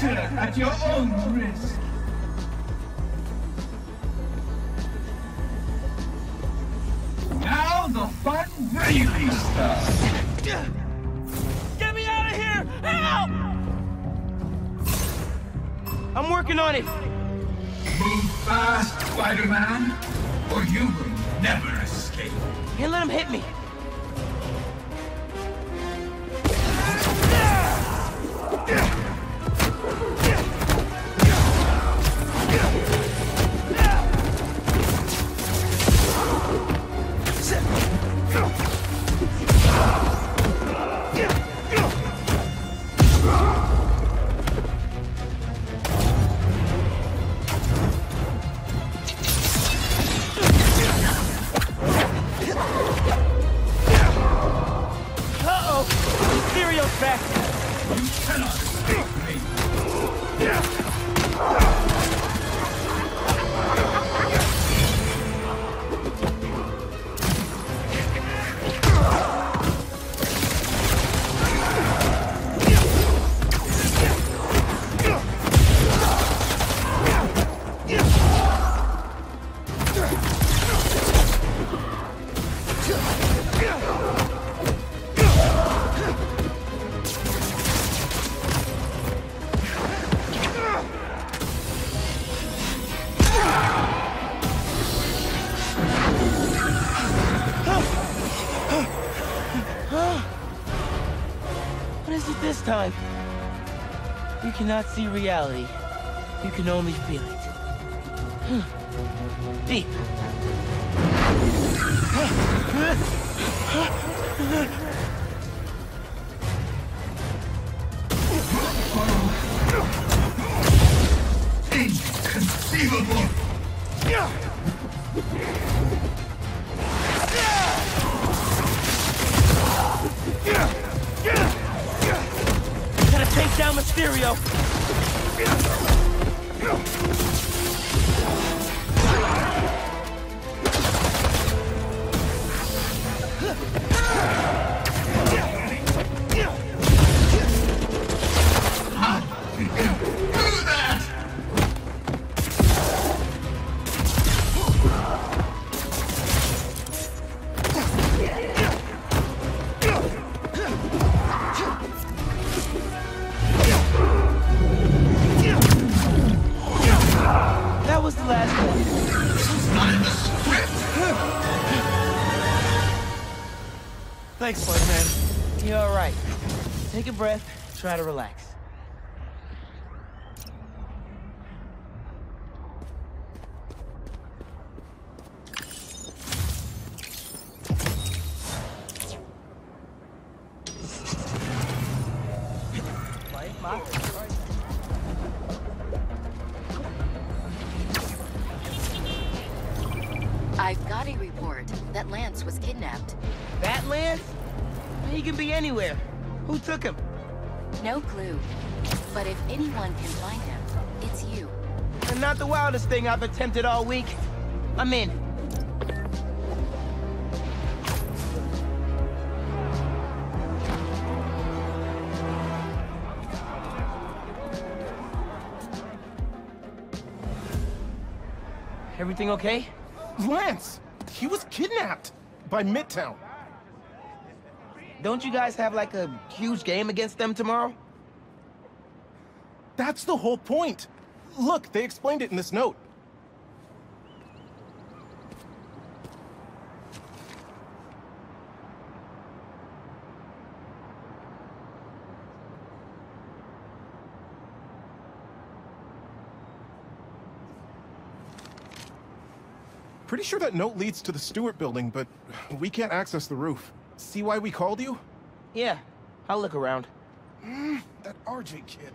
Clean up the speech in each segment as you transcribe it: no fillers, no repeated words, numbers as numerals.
enter at your own risk. Now the fun really starts. Get me out of here! Help! I'm working on it. Move fast, Spider-Man, or you will never escape. Can't let him hit me. Time. You cannot see reality. You can only feel it. Deep. Inconceivable! Take down Mysterio! Thanks, Spider-Man. You're all right. Take a breath, try to relax. I've got a report that Lance was kidnapped. That Lance? He can be anywhere. Who took him? No clue. But if anyone can find him, it's you. And not the wildest thing I've attempted all week. I'm in. Everything okay? Lance! He was kidnapped! By Midtown. Don't you guys have like a huge game against them tomorrow? That's the whole point! Look, they explained it in this note. Pretty sure that note leads to the Stewart building, but we can't access the roof. See why we called you? Yeah, I'll look around. That RJ kid.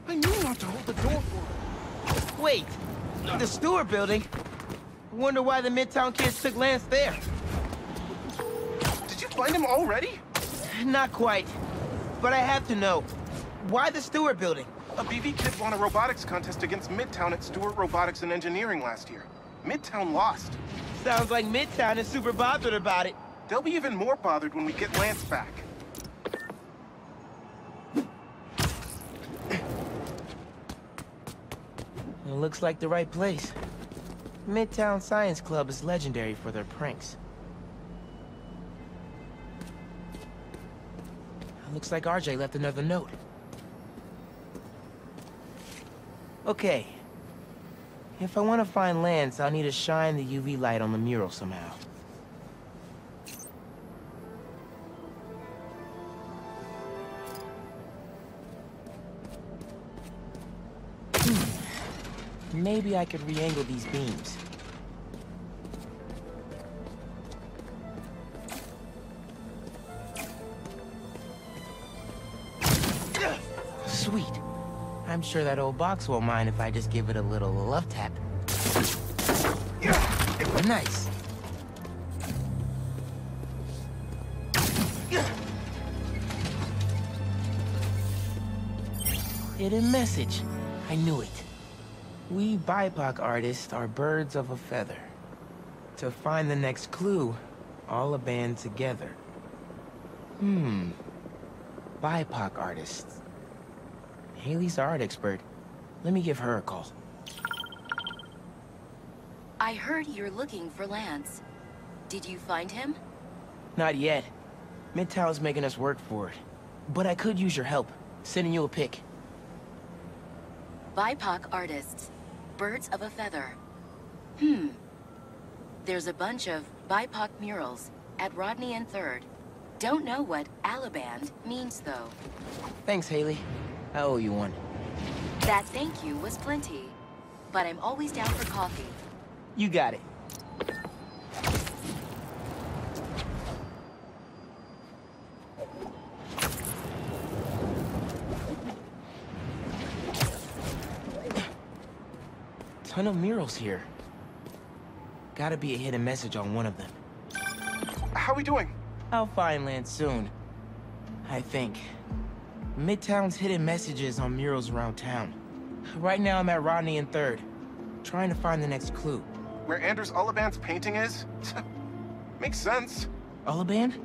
I knew not to hold the door for him. Wait, the Stewart building? I wonder why the Midtown kids took Lance there. Did you find him already? Not quite, but I have to know. Why the Stewart building? A BV kid won a robotics contest against Midtown at Stewart Robotics and Engineering last year. Midtown lost. Sounds like Midtown is super bothered about it. They'll be even more bothered when we get Lance back. Looks like the right place. Midtown Science Club is legendary for their pranks. Looks like RJ left another note. Okay. If I want to find Lance, I'll need to shine the UV light on the mural somehow. Maybe I could re-angle these beams. Sweet. I'm sure that old box won't mind if I just give it a little love tap. Nice. Hidden message. I knew it. We BIPOC artists are birds of a feather. To find the next clue, all a band together. BIPOC artists. Haley's art expert. Let me give her a call. I heard you're looking for Lance. Did you find him? Not yet. Midtown's making us work for it. But I could use your help. Sending you a pic. BIPOC artists. Birds of a feather. There's a bunch of BIPOC murals at Rodney and 3rd. Don't know what Alaband means, though. Thanks, Haley. I owe you one. That thank you was plenty. But I'm always down for coffee. You got it. Ton of murals here. Gotta be a hidden message on one of them. How we doing? I'll find Lance soon. I think. Midtown's hidden messages on murals around town. Right now I'm at Rodney and 3rd, trying to find the next clue. Where Anders Ullaband's painting is? Makes sense. Ullaband?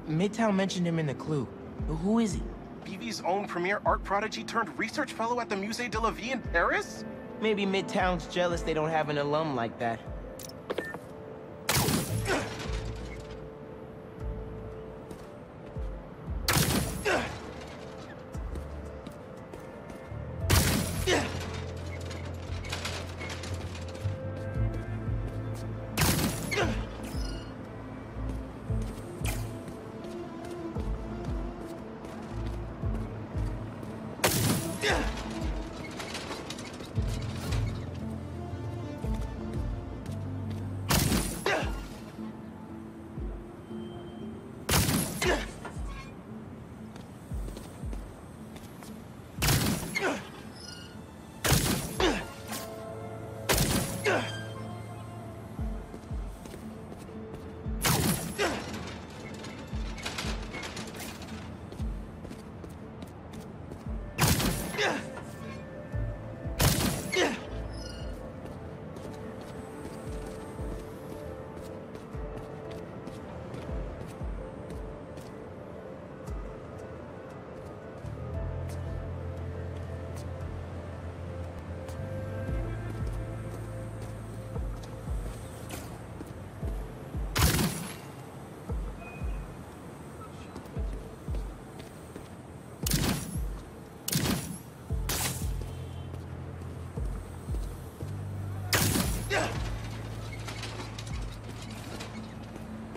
Midtown mentioned him in the clue. Who is he? BV's own premier art prodigy turned research fellow at the Musée de la Vie in Paris? Maybe Midtown's jealous they don't have an alum like that.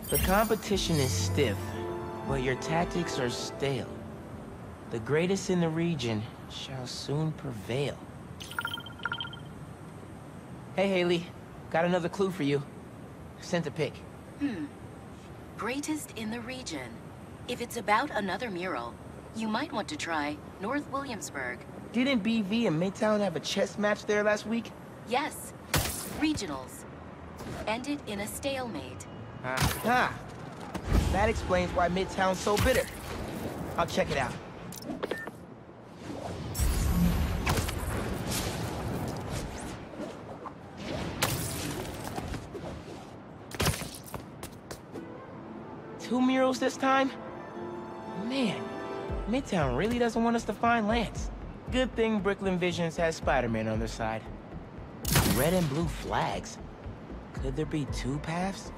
The competition is stiff, but your tactics are stale. The greatest in the region shall soon prevail. Hey, Haley. Got another clue for you. Sent a pic. Greatest in the region. If it's about another mural, you might want to try North Williamsburg. Didn't BV and Midtown have a chess match there last week? Yes. Regionals. Ended in a stalemate. Aha! That explains why Midtown's so bitter. I'll check it out. Two murals this time? Man, Midtown really doesn't want us to find Lance. Good thing Brooklyn Visions has Spider-Man on their side. Red and blue flags. Could there be two paths?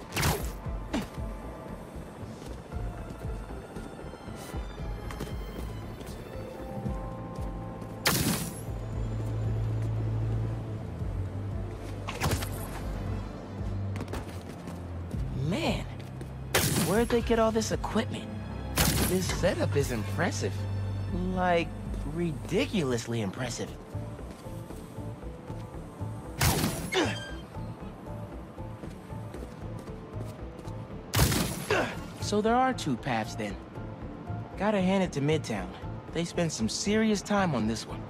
Man, where'd they get all this equipment? This setup is impressive. Like, ridiculously impressive. So there are two paths then. Gotta hand it to Midtown. They spent some serious time on this one.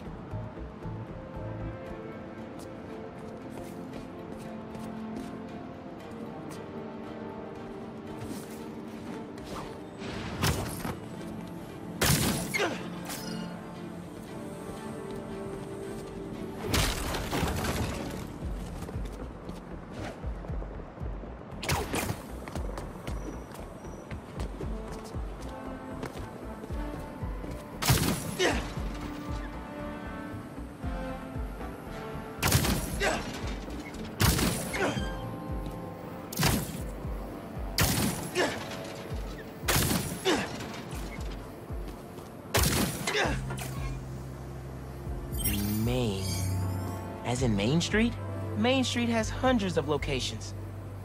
As in Main Street? Main Street has hundreds of locations.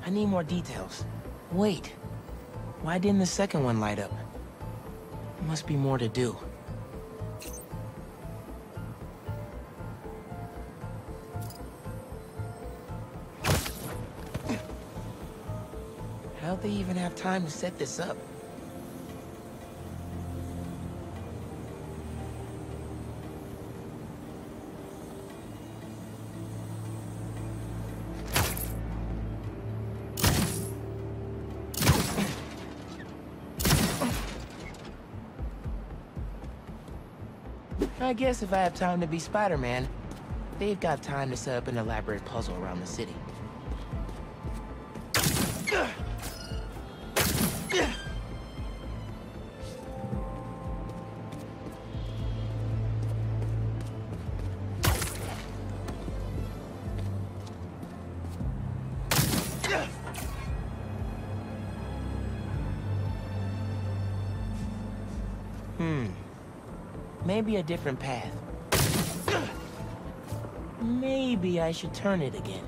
I need more details. Wait, why didn't the second one light up? There must be more to do. How'd they even have time to set this up? I guess if I have time to be Spider-Man, they've got time to set up an elaborate puzzle around the city. Maybe a different path. Maybe I should turn it again.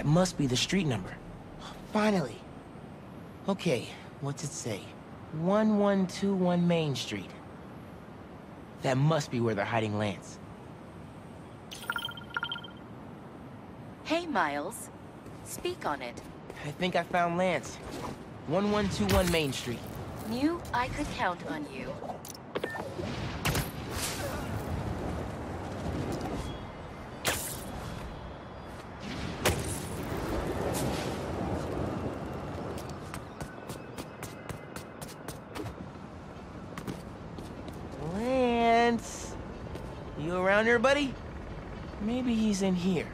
That must be the street number. Finally. Okay, what's it say? 1121 Main Street. That must be where they're hiding Lance. Hey, Miles. Speak on it. I think I found Lance. 1121 Main Street. Knew I could count on you. Lance! You around here, buddy? Maybe he's in here.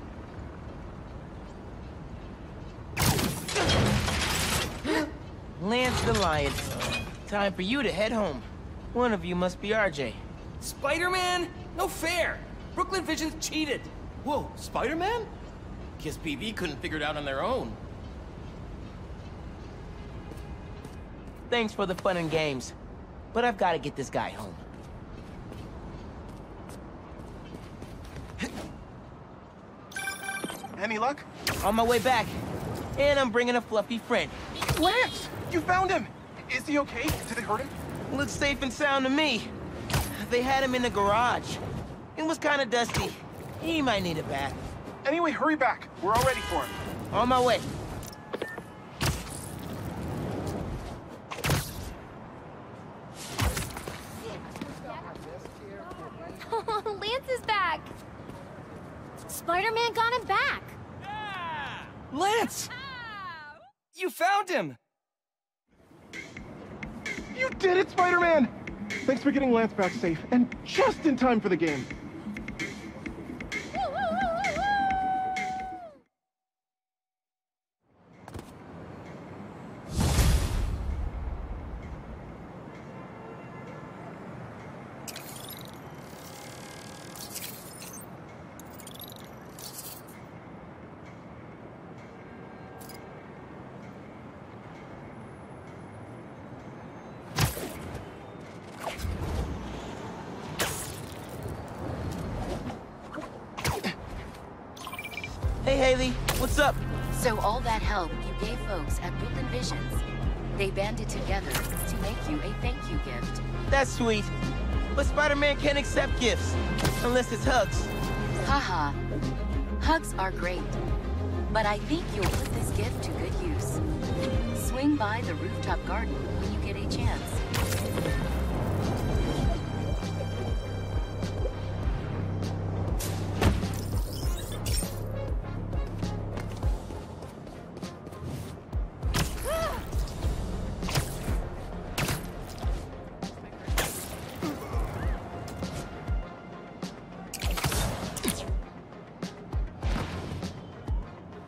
Lance the Lion. Time for you to head home. One of you must be RJ. Spider-Man? No fair! Brooklyn Vision's cheated! Whoa, Spider-Man? Guess PV couldn't figure it out on their own. Thanks for the fun and games, but I've got to get this guy home. Any luck? On my way back. And I'm bringing a fluffy friend. Lance! You found him! Is he okay? Did it hurt him? Looks safe and sound to me. They had him in the garage. It was kind of dusty. He might need a bath. Anyway, hurry back. We're all ready for him. On my way. Lance is back! Spider-Man got him back! Lance! You found him! You did it, Spider-Man! Thanks for getting Lance back safe, and just in time for the game. Hey, Haley, what's up? So all that help you gave folks at Brooklyn Visions, they banded together to make you a thank you gift. That's sweet. But Spider-Man can't accept gifts, unless it's hugs. Haha. Hugs are great, but I think you'll put this gift to good use. Swing by the rooftop garden when you get a chance.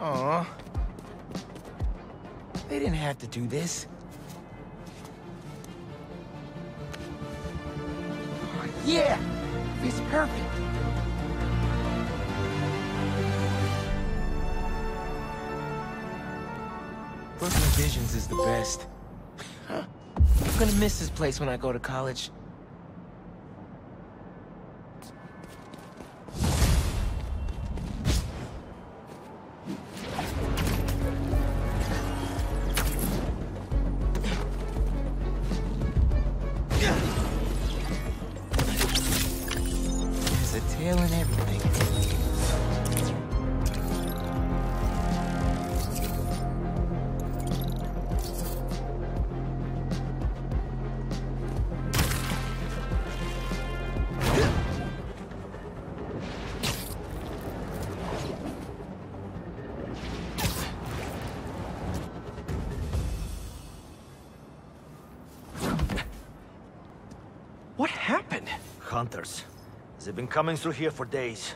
Aw. They didn't have to do this. Yeah! It's perfect. Brooklyn Visions is the best. I'm gonna miss this place when I go to college. And everything. What happened? Hunters. They've been coming through here for days.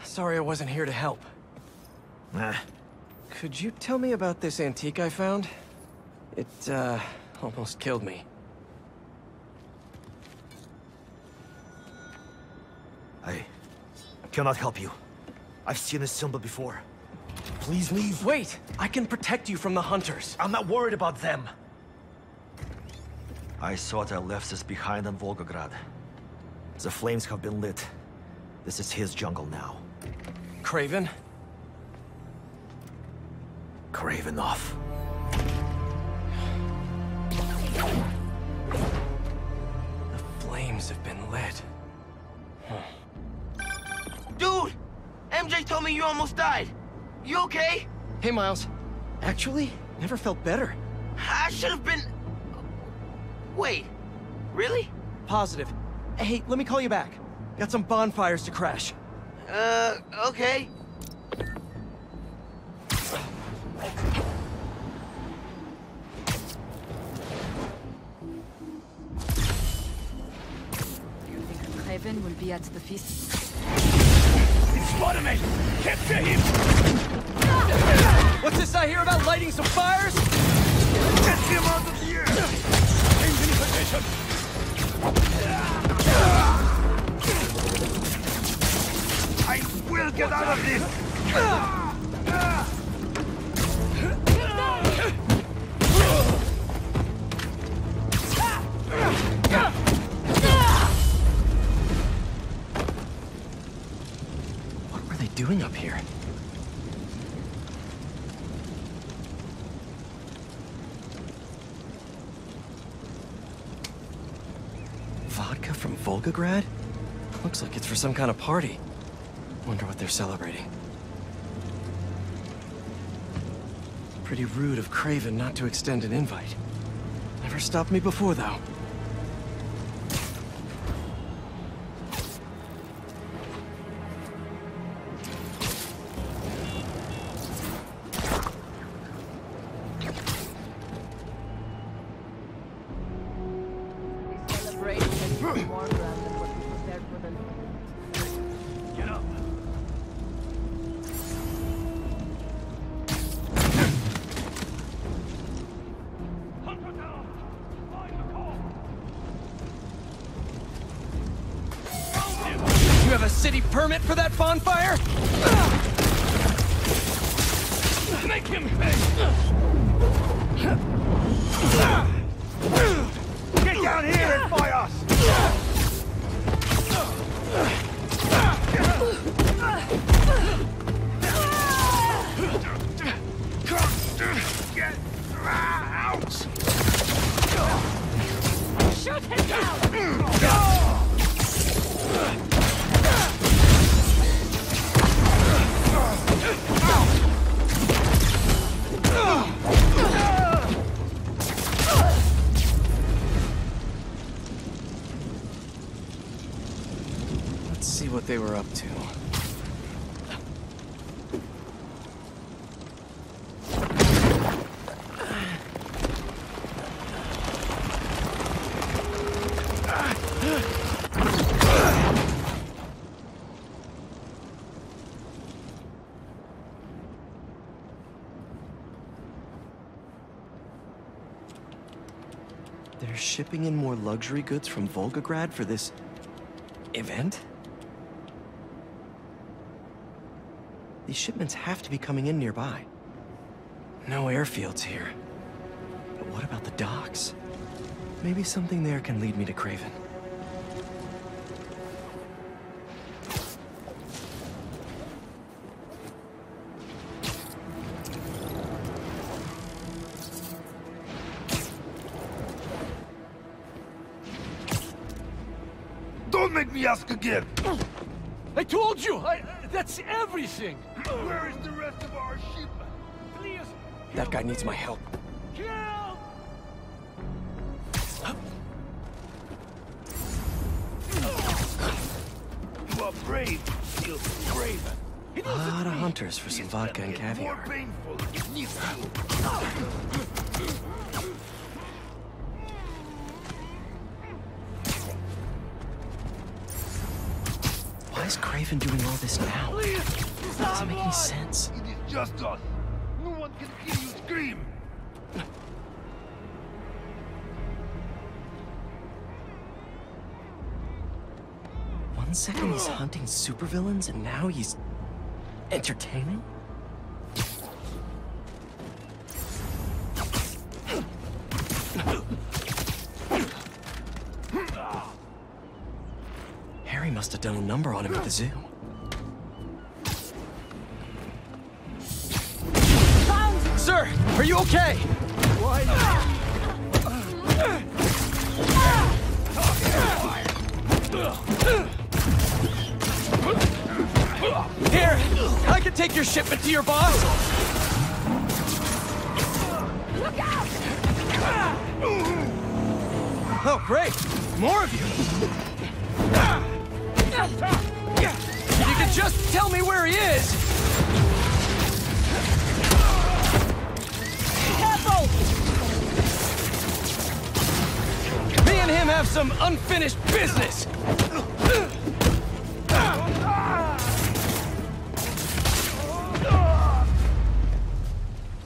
Sorry I wasn't here to help. Nah. Could you tell me about this antique I found? It, almost killed me. I cannot help you. I've seen this symbol before. Please leave. Wait! I can protect you from the hunters. I'm not worried about them. I thought I left this behind in Volgograd. The flames have been lit. This is his jungle now. Craven? Craven off. The flames have been lit. Dude! MJ told me you almost died. You okay? Hey, Miles. Actually, never felt better. I should have been... Wait, really? Positive. Hey, let me call you back. Got some bonfires to crash. Okay. You think Craven will be at the feast? Spider-Man! Capture him! What's this I hear about lighting some fires? Get him out of the air! Change in position! I will get out of this! What were they doing up here? Volgograd? Looks like it's for some kind of party. Wonder what they're celebrating. Pretty rude of Kraven not to extend an invite. Never stopped me before, though. Permit for that bonfire? Make him pay! Get down here and fight us! Get out! Shoot him down! Let's see what they were up to. They're shipping in more luxury goods from Volgograd for this event? These shipments have to be coming in nearby. No airfields here. But what about the docks? Maybe something there can lead me to Kraven. Don't make me ask again! I told you! That's everything! Where is the rest of our shipment? Please! That guy needs my help. Kill! You are brave, still braver. A lot of hunters for some vodka and More caviar. painful if it needs to. Why is Kraven doing all this now? Doesn't make any sense. It is just us. No one can hear you scream. One second he's hunting supervillains, and now he's entertaining? Harry must have done a number on him at the zoo. Sir, are you okay? Why Here, I can take your shipment to your boss. Look out! Oh, great! More of you! You can just tell me where he is! Careful! Me and him have some unfinished business!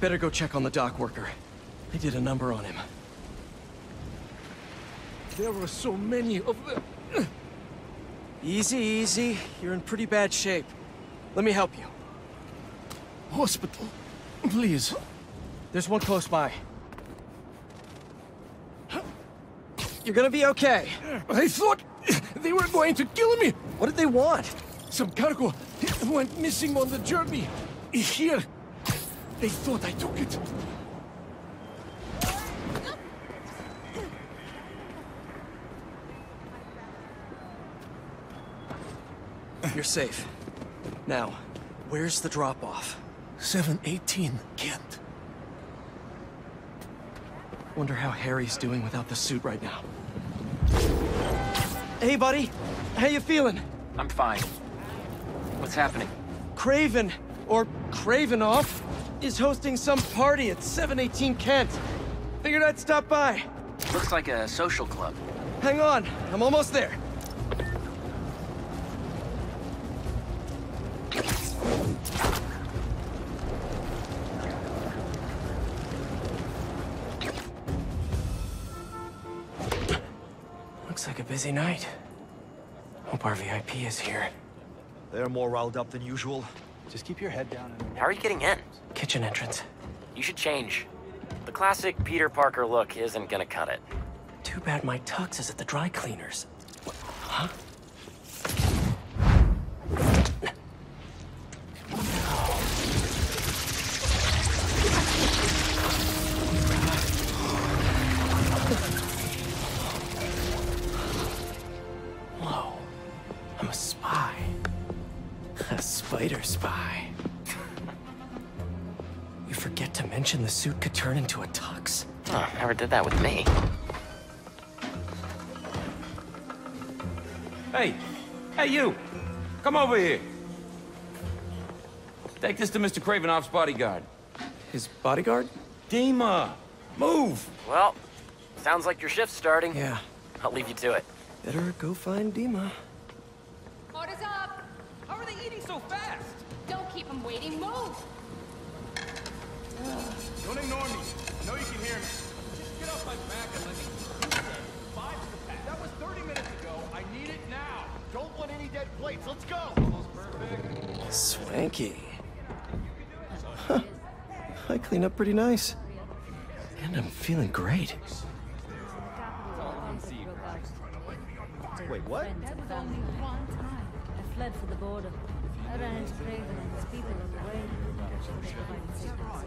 Better go check on the dock worker. They did a number on him. There were so many of them. Easy, easy. You're in pretty bad shape. Let me help you. Hospital, please. There's one close by. You're gonna be okay. I thought they were going to kill me. What did they want? Some cargo went missing on the journey. Here. They thought I took it. You're safe. Now, where's the drop-off? 718, Kent. Wonder how Harry's doing without the suit right now. Hey, buddy. How you feeling? I'm fine. What's happening? Craven, or Cravenoff, is hosting some party at 718 Kent. Figured I'd stop by. Looks like a social club. Hang on, I'm almost there. Looks like a busy night. Hope our VIP is here. They're more riled up than usual. Just keep your head down and... How are you getting in? Kitchen entrance. You should change. The classic Peter Parker look isn't gonna cut it. Too bad my tux is at the dry cleaners. Huh? Whoa. I'm a spy. A spider spy. You forget to mention the suit could turn into a tux. Oh, never did that with me. Hey! Hey, you! Come over here! Take this to Mr. Cravenoff's bodyguard. His bodyguard? Dima! Move! Well, sounds like your shift's starting. Yeah. I'll leave you to it. Better go find Dima. Order's up! How are they eating so fast? Don't keep them waiting, move! Don't ignore me. I know you can hear me. Just get off my back and let me... That was 30 minutes ago. I need it now. Don't want any dead plates. Let's go. Swanky. Huh. I clean up pretty nice. And I'm feeling great. Wait, what? That was only one time. I fled for the border. I ran into Craven and his people on the way. They provided safe passage.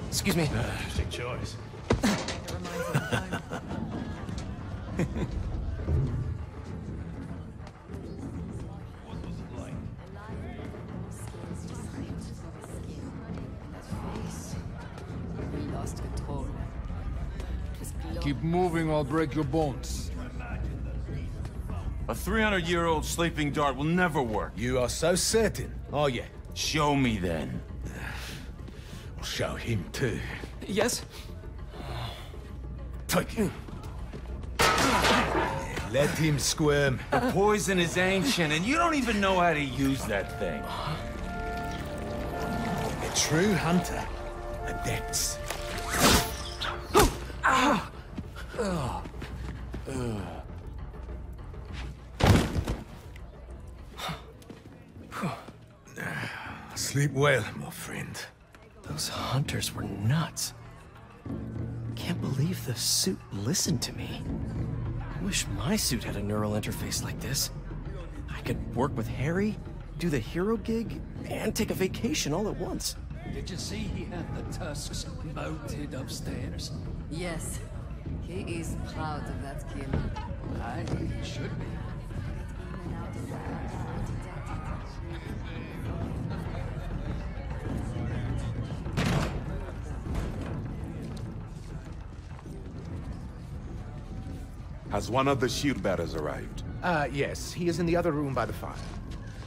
Excuse me. Interesting choice. Lost control. Keep moving, I'll break your bones. A 300-year-old sleeping dart will never work. You are so certain, are you? Show me then. I'll show him too. Yes? Take him. Let him squirm. The poison is ancient, and you don't even know how to use that thing. A true hunter. Adepts. Sleep well, my friend. Those hunters were nuts. Can't believe the suit listened to me. I wish my suit had a neural interface like this. I could work with Harry, do the hero gig, and take a vacation all at once. Did you see he had the tusks mounted upstairs? Yes. He is proud of that kill. Aye, he should be. Has one of the shield bearers arrived? Yes. He is in the other room by the fire.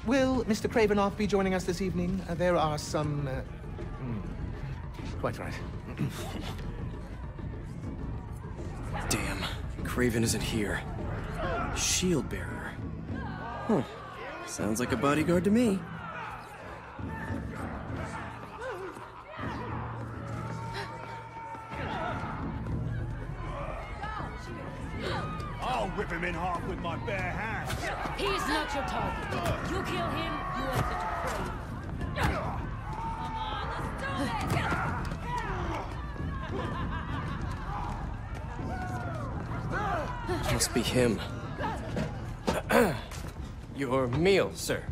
Will Mr. Cravenoff be joining us this evening? There are some... Quite right. Damn, Craven isn't here. Shield bearer. Huh. Sounds like a bodyguard to me. I'll rip him in half with my bare hands. He's not your target. You kill him, you enter to prey. Come on, let's do it! Must be him. Your meal, sir.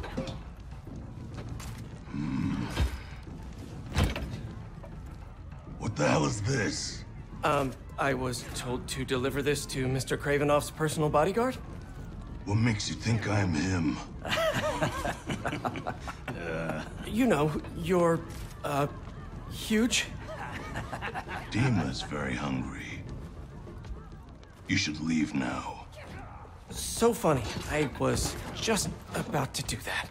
hell is this? I was told to deliver this to Mr. Kravinoff's personal bodyguard? What makes you think I'm him? You know, you're, huge. Dima's very hungry. You should leave now. So funny. I was just about to do that.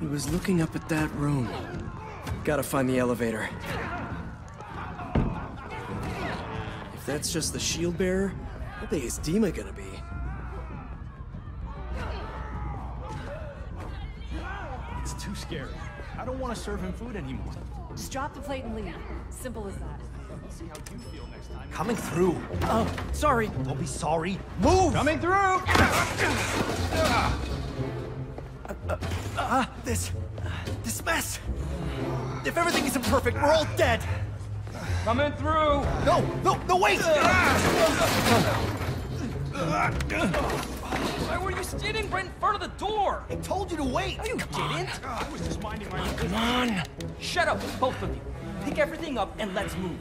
He was looking up at that room. Gotta find the elevator. If that's just the shield bearer, how big is Dima gonna be? It's too scary. I don't want to serve him food anymore. Just drop the plate and leave. Simple as that. See how you feel next time. Coming through. Oh, sorry. Don't be sorry. Move! Coming through! This mess! If everything isn't perfect, we're all dead! Coming through! No, wait! Why were you standing right in front of the door? I told you to wait! You didn't! I was just minding my own business. Come on! Shut up, both of you. Pick everything up and let's move.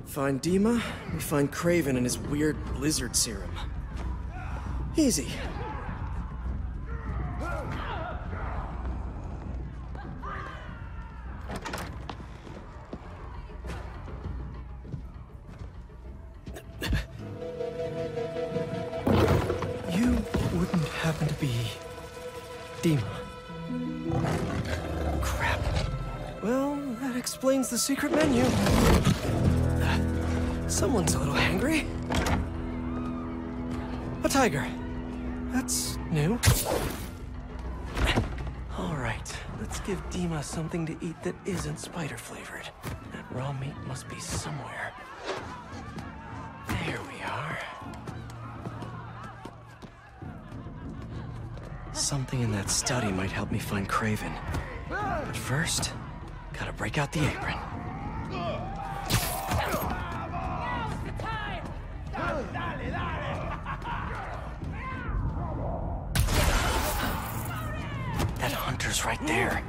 Find Dima, we find Kraven and his weird lizard serum. Easy. You wouldn't happen to be Dima. Crap. Well, that explains the secret menu. Someone's a little hangry. A tiger. That's new. All right, let's give Dima something to eat that isn't spider-flavored. That raw meat must be somewhere. There we are. Something in that study might help me find Kraven. But first, gotta break out the apron. That hunter's right there.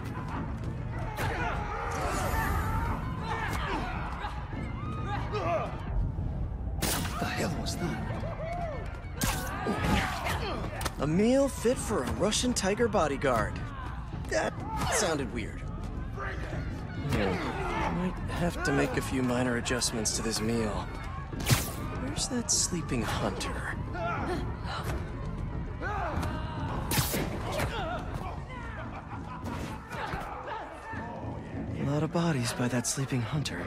What the hell was that? A meal fit for a Russian tiger bodyguard. That sounded weird. Might have to make a few minor adjustments to this meal. Where's that sleeping hunter? A lot of bodies by that sleeping hunter.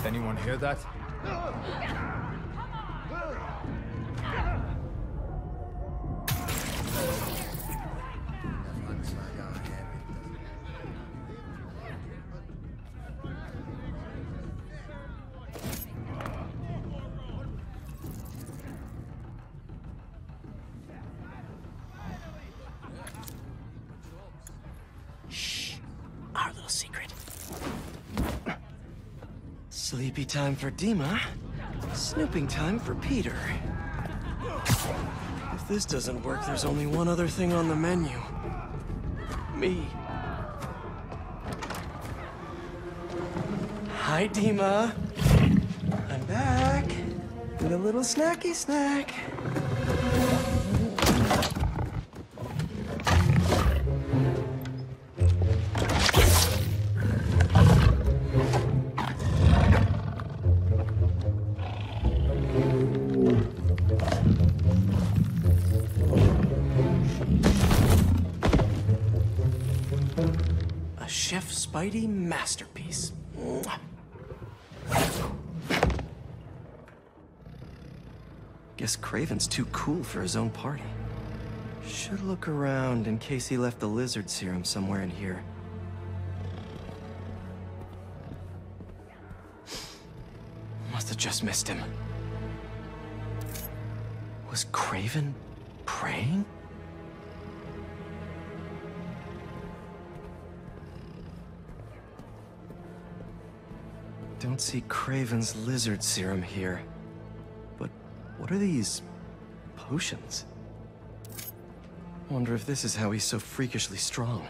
Anyone hear that? Our little secret. Sleepy time for Dima. Snooping time for Peter. If this doesn't work, there's only one other thing on the menu. Me. Hi, Dima. I'm back with a little snacky snack. Chef Spidey masterpiece. Guess Kraven's too cool for his own party. Should look around in case he left the lizard serum somewhere in here. Must have just missed him. Was Kraven praying? Don't see Craven's lizard serum here. But what are these potions? Wonder if this is how he's so freakishly strong.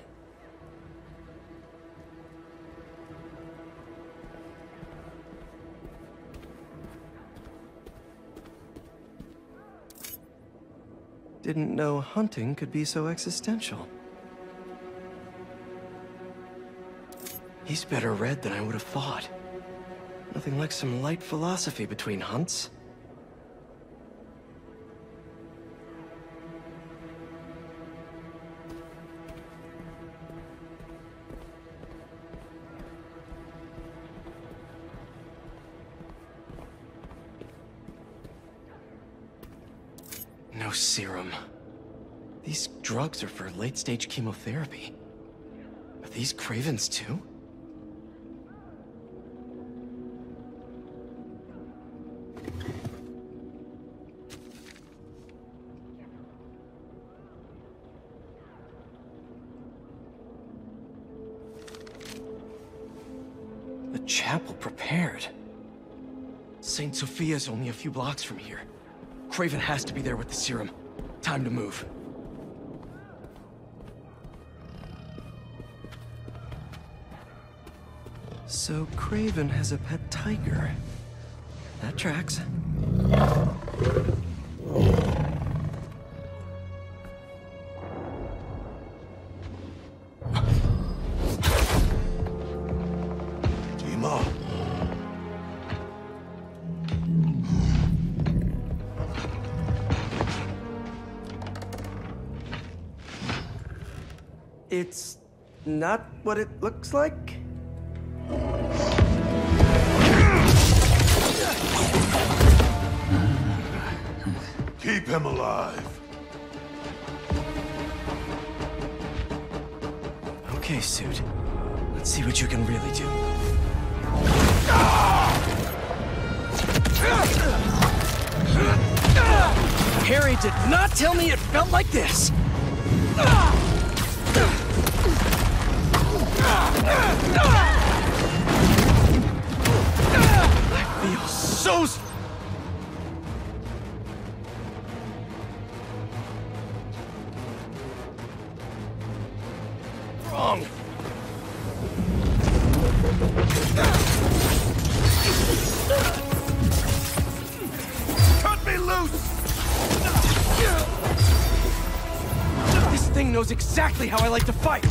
Didn't know hunting could be so existential. He's better read than I would have thought. Nothing like some light philosophy between hunts. No serum. These drugs are for late-stage chemotherapy. Are these Cravens too? The chapel prepared. St. Sophia's only a few blocks from here. Craven has to be there with the serum. Time to move. So Craven has a pet tiger. That tracks. It's not what it looks like? Keep him alive. Okay, Suit. Let's see what you can really do. Harry did not tell me it felt like this! I feel so strong. Cut me loose! This thing knows exactly how I like to fight.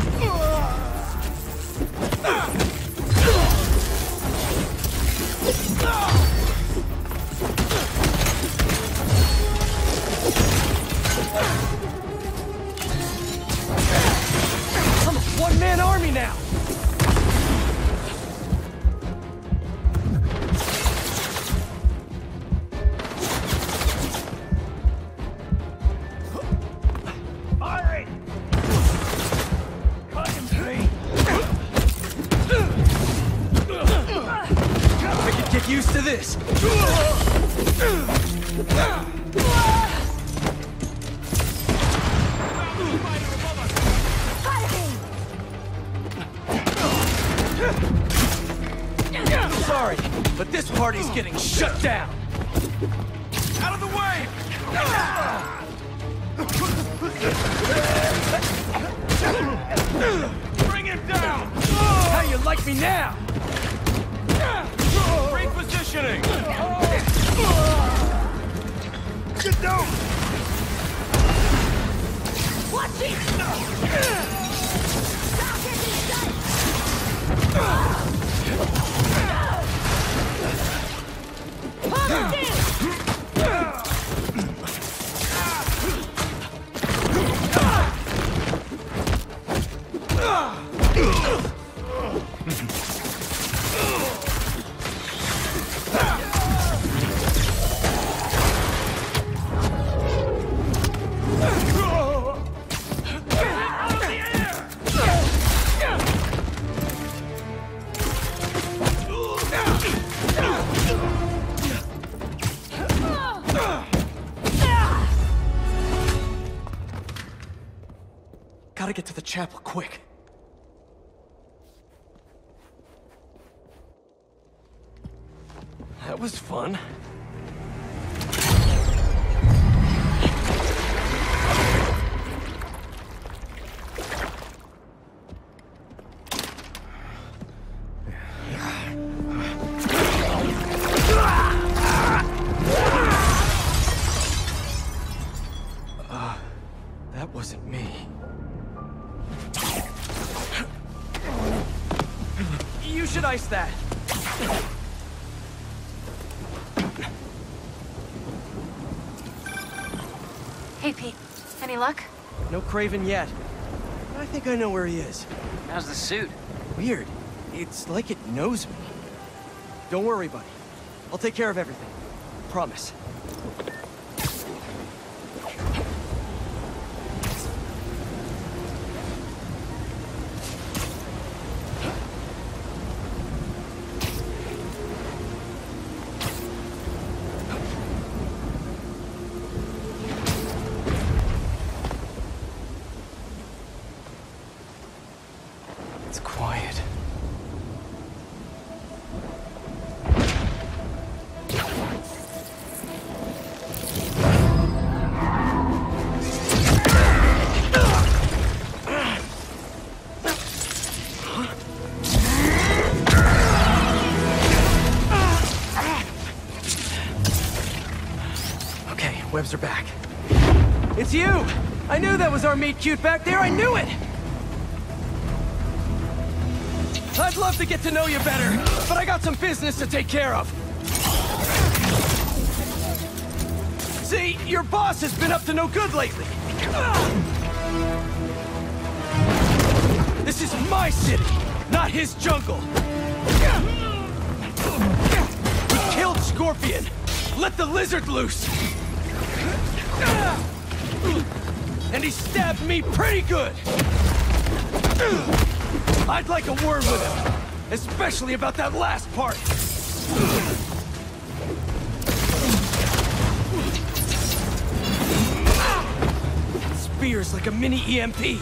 I'm a one-man army now! Firing! Cut him free! I could get used to this! Sorry, but this party's getting shut down! Out of the way! Bring him down! How you like me now? Repositioning! Get down! Watch it! Stop getting shot! Gotta get to the chapel quick. That was fun. That wasn't me. You should ice that. Hey, Pete. Any luck? No Craven yet. I think I know where he is. How's the suit? Weird. It's like it knows me. Don't worry, buddy. I'll take care of everything. Promise. It's quiet. Okay, webs are back. It's you! I knew that was our meet cute back there, I knew it! I'd love to get to know you better, but I got some business to take care of. See, your boss has been up to no good lately. This is my city, not his jungle. He killed Scorpion. Let the lizard loose. And he stabbed me pretty good. I'd like a word with him, especially about that last part. Spears like a mini EMP.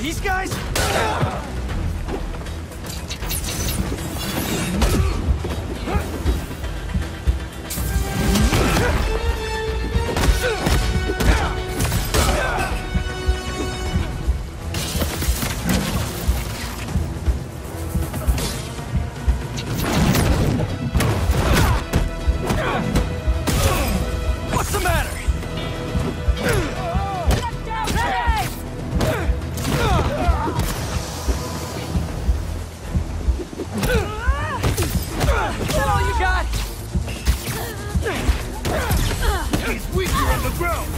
These guys? What's the matter? Is that all you got? He's weaker on the ground.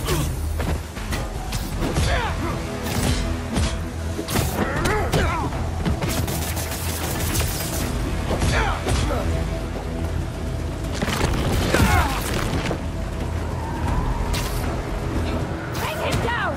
Bring him down!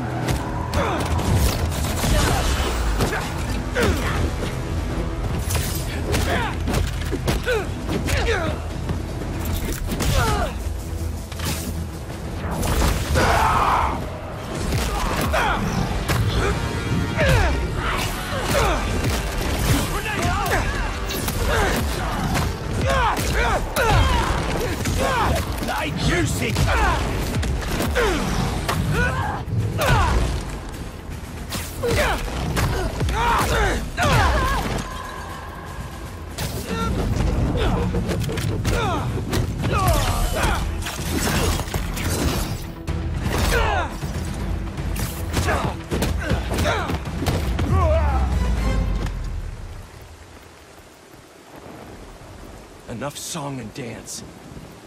Enough song and dance.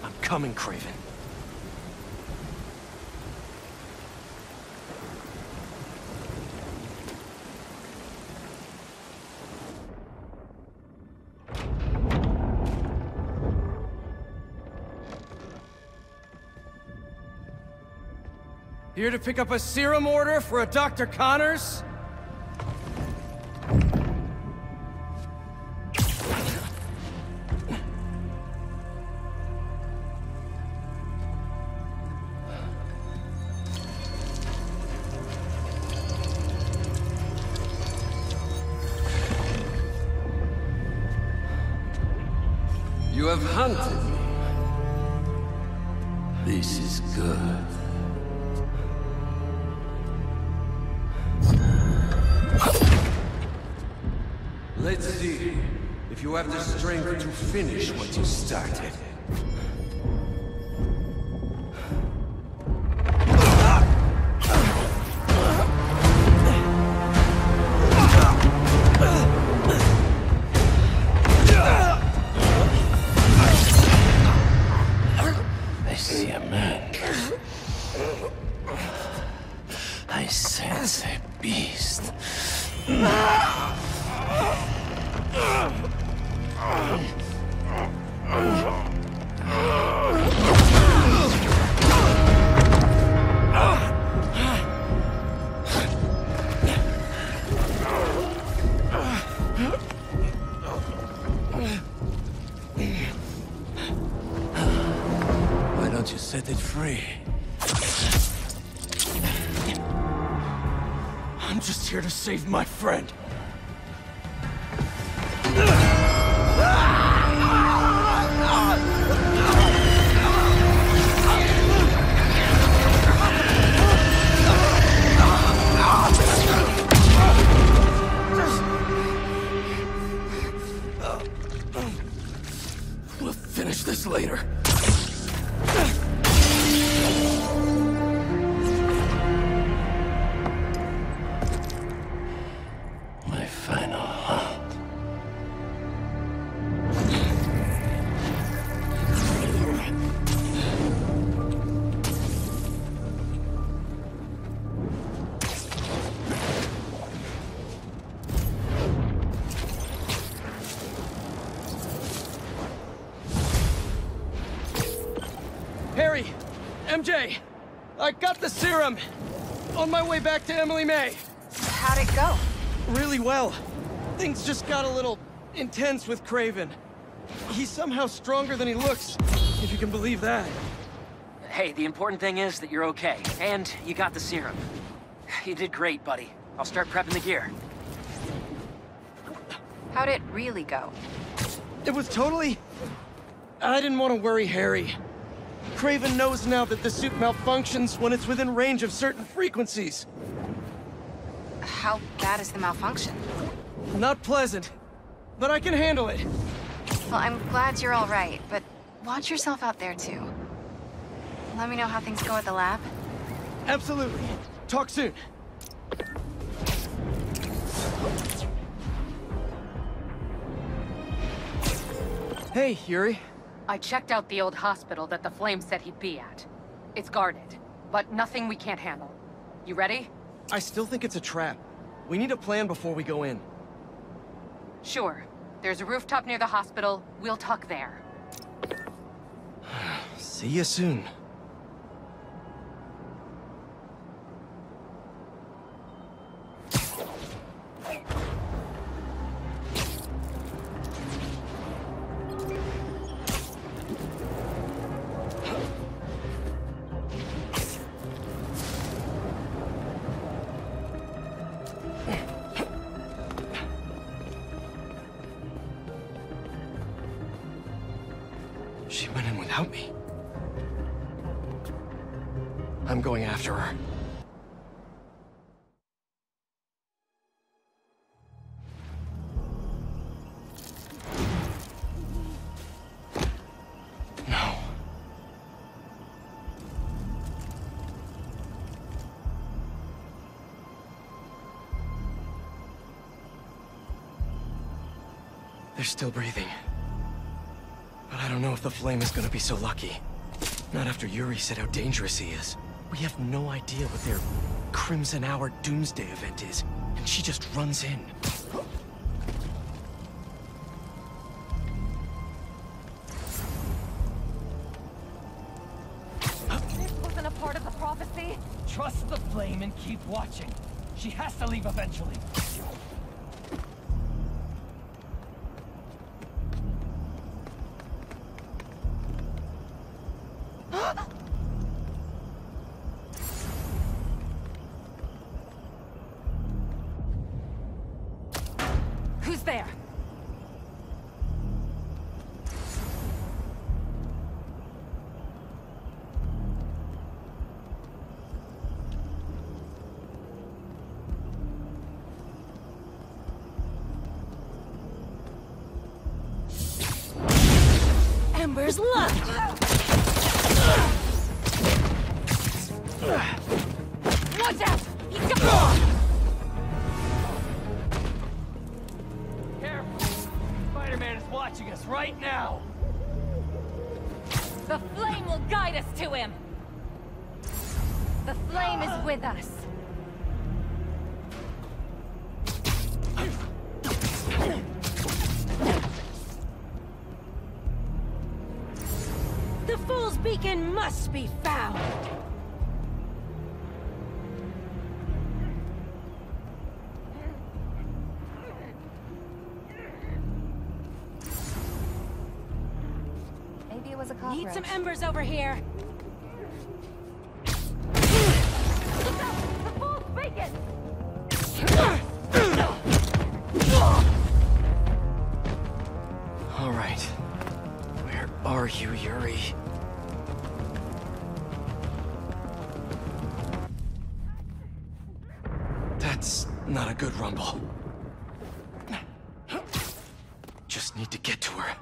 I'm coming, Craven. Here to pick up a serum order for a Dr. Connors? have hunted me. This is good. Let's see if you have the strength to finish what you started. I see a man. I sense a beast. Why don't you set it free? I'm just here to save my friend. We'll finish this later. My final hunt. Harry! MJ! I got the serum! On my way back to Emily-May! How'd it go? Really well. Things just got a little intense with Kraven. He's somehow stronger than he looks, if you can believe that. Hey, the important thing is that you're okay, and you got the serum. You did great, buddy. I'll start prepping the gear. How'd it really go? It was totally... I didn't want to worry Harry. Kraven knows now that the suit malfunctions when it's within range of certain frequencies. How bad is the malfunction? Not pleasant, but I can handle it. Well, I'm glad you're all right, but watch yourself out there too. Let me know how things go at the lab. Absolutely. Talk soon. Hey, Yuri. I checked out the old hospital that the Flame said he'd be at. It's guarded, but nothing we can't handle. You ready? I still think it's a trap. We need a plan before we go in. Sure. There's a rooftop near the hospital. We'll talk there. See you soon. She went in without me. I'm going after her. No. They're still breathing. But I don't know if the Flame is gonna be so lucky. Not after Yuri said how dangerous he is. We have no idea what their Crimson Hour Doomsday event is, and she just runs in. This wasn't a part of the prophecy. Trust the Flame and keep watching. She has to leave eventually. Who's there? There's luck! Watch out! He's got... Careful! Spider-Man is watching us right now! The flame will guide us to him! The flame is with us. The Fool's Beacon must be found! Maybe it was a cockroach. Need some embers over here. The Fool's Beacon! All right. Where are you, Yuri? That's not a good rumble. Just need to get to her.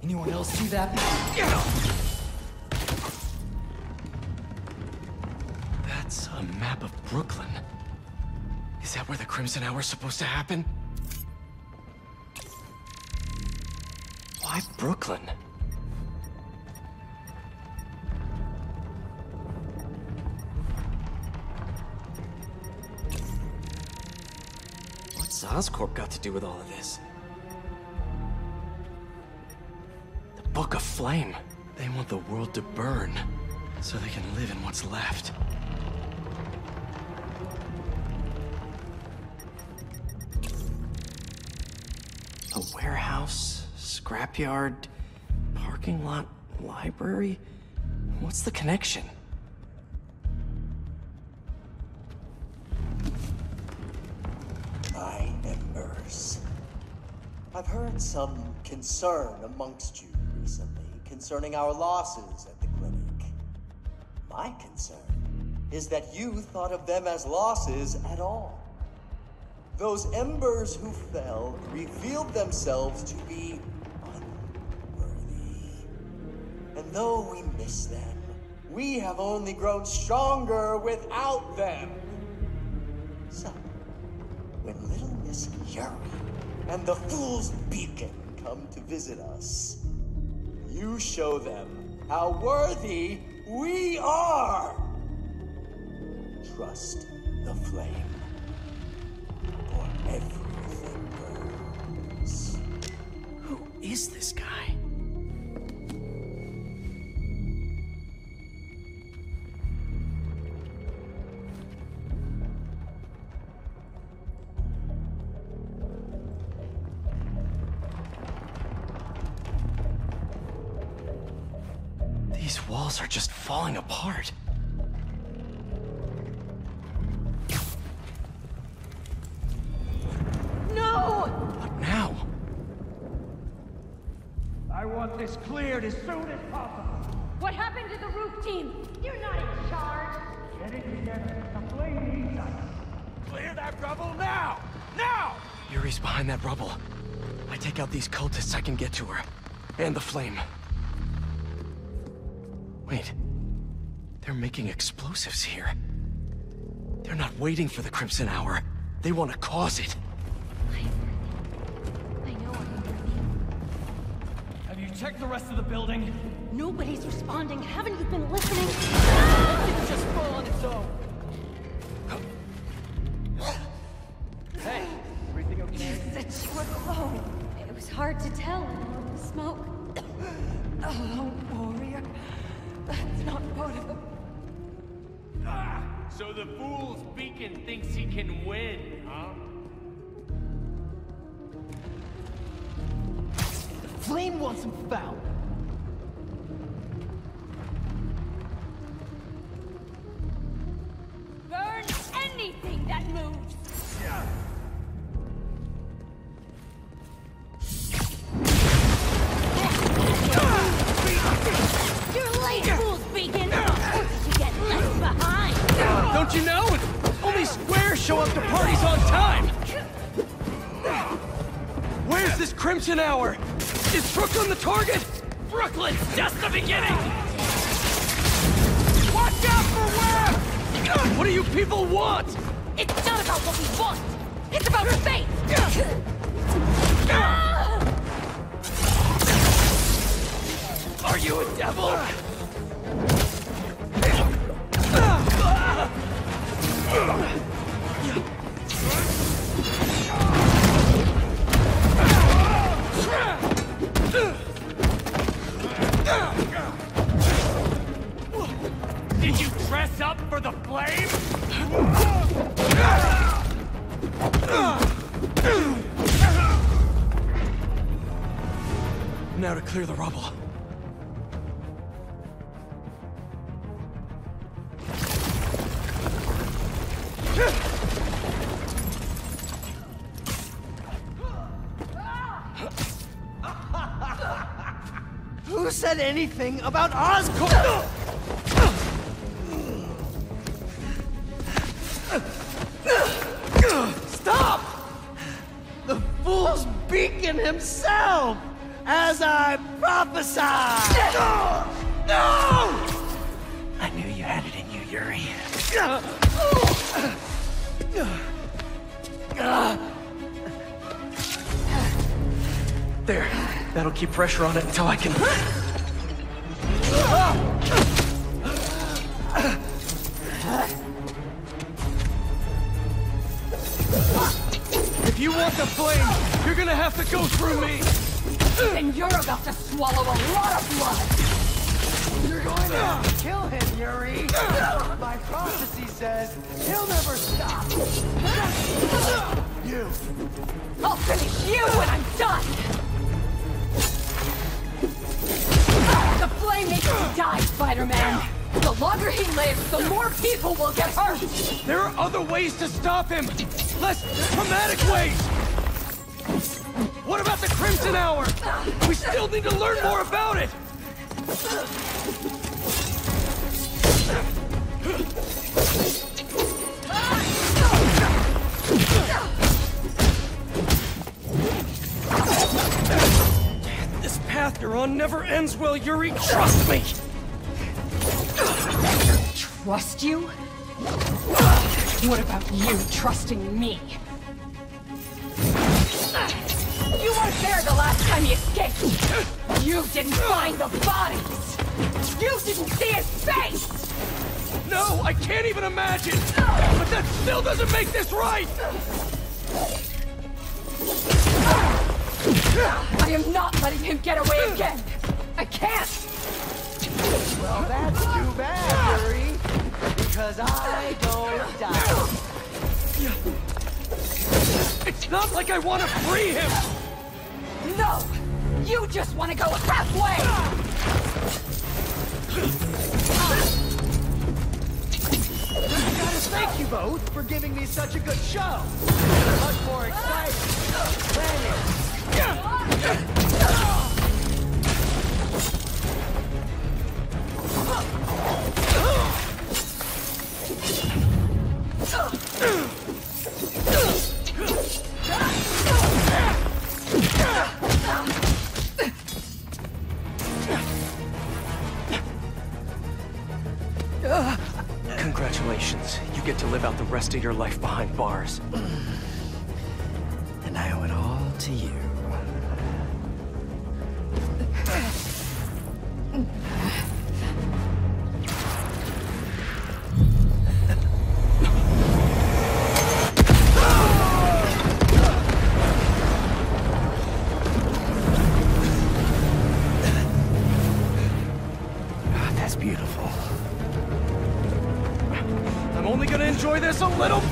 Anyone else see that? That's a map of Brooklyn. Is that where the Crimson Hour's supposed to happen? Why Brooklyn? What's Oscorp got to do with all of this? The Book of Flame. They want the world to burn, so they can live in what's left. A warehouse, scrapyard, parking lot, library? What's the connection? My embers. I've heard some concern amongst you recently concerning our losses at the clinic. My concern is that you thought of them as losses at all. Those embers who fell revealed themselves to be unworthy. And though we miss them, we have only grown stronger without them. So, when little Miss Yuri and the Fool's Beacon come to visit us, you show them how worthy we are. Trust the flame. Everything burns. Who is this guy? These walls are just falling apart. What now? I want this cleared as soon as possible. What happened to the roof team? You're not in charge. Get it together. The flame needs us. Clear that rubble now! Now! Yuri's behind that rubble. I take out these cultists, I can get to her. And the flame. Wait. They're making explosives here. They're not waiting for the Crimson Hour. They want to cause it. check the rest of the building? Nobody's responding. Haven't you been listening? It's just fall on its own. Hey, everything okay? You said you were alone. It was hard to tell in all the smoke. A lone warrior. That's not part of the... So the fool's beacon thinks he can win, huh? The flame wants him found. Burn anything that moves! You're late, fool's beacon! Or did you get left behind? Don't you know? Only squares show up to parties on time! Where's this Crimson Hour? Is Brooklyn the target? Brooklyn's just the beginning! Watch out for where? What do you people want? It's not about what we want! It's about fate! Are you a devil? Did you dress up for the flame? Now to clear the rubble. Who said anything about Oscorp? Stop! The fool's beacon himself! As I prophesied! No! I knew you had it in you, Yuri. There. That'll keep pressure on it until I can... If you want the flame, you're gonna have to go through me! Then you're about to swallow a lot of blood! You're going to have to kill him, Yuri! My prophecy says he'll never stop! You! I'll finish you when I'm done! The flame makes you die, Spider-Man! The longer he lives, the more people will get hurt! There are other ways to stop him! Less traumatic ways! What about the Crimson Hour? We still need to learn more about it! This path you're on never ends well, Yuri. Trust me! Trust you? What about you trusting me? You weren't there the last time he escaped! You didn't find the bodies! You didn't see his face! No, I can't even imagine! But that still doesn't make this right! I am not letting him get away again! I can't! Well, that's too bad, Yuri. Because I don't die. It's not like I want to free him! No! You just want to go halfway! I gotta thank you both for giving me such a good show. Much more exciting than Congratulations. You get to live out the rest of your life behind bars. And I owe it all to you. only gonna enjoy this a little bit!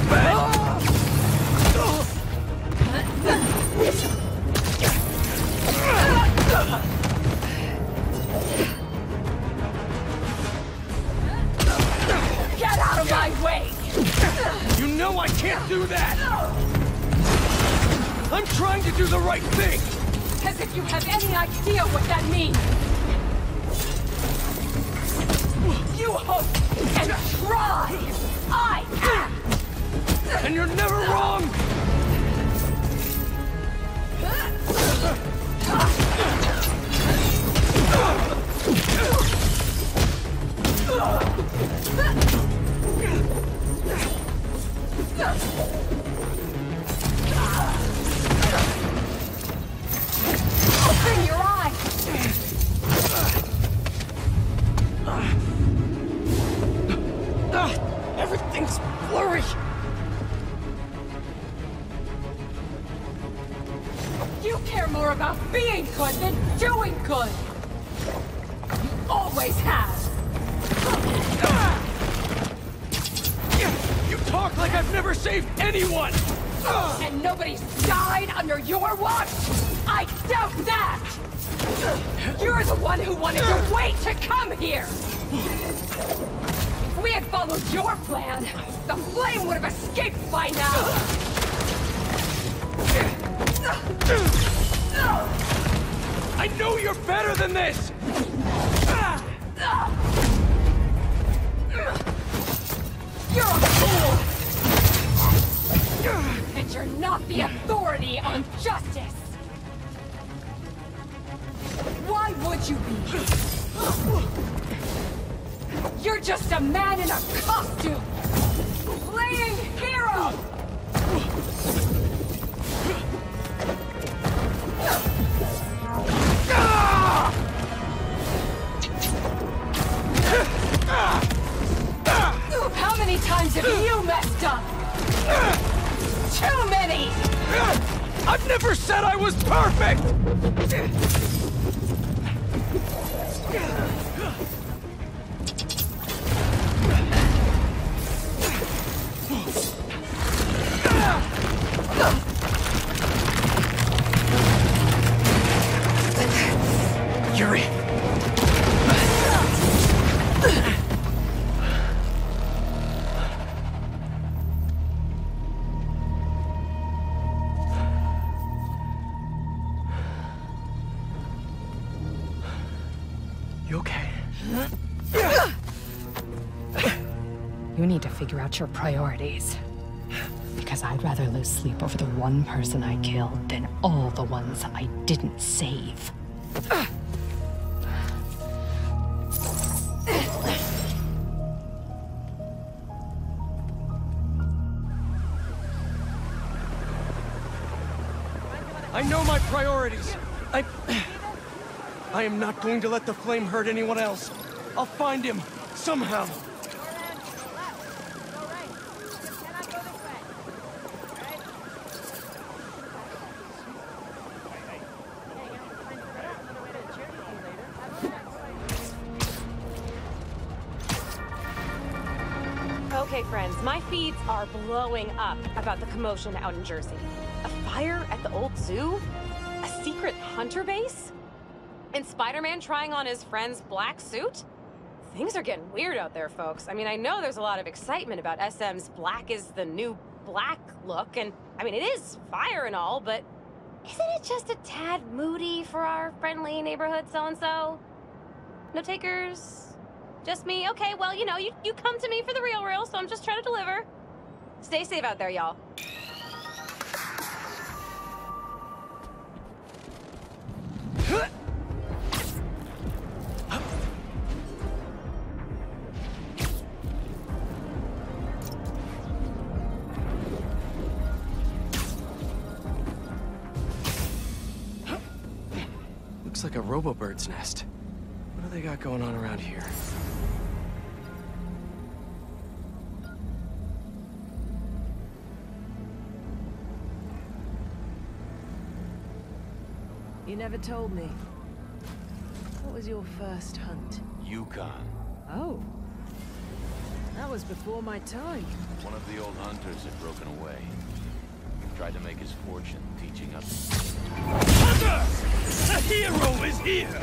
Get out of my way! You know I can't do that! I'm trying to do the right thing! As if you have any idea what that means! You hope and try! I act! And you're never wrong! Open your eyes! Everything's blurry! You care more about being good than doing good! You always have! You talk like I've never saved anyone! And nobody's died under your watch? I doubt that! You're the one who wanted to wait to come here! If we had followed your plan, the flame would have escaped by now! I know you're better than this! You're a fool! And you're not the authority on justice! Why would you be? You're just a man in a costume! Playing hero! How many times have you messed up? Too many! I've never said I was perfect! Yuri! You okay? You need to figure out your priorities. Because I'd rather lose sleep over the one person I killed than all the ones I didn't save. I know my priorities. I am not going to let the flame hurt anyone else. I'll find him, somehow. Okay, friends, my feeds are blowing up about the commotion out in Jersey. A fire at the old zoo? A secret hunter base? And Spider-Man trying on his friend's black suit? Things are getting weird out there, folks. I mean, I know there's a lot of excitement about SM's black is the new black look, and I mean, it is fire and all, but isn't it just a tad moody for our friendly neighborhood so-and-so? No takers? Just me? Okay, well, you know, you come to me for the real, so I'm just trying to deliver. Stay safe out there, y'all. Looks like a robo-bird's nest. What do they got going on around here? You never told me. What was your first hunt? Yukon. Oh. That was before my time. One of the old hunters had broken away. Tried to make his fortune teaching us. Hunter! The hero is here!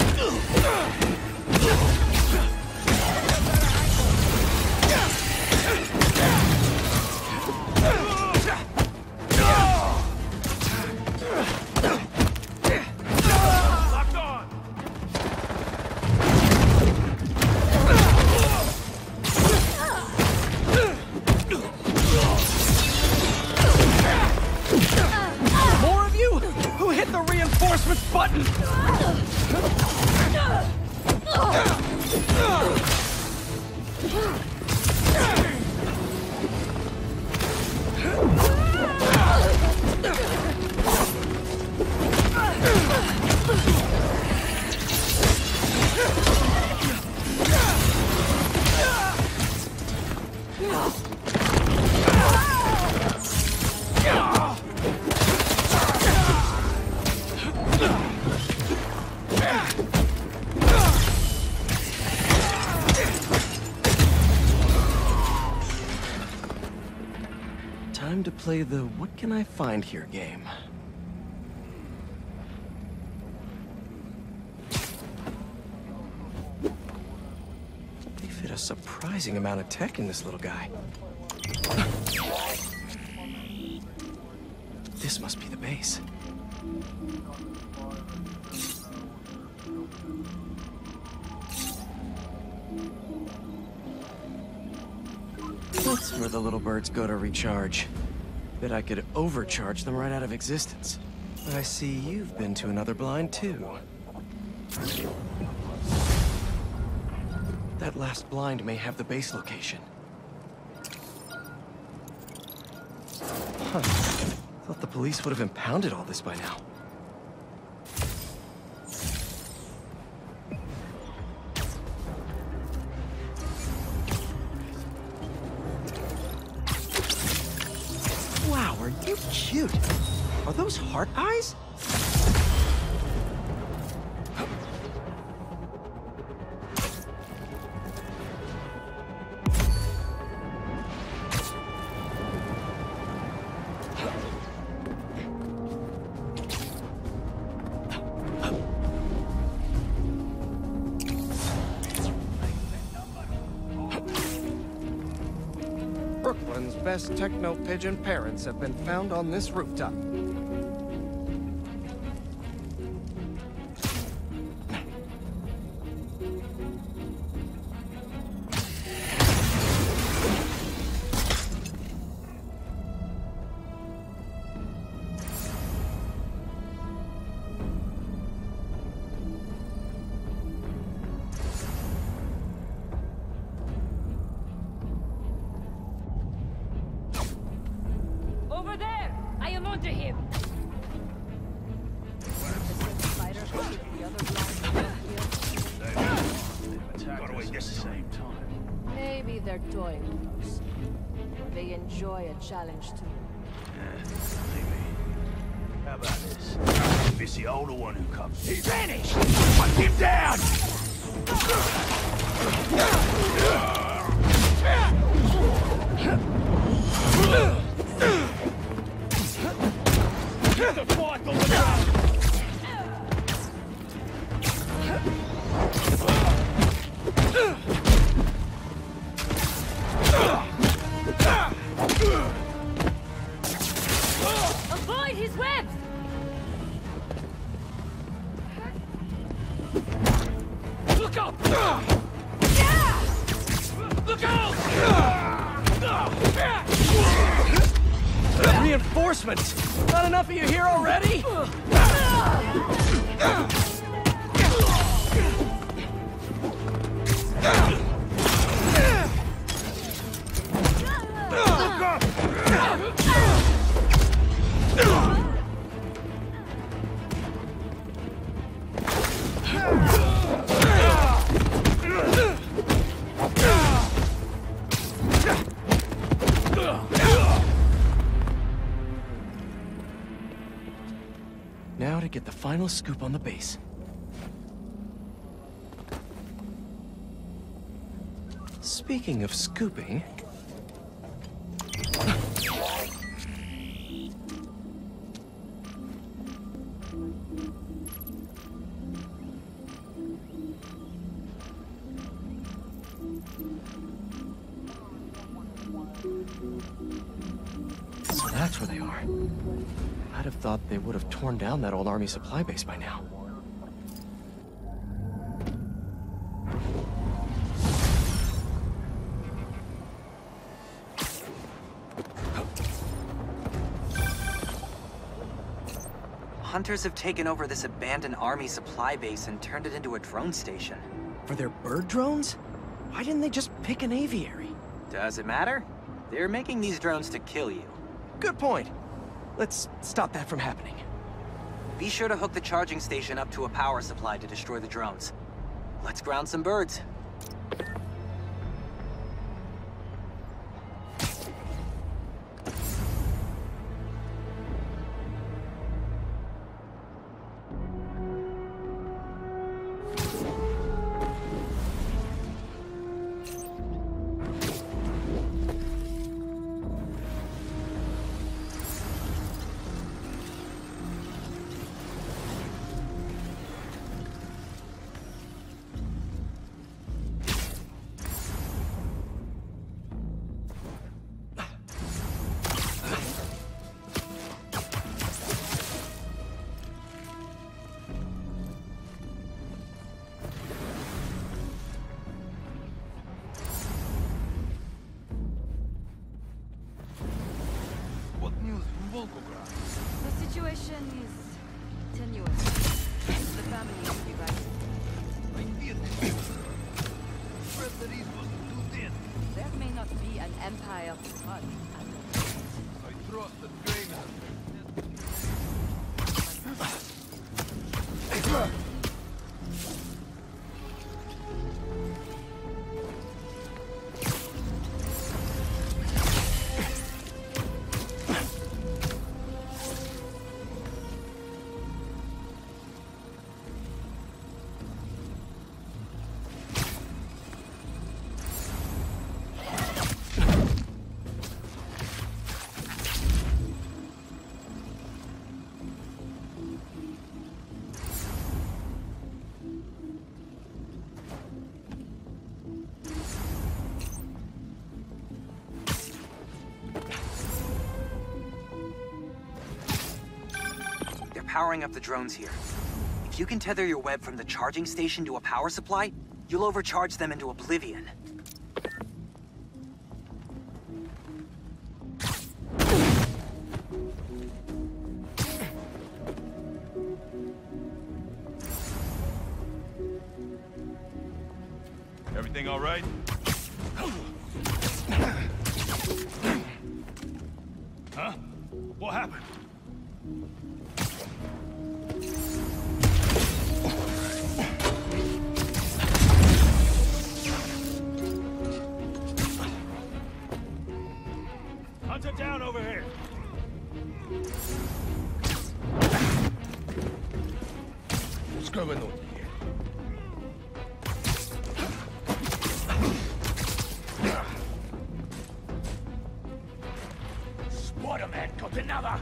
Button! Time to play the what can I find here game. They fit a surprising amount of tech in this little guy. This must be the base. That's where the little birds go to recharge. Bet I could overcharge them right out of existence. I see you've been to another blind too. That last blind may have the base location. Huh. Thought the police would have impounded all this by now. Wow, are you cute? Are those heart eyes? Brooklyn's best techno-pigeon parents have been found on this rooftop. Over there! I am onto him! Got away this same time. Maybe they're toying with us. They enjoy a challenge too. Maybe. How about this? If it's the older one who comes, he's vanished! Hunt him down! Get the fight on the ground! Avoid his webs! Look up! Look out! Reinforcements! Not enough of you here already? Look up! Now to get the final scoop on the base. Speaking of scooping... So that's where they are. I'd have thought they would have torn down that old army supply base by now. Hunters have taken over this abandoned army supply base and turned it into a drone station. For their bird drones? Why didn't they just pick an aviary? Does it matter? They're making these drones to kill you. Good point. Let's stop that from happening. Be sure to hook the charging station up to a power supply to destroy the drones. Let's ground some birds. The situation is tenuous. The family is divided. There may not be an empire to run. I trust the trainer. Powering up the drones here. If you can tether your web from the charging station to a power supply, you'll overcharge them into oblivion. Everything all right? Huh? What happened? Hunter down over here. What's going on here? Spider-Man got another.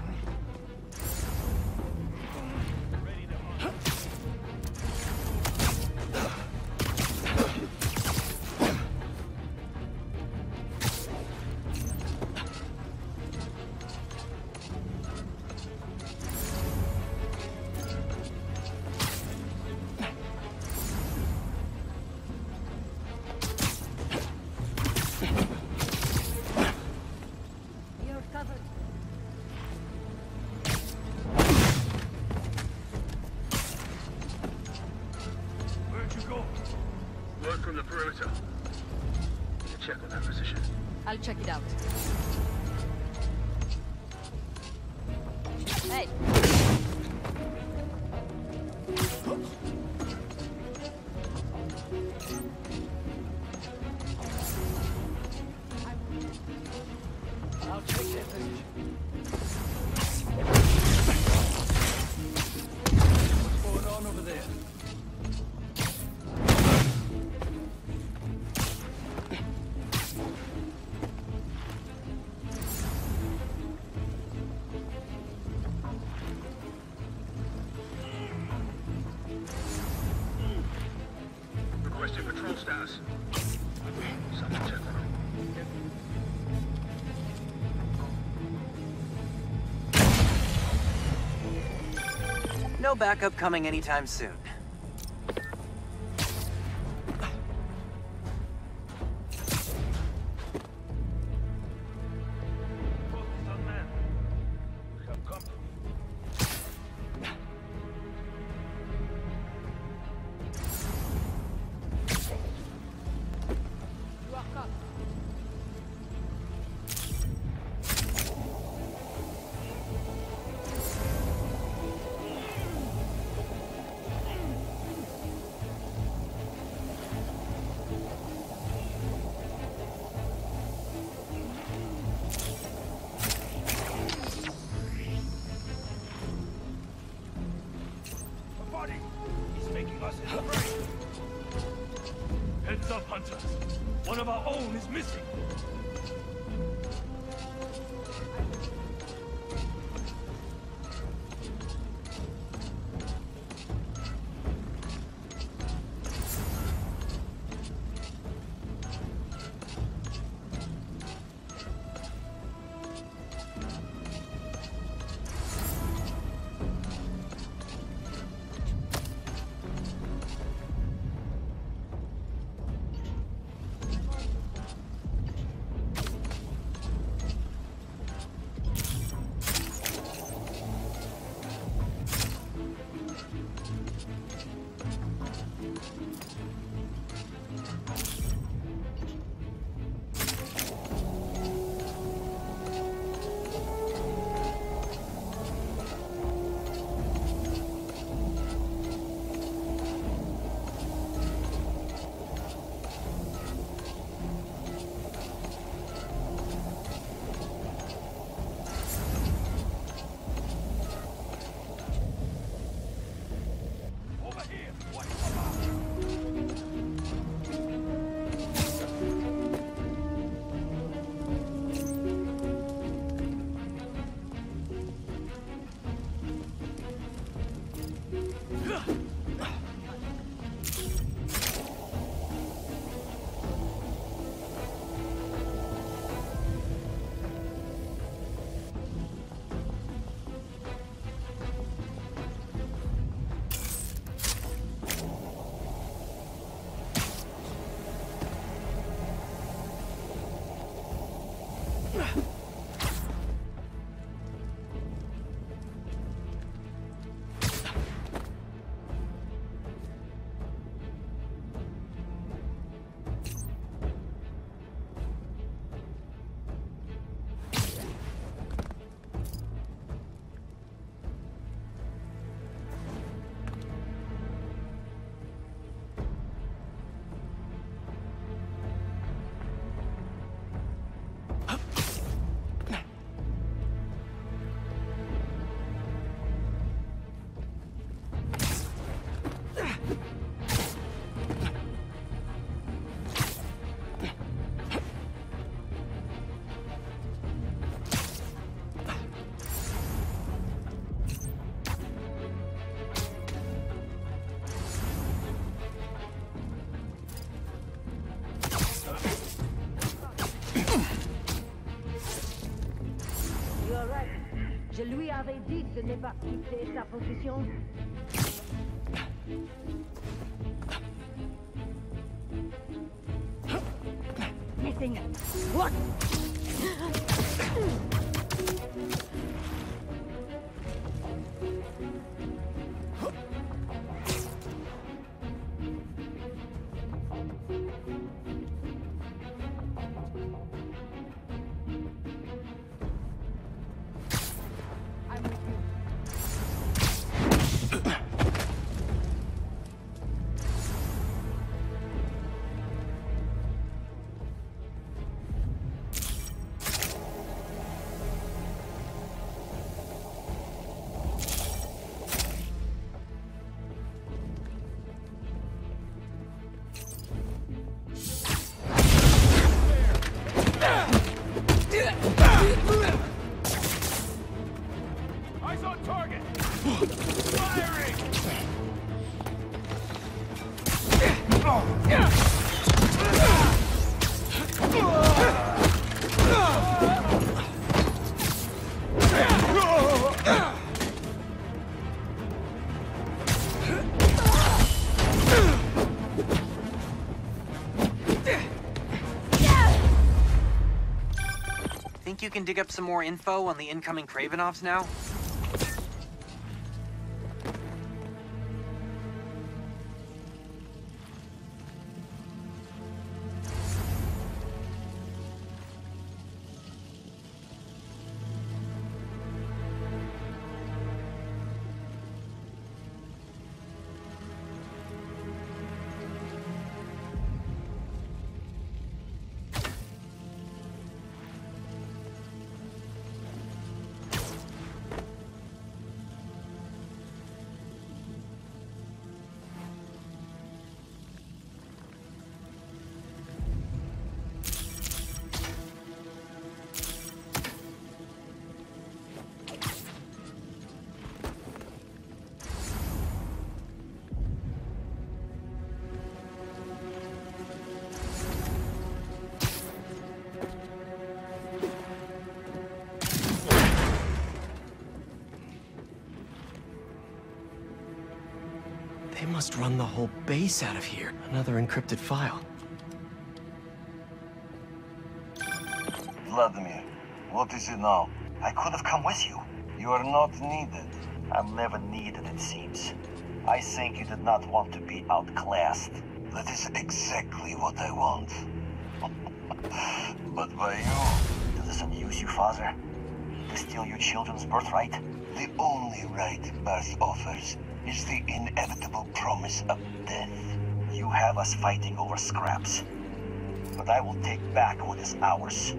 From the perimeter. Check on that position. I'll check it out. Hey! I'll take that position. What's going on over there? no backup coming anytime soon. He's making us his prey. Heads up, hunters. One of our own is missing. Je lui avais dit de ne pas quitter sa position. Missing. What? Eyes on target! Firing! Think you can dig up some more info on the incoming Kravenovs now? They must run the whole base out of here. Another encrypted file. Vladimir, what is it now? I could have come with you. You are not needed. I'm never needed, it seems. I think you did not want to be outclassed. That is exactly what I want. But by you, does this amuse you, father? To steal your children's birthright? The only right birth offers is the inevitable promise of death. You have us fighting over scraps. But I will take back what is ours.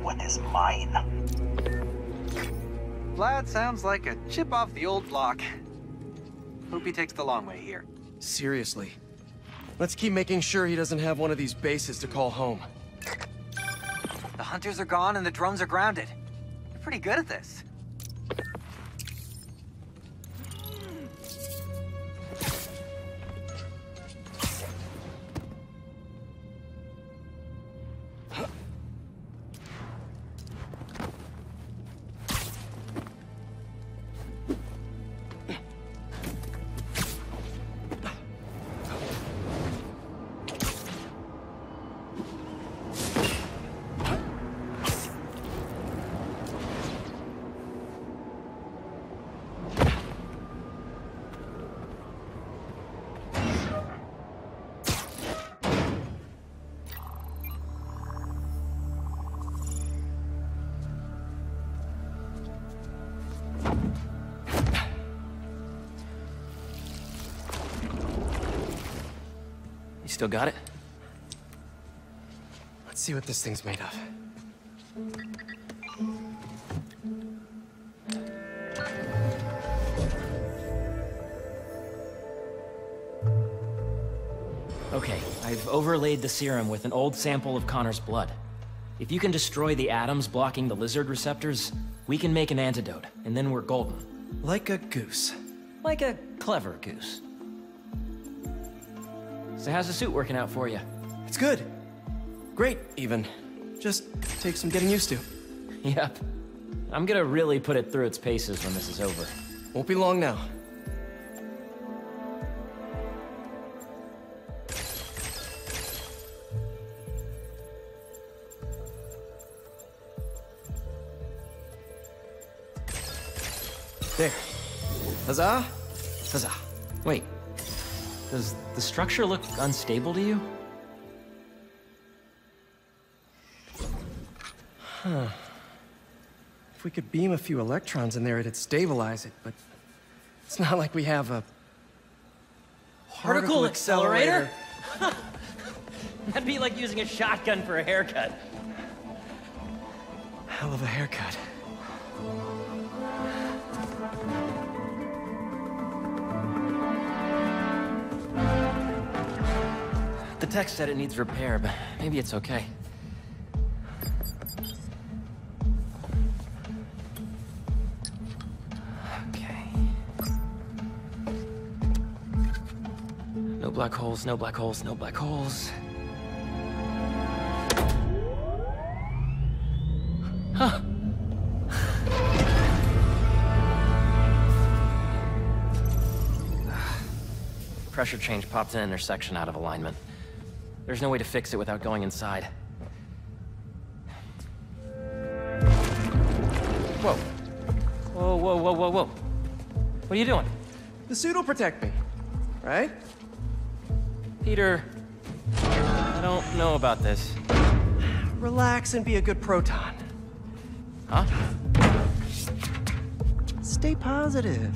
What is mine. Vlad sounds like a chip off the old block. Hope he takes the long way here. Seriously. Let's keep making sure he doesn't have one of these bases to call home. The hunters are gone and the drones are grounded. They're pretty good at this. Still got it? Let's see what this thing's made of. Okay, I've overlaid the serum with an old sample of Connor's blood. If you can destroy the atoms blocking the lizard receptors, we can make an antidote, and then we're golden. Like a goose. Like a clever goose. So how's the suit working out for you? It's good. Great, even. Just takes some getting used to. Yep. I'm gonna really put it through its paces when this is over. Won't be long now. There. Huzzah! Huzzah. Wait. Does the structure look unstable to you? Huh. If we could beam a few electrons in there, it'd stabilize it, but it's not like we have a particle accelerator? That'd be like using a shotgun for a haircut. Hell of a haircut. The text said it needs repair, but maybe it's okay. Okay. No black holes, no black holes, no black holes. Huh. Pressure change popped an intersection out of alignment. There's no way to fix it without going inside. Whoa. Whoa, whoa, whoa, whoa, whoa. What are you doing? The suit will protect me, right? Peter, I don't know about this. Relax and be a good proton. Huh? Stay positive.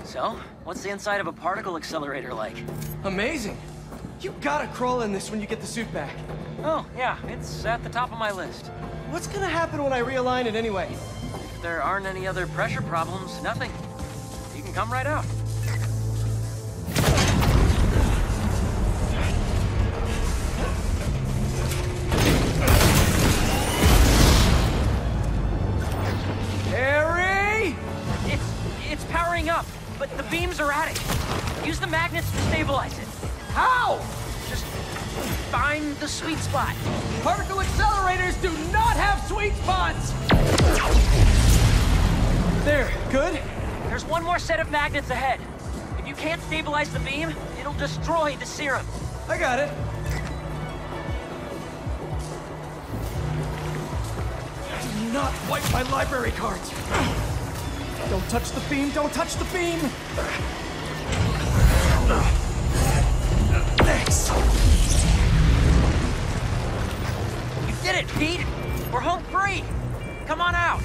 So, what's the inside of a particle accelerator like? Amazing. You gotta crawl in this when you get the suit back. Oh, yeah, it's at the top of my list. What's gonna happen when I realign it anyway? If there aren't any other pressure problems, nothing. You can come right out. Harry! It's powering up, but the beams are at it. Use the magnets to stabilize it. How? Just find the sweet spot. Particle accelerators do not have sweet spots! There, good? There's one more set of magnets ahead. If you can't stabilize the beam, it'll destroy the serum. I got it. Do not wipe my library cards. Don't touch the beam, don't touch the beam! Thanks. You did it, Pete! We're home free! Come on out!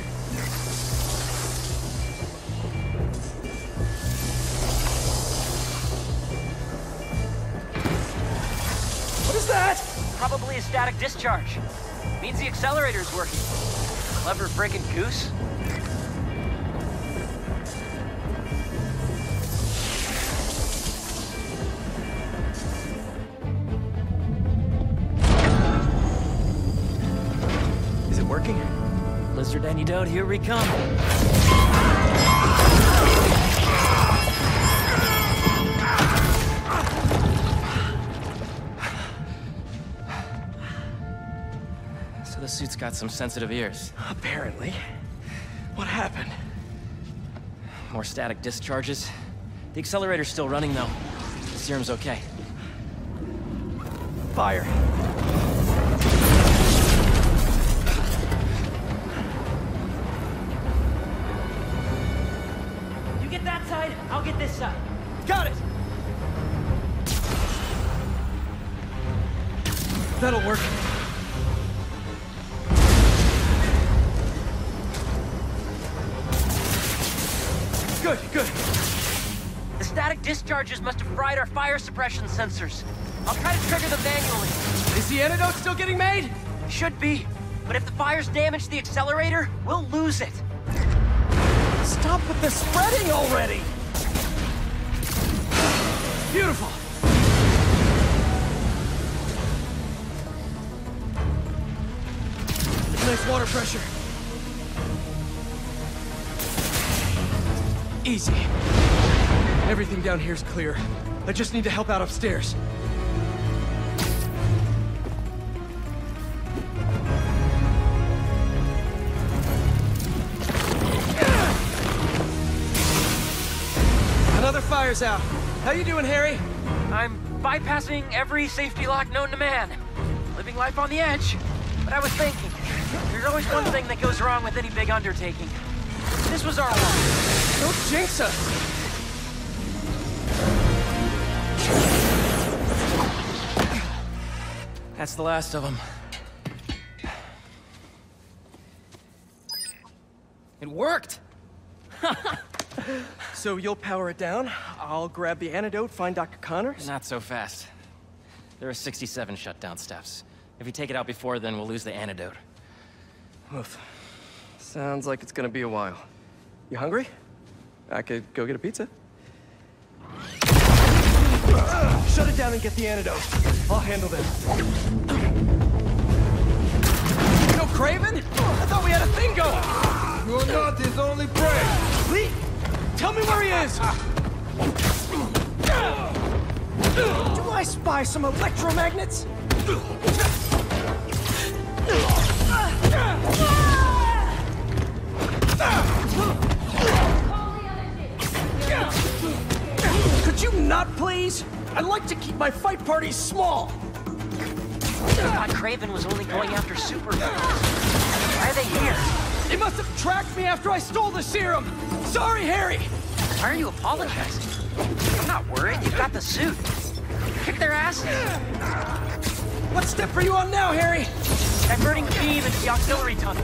What is that? Probably a static discharge. Means the accelerator's working. Clever frickin' goose. Is it working? Lizard antidote, here we come. So the suit's got some sensitive ears. Apparently. What happened? More static discharges. The accelerator's still running, though. The serum's okay. Fire. You get that side, I'll get this side. Got it! That'll work. Good, good. The static discharges must have fried our fire suppression sensors. I'll try to trigger them manually. Is the antidote still getting made? Should be. But if the fire's damaged the accelerator, we'll lose it. Stop with the spreading already! Beautiful! Nice water pressure. Easy. Everything down here's clear. I just need to help out upstairs. Another fire's out. How you doing, Harry? I'm bypassing every safety lock known to man. Living life on the edge. But I was thinking, there's always one thing that goes wrong with any big undertaking. This was our one. Don't jinx us! That's the last of them. It worked! So you'll power it down, I'll grab the antidote, find Dr. Connors? Not so fast. There are 67 shutdown steps. If you take it out before then, we'll lose the antidote. Oof. Sounds like it's gonna be a while. You hungry? I could go get a pizza. Shut it down and get the antidote. I'll handle them. No Craven? I thought we had a thing going! You're not his only prey! Lee! Tell me where he is! Do I spy some electromagnets? Could Would you not, please? I like to keep my fight parties small. I thought Kraven was only going after supervillains. Why are they here? They must have tracked me after I stole the serum. Sorry, Harry. Why are you apologizing? I'm not worried. You've got the suit. Kick their asses. What step are you on now, Harry? Diverting the beam into the auxiliary tunnel.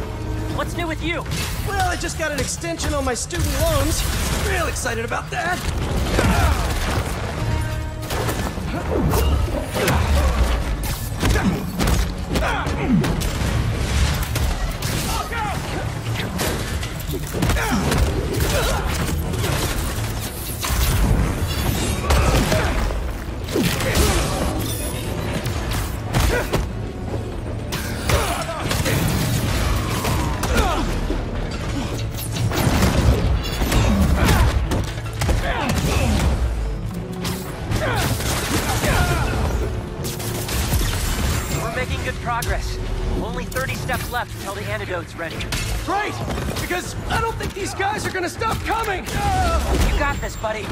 What's new with you? Well, I just got an extension on my student loans. Real excited about that. Progress. Only 30 steps left until the antidote's ready. Great! Because I don't think these guys are gonna stop coming! You got this, buddy.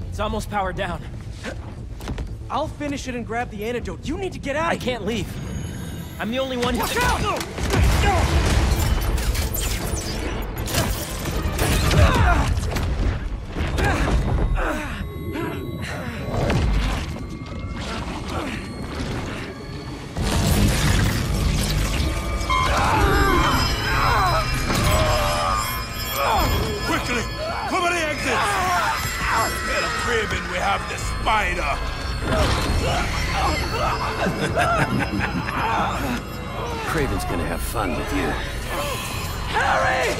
It's almost powered down. I'll finish it and grab the antidote. You need to get out of here. I can't leave. I'm the only one who Watch can... out! Quickly! Cover the exits! Tell Kraven we have the spider! Kraven's gonna have fun with you. Harry!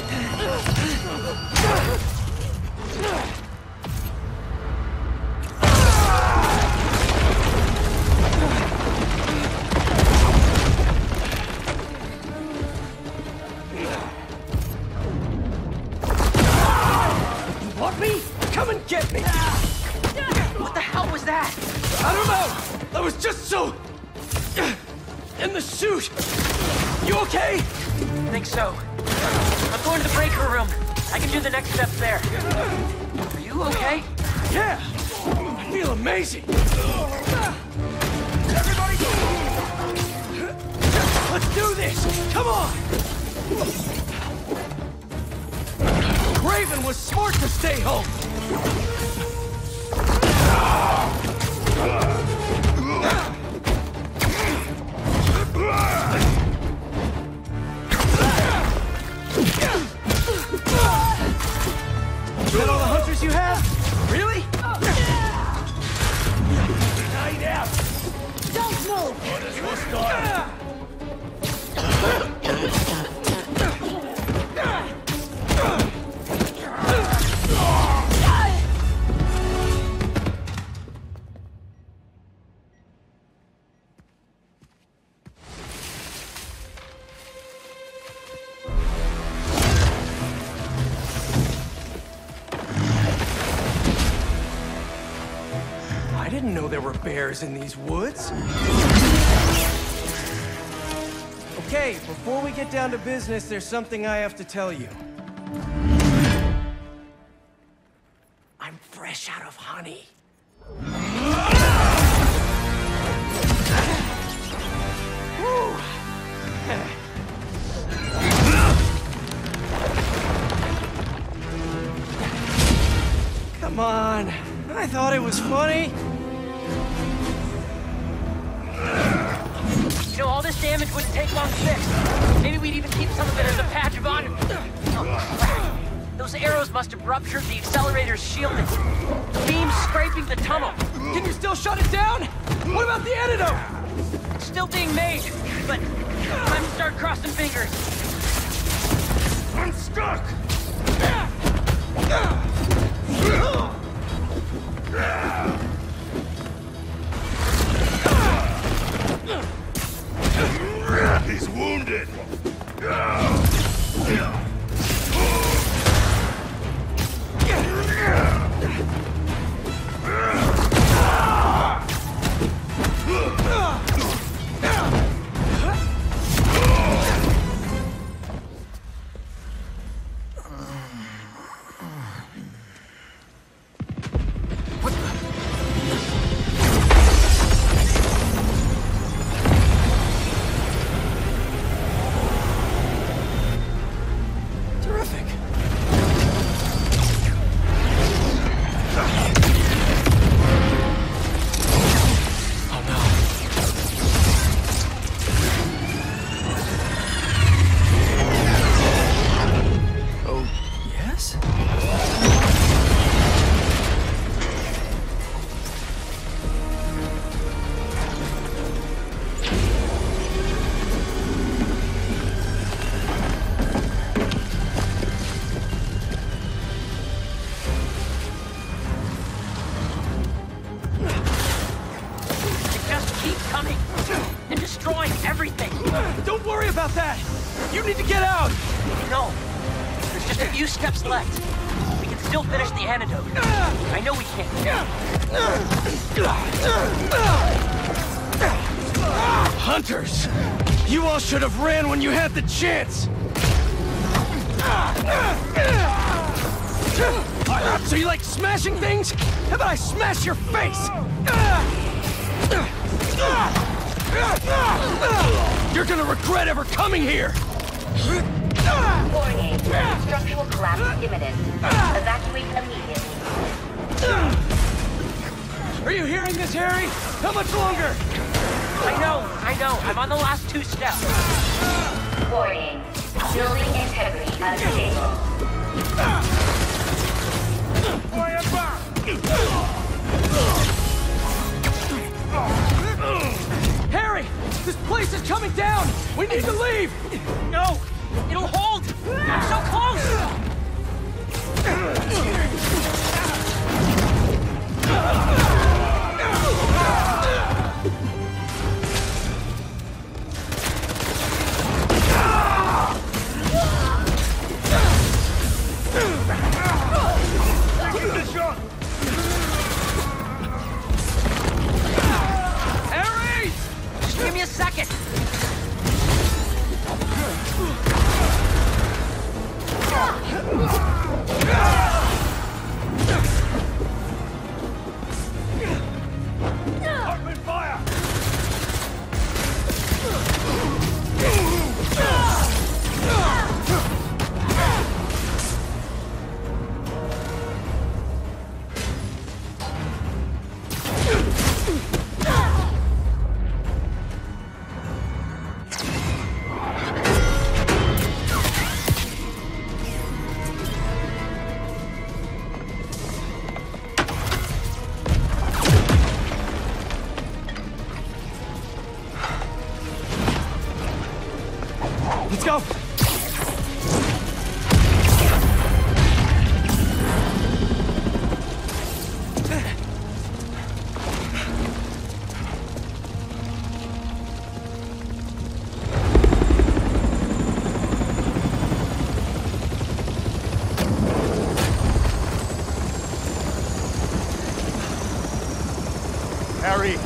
You want me? Come and get me! What the hell was that? I don't know! I was just so... in the suit! You okay? I think so. I'm going to the breaker room. I can do the next steps there. Are you okay? Yeah! I feel amazing! Everybody! Let's do this! Come on! Kraven was smart to stay home! Is that all the hunters you have? Really? Night out! Don't move! Orders will start! I didn't know there were bears in these woods. Okay, before we get down to business, there's something I have to tell you. I'm fresh out of honey. Come on. I thought it was funny. You know, all this damage wouldn't take long to fix. Maybe we'd even keep some of it as a patch of honor. Oh, crap. Those arrows must have ruptured the accelerator's shielding. The beam's scraping the tunnel. Can you still shut it down? What about the antidote? It's still being made, but time to start crossing fingers. I'm stuck! He's wounded! Hunters! You all should have ran when you had the chance! So you like smashing things? How about I smash your face? You're gonna regret ever coming here! Warning, structural collapse imminent. Evacuate immediately. Are you hearing this, Harry? How much longer? I know. I'm on the last 2 steps. Warning, building integrity unstable. Harry! This place is coming down! We need to leave! No! It'll hold! I'm so close! Harry! Just give me a second! Open fire! Let's go! Harry!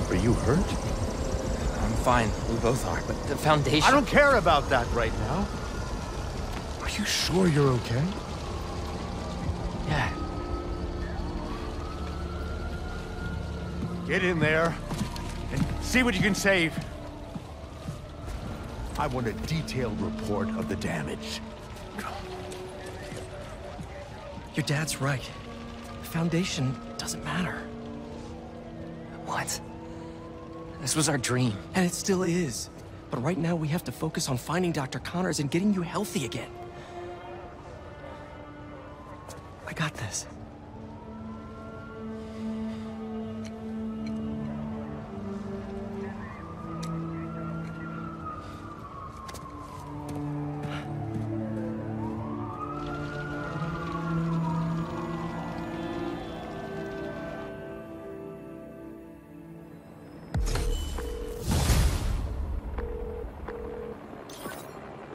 Are you hurt? I'm fine. We both are, but the Foundation... I don't care about that right now. Are you sure you're okay? Yeah. Get in there and see what you can save. I want a detailed report of the damage. Your dad's right. The Foundation doesn't matter. What? This was our dream. And it still is. But right now we have to focus on finding Dr. Connors and getting you healthy again. I got this.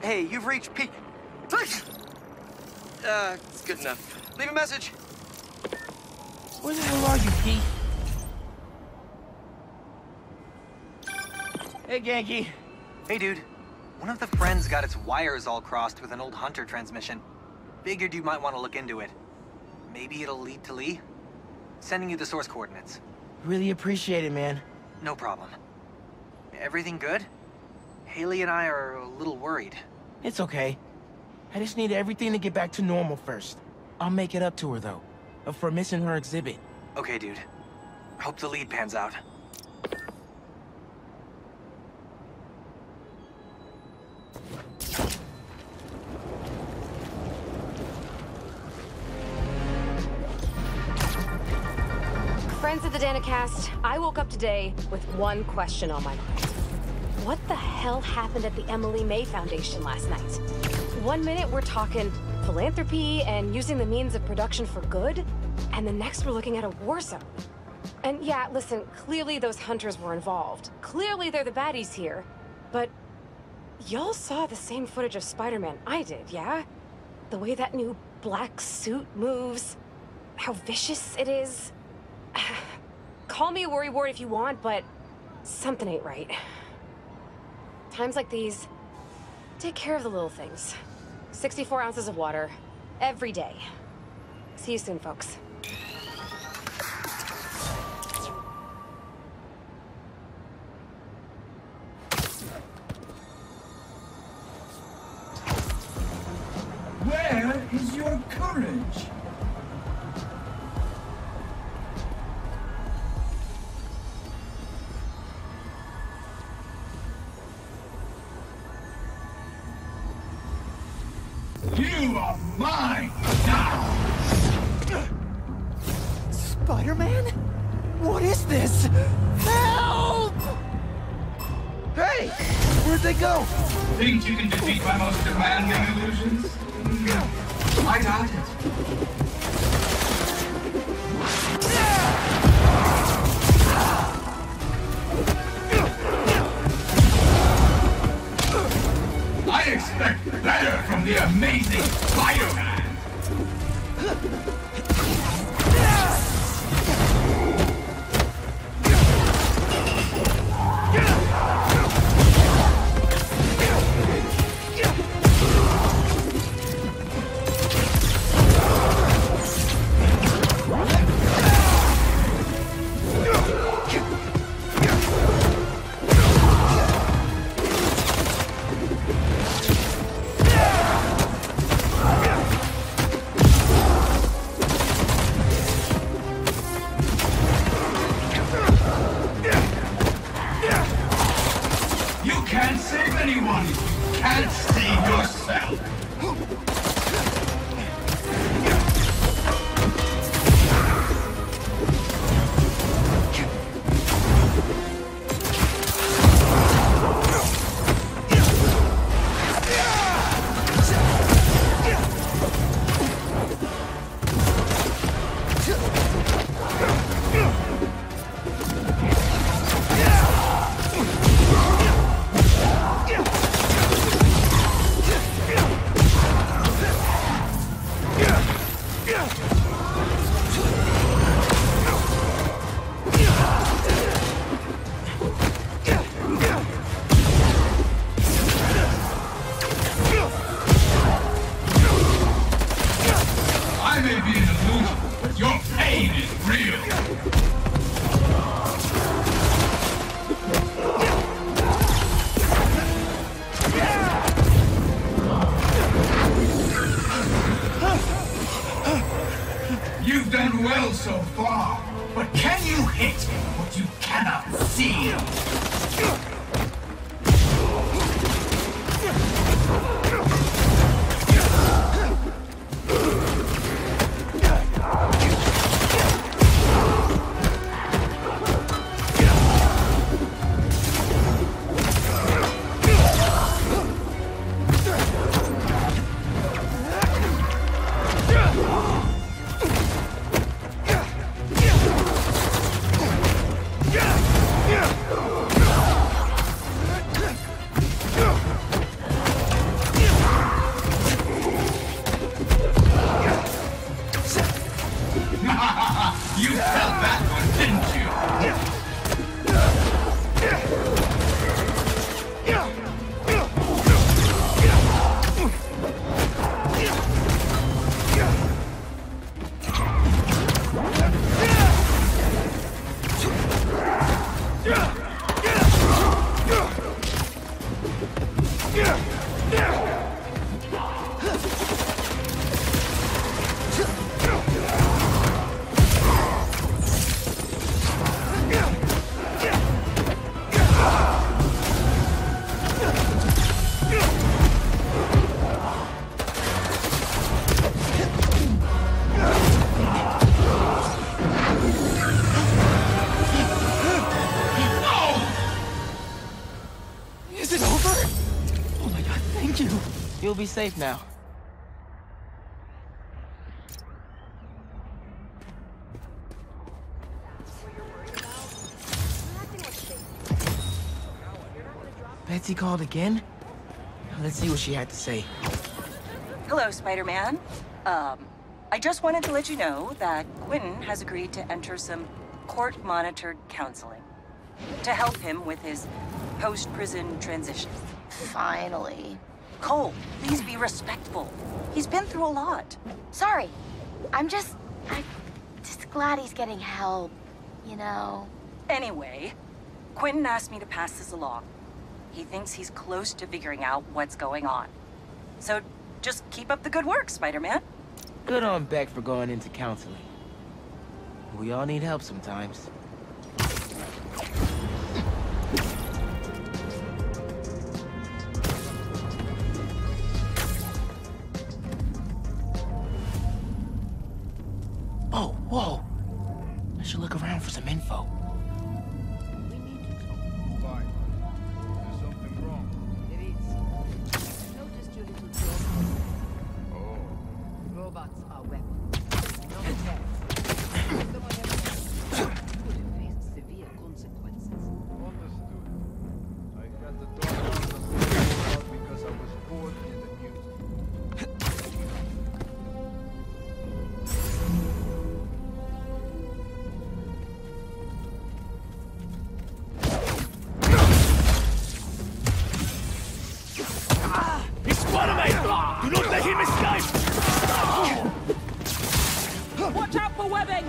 Hey, you've reached P... it's good enough. Leave a message. Where the hell are you, Pete? Hey, Genki. Hey, dude. One of the friends got its wires all crossed with an old Hunter transmission. Figured you might want to look into it. Maybe it'll lead to Lee? Sending you the source coordinates. Really appreciate it, man. No problem. Everything good? Haley and I are a little worried. It's okay. I just need everything to get back to normal first. I'll make it up to her, though. For missing her exhibit. Okay, dude. Hope the lead pans out. Friends of the Danicast, I woke up today with one question on my mind. What the hell happened at the Emily-May Foundation last night? 1 minute we're talking philanthropy and using the means of production for good, and the next we're looking at a war zone. And yeah, listen, clearly those hunters were involved. Clearly they're the baddies here. But y'all saw the same footage of Spider-Man I did, yeah? The way that new black suit moves, how vicious it is. Call me a worrywart if you want, but something ain't right. Times like these, take care of the little things. 64 ounces of water, every day. See you soon, folks. Where is your courage? You are mine now! Spider-Man? What is this? Help! Hey! Where'd they go? Think you can defeat my most demanding illusions? I doubt it. I expect better from the amazing Spider-Man! you'll be safe now. Betsy called again? Let's see what she had to say. Hello, Spider-Man. I just wanted to let you know that Quentin has agreed to enter some court-monitored counseling to help him with his post-prison transition. Finally. Cole, please be respectful. He's been through a lot. Sorry. I'm just glad he's getting help, you know? Anyway, Quentin asked me to pass this along. He thinks he's close to figuring out what's going on. So just keep up the good work, Spider-Man. Good on Beck for going into counseling. We all need help sometimes. Oh, whoa! I should look around for some info. Robots are weapons. Not terrorists. Someone else could have faced severe consequences. Understood. I had the dog on the floor because I was bored and amused. It's Spider-Man! Do not let him escape! Watch out for webbing!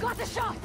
Got the shot!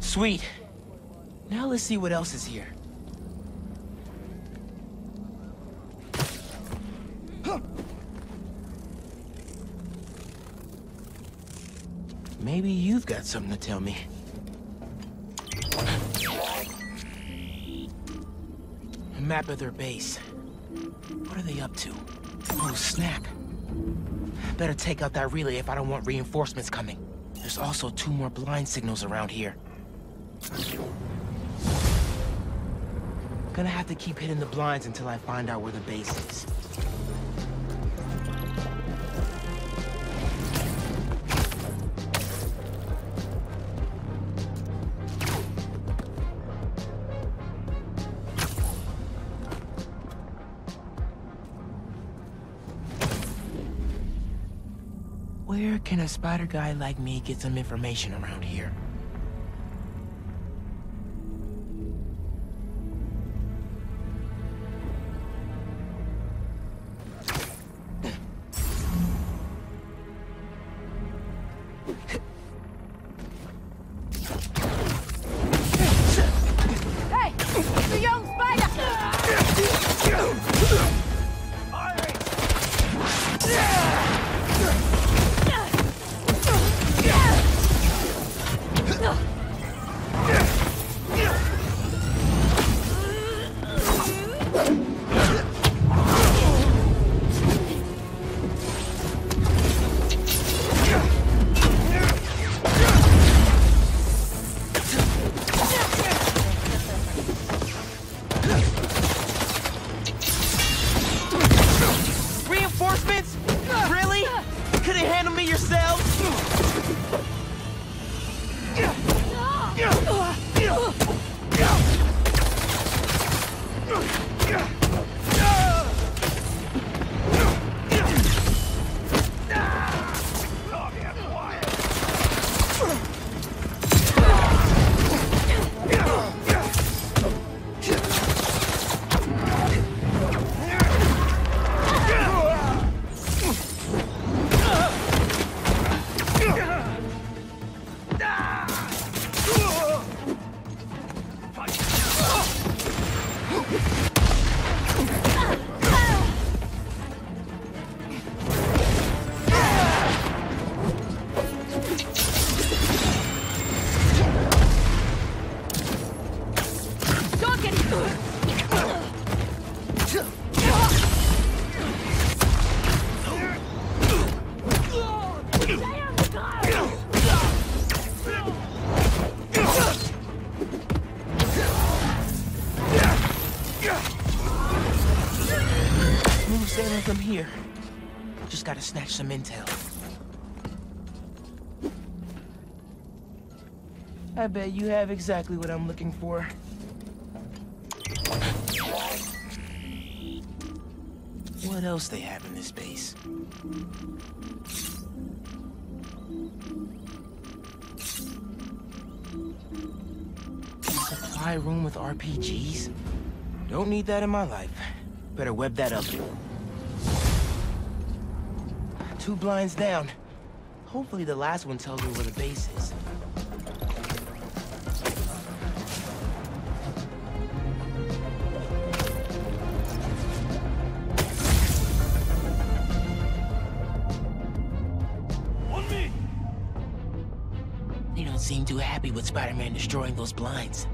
Sweet. Now let's see what else is here. Maybe you've got something to tell me. A map of their base. What are they up to? Oh, snap. Better take out that relay if I don't want reinforcements coming. There's also 2 more blind signals around here. Gonna have to keep hitting the blinds until I find out where the base is. Where can a spider guy like me get some information around here? Hey! The young spider! Reinforcements? Really? Couldn't handle me yourselves? Welcome here. Just gotta snatch some intel. I bet you have exactly what I'm looking for. What else they have in this base? Supply room with RPGs? Don't need that in my life. Better web that up. 2 blinds down. Hopefully the last one tells me where the base is. They don't seem too happy with Spider-Man destroying those blinds.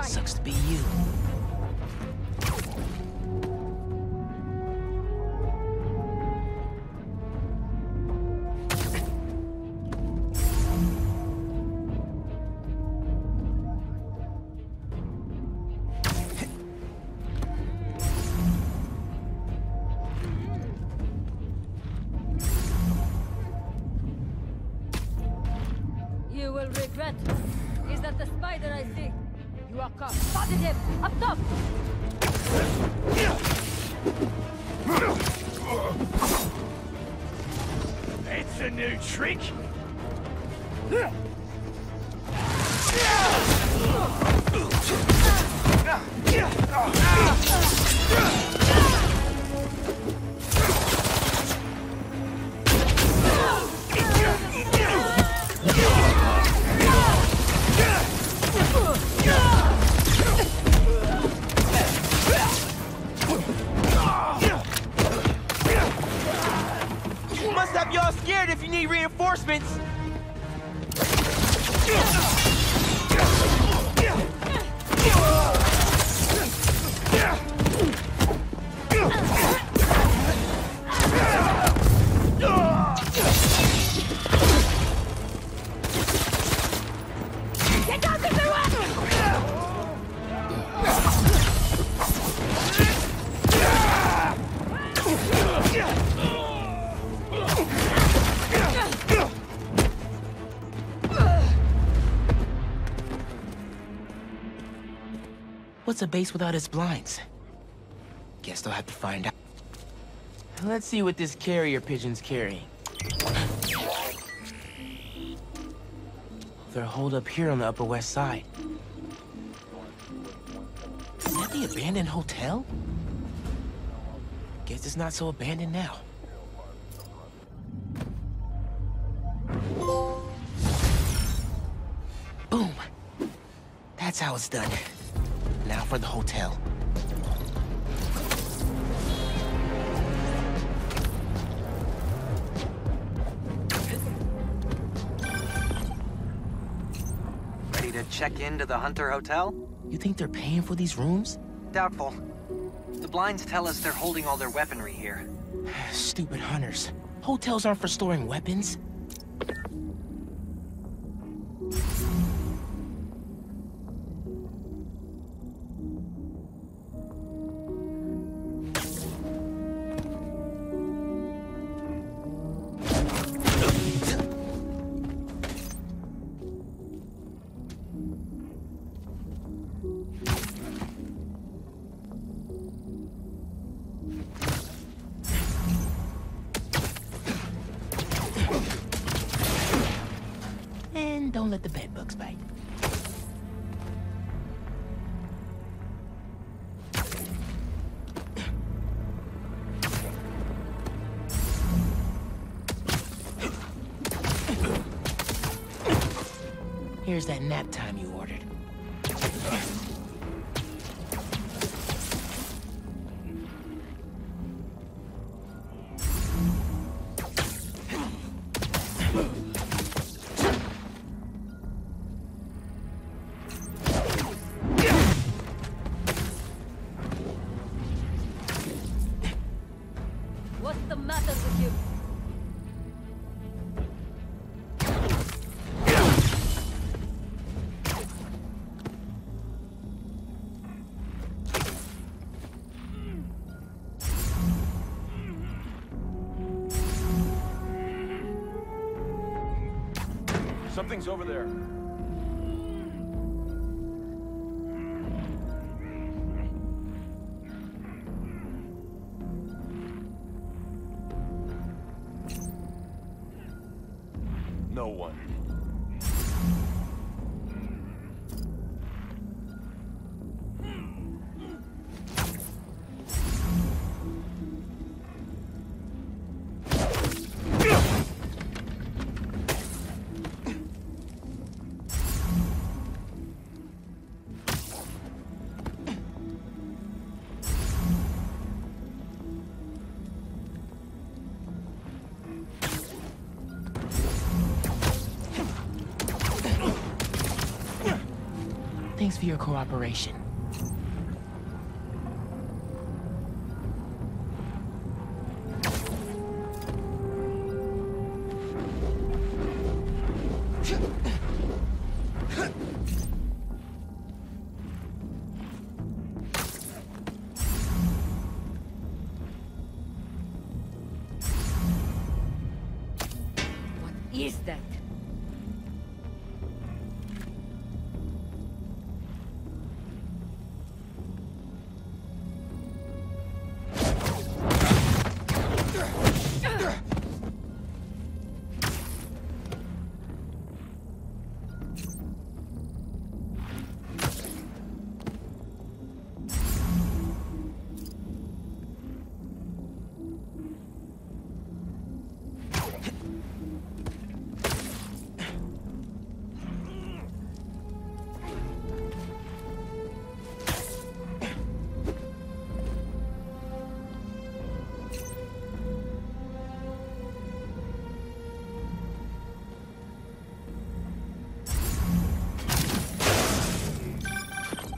Sucks to be you. You will regret. Is that the spider I see? You are caught. Spotted him! Up top! It's a new trick. Must have y'all scared if you need reinforcements. Get out of the way! What's a base without its blinds? Guess they'll have to find out. Let's see what this carrier pigeon's carrying. They're holed up here on the Upper West Side. Is that the abandoned hotel? Guess it's not so abandoned now. Boom! That's how it's done. Now for the hotel. Ready to check into the Hunter Hotel? You think they're paying for these rooms? Doubtful. The blinds tell us they're holding all their weaponry here. Stupid hunters. Hotels aren't for storing weapons. And don't let the bedbugs bite. Here's that nap time you ordered. What's the matter with you? Something's over there. No one. Thanks for your cooperation. What is that?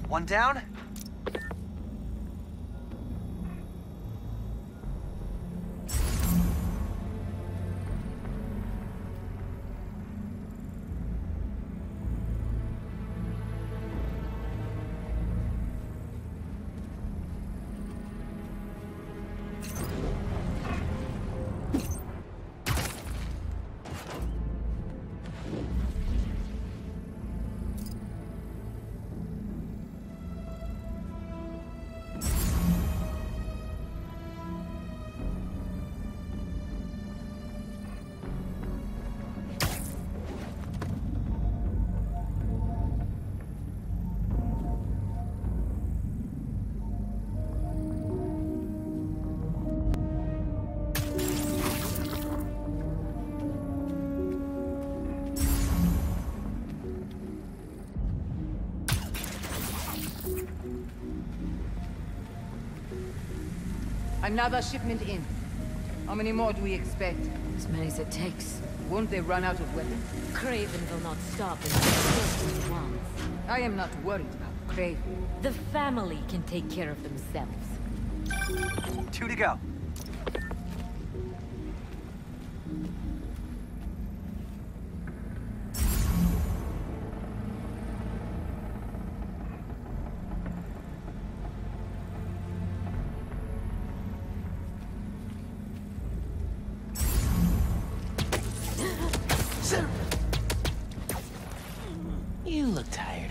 One down. Another shipment in. How many more do we expect? As many as it takes. Won't they run out of weapons? Craven will not stop until he kills one. I am not worried about Craven. The family can take care of themselves. 2 to go. You look tired.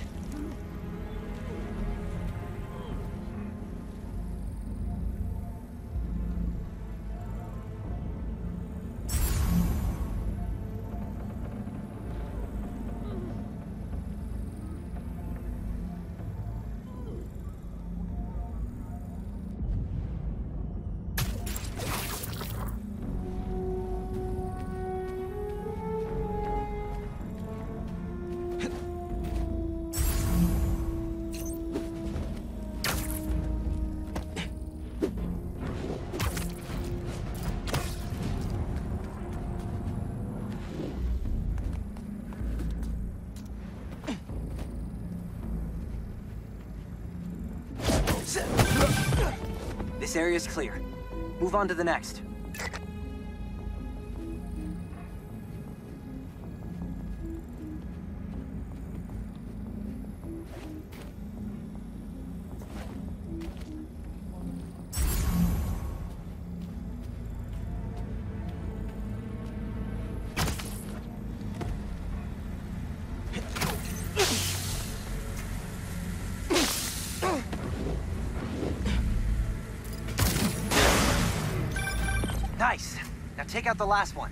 This area's clear. Move on to the next. take out the last one.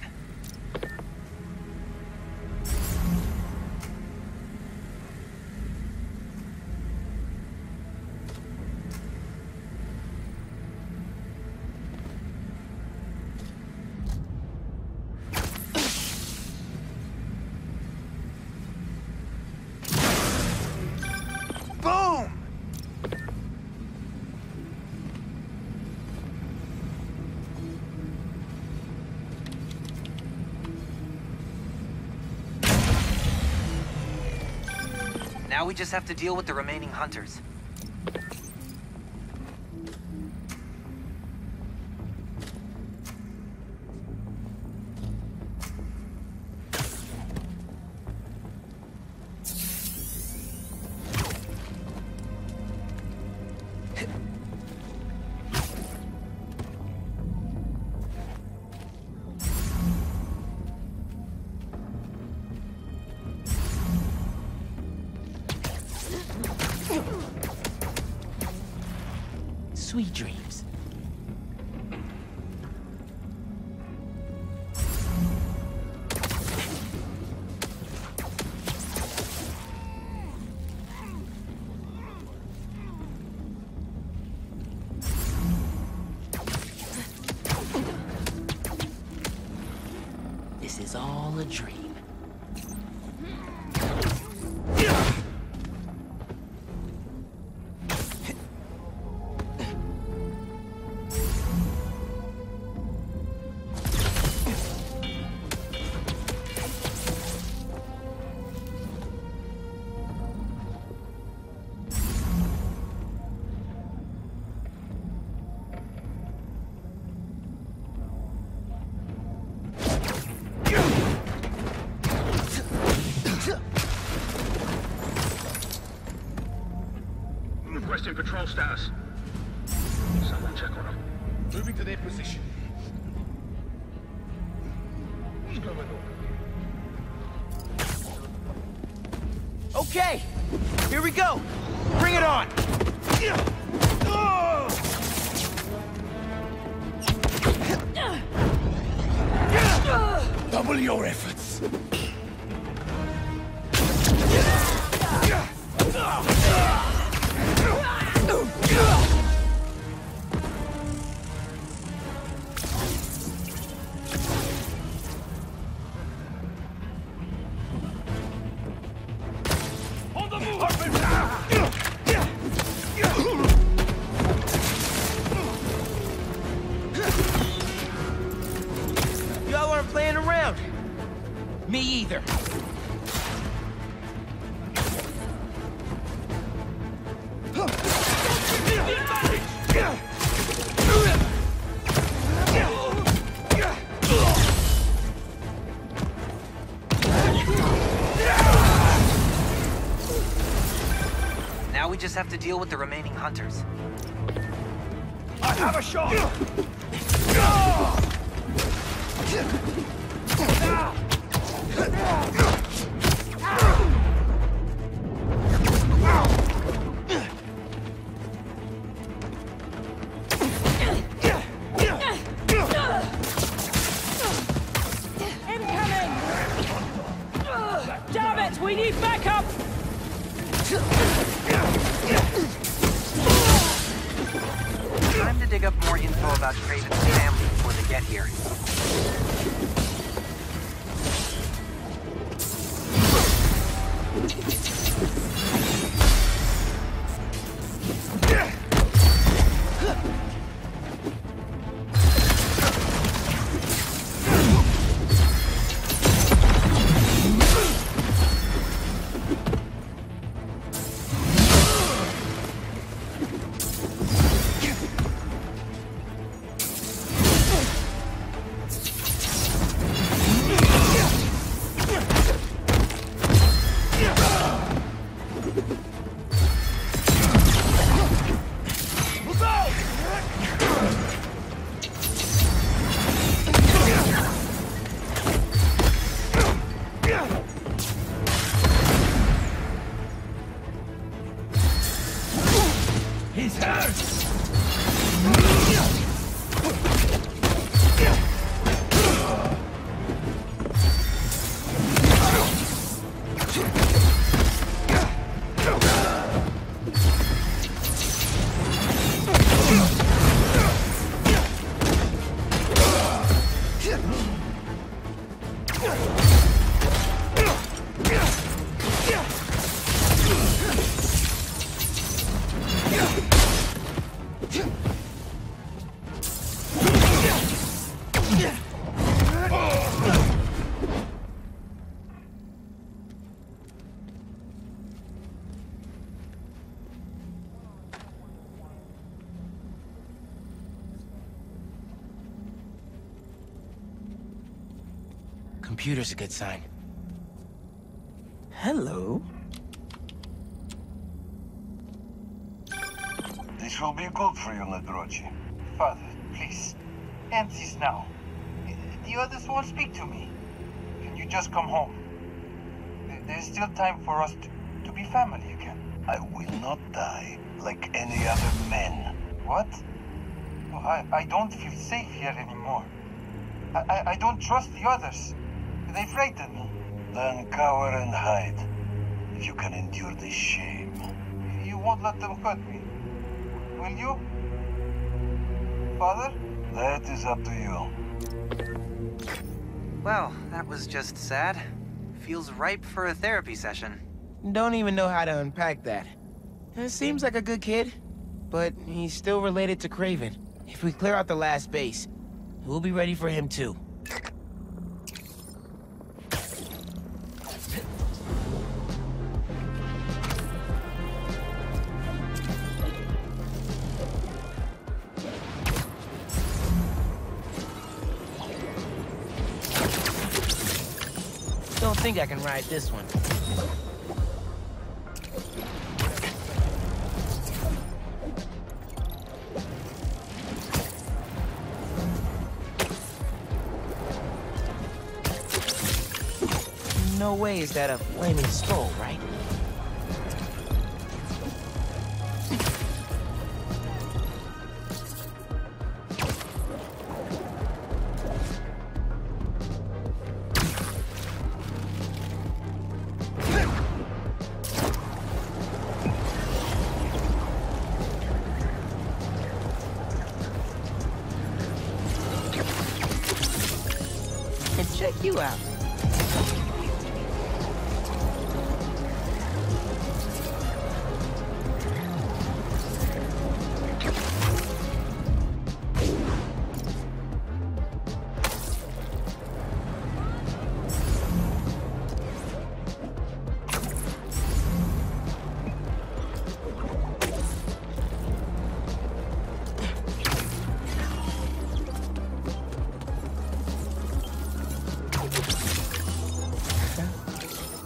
Now we just have to deal with the remaining hunters. Sweet dreams. This is all a dream. Requesting patrol status. Someone check on them. Moving to their position. What's going on? Okay, here we go. Bring it on. Double your efforts. On the move! Y'all aren't playing around. Me either. Now we just have to deal with the remaining hunters. I have a shot! Incoming! Damn it! We need backup! Time to dig up more info about Craven's family before they get here. Computer's a good sign. Hello? This will be good for you, Nadrochi. Father, please. End this now. The others won't speak to me. Can you just come home? There's still time for us to be family again. I will not die like any other men. What? Oh, I don't feel safe here anymore. I don't trust the others. They frighten me. Then cower and hide, if you can endure this shame. You won't let them hurt me, will you? Father? That is up to you. Well, that was just sad. Feels ripe for a therapy session. Don't even know how to unpack that. It seems like a good kid, but he's still related to Kraven. If we clear out the last base, we'll be ready for him too. Don't think I can ride this one. No way is that a flaming skull, right? Check you out.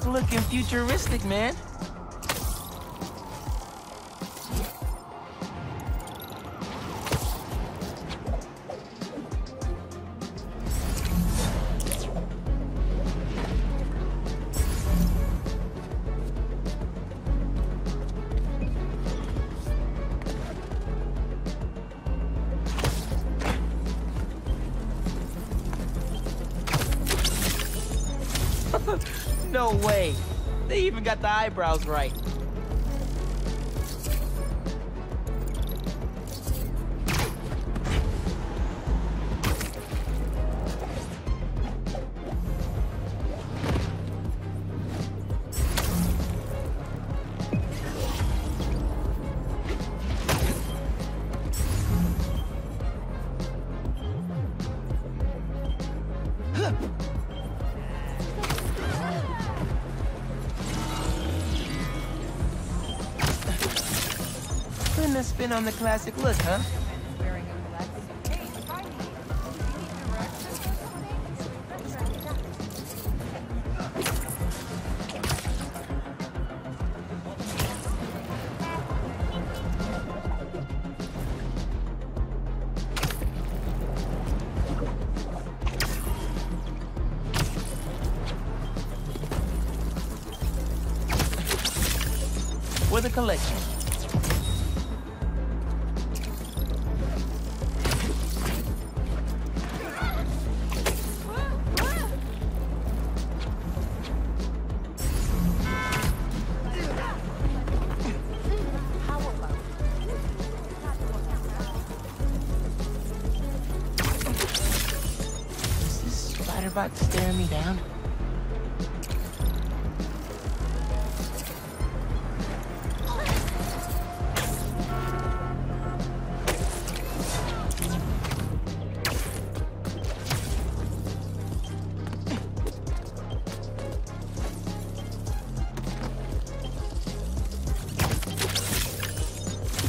Looking futuristic, man. No way. They even got the eyebrows right. Putting a spin on the classic look, huh? For the collection. Spider-Bot staring me down?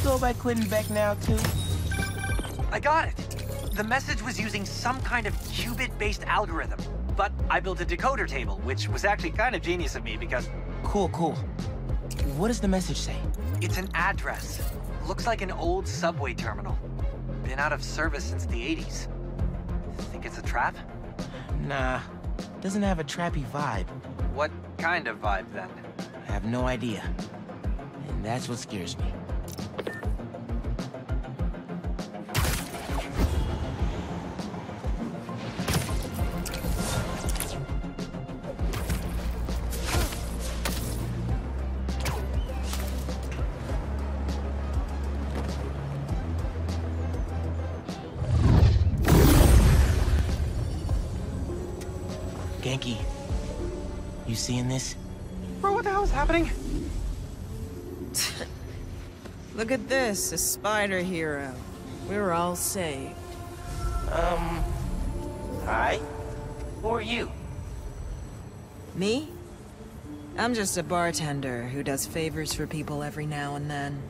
Go by Quentin Beck now, too? I got it. The message was using some kind of qubit-based algorithm, but I built a decoder table, which was actually kind of genius of me because... Cool. What does the message say? It's an address. Looks like an old subway terminal. Been out of service since the 80s. Think it's a trap? Nah, doesn't have a trappy vibe. What kind of vibe, then? I have no idea. And that's what scares me. Genki, you seeing this? Bro, what the hell is happening? Look at this, a spider hero. We're all saved. Hi? Who are you? Me? I'm just a bartender who does favors for people every now and then.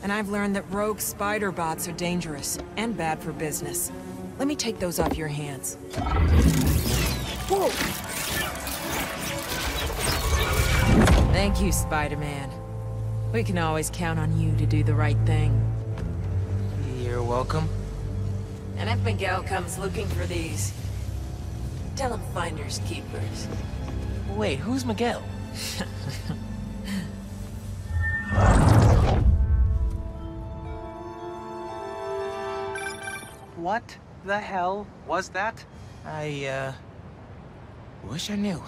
And I've learned that rogue spider-bots are dangerous and bad for business. Let me take those off your hands. Whoa! Thank you, Spider-Man. We can always count on you to do the right thing. You're welcome. And if Miguel comes looking for these, tell him finders keepers. Wait, who's Miguel? What the hell was that? I wish I knew.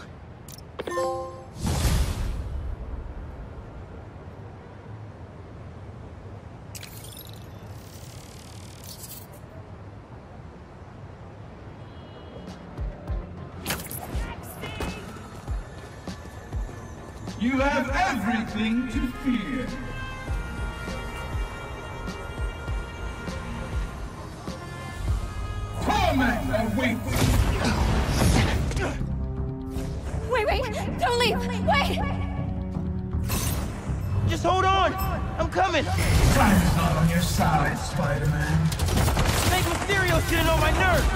You have everything to fear. Torment awaits. Wait! Don't leave! Wait! Just hold on! I'm coming! Time is not on your side, Spider-Man. Make Mysterio's getting on my nerves!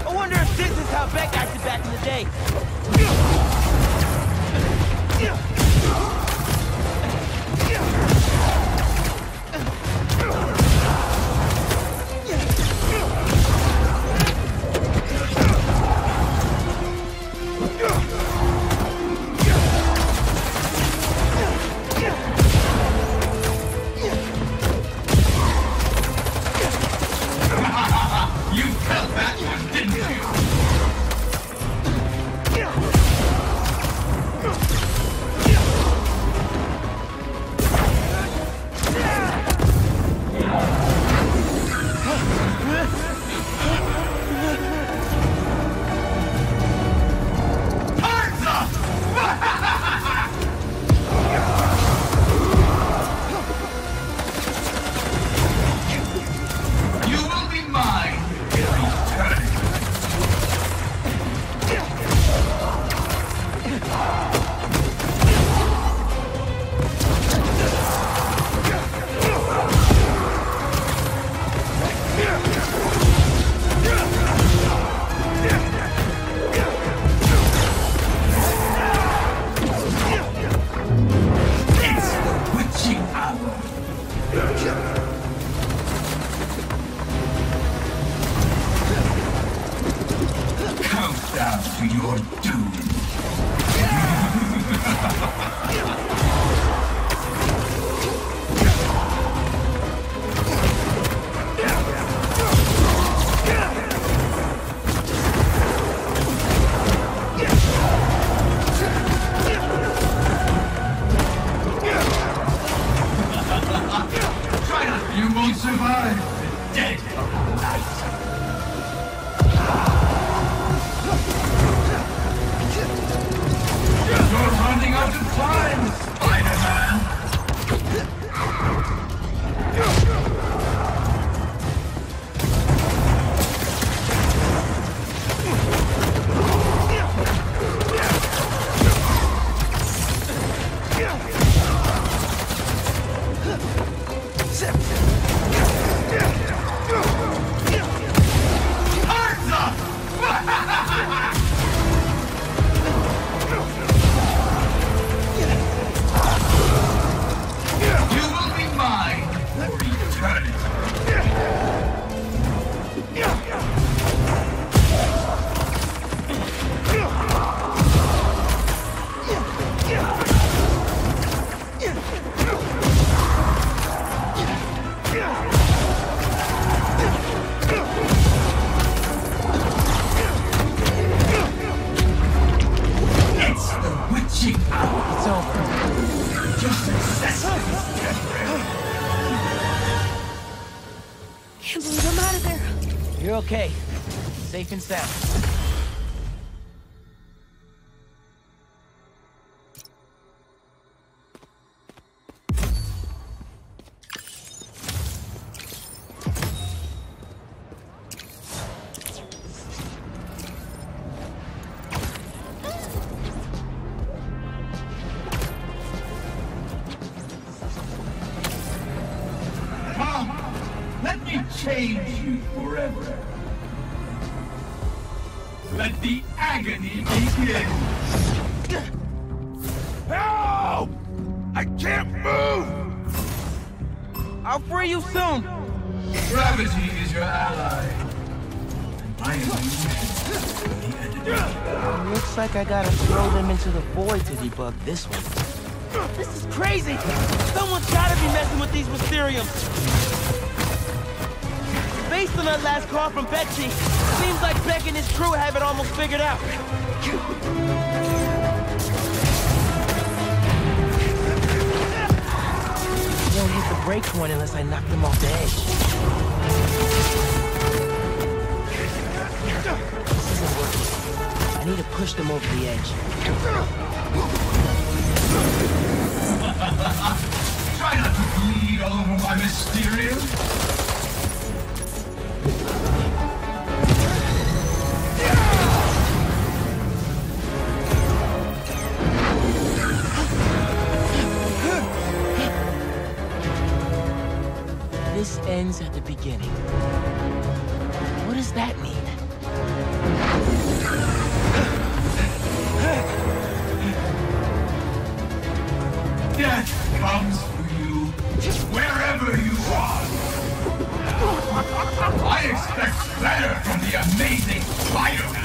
I wonder if this is how Beck acted back in the day. You felt that one, didn't you? Countdown to your doom. You won't survive the dead of night. time, Spider-Man! Okay, safe and sound. Come, let me change you forever. Let the agony begin! Help! I can't move! I'll free you soon! Gravity is your ally. I am the enemy. Looks like I gotta throw them into the void to debug this one. This is crazy! Someone's gotta be messing with these Mysteriums! Based on that last call from Betsy, seems like Beck and his crew have it almost figured out. Won't hit the break point unless I knock them off the edge. This isn't working. I need to push them over the edge. Try not to bleed all over my Mysterium. This ends at the beginning. What does that mean? Death comes for you, wherever you are. I expect better from the amazing Spider-Man.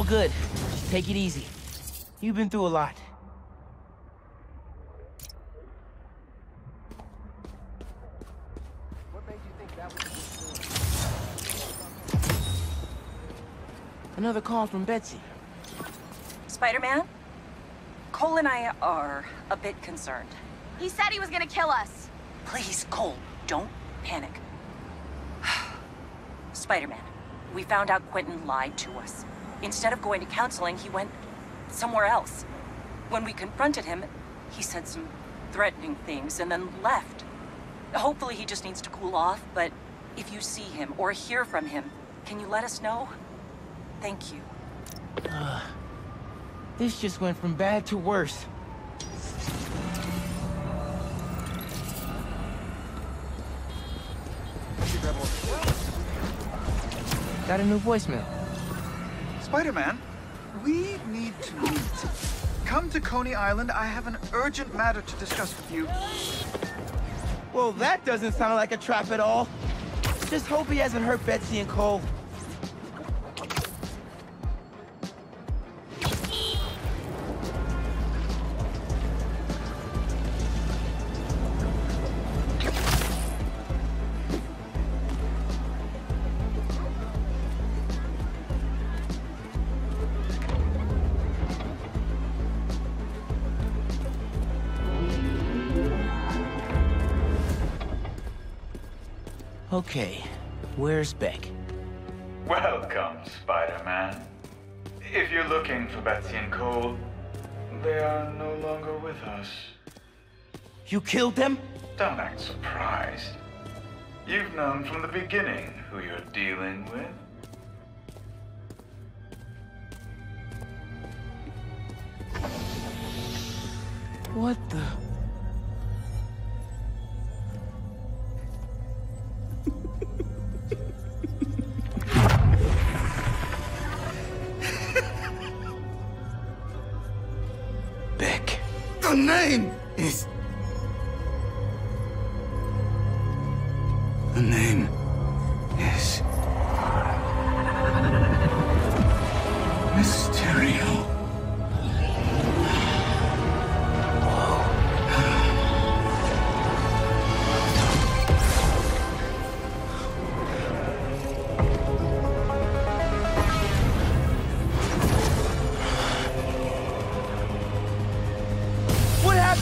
good. Just take it easy. You've been through a lot. What made you think that was Another call from Betsy. Spider-Man? Cole and I are a bit concerned. He said he was gonna kill us. Please, Cole, don't panic. Spider-Man, we found out Quentin lied to us. Instead of going to counseling, he went somewhere else. When we confronted him, he said some threatening things and then left. Hopefully he just needs to cool off, but if you see him or hear from him, can you let us know? Thank you. This just went from bad to worse. Got a new voicemail. Spider-Man, we need to meet. Come to Coney Island. I have an urgent matter to discuss with you. Well, that doesn't sound like a trap at all. Just hope he hasn't hurt Betsy and Cole. Okay, where's Beck? Welcome, Spider-Man. If you're looking for Betsy and Cole, they are no longer with us. You killed them? Don't act surprised. You've known from the beginning who you're dealing with. What the... Beck. The name is... The name is... Mysterio.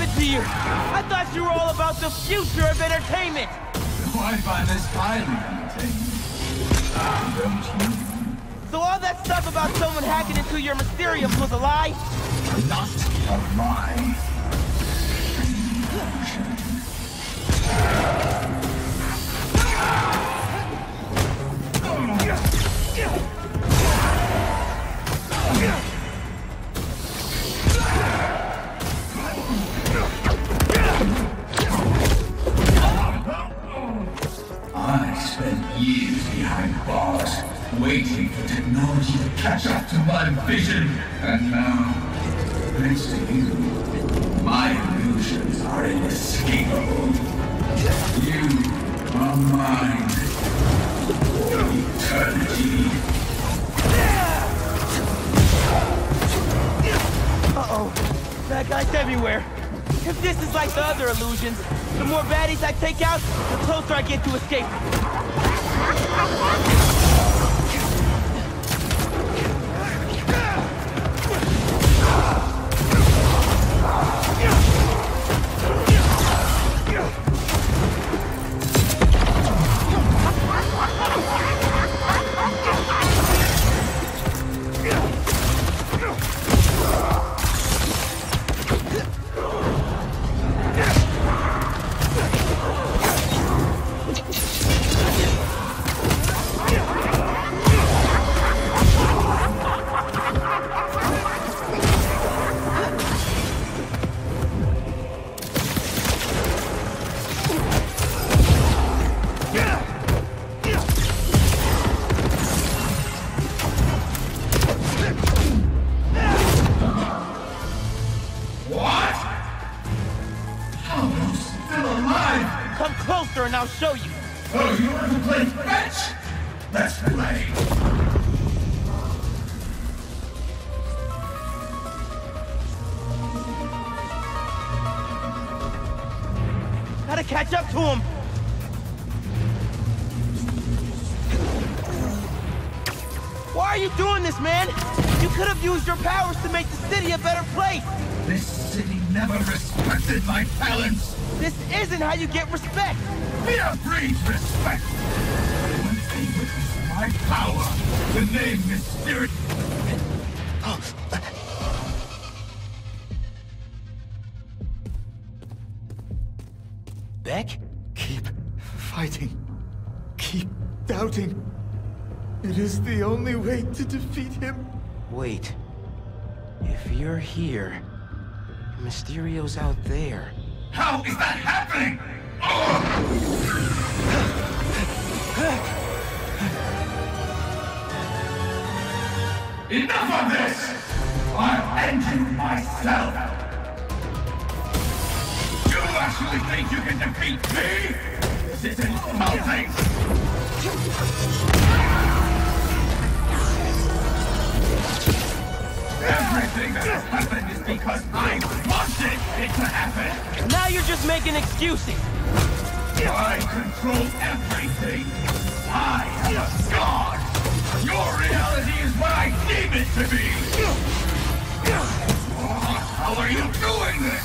To you. I thought you were all about the future of entertainment. So I find this highly entertaining. Don't you? So all that stuff about someone hacking into your Mysteriums was a lie? Not a lie. Years behind bars, waiting for technology to catch up to my vision. And now, thanks to you, my illusions are inescapable. You are mine for eternity. Uh-oh. Bad guys everywhere. If this is like the other illusions, the more baddies I take out, the closer I get to escape. And I'll show you. Oh, you want to play fetch? Let's play. Gotta catch up to him! Why are you doing this, man? You could have used your powers to make the city a better place! This city never respected my talents! This isn't how you get respect! Fear breeds respect! When they witness my power, the name mysterious... Beck? Keep fighting. Keep doubting. It is the only way to defeat him. Wait. If you're here, Mysterio's out there. How is that happening? Enough of this! I'll end you myself! You actually think you can defeat me? This isn't something! Everything that has happened is because I wanted it to happen! Now you're just making excuses! I control everything! I am a god! Your reality is what I deem it to be! How are you doing this?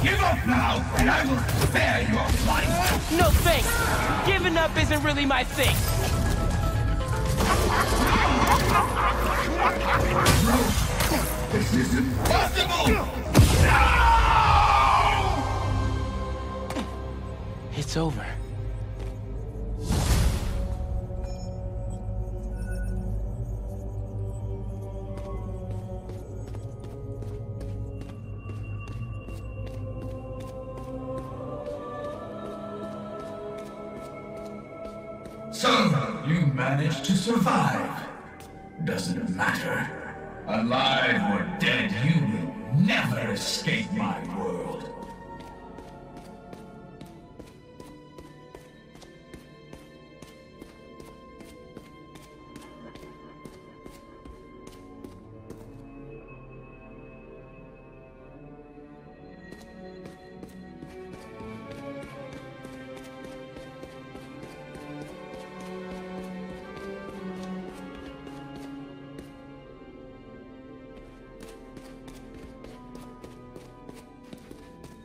Give up now, and I will spare your life! No thanks! Giving up isn't really my thing! No! This is impossible! No! It's over. So, you managed to survive. Doesn't matter. Alive or dead, you will never escape my world.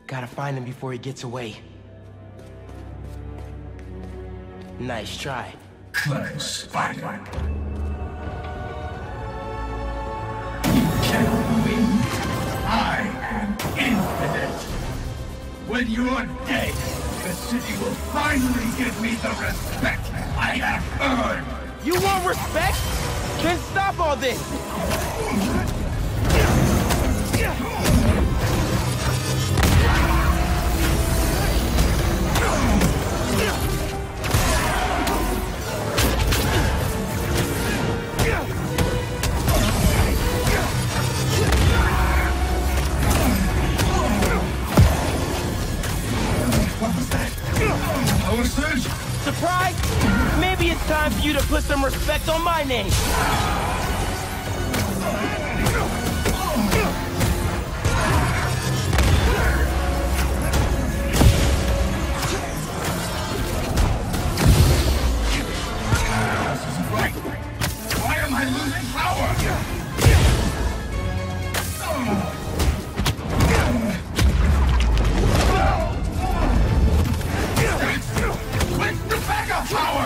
Gotta find him before he gets away. Nice try. Clever spider. You cannot win. I am infinite. When you're dead, the city will finally give me the respect I have earned. You want respect? Then stop all this! Surprise? Maybe it's time for you to put some respect on my name. This isn't right. Why am I losing power? Where's the backup power?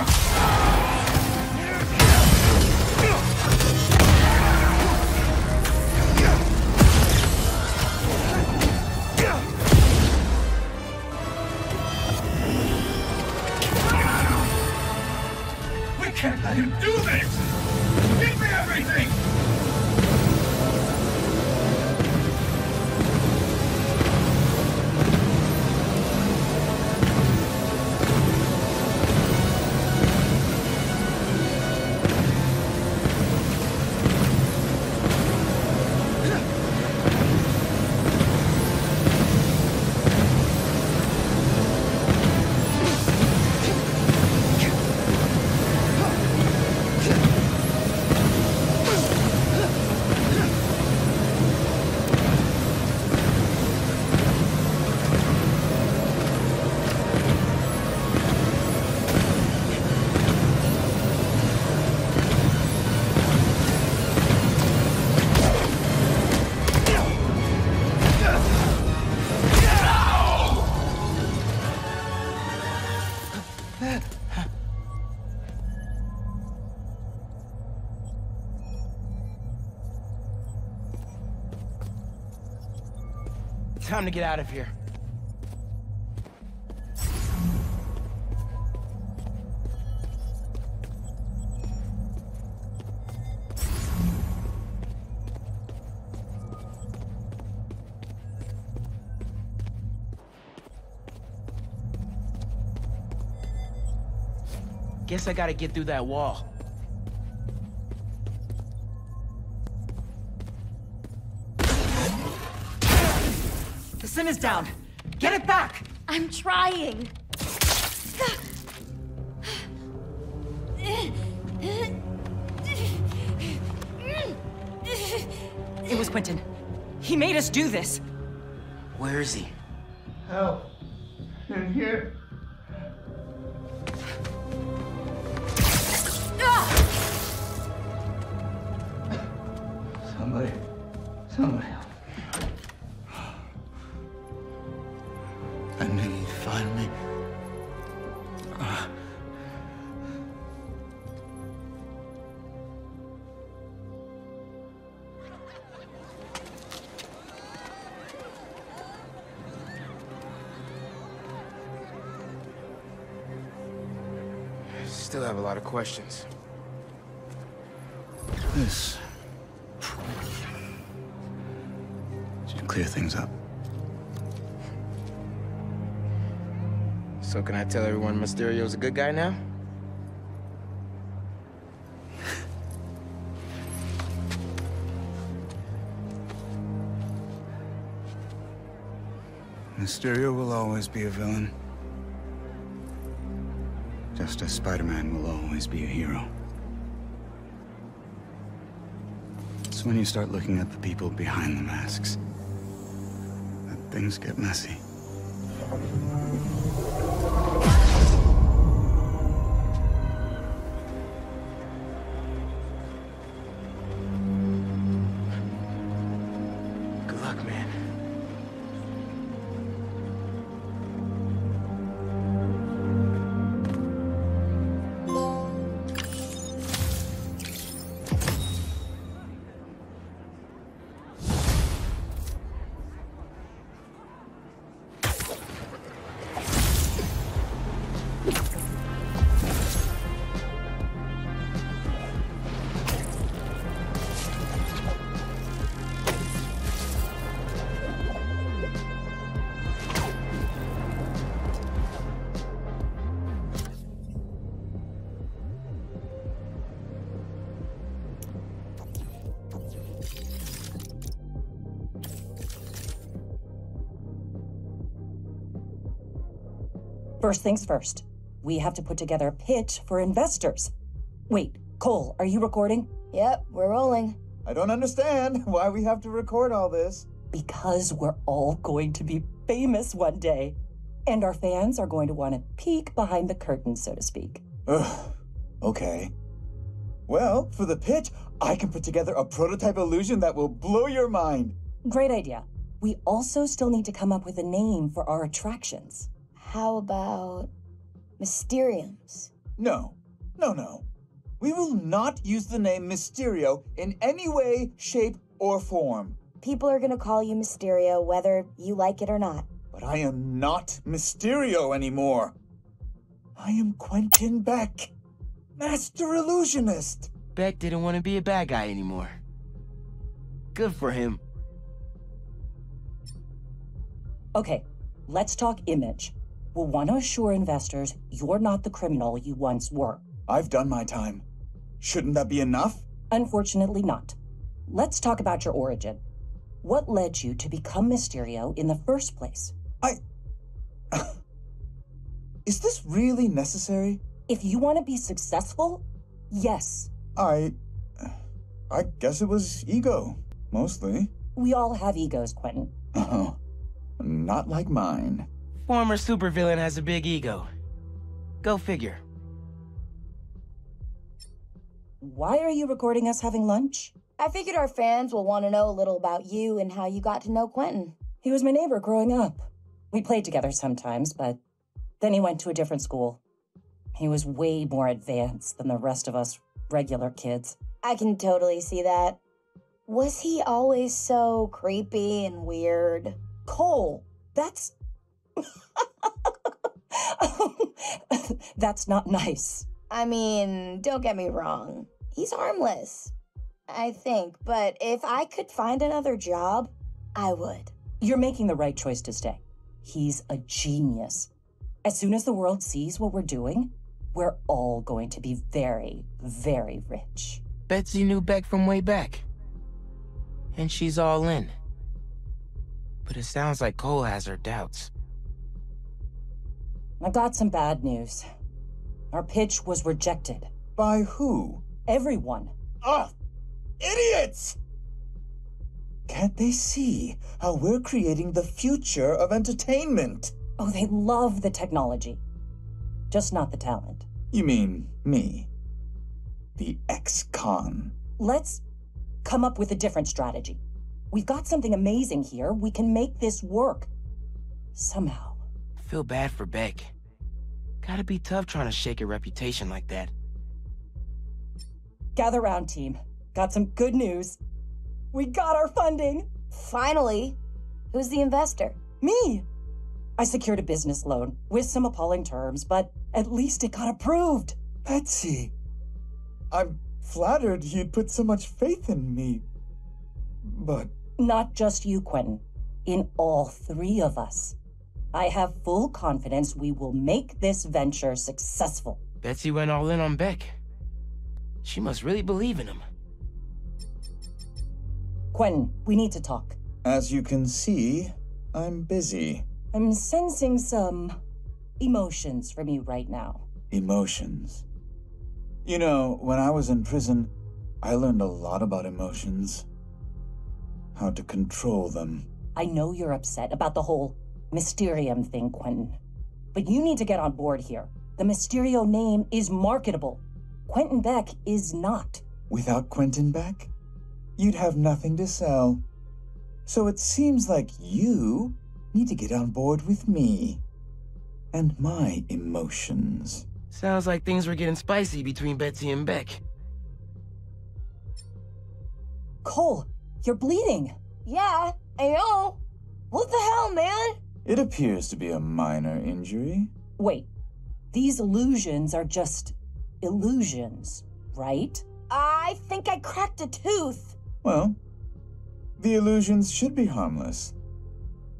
Time to get out of here. Guess I gotta get through that wall. The sim is down. Get it back! I'm trying. It was Quentin. He made us do this. Where is he? Help. In here. Somebody. I knew you'd find me. Still have a lot of questions. This should clear things up. So can I tell everyone Mysterio's a good guy now? Mysterio will always be a villain. Just as Spider-Man will always be a hero. It's when you start looking at the people behind the masks that things get messy. Good luck, man. First things first, we have to put together a pitch for investors. Wait, Cole, are you recording? Yep, we're rolling. I don't understand why we have to record all this. Because we're all going to be famous one day. And our fans are going to want to peek behind the curtain, so to speak. Ugh, okay. Well, for the pitch, I can put together a prototype illusion that will blow your mind. Great idea. We also still need to come up with a name for our attractions. How about Mysteriums? No. We will not use the name Mysterio in any way, shape, or form. People are gonna call you Mysterio whether you like it or not. But I am not Mysterio anymore. I am Quentin Beck, Master Illusionist. Beck didn't want to be a bad guy anymore. Good for him. Okay, let's talk image. We'll want to assure investors you're not the criminal you once were. I've done my time. Shouldn't that be enough? Unfortunately not. Let's talk about your origin. What led you to become Mysterio in the first place? Is this really necessary? If you want to be successful, yes. I guess it was ego, mostly. We all have egos, Quentin. Oh, not like mine. Former supervillain has a big ego. Go figure. Why are you recording us having lunch? I figured our fans will want to know a little about you and how you got to know Quentin. He was my neighbor growing up. We played together sometimes, but then he went to a different school. He was way more advanced than the rest of us regular kids. I can totally see that. Was he always so creepy and weird? Cole, that's... That's not nice. I mean, don't get me wrong. He's harmless, I think. But if I could find another job, I would. You're making the right choice to stay. He's a genius. As soon as the world sees what we're doing, we're all going to be very, very rich. Betsy knew Beck from way back. And she's all in. But it sounds like Cole has her doubts. I got some bad news. Our pitch was rejected. By who? Everyone. Ah! Idiots! Can't they see how we're creating the future of entertainment? Oh, they love the technology. Just not the talent. You mean me? The ex-con? Let's come up with a different strategy. We've got something amazing here. We can make this work. Somehow. Feel bad for Beck. Gotta be tough trying to shake a reputation like that. Gather round, team. Got some good news. We got our funding! Finally! Who's the investor? Me! I secured a business loan with some appalling terms, but at least it got approved. Betsy, I'm flattered you'd put so much faith in me. But... Not just you, Quentin. In all three of us. I have full confidence we will make this venture successful. Betsy went all in on Beck. She must really believe in him. Quentin, we need to talk. As you can see, I'm busy. I'm sensing some emotions from you right now. Emotions? You know, when I was in prison, I learned a lot about emotions. How to control them. I know you're upset about the whole Mysterium thing, Quentin. But you need to get on board here. The Mysterio name is marketable. Quentin Beck is not. Without Quentin Beck, you'd have nothing to sell. So it seems like you need to get on board with me. And my emotions. Sounds like things were getting spicy between Betsy and Beck. Cole, you're bleeding. Yeah, I know. What the hell, man? It appears to be a minor injury. Wait, these illusions are just illusions, right? I think I cracked a tooth. Well, the illusions should be harmless.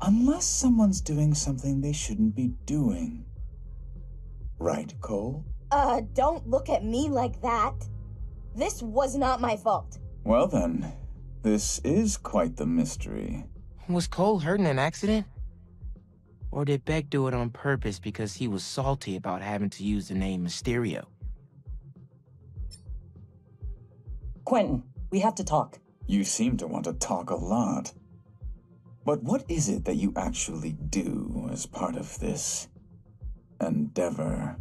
Unless someone's doing something they shouldn't be doing. Right, Cole? Don't look at me like that. This was not my fault. Well then, this is quite the mystery. Was Cole hurt in an accident? Or did Beck do it on purpose because he was salty about having to use the name Mysterio? Quentin, we have to talk. You seem to want to talk a lot. But what is it that you actually do as part of this endeavor?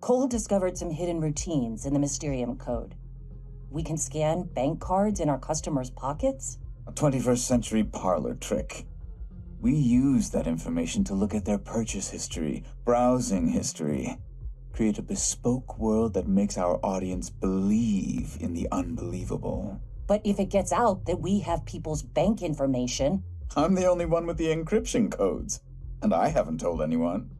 Cole discovered some hidden routines in the Mysterium code. We can scan bank cards in our customers' pockets? A 21st century parlor trick. We use that information to look at their purchase history, browsing history, create a bespoke world that makes our audience believe in the unbelievable. But if it gets out that we have people's bank information... I'm the only one with the encryption codes, and I haven't told anyone.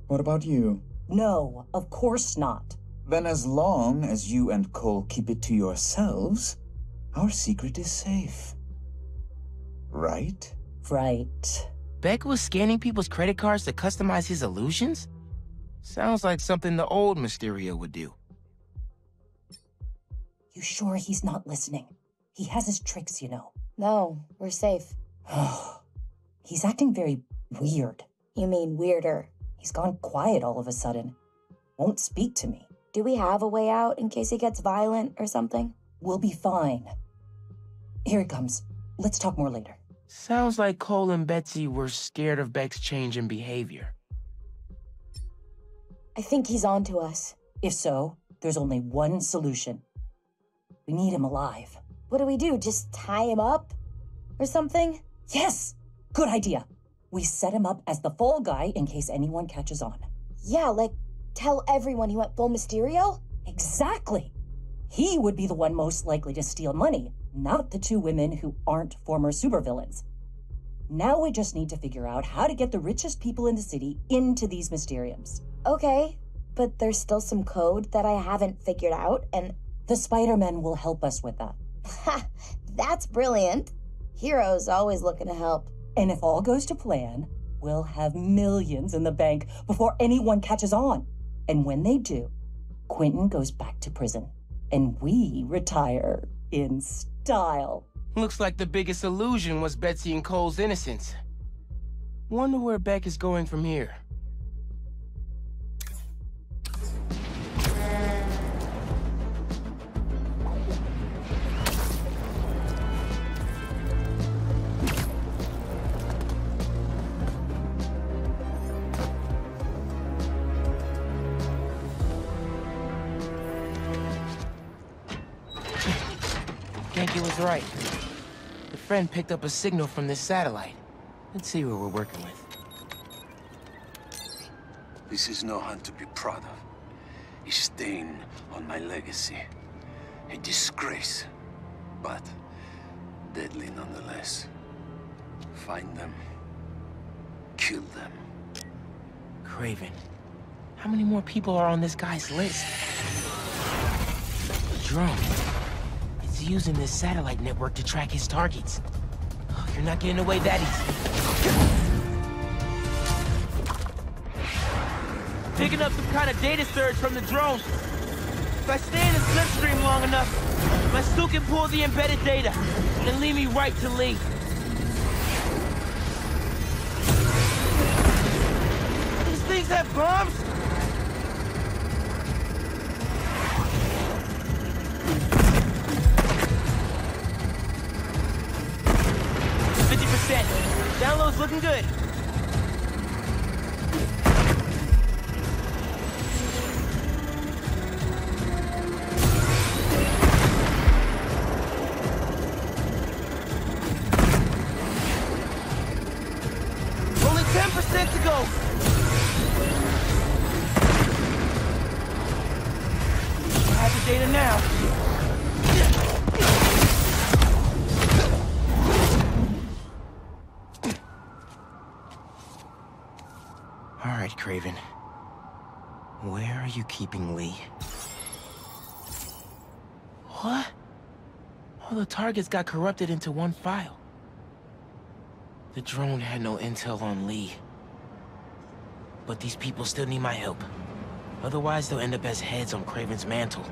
What about you? No, of course not. Then as long as you and Cole keep it to yourselves, our secret is safe. Right? Right. Beck was scanning people's credit cards to customize his illusions? Sounds like something the old Mysterio would do. You sure he's not listening? He has his tricks, you know. No, we're safe. He's acting very weird. You mean weirder? He's gone quiet all of a sudden. Won't speak to me. Do we have a way out in case he gets violent or something? We'll be fine. Here he comes. Let's talk more later. Sounds like Cole and Betsy were scared of Beck's change in behavior. I think he's on to us. If so, there's only one solution. We need him alive. What do we do? Just tie him up? Or something? Yes! Good idea. We set him up as the fall guy in case anyone catches on. Yeah, like, tell everyone he went full Mysterio? Exactly! He would be the one most likely to steal money, not the two women who aren't former supervillains. Now we just need to figure out how to get the richest people in the city into these Mysteriums. Okay, but there's still some code that I haven't figured out, and... The Spider-Men will help us with that. Ha! That's brilliant. Heroes always looking to help. And if all goes to plan, we'll have millions in the bank before anyone catches on. And when they do, Quentin goes back to prison. And we retire in style. Looks like the biggest illusion was Betsy and Cole's innocence. Wonder where Beck is going from here. Genki was right. The friend picked up a signal from this satellite. Let's see what we're working with. This is no hunt to be proud of. A stain on my legacy. A disgrace. But deadly nonetheless. Find them. Kill them. Kraven. How many more people are on this guy's list? The drone. It's using this satellite network to track his targets. Oh, you're not getting away that easy. Picking up some kind of data surge from the drone. If I stay in the slipstream long enough, my suit can pull the embedded data and lead me right to Lee. These things have bombs? 50%. Download's looking good. Only 10% to go. I have the data now. All right, Kraven. Where are you keeping Lee? What? All the targets got corrupted into one file. The drone had no intel on Lee. But these people still need my help. Otherwise, they'll end up as heads on Kraven's mantle.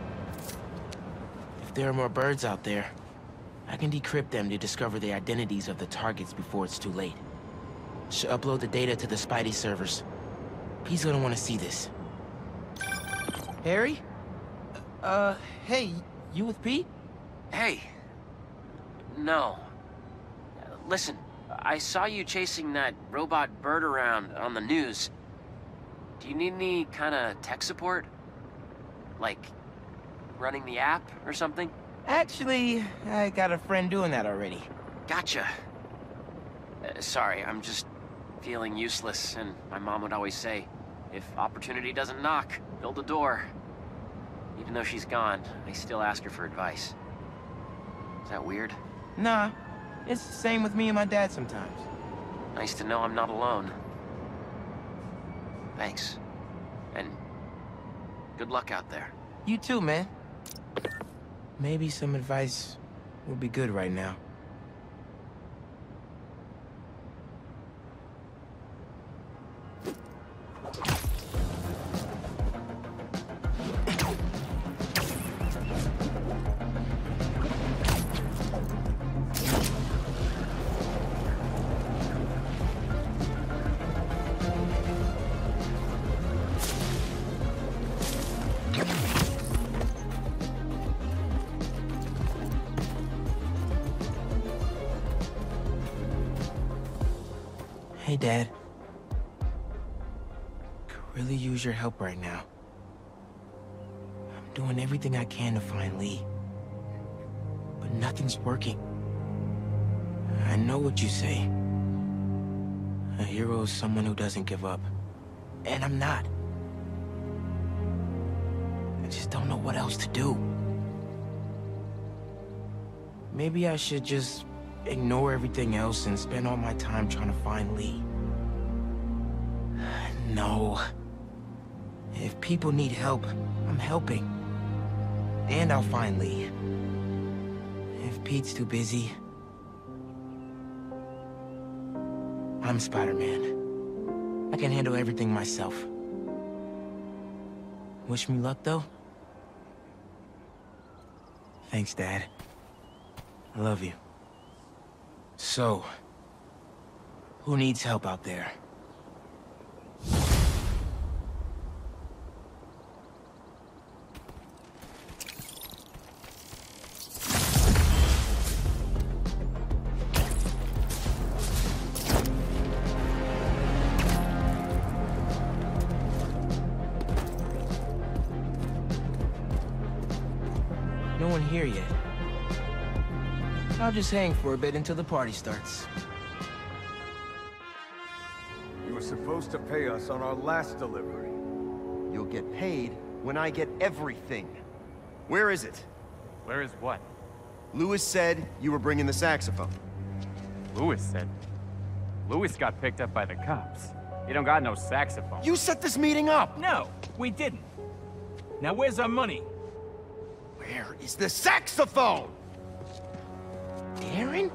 If there are more birds out there, I can decrypt them to discover the identities of the targets before it's too late. Should upload the data to the Spidey servers. He's gonna want to see this. Harry? Hey, you with Pete? Hey. No. Listen, I saw you chasing that robot bird around on the news. Do you need any kind of tech support? Like, running the app or something? Actually, I got a friend doing that already. Gotcha. Sorry, I'm just feeling useless, and my mom would always say, if opportunity doesn't knock, build a door. Even though she's gone, I still ask her for advice. Is that weird? Nah, it's the same with me and my dad sometimes. Nice to know I'm not alone. Thanks. And good luck out there. You too, man. Maybe some advice would be good right now. Hey, Dad. Could really use your help right now. I'm doing everything I can to find Lee. But nothing's working. I know what you say. A hero is someone who doesn't give up. And I'm not. I just don't know what else to do. Maybe I should just ignore everything else and spend all my time trying to find Lee. No. If people need help, I'm helping. And I'll find Lee. If Pete's too busy, I'm Spider-Man. I can handle everything myself. Wish me luck, though? Thanks, Dad. I love you. So, who needs help out there? No one here yet. I'll just hang for a bit until the party starts. You were supposed to pay us on our last delivery. You'll get paid when I get everything. Where is it? Where is what? Lewis said you were bringing the saxophone. Lewis said? Lewis got picked up by the cops. He don't got no saxophone. You set this meeting up! No, we didn't. Now where's our money? Where is the saxophone? Darren?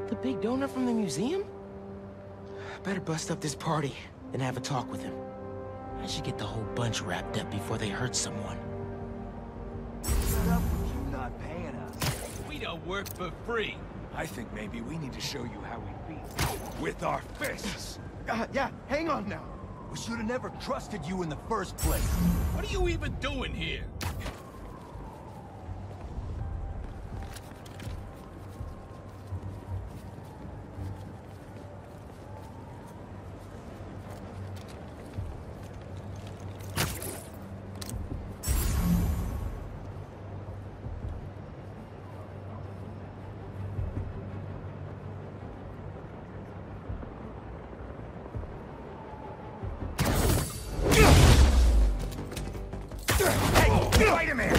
The big donor from the museum? Better bust up this party and have a talk with him. I should get the whole bunch wrapped up before they hurt someone. Shut up with you not paying us. We don't work for free. I think maybe we need to show you how we beat. With our fists. Yeah, hang on now. We should have never trusted you in the first place. What are you even doing here? Spider-Man!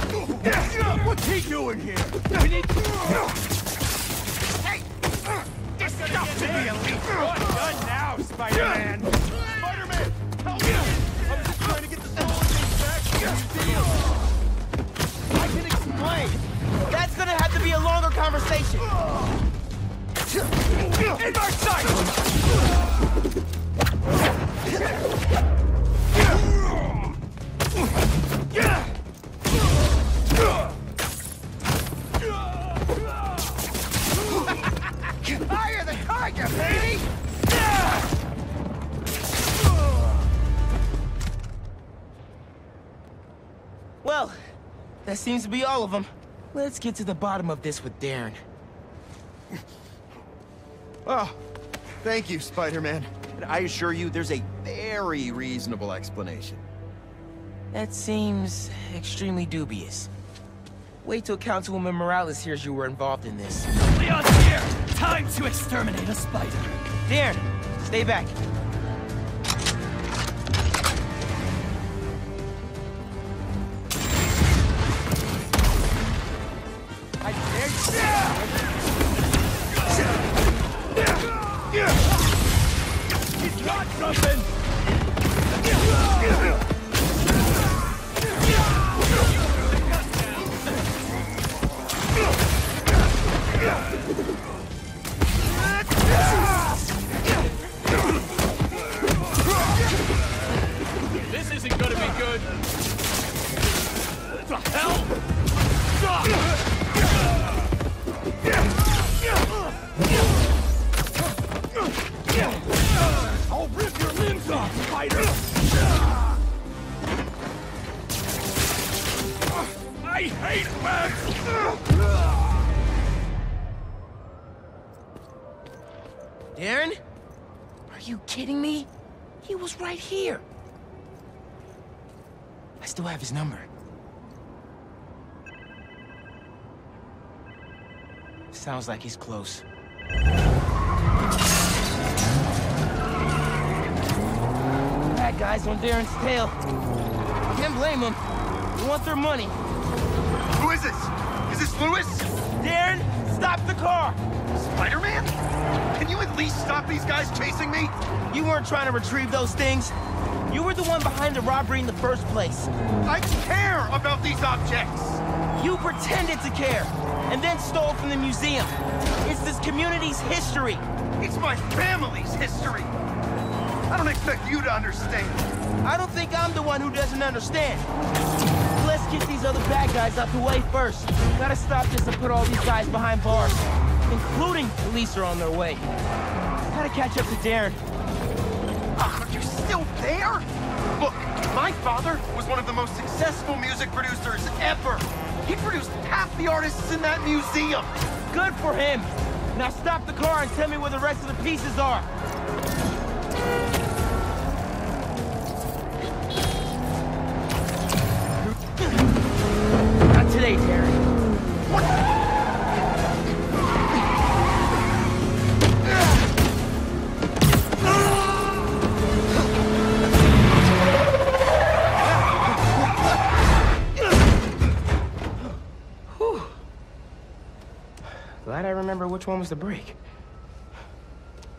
What's he doing here? We need... Hey! This stuff to be elite! What? Done now, Spider-Man! Spider-Man! Help me! I was just trying to get the stolen things back to the museum! I can explain! That's gonna have to be a longer conversation! In my sight! Fire the target, baby! Well, that seems to be all of them. Let's get to the bottom of this with Darren. Oh, thank you, Spider-Man. And I assure you, there's a very reasonable explanation. That seems extremely dubious. Wait till Councilwoman Morales hears you were involved in this. Leon's here! Time to exterminate a spider! Darren, stay back. I dare you! He's got something! This isn't gonna be good. What the hell? I'll rip your limbs off, Spider! I hate webs! Darren? Are you kidding me? He was right here. I still have his number. Sounds like he's close. Bad guys on Darren's tail. Can't blame them. They want their money. Who is this? Is this Lewis? Darren, Stop the car! Spider-Man? Can you at least stop these guys chasing me? You weren't trying to retrieve those things. You were the one behind the robbery in the first place. I care about these objects! You pretended to care, and then stole from the museum. It's this community's history. It's my family's history! I don't expect you to understand. I don't think I'm the one who doesn't understand. Let's get these other bad guys out the way first. Gotta stop this and put all these guys behind bars. Including police are on their way. Gotta catch up to Darren. Are you still there? Look, my father was one of the most successful music producers ever. He produced half the artists in that museum. Good for him. Now stop the car and tell me where the rest of the pieces are. Not today, Darren. What? Glad I remember which one was the brake.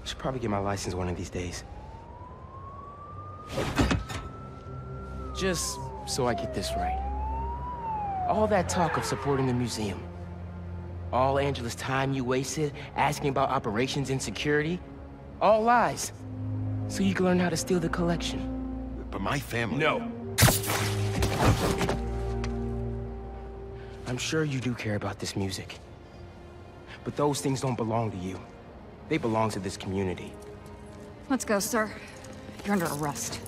Should probably get my license one of these days. Just so I get this right. All that talk of supporting the museum. All Angela's time you wasted asking about operations and security. All lies. So you can learn how to steal the collection. But my family... No. I'm sure you do care about this music. But those things don't belong to you. They belong to this community. Let's go, sir. You're under arrest.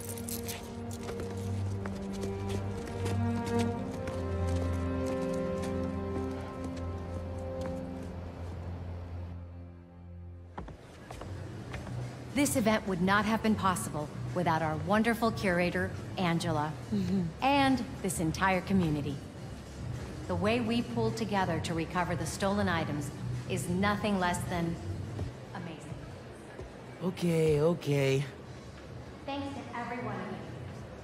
This event would not have been possible without our wonderful curator, Angela, and this entire community. The way we pulled together to recover the stolen items is nothing less than amazing. Okay. Thanks to every one of you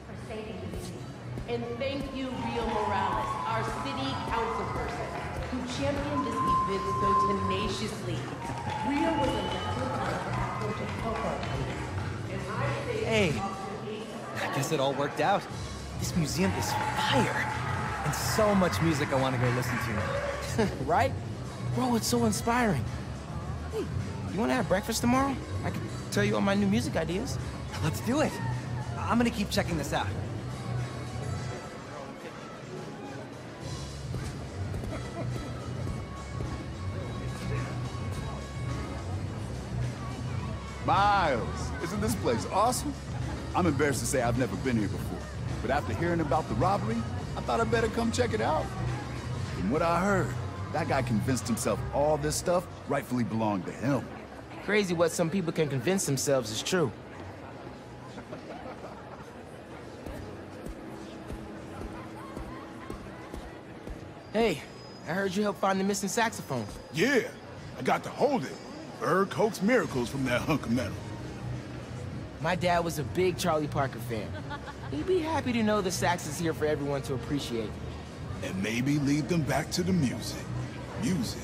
for saving the museum. And thank you, Rio Morales, our city councilperson, who championed this event so tenaciously. Rio was elected on a platform to help our country. And I say... Hey, I guess it all worked out. This museum is fire. And so much music I want to go listen to now. Right? Bro, it's so inspiring. Hey, you want to have breakfast tomorrow? I can tell you all my new music ideas. Let's do it. I'm gonna keep checking this out. Miles, isn't this place awesome? I'm embarrassed to say I've never been here before, but after hearing about the robbery, I thought I'd better come check it out. From what I heard, that guy convinced himself all this stuff rightfully belonged to him. Crazy what some people can convince themselves is true. Hey, I heard you helped find the missing saxophone. Yeah, I got to hold it. Heard coax miracles from that hunk of metal. My dad was a big Charlie Parker fan. He'd be happy to know the sax is here for everyone to appreciate. And maybe lead them back to the music. Music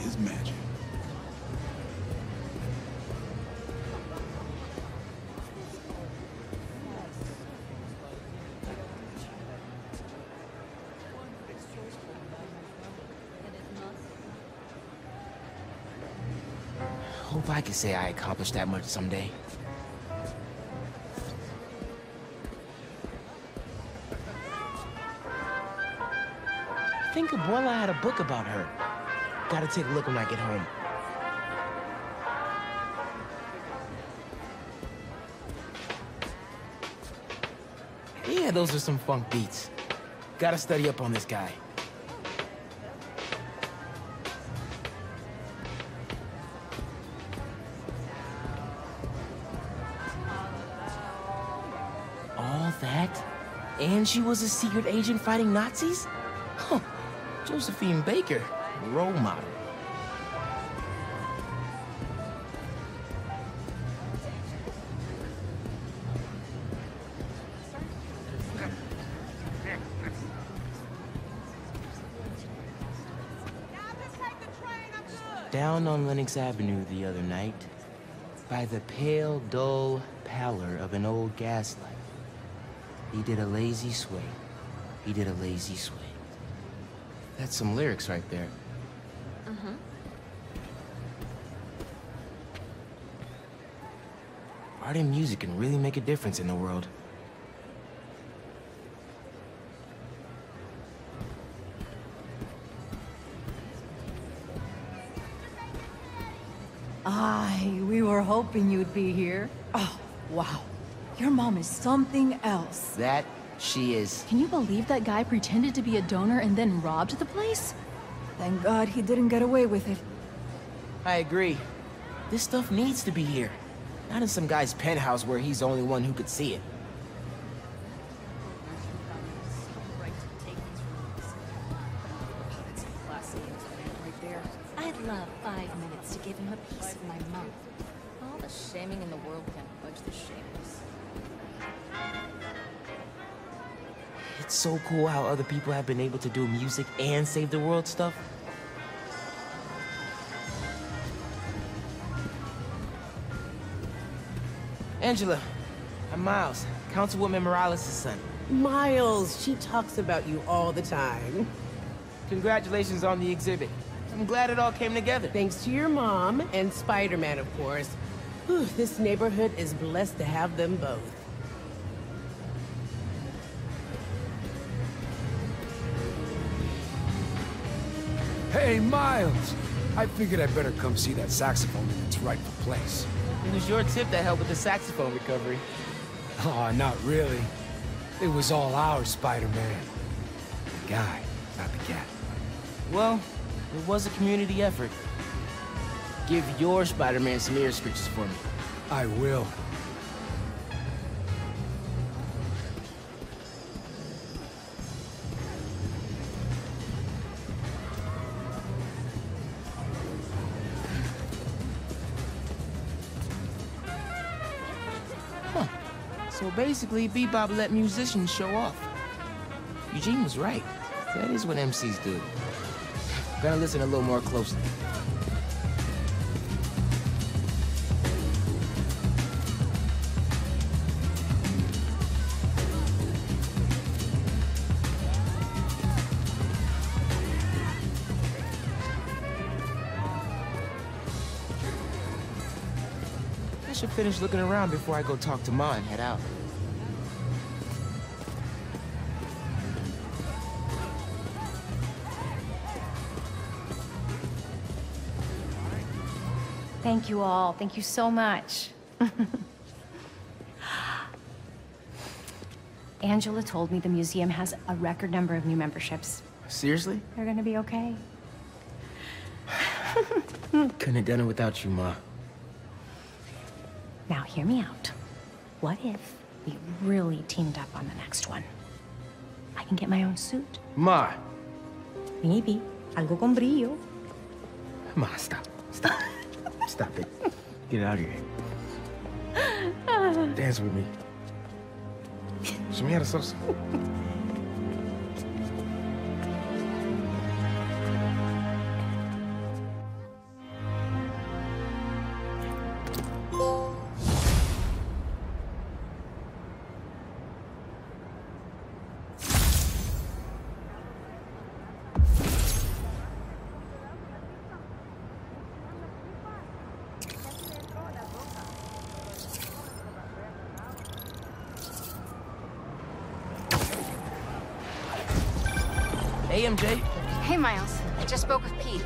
is magic. Hope I could say I accomplished that much someday. I think Abuela had a book about her. Gotta take a look when I get home. Yeah, those are some funk beats. Gotta study up on this guy. All that? And she was a secret agent fighting Nazis? Huh. Josephine Baker, role model. down on Lenox Avenue the other night, by the pale, dull pallor of an old gaslight. He did a lazy sway. He did a lazy sway. That's some lyrics right there. Mm-hmm. Art and music can really make a difference in the world. We were hoping you'd be here. Oh, wow. Your mom is something else. That she is. Can you believe that guy pretended to be a donor and then robbed the place? Thank God he didn't get away with it. I agree. This stuff needs to be here. Not in some guy's penthouse where he's the only one who could see it. I'd love 5 minutes to give him a piece of my mouth. All the shaming in the world can't budge the shameless. It's so cool how other people have been able to do music and save the world stuff. Angela, I'm Miles, Councilwoman Morales' son. Miles, she talks about you all the time. Congratulations on the exhibit. I'm glad it all came together. Thanks to your mom and Spider-Man, of course. Whew, this neighborhood is blessed to have them both. Hey, Miles! I figured I'd better come see that saxophone in its rightful place. It was your tip that helped with the saxophone recovery. Aw, not really. It was all ours, Spider-Man. The guy, not the cat. Well, it was a community effort. Give your Spider-Man some ear scratches for me. I will. Huh. So basically, Bebop let musicians show off. Eugene was right. That is what MCs do. Gotta listen a little more closely. I should finish looking around before I go talk to Ma and head out. Thank you all. Thank you so much. Angela told me the museum has a record number of new memberships. Seriously? They're gonna be okay. Couldn't have done it without you, Ma. Now, hear me out. What if we really teamed up on the next one? I can get my own suit. Ma! Maybe. Algo con brillo. Ma, stop. Stop. Stop it. Get out of here. Dance with me. Show me how to salsa. Hey, MJ. Hey, Miles. I just spoke with Pete.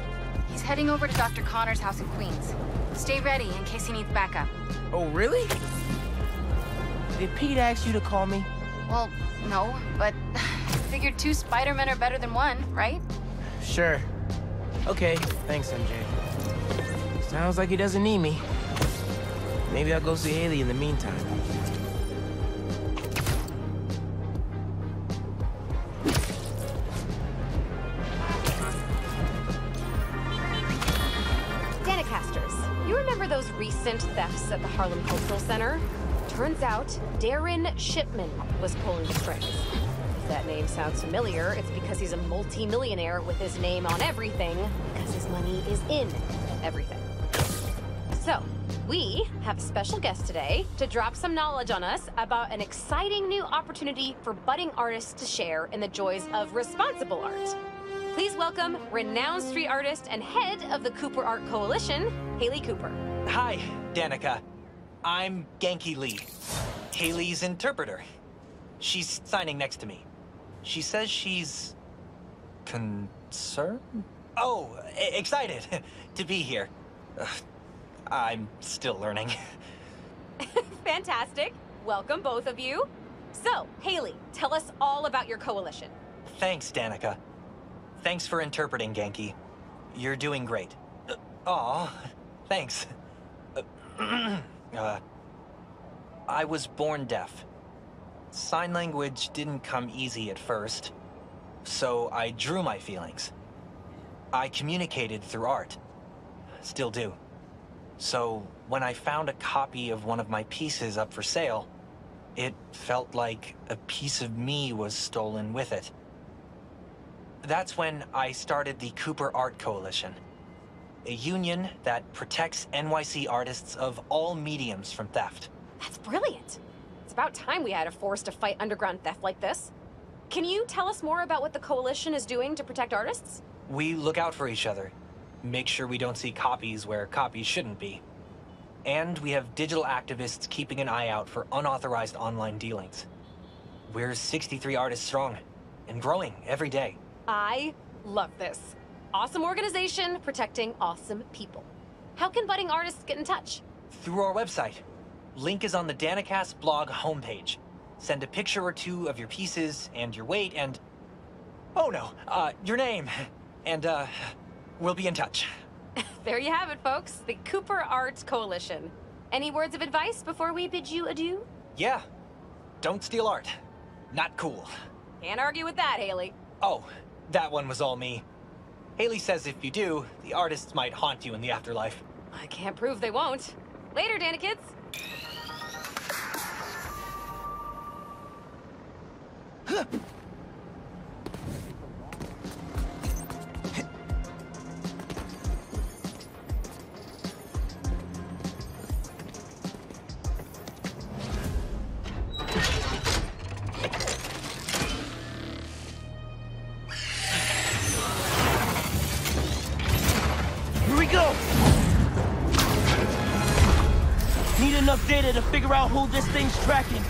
He's heading over to Dr. Connor's house in Queens. Stay ready in case he needs backup. Oh, really? Did Pete ask you to call me? Well, no, but I figured 2 Spider-Men are better than 1, right? Sure. Okay, thanks, MJ. Sounds like he doesn't need me. Maybe I'll go see Haley in the meantime. Those recent thefts at the Harlem Cultural Center? Turns out, Darren Shipman was pulling the strings. If that name sounds familiar, it's because he's a multi-millionaire with his name on everything, because his money is in everything. So, we have a special guest today to drop some knowledge on us about an exciting new opportunity for budding artists to share in the joys of responsible art. Please welcome renowned street artist and head of the Cooper Art Coalition, Haley Cooper. Hi, Danica. I'm Genki Lee, Haley's interpreter. She's signing next to me. She says she's... concerned? Oh, excited to be here. I'm still learning. Fantastic. Welcome, both of you. So, Haley, tell us all about your coalition. Thanks, Danica. Thanks for interpreting, Genki. You're doing great. Aw, thanks. I was born deaf. Sign language didn't come easy at first, so I drew my feelings. I communicated through art. Still do. So when I found a copy of one of my pieces up for sale, it felt like a piece of me was stolen with it. That's when I started the Cooper Art Coalition, a union that protects NYC artists of all mediums from theft. That's brilliant. It's about time we had a force to fight underground theft like this. Can you tell us more about what the coalition is doing to protect artists? We look out for each other, make sure we don't see copies where copies shouldn't be. And we have digital activists keeping an eye out for unauthorized online dealings. We're 63 artists strong, and growing every day. I love this. Awesome organization protecting awesome people. How can budding artists get in touch? Through our website. Link is on the Danicast blog homepage. Send a picture or two of your pieces and your weight and... oh no, your name. And, we'll be in touch. There you have it, folks. The Cooper Art Coalition. Any words of advice before we bid you adieu? Yeah. Don't steal art. Not cool. Can't argue with that, Haley. Oh, that one was all me. Haley says if you do, the artists might haunt you in the afterlife. I can't prove they won't. Later, Danikids. Here we go! Need enough data to figure out who this thing's tracking.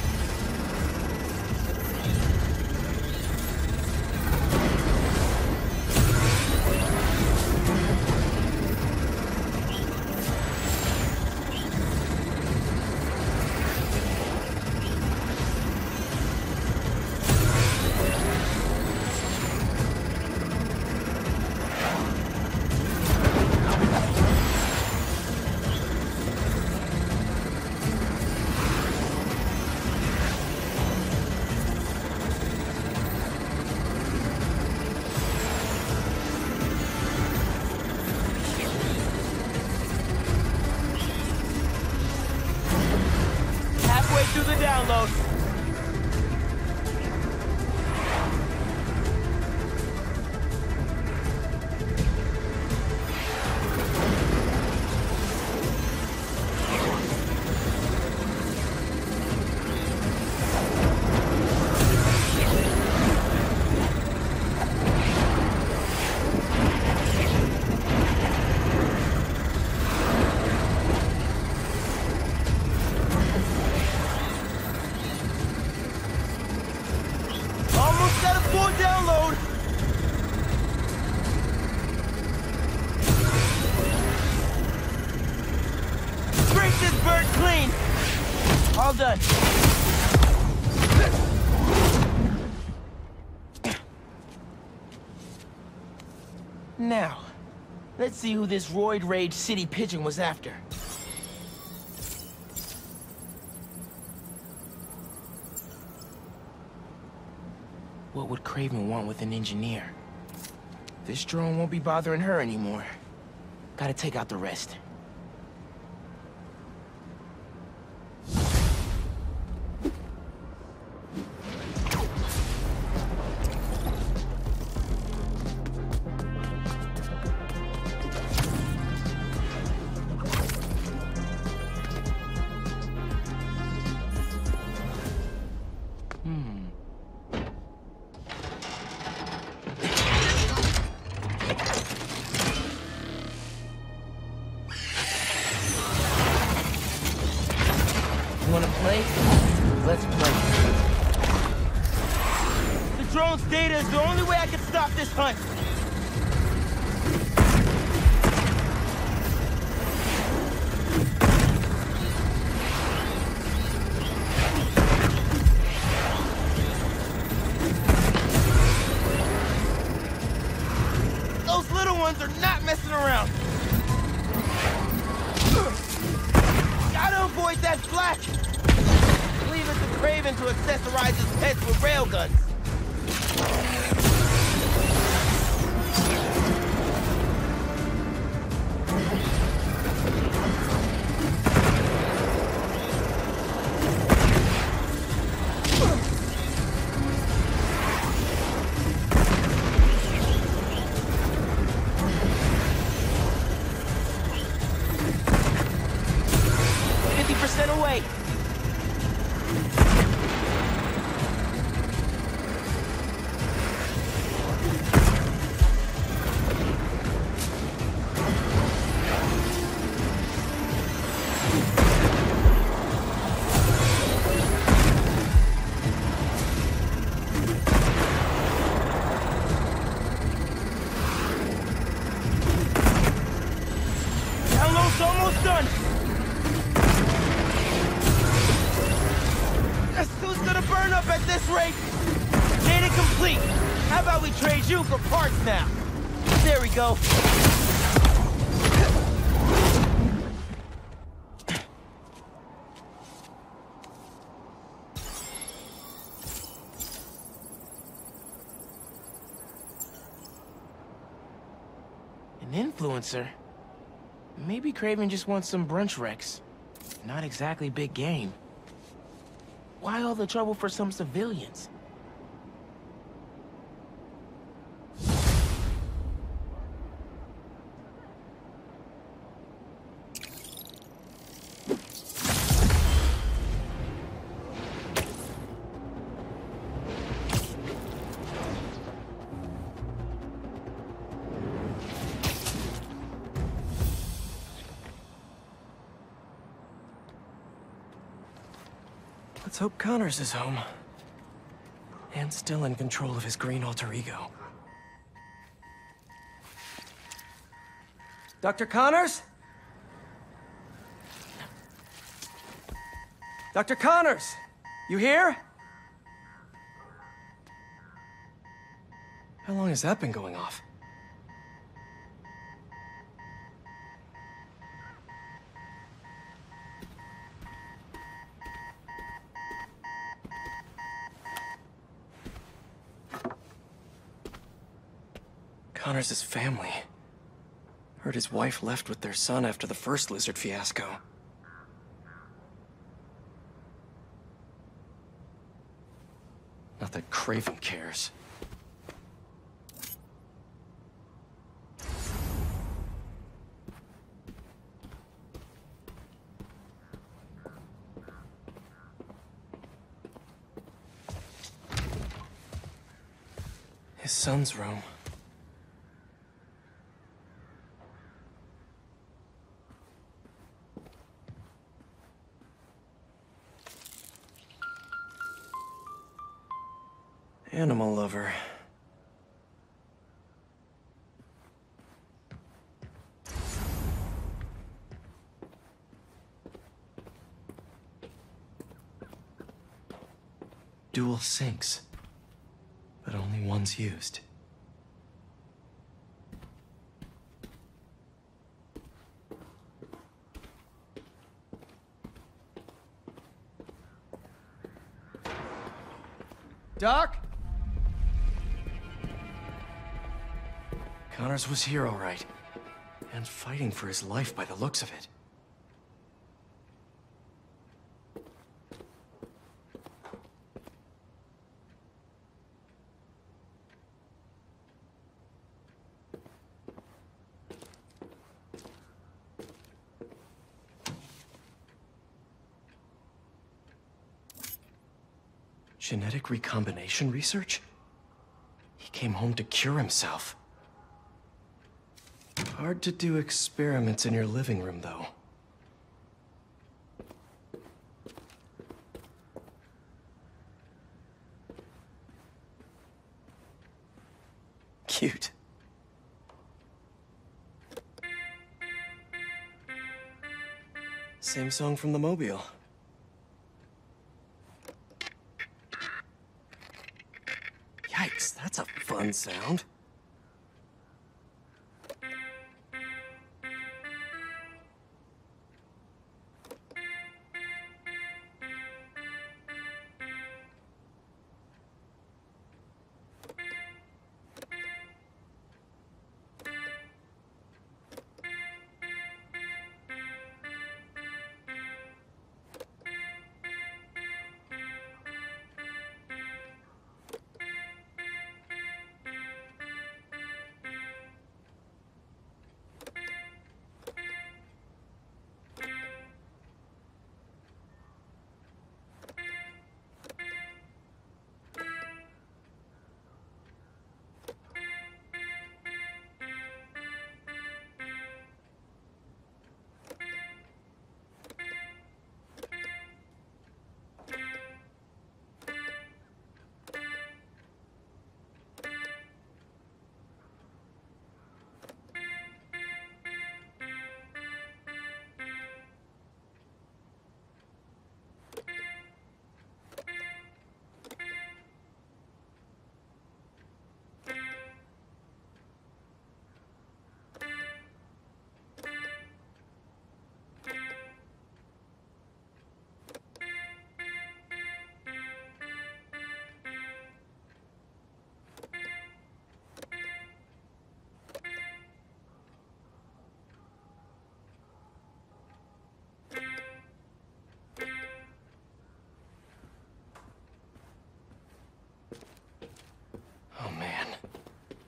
Through the download. All done. Now, let's see who this roid rage city pigeon was after. What would Craven want with an engineer? This drone won't be bothering her anymore. Gotta take out the rest. wanna play? Let's play. The drone's data is the only way I can stop this hunt. Those little ones are not messing around. Gotta avoid that flak. Leave it to Craven to accessorize his pets with railguns. Away. Download's almost done. Burn up at this rate. Data complete. How about we trade you for parts now? There we go. An influencer? Maybe Craven just wants some brunch wrecks. Not exactly big game. Why all the trouble for some civilians? Let's hope Connors is home. And still in control of his green alter ego. Dr. Connors? Dr. Connors! You here? How long has that been going off? Connors' family. Heard his wife left with their son after the first lizard fiasco. Not that Craven cares. His son's room. Animal lover. Dual sinks, but only one's used. Doc? Connors was here, all right. And fighting for his life by the looks of it. Genetic recombination research? He came home to cure himself. Hard to do experiments in your living room, though. Same song from the Mobile. Yikes, that's a fun sound.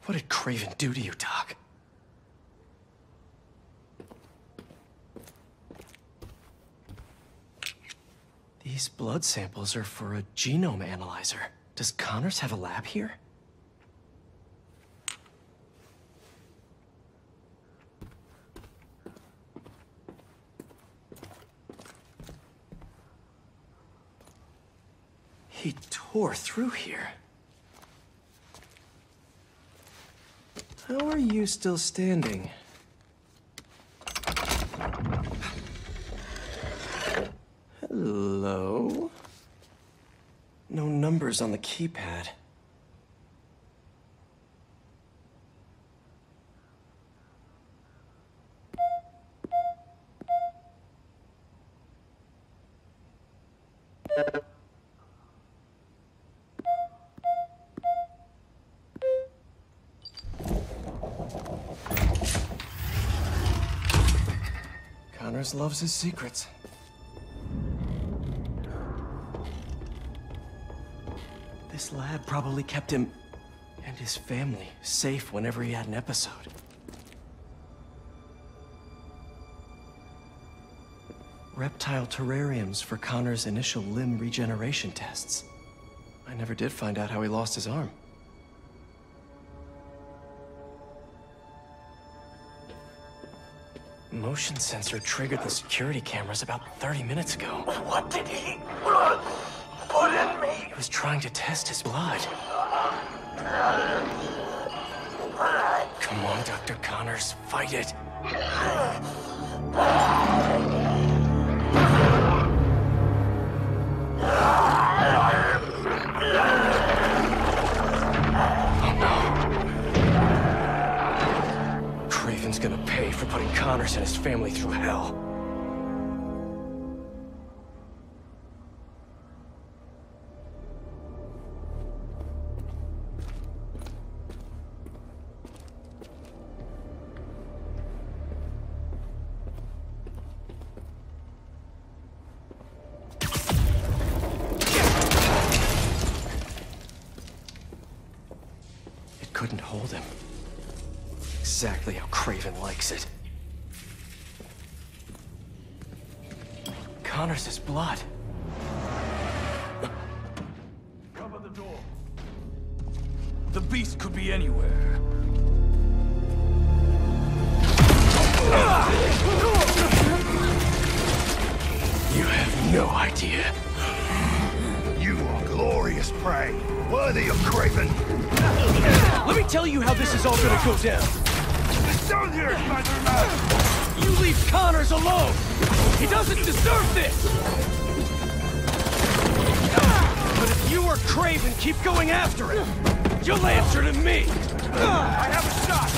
What did Craven do to you, Doc? These blood samples are for a genome analyzer. Does Connors have a lab here? He tore through here. How are you still standing? Hello? No numbers on the keypad. Connors loves his secrets. This lab probably kept him and his family safe whenever he had an episode. Reptile terrariums for Connor's initial limb regeneration tests. I never did find out how he lost his arm. Motion sensor triggered the security cameras about 30 minutes ago. What did he put in me? He was trying to test his blood. Come on, Dr. Connors, fight it. Craven's gonna pay for putting Connors and his family through hell. It couldn't hold him. Exactly how Craven likes it. Connors' blood. Cover the door. The beast could be anywhere. You have no idea. You are glorious prey, worthy of Craven. Let me tell you how this is all gonna go down. Down here, Spider-Man! You leave Connors Connors alone! He doesn't deserve this! But if you or Craven keep going after him, you'll answer to me! I have a shot!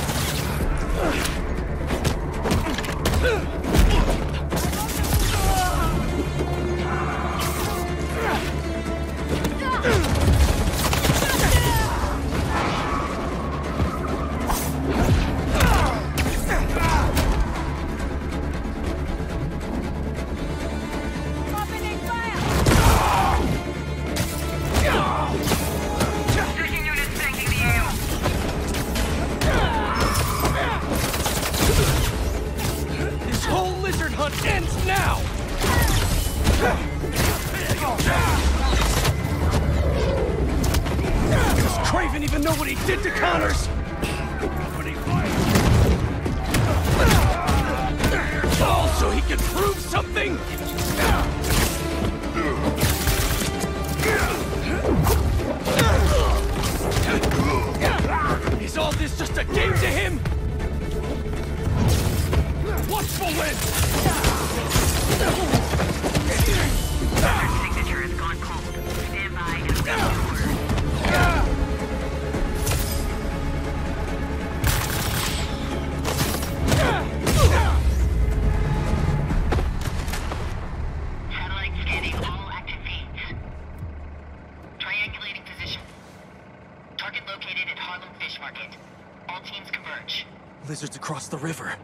Lizards across the river.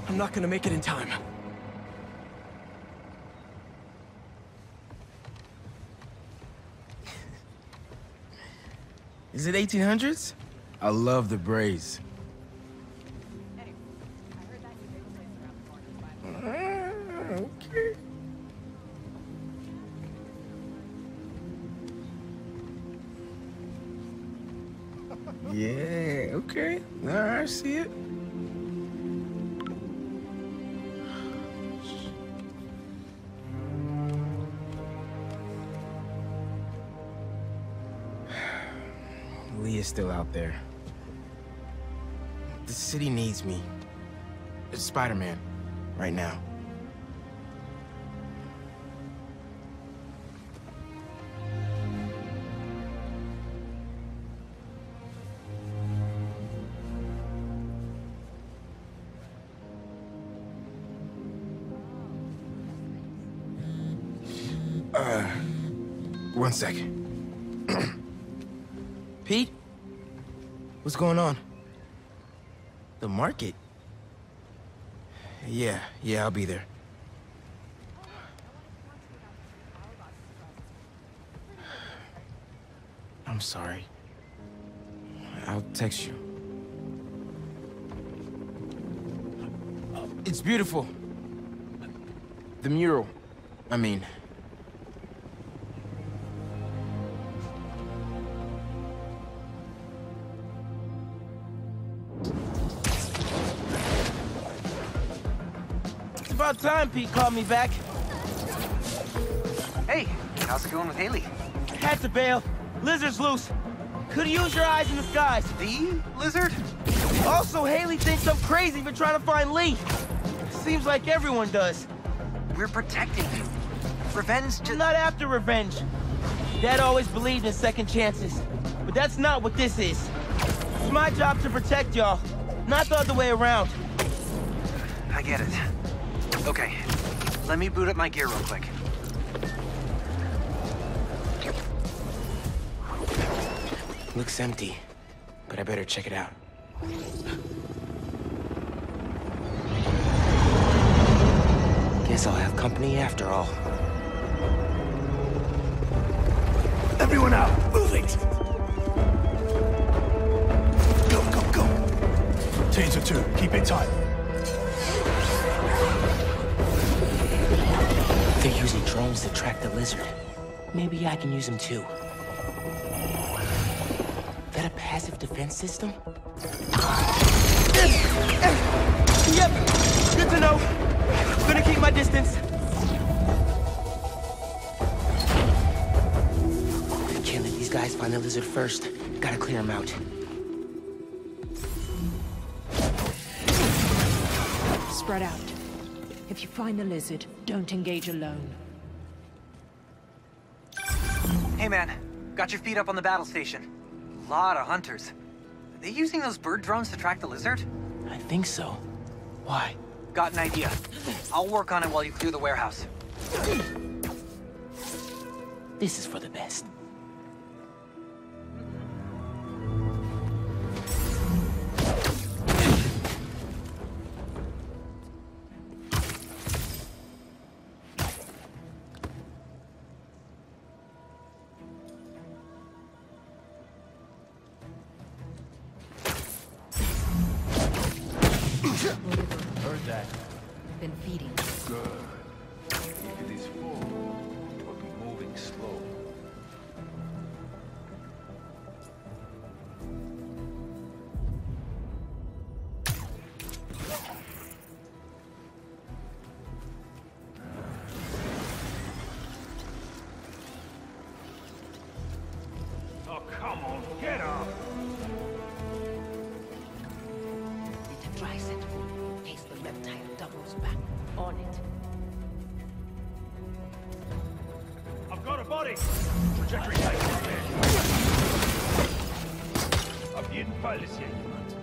I'm not gonna make it in time. Is it 1800s? I love the braids. Okay. Yeah, okay. All right, I see it. Lee is still out there. The city needs me. It's Spider-Man, right now. One second. Pete? What's going on? The market? Yeah, I'll be there. I'm sorry. I'll text you. It's beautiful. The mural, I mean. About time Pete called me back. Hey, how's it going with Haley? Had to bail. Lizard's loose. Could use your eyes in the skies. The lizard? Also, Haley thinks I'm crazy for trying to find Lee. Seems like everyone does. We're protecting you. Revenge I'm not after revenge. Dad always believed in second chances. But that's not what this is. It's my job to protect y'all, not the other way around. I get it. Okay, let me boot up my gear real quick. Looks empty, but I better check it out. Guess I'll have company after all. Everyone out! Move it! Go! Teams of two, keep it tight. They're using drones to track the lizard. Maybe I can use them too. That a passive defense system? Yep, good to know. Gonna keep my distance. Can't let these guys find the lizard first. Gotta clear them out. Spread out. If you find the lizard, don't engage alone. Hey man, got your feet up on the battle station. Lot of hunters. Are they using those bird drones to track the lizard? I think so. Why? Got an idea. I'll work on it while you clear the warehouse. This is for the best. Heard that. Been feeding. Good. If it is full, it will be moving slow. Oh, come on, get up! It tries it. In case the reptile doubles back on it. I've got a body! Trajectory taken. Auf jeden Fall ist hier jemand.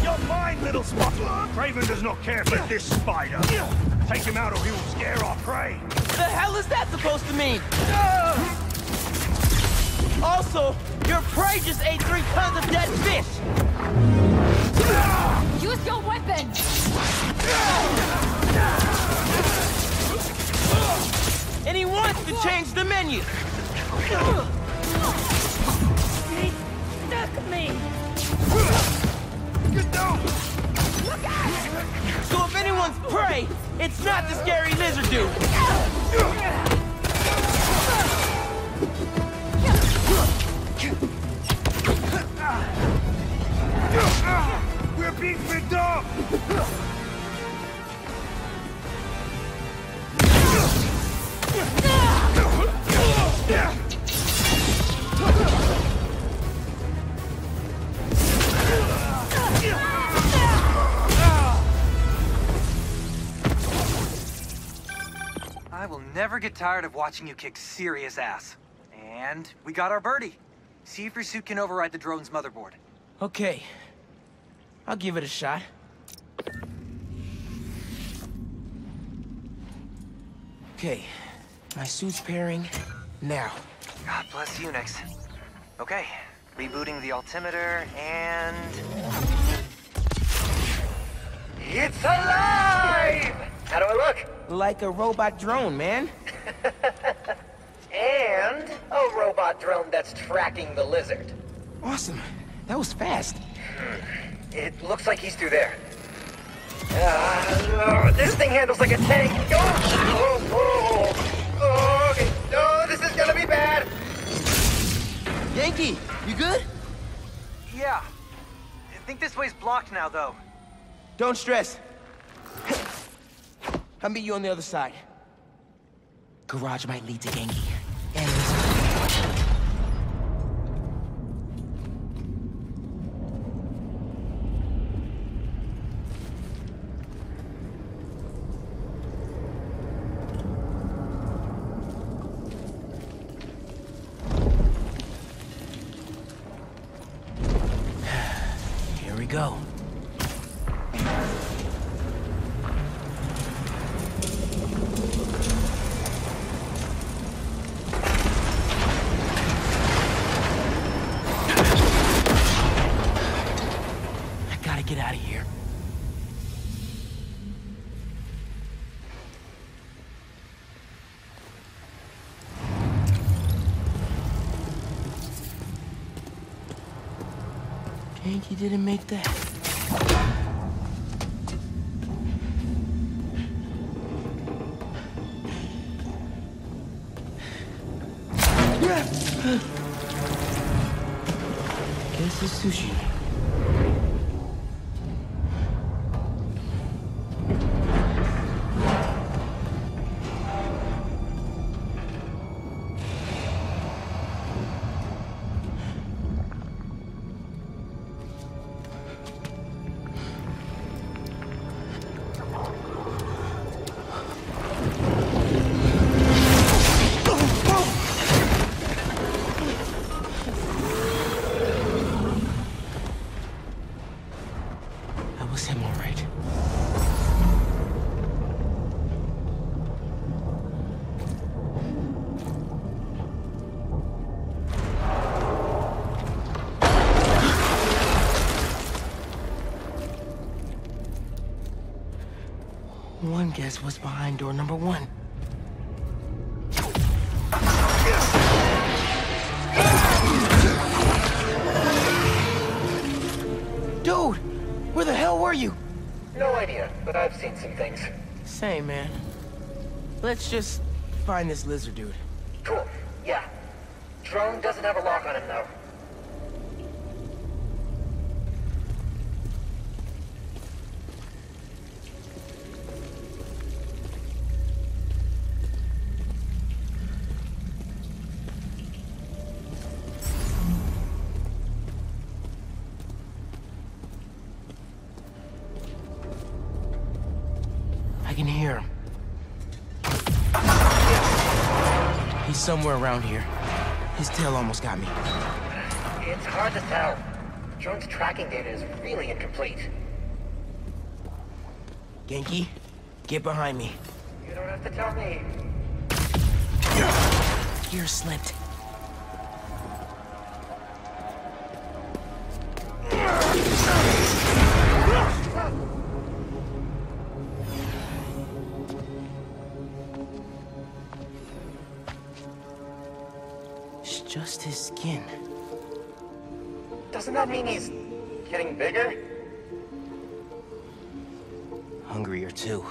You're mine, little spot! Craven does not care for this spider. Take him out or he will scare our prey. The hell is that supposed to mean? Also, your prey just ate 3 tons of dead fish! Use your weapon! And he wants to change the menu! He stuck me! Get down! Look out! So if anyone's prey, it's not the scary lizard dude! We're being picked up! I will never get tired of watching you kick serious ass. And we got our birdie. See if your suit can override the drone's motherboard. Okay. I'll give it a shot. Okay. My suit's pairing now. God bless Unix. Okay, rebooting the altimeter and... It's alive! How do I look? Like a robot drone, man. And a robot drone that's tracking the lizard. Awesome. That was fast. It looks like he's through there. This thing handles like a tank. Okay. No, this is gonna be bad. Yankee, you good? Yeah. I think this way's blocked now, though. Don't stress. I'll meet you on the other side. Garage might lead to Yankee. And here we go. Get out of here. Yankee didn't make that. Guess it's sushi. One guess what's behind door number 1. Dude, where the hell were you? No idea, but I've seen some things. Same, man. Let's just find this lizard dude. Cool, yeah. Drone doesn't have a lock on him, though. I can hear him. He's somewhere around here. His tail almost got me. It's hard to tell. Drone's tracking data is really incomplete. Genki, get behind me. You don't have to tell me. Gear slipped. It's just his skin. Doesn't that mean he's getting bigger? Hungrier too.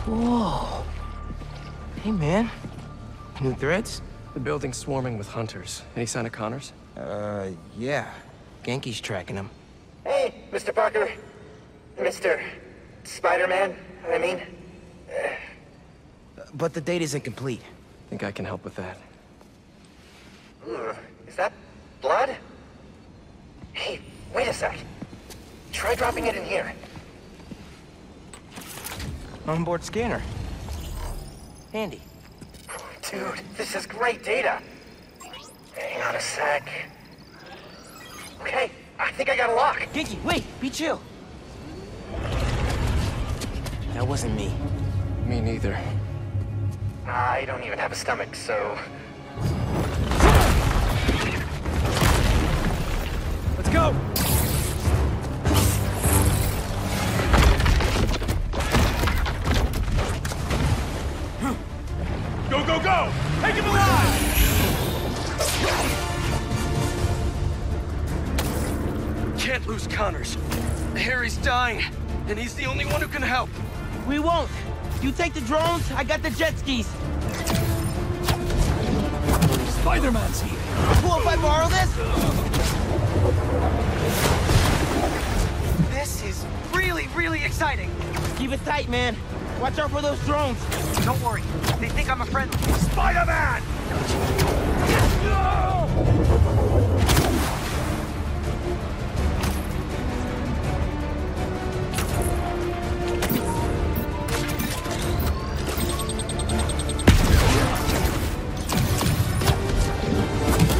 Whoa. Hey, man. New threads? The building's swarming with hunters. Any sign of Connors? Yeah. Genki's tracking him. Hey, Mr. Parker. Mr. Spider-Man, I mean. But the data's incomplete. Think I can help with that. Ugh, is that blood? Hey, wait a sec. Try dropping it in here. Onboard scanner. Handy. Dude, this is great data. Hang on a sec. Okay, I think I got a lock. Genki, wait, be chill. That wasn't me. Me neither. I don't even have a stomach, so... Let's go! Go, go, go! Take him alive! Can't lose Connors. Harry's dying, and he's the only one who can help. We won't. You take the drones, I got the jet skis. Spider-Man's here. Cool if I borrow this? This is really, really exciting. Keep it tight, man. Watch out for those drones. Don't worry. They think I'm a friend. Spider-Man!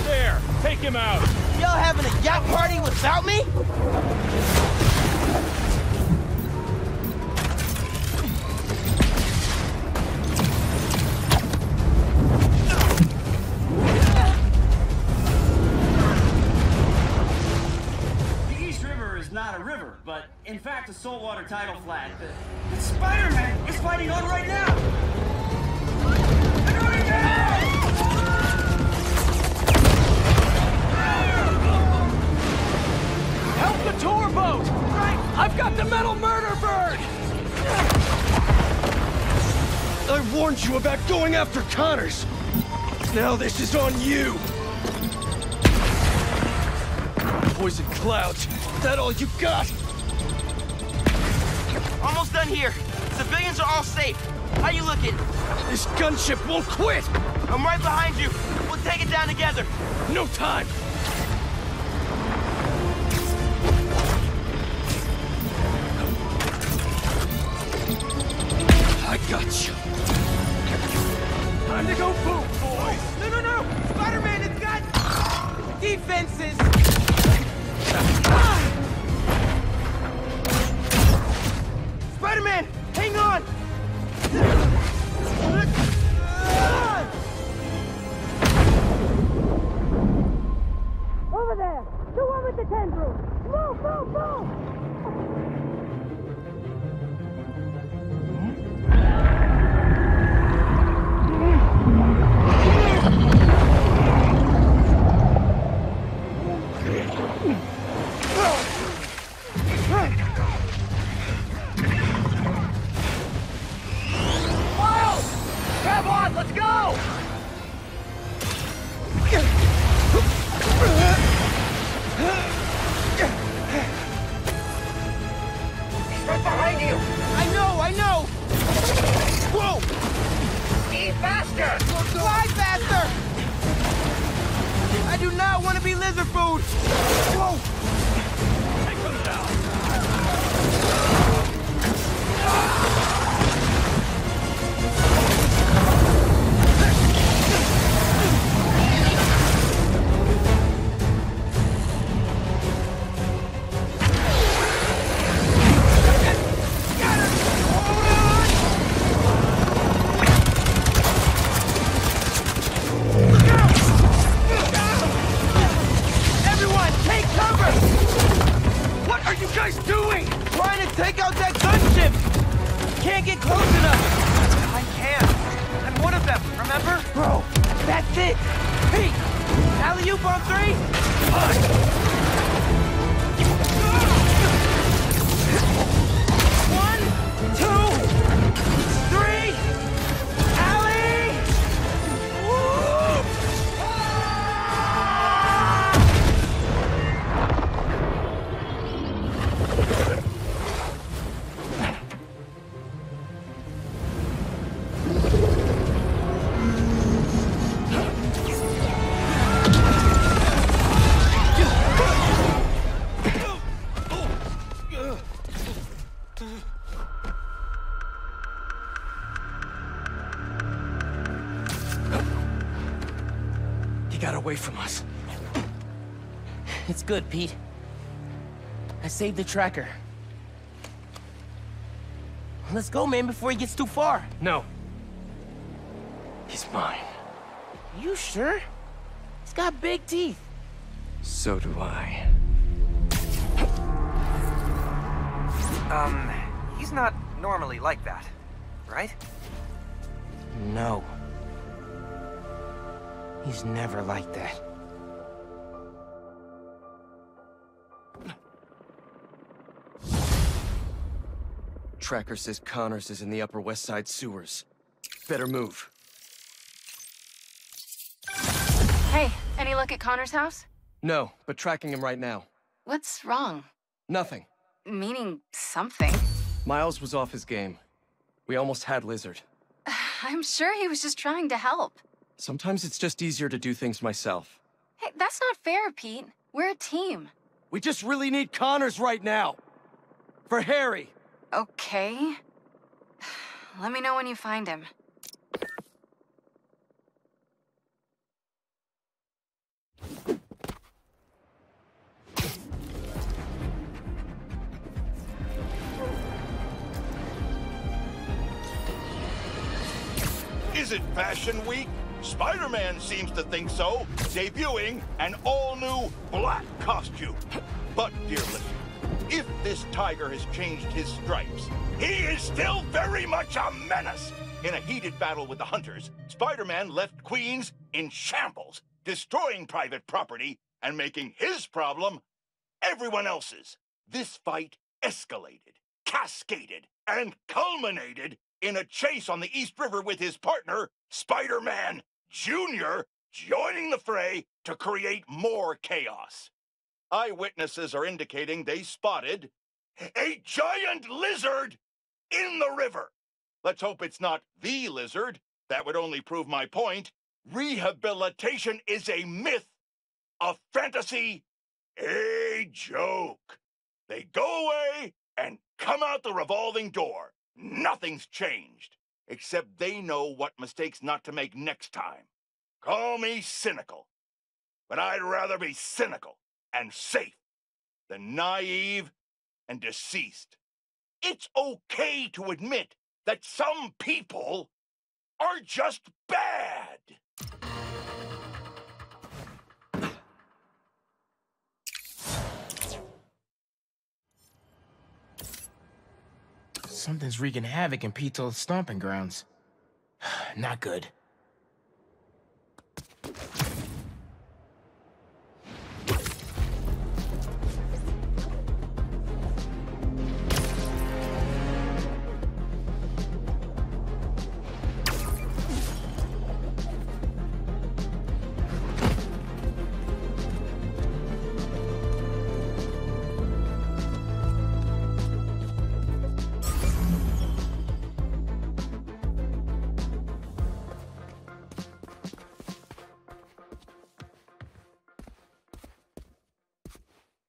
There! Take him out! Y'all having a yacht party without me? Not a river, but in fact a saltwater tidal flat. The Spider-Man is fighting on right now! They're going down! Help the tour boat! Right! I've got the metal murder bird! I warned you about going after Connors. Now this is on you. Poison clouds. That all you got? Almost done here. Civilians are all safe. How you looking? This gunship won't quit! I'm right behind you. We'll take it down together. No time! I got you. Time to go boom, boys! No, no, no! Spider-Man has got defenses! Spider-Man, hang on! the tendrils! Move, move, move! Miles! Grab on, let's go! He's right behind you! I know! Whoa! Speed faster! Fly faster! I do not want to be lizard food! Whoa! Take him down! Everyone, take cover! What are you guys doing? Trying to take out that gunship! Can't get close enough! I can! I'm one of them, remember? Bro, that's it! Pete! Alley-oop on 3? One, two, three! Alley! Whoop! He got away from us. It's good, Pete. I saved the tracker. Let's go, man, before he gets too far. No. He's mine. You sure? He's got big teeth. So do I. He's not normally like that, right? No. He's never like that. Tracker says Connors is in the Upper West Side sewers. Better move. Hey, any look at Connor's house? No, but tracking him right now. What's wrong? Nothing. Meaning something. Miles was off his game. We almost had Lizard. I'm sure he was just trying to help. Sometimes it's just easier to do things myself. Hey, that's not fair, Pete. We're a team. We just really need Connors right now. For Harry. Okay. Let me know when you find him. Is it Fashion Week? Spider-Man seems to think so, debuting an all-new black costume. But, dear listener, if this tiger has changed his stripes, he is still very much a menace. In a heated battle with the Hunters, Spider-Man left Queens in shambles, destroying private property and making his problem everyone else's. This fight escalated, cascaded, and culminated in a chase on the East River with his partner, Spider-Man Jr., joining the fray to create more chaos. Eyewitnesses are indicating they spotted a giant lizard in the river. Let's hope it's not the lizard. That would only prove my point. Rehabilitation is a myth, a fantasy, a joke. They go away and come out the revolving door. Nothing's changed, except they know what mistakes not to make next time. Call me cynical, but I'd rather be cynical and safe than naive and deceased. It's okay to admit that some people are just bad. Something's wreaking havoc in Pete's old stomping grounds. Not good.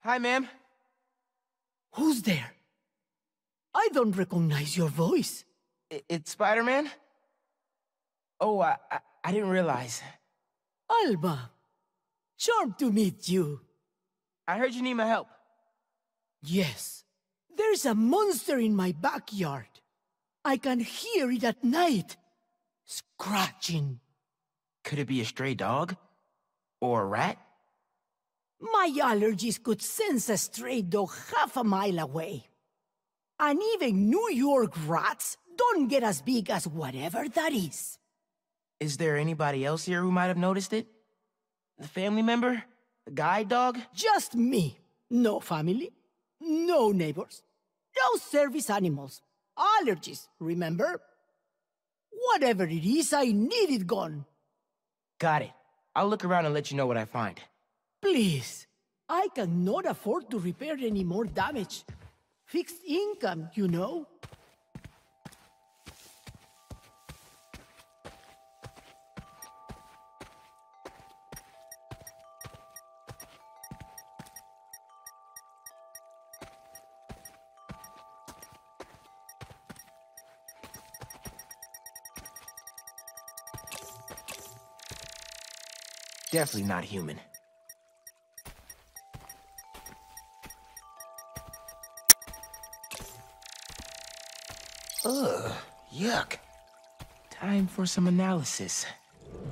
Hi, ma'am. Who's there? I don't recognize your voice. It's Spider-Man? Oh, I didn't realize. Alba. Charmed to meet you. I heard you need my help. Yes. There's a monster in my backyard. I can hear it at night. Scratching. Could it be a stray dog? Or a rat? My allergies could sense a stray dog half a mile away. And even New York rats don't get as big as whatever that is. Is there anybody else here who might have noticed it? The family member? The guide dog? Just me. No family. No neighbors. No service animals. Allergies, remember? Whatever it is, I need it gone. Got it. I'll look around and let you know what I find. Please. I cannot afford to repair any more damage. Fixed income, you know. Definitely not human. Ugh, yuck. Time for some analysis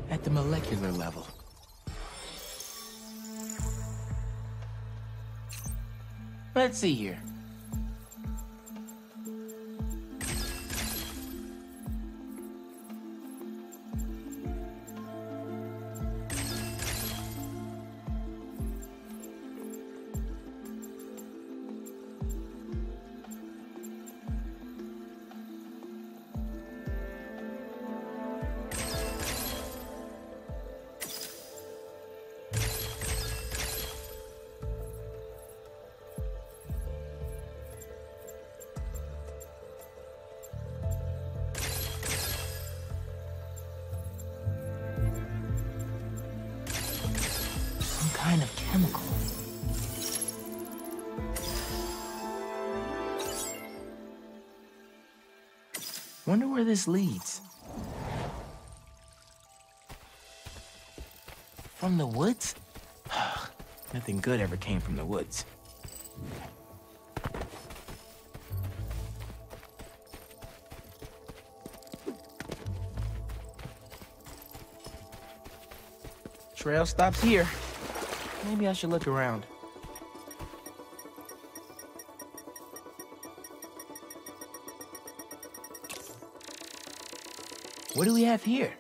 at the molecular level. Let's see here. Kind of chemical. Wonder where this leads. From the woods? Nothing good ever came from the woods. Trail stops here. Maybe I should look around. What do we have here?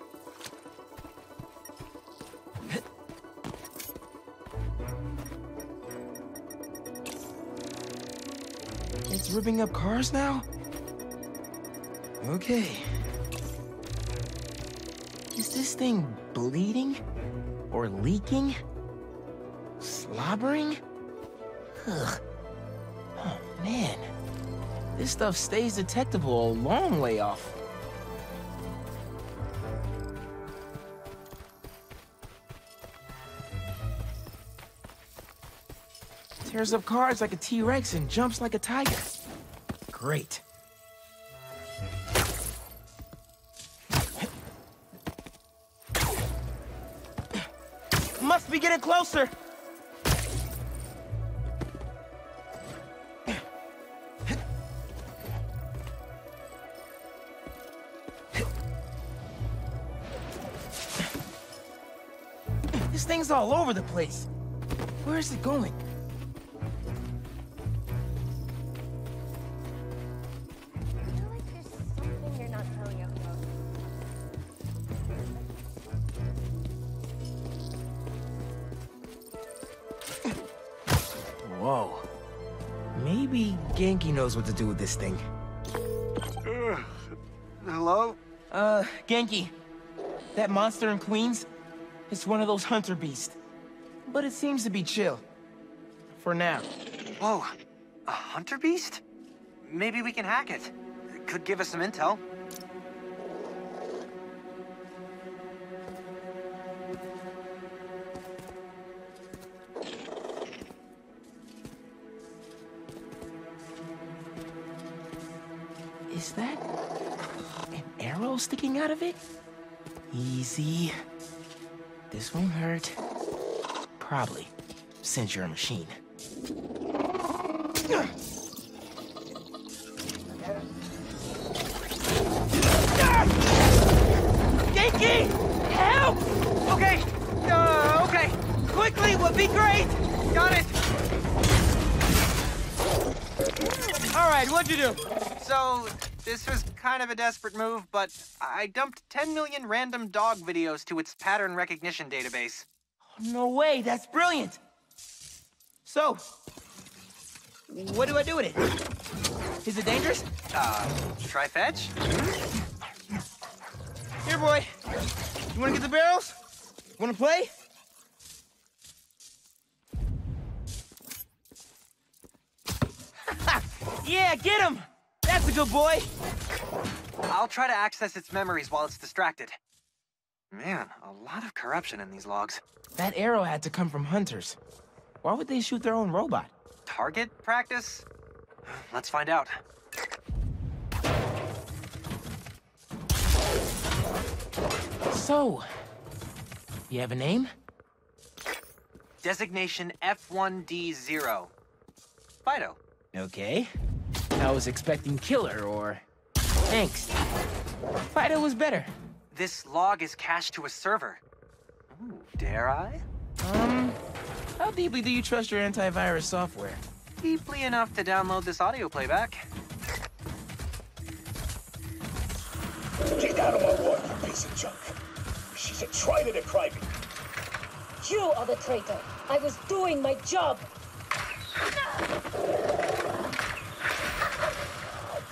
It's ripping up cars now? Okay. Is this thing bleeding? Or leaking? Slobbering? Ugh. Oh, man. This stuff stays detectable a long way off. Tears up cars like a T-Rex and jumps like a tiger. Great. Must be getting closer. This thing's all over the place. Where is it going? Whoa. Maybe Genki knows what to do with this thing. Hello? Genki. That monster in Queens? It's one of those hunter beasts. But it seems to be chill. For now. Whoa. A hunter beast? Maybe we can hack it. It could give us some intel. Is that an arrow sticking out of it? Easy. This won't hurt. Probably, since you're a machine. Genki! Help! Okay, okay. Quickly would be great! Got it! All right, what'd you do? So, this was kind of a desperate move, but I dumped 10 million random dog videos to its pattern recognition database. No way, that's brilliant! So, what do I do with it? Is it dangerous? Try fetch? Here, boy. You wanna get the barrels? Wanna play? Yeah, get him! That's a good boy! I'll try to access its memories while it's distracted. Man, a lot of corruption in these logs. That arrow had to come from hunters. Why would they shoot their own robot? Target practice? Let's find out. So, you have a name? Designation F1D0. Fido. Okay. I was expecting killer or angst. Fido was better. This log is cached to a server. Ooh, dare I? How deeply do you trust your antivirus software? Deeply enough to download this audio playback. Get out of my water, you piece of junk. She's a traitor to Craven. You are the traitor. I was doing my job.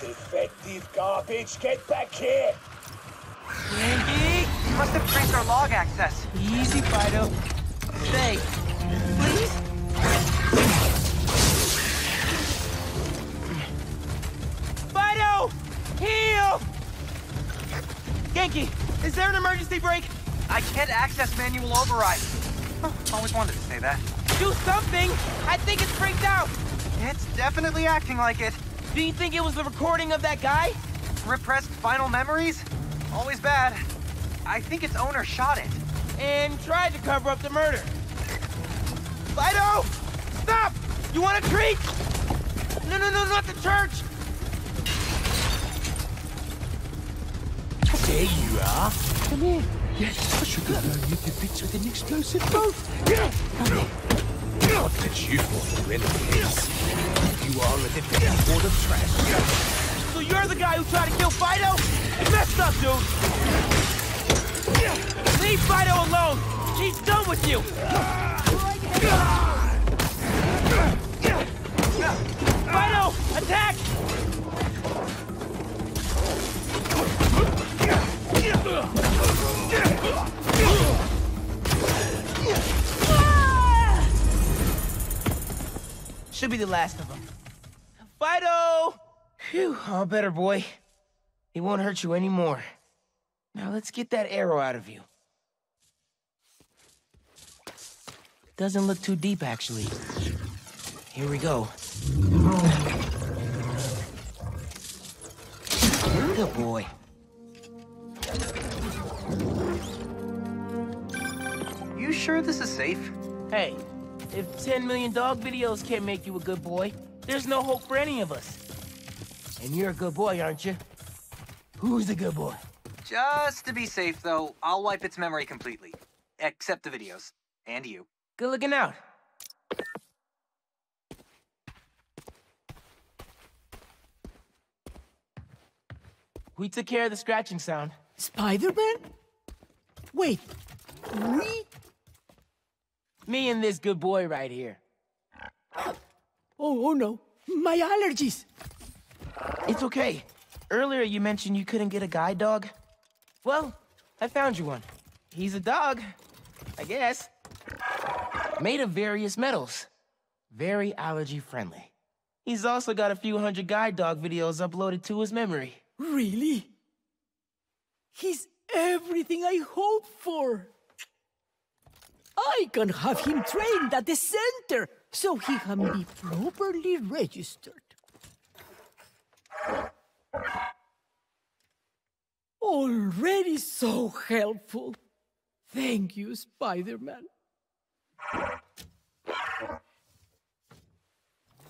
Defective garbage, get back here! Yankee! Must have traced our log access. Easy, Fido. Stay. Please? Fido! Heal! Genki, is there an emergency brake? I can't access manual override. Always wanted to say that. Do something! I think it's freaked out! It's definitely acting like it. Do you think it was the recording of that guy? Repressed final memories? Always bad. I think its owner shot it. And tried to cover up the murder. Fido! Stop! You want a treat? No, not the church! There you are. Come here. Yes, I should have known you'd be picked with an explosive boat. Come here. Not that you want to enemies. You are a defective board of trash. So you're the guy who tried to kill Fido? Messed up, dude! Leave Fido alone! He's done with you! Fido! Attack! Should be the last of them. Fido! Phew, all better, boy. He won't hurt you anymore. Now let's get that arrow out of you. Doesn't look too deep, actually. Here we go. Good boy. You sure this is safe? Hey, if 10 million dog videos can't make you a good boy, there's no hope for any of us. And you're a good boy, aren't you? Who's the good boy? Just to be safe, though, I'll wipe its memory completely. Except the videos. And you. Good looking out. We took care of the scratching sound. Spider-Man? Wait, we? Me and this good boy right here. Oh no, my allergies. It's okay. Earlier you mentioned you couldn't get a guide dog. Well, I found you one. He's a dog, I guess. Made of various metals. Very allergy-friendly. He's also got a few hundred guide dog videos uploaded to his memory. Really? He's everything I hoped for. I can have him trained at the center, so he can be properly registered. Already so helpful. Thank you, Spider-Man.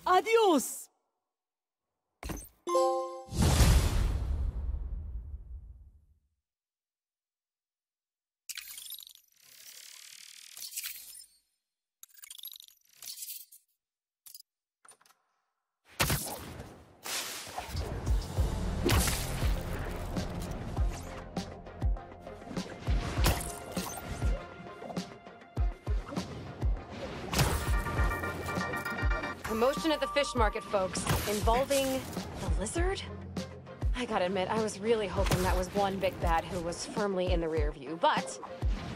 Adios! Commotion at the fish market, folks, involving the lizard? I gotta admit, I was really hoping that was one big bad who was firmly in the rear view, but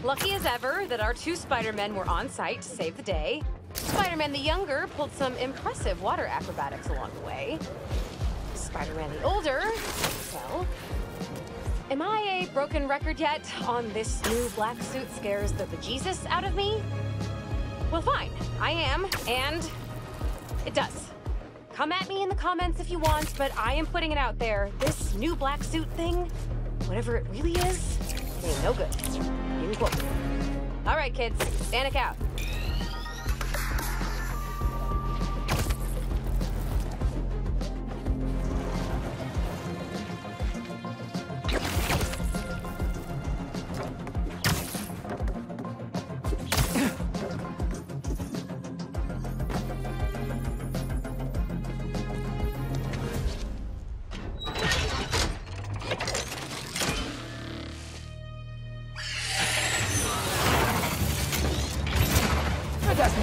lucky as ever that our two Spider-Men were on site to save the day. Spider-Man the younger pulled some impressive water acrobatics along the way. Spider-Man the older, well, am I a broken record yet on this new black suit scares the bejesus out of me? Well, fine, I am, and it does. Come at me in the comments if you want, but I am putting it out there. This new black suit thing, whatever it really is, it ain't no good. End quote. All right, kids, Danik out.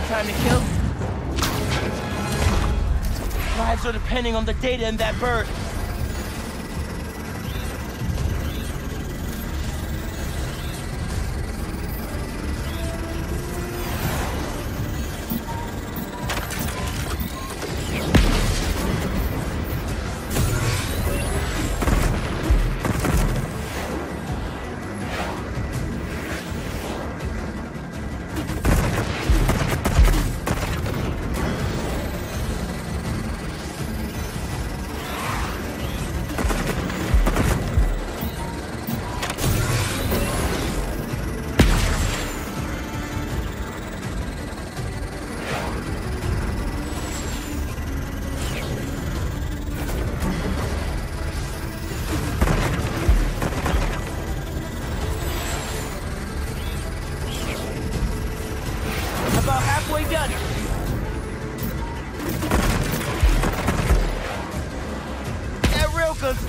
Time to kill. Lives are depending on the data in that bird.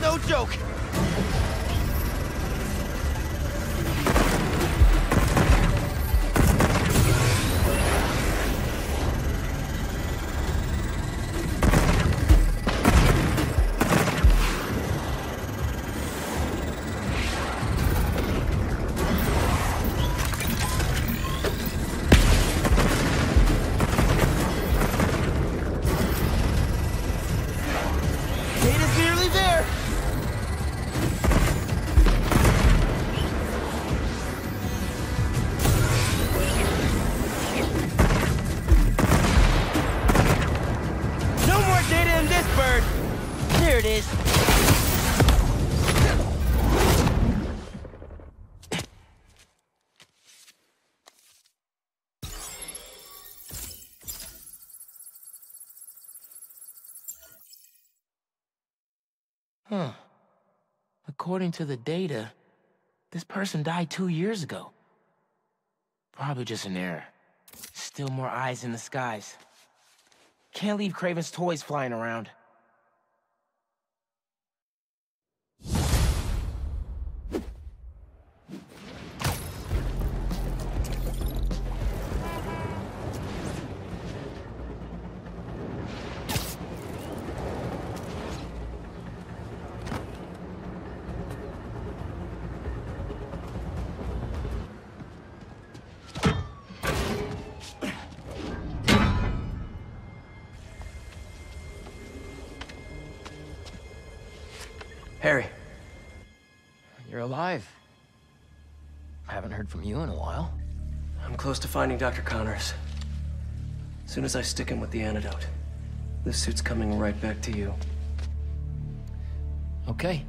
No joke. Data's nearly there. There it is. Huh. According to the data, this person died 2 years ago. Probably just an error. Still more eyes in the skies. Can't leave Kraven's toys flying around. you're alive. Haven't heard from you in a while. I'm close to finding Dr. Connors. As soon as I stick him with the antidote, this suit's coming right back to you. Okay.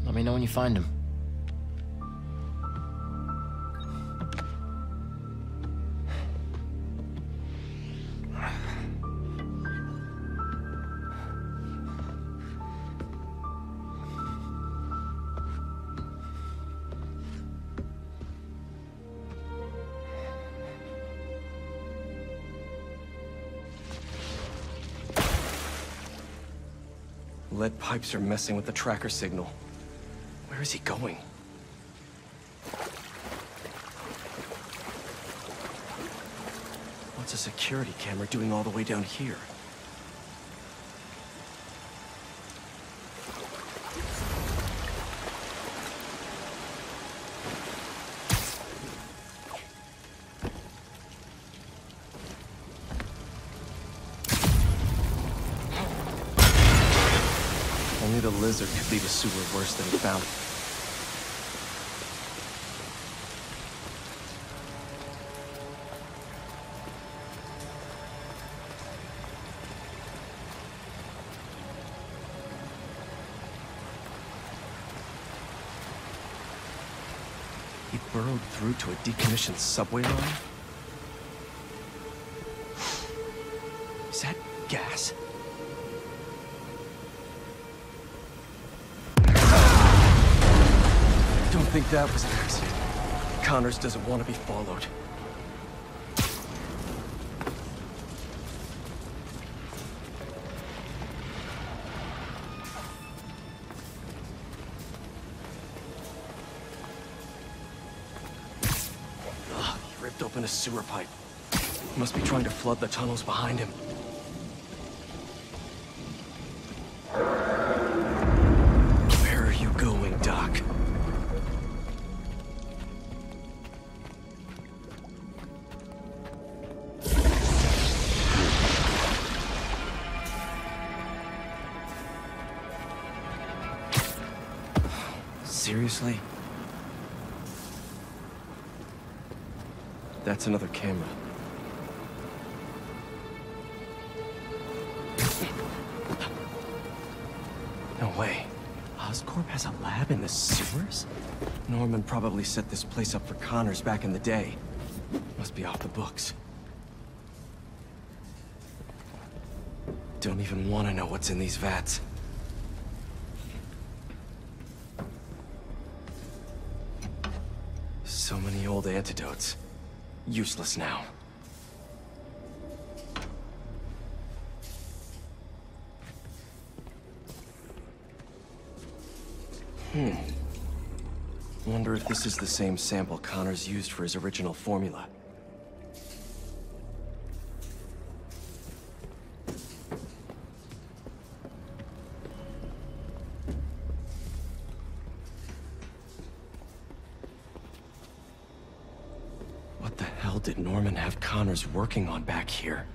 Let me know when you find him. Lead pipes are messing with the tracker signal. Where is he going? What's a security camera doing all the way down here? Only the lizard could leave a sewer worse than he found it. He burrowed through to a decommissioned subway line? Is that gas? I think that was an accident. Connors doesn't want to be followed. Ugh, he ripped open a sewer pipe. He must be trying to flood the tunnels behind him. Where are you going, Doc? Seriously? That's another camera. No way. Oscorp has a lab in the sewers? Norman probably set this place up for Connors back in the day. Must be off the books. Don't even want to know what's in these vats. So many old antidotes. Useless now. Wonder if this is the same sample Connors used for his original formula. What the hell did Norman have Connors working on back here?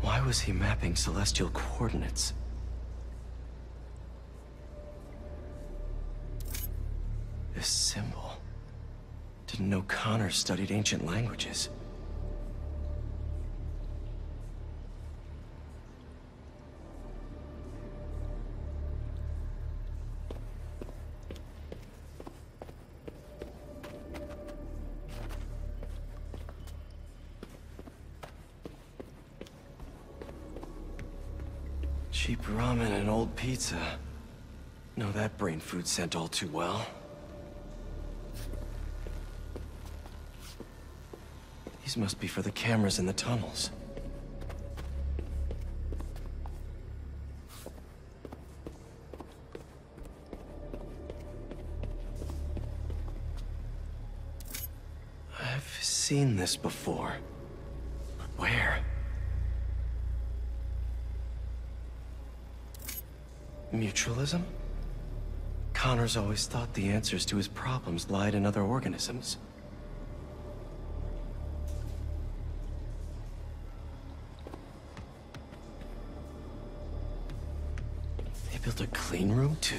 Why was he mapping celestial coordinates? This symbol. Didn't know Connors studied ancient languages. Cheap ramen and old pizza. Know that brain food scent all too well. These must be for the cameras in the tunnels. I've seen this before. But where? Mutualism? Connors always thought the answers to his problems lied in other organisms. built a clean room too?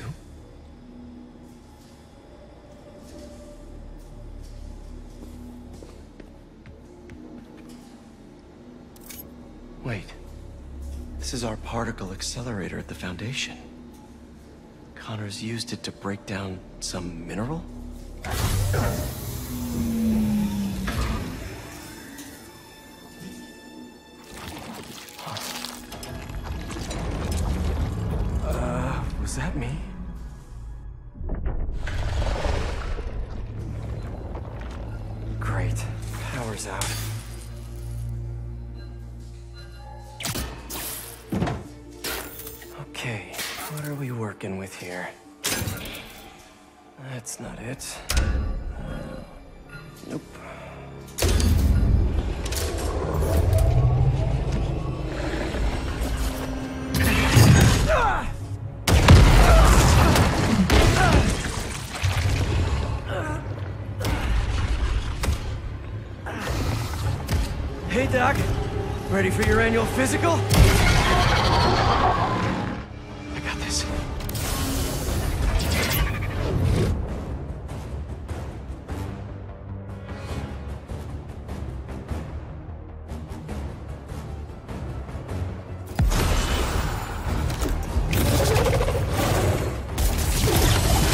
Wait. This is our particle accelerator at the Foundation. Connors used it to break down some mineral? Was that me? Great. Power's out. Okay, what are we working with here? That's not it. Nope. Hey, Doc. Ready for your annual physical? I got this.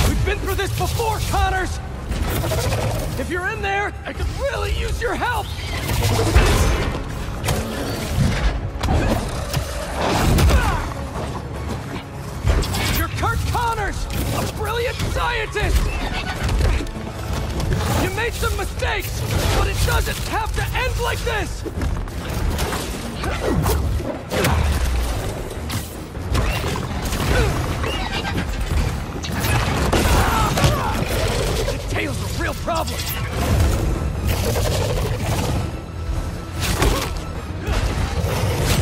We've been through this before, Connors! If you're in there, I could really use your help! You're Kurt Connors, a brilliant scientist! You made some mistakes, but it doesn't have to end like this! The tail's a real problem!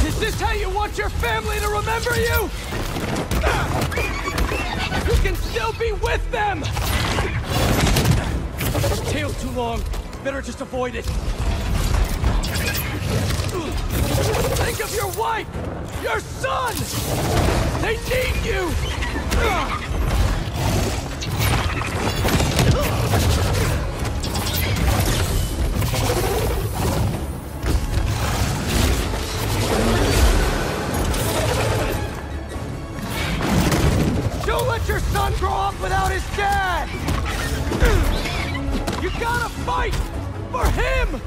Is this how you want your family to remember you? You can still be with them! This tail's too long. Better just avoid it. Think of your wife! Your son! They need you! Don't let your son grow up without his dad! You gotta fight for him!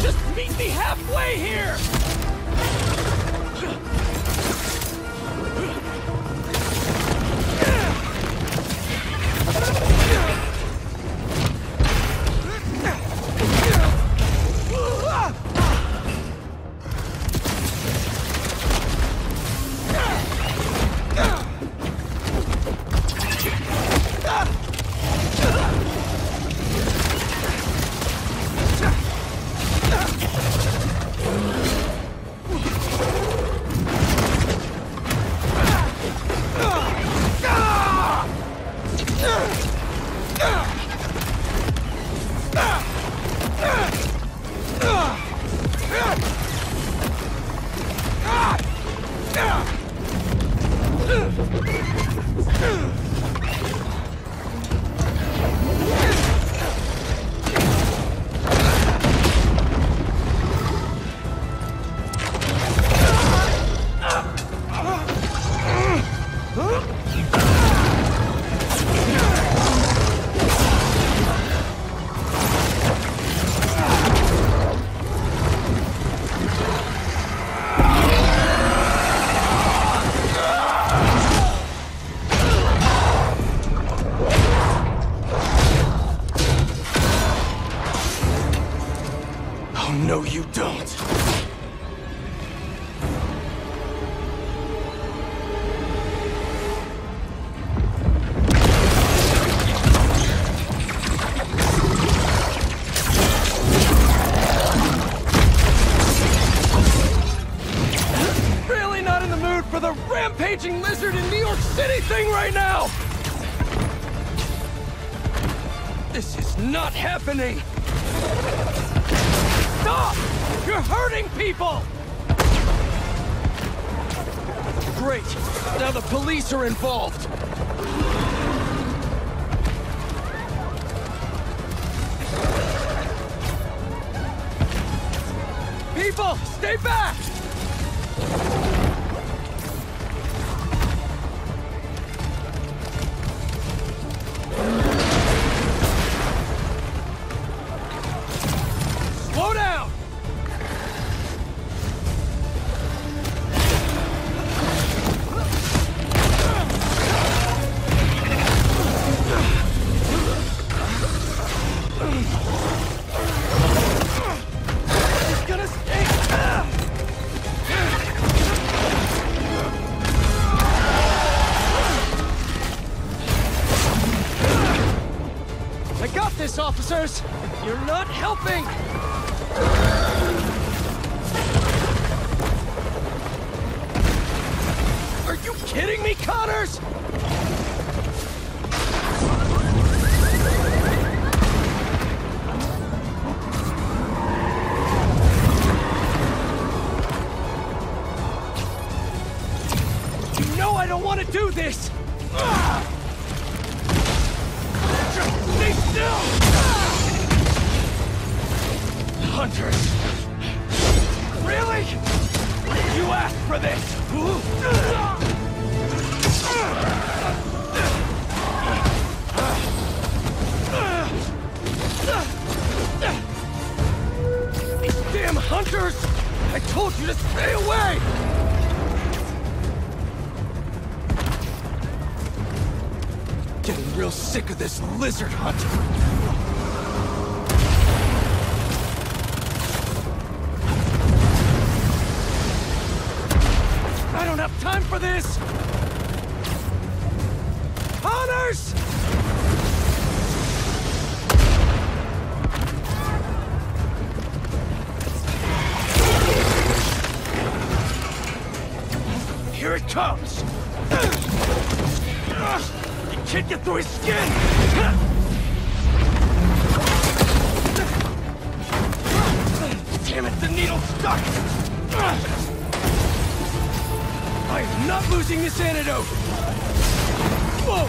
Just meet me halfway here! No, you don't. Really not in the mood for the rampaging lizard in New York City thing right now! This is not happening! Stop! You're hurting people! Great. Now the police are involved. People, stay back! Slow down! Officers, you're not helping! Are you kidding me, Connors? You know I don't want to do this! Just stay still! Hunters! Really? You asked for this! These damn hunters! I told you to stay away! Getting real sick of this lizard hunt. I don't have time for this! Connors! Here it comes! You can't get through his skin! Damn it, the needle's stuck! I am not losing this antidote! Whoa!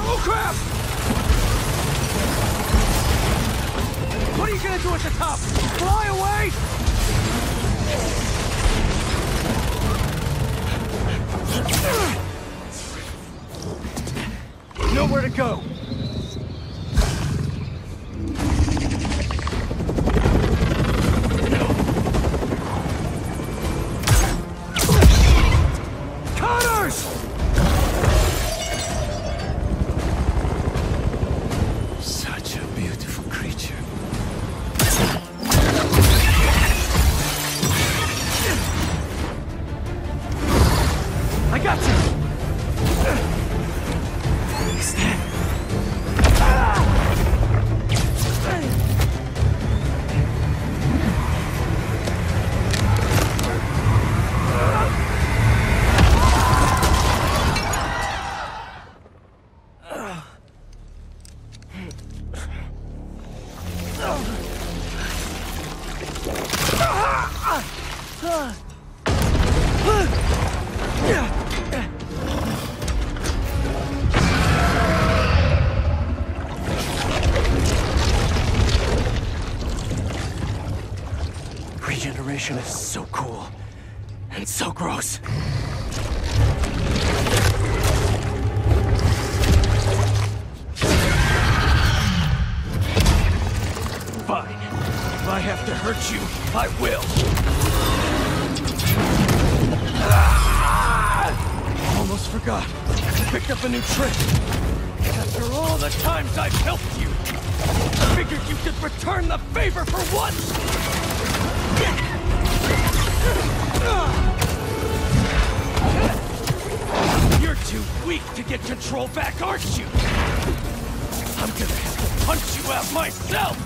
Oh, crap! What are you gonna do at the top? Fly away? Nowhere to go. Regeneration is so cool. And so gross. Fine. If I have to hurt you, I will. Almost forgot. I picked up a new trick. After all the times I've helped you, I figured you could return the favor for once. You're too weak to get control back, aren't you? I'm gonna have to punch you out myself!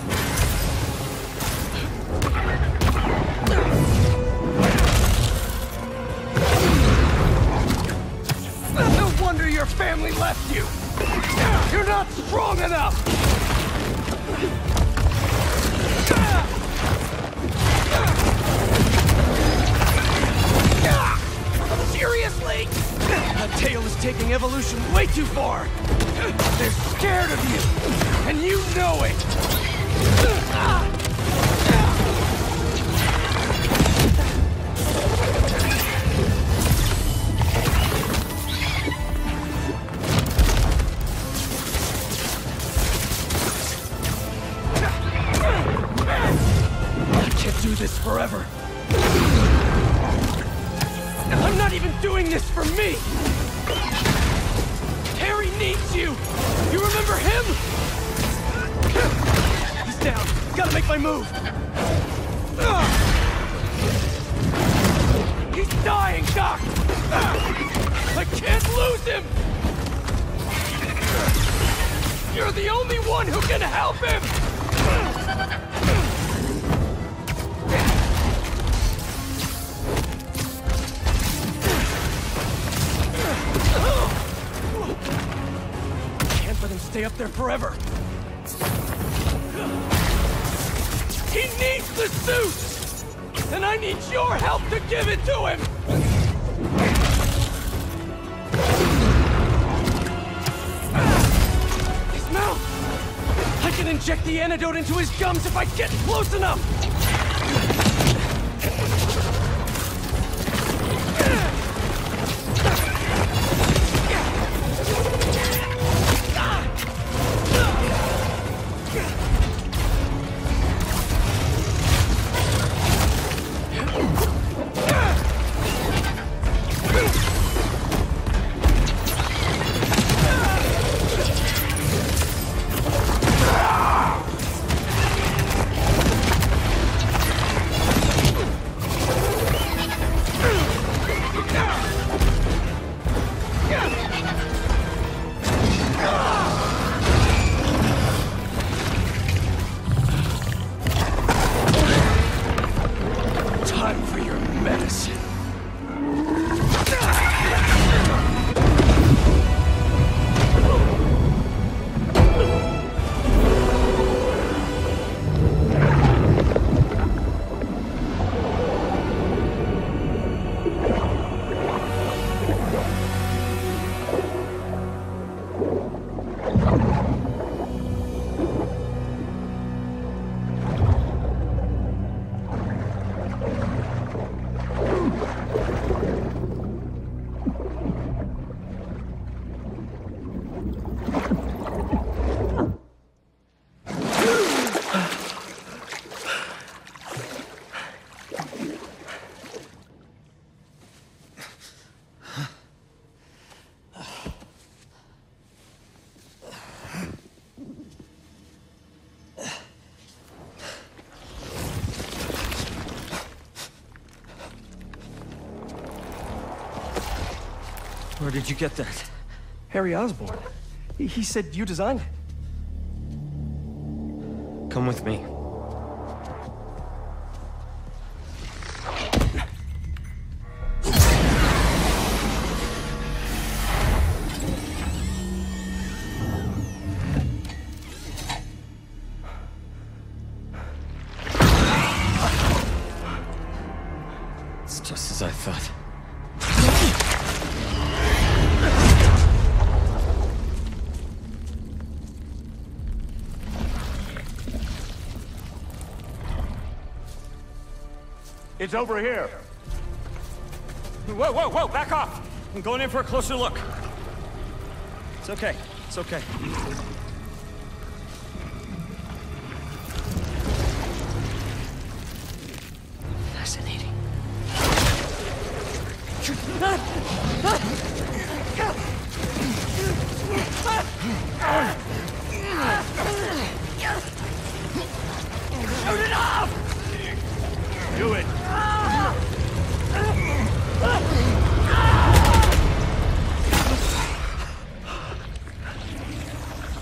No wonder your family left you! You're not strong enough! Seriously? That tail is taking evolution way too far! They're scared of you! And you know it! I can't do this forever! I'm not even doing this for me! Harry needs you! You remember him? He's down. Gotta make my move. He's dying, Doc! I can't lose him! You're the only one who can help him! Can't let him stay up there forever. He needs the suit! And I need your help to give it to him! His mouth! I can inject the antidote into his gums if I get close enough! Where did you get that? Harry Osborn. He said you designed it. Come with me. as I thought. It's over here. Whoa, whoa, whoa, back off! I'm going in for a closer look. It's okay, it's okay. Fascinating. Shoot it off! Do it.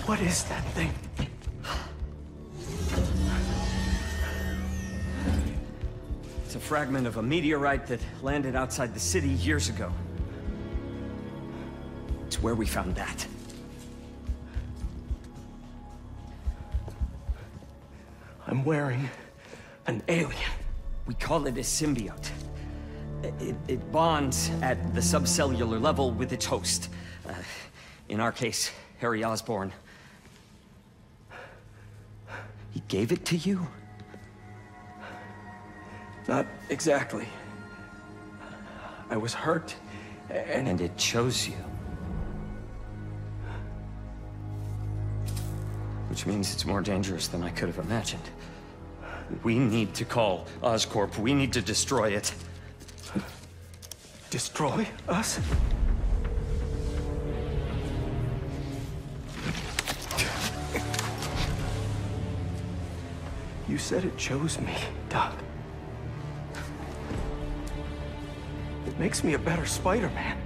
What is that thing? It's a fragment of a meteorite that landed outside the city years ago. It's where we found that. I'm wearing an alien. We call it a symbiote. It bonds at the subcellular level with its host. In our case, Harry Osborn. He gave it to you? Not exactly. I was hurt, and it chose you. Which means it's more dangerous than I could have imagined. We need to call Oscorp. We need to destroy it. Destroy us? You said it chose me, Doc. It makes me a better Spider-Man.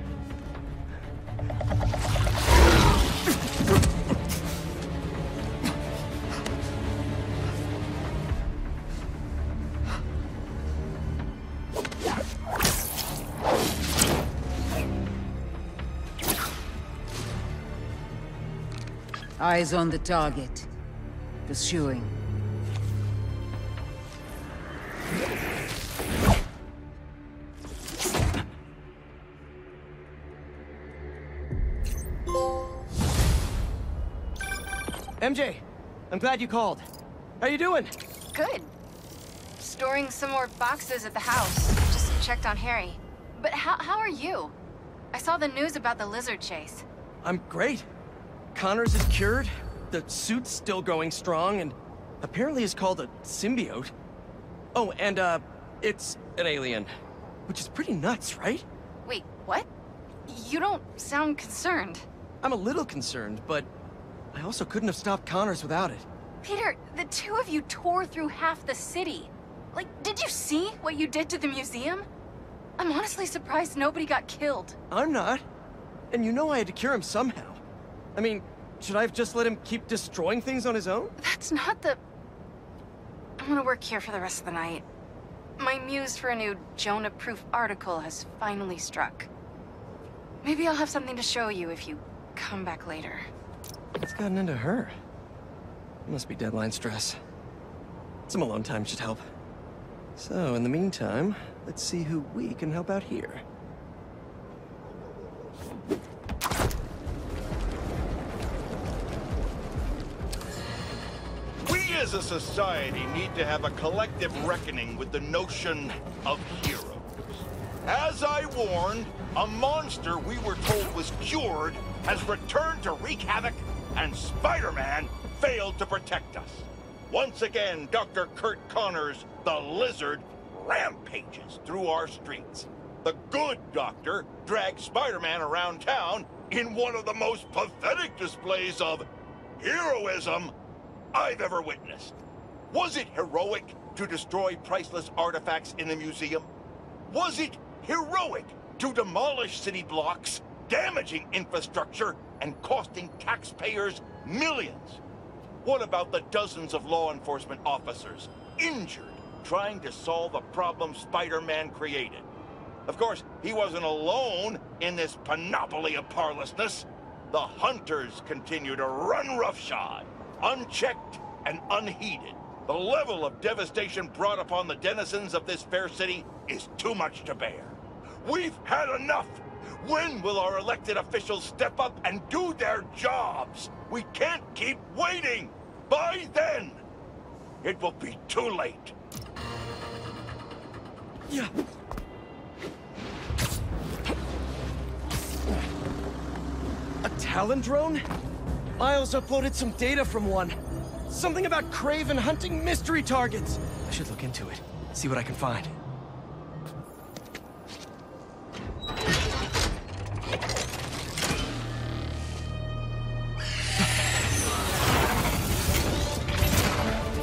Eyes on the target. Pursuing. MJ, I'm glad you called. How you doing? Good. Storing some more boxes at the house. Just checked on Harry. But how are you? I saw the news about the lizard chase. I'm great. Connors is cured, the suit's still going strong, and apparently is called a symbiote. Oh, and it's an alien. Which is pretty nuts, right? Wait, what? You don't sound concerned. I'm a little concerned, but I also couldn't have stopped Connors without it. Peter, the two of you tore through half the city. Like, did you see what you did to the museum? I'm honestly surprised nobody got killed. I'm not. And you know I had to cure him somehow. I mean, should I have just let him keep destroying things on his own? That's not the... I'm gonna work here for the rest of the night. My muse for a new Jonah-proof article has finally struck. Maybe I'll have something to show you if you come back later. What's gotten into her? Must be deadline stress. Some alone time should help. So, in the meantime, let's see who we can help out here. We as a society need to have a collective reckoning with the notion of heroes. As I warned, a monster we were told was cured has returned to wreak havoc, and Spider-Man failed to protect us. Once again, Dr. Kurt Connors, the Lizard, rampages through our streets. The good doctor drags Spider-Man around town in one of the most pathetic displays of heroism I've ever witnessed. Was it heroic to destroy priceless artifacts in a museum? Was it heroic to demolish city blocks, damaging infrastructure, and costing taxpayers millions? What about the dozens of law enforcement officers injured trying to solve a problem Spider-Man created? Of course, he wasn't alone in this panoply of parlessness. The hunters continue to run roughshod, unchecked and unheeded. The level of devastation brought upon the denizens of this fair city is too much to bear. We've had enough! When will our elected officials step up and do their jobs? We can't keep waiting! By then, it will be too late. Yeah. A Talon drone? Miles uploaded some data from one. Something about Craven hunting mystery targets. I should look into it, see what I can find.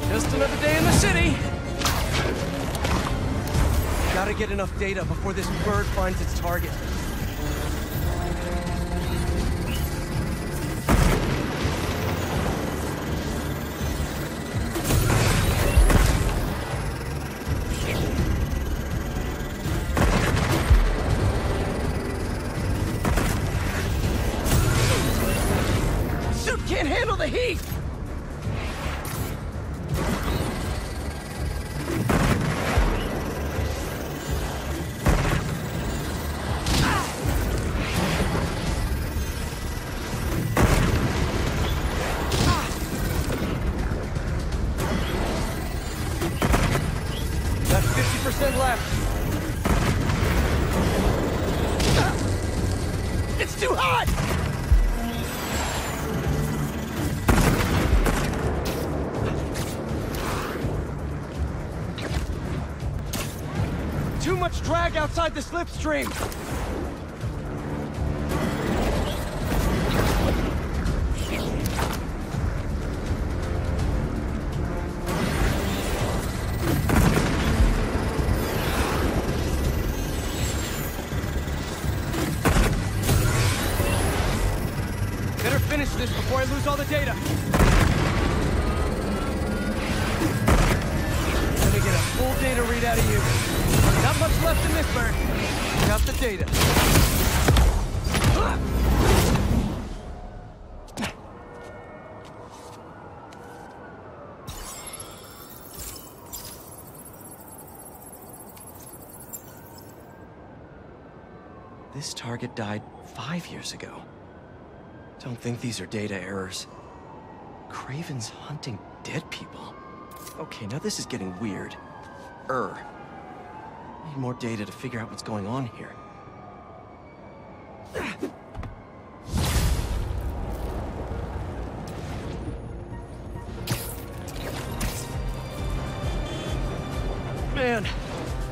Just another day in the city! Gotta get enough data before this bird finds its target. Suit can't handle the heat! Outside the slipstream! Better finish this before I lose all the data! Let me get a full data read out of you. Not much left in this bird. Got the data. This target died 5 years ago. Don't think these are data errors. Craven's hunting dead people. Okay, now this is getting weird. Need more data to figure out what's going on here. Man,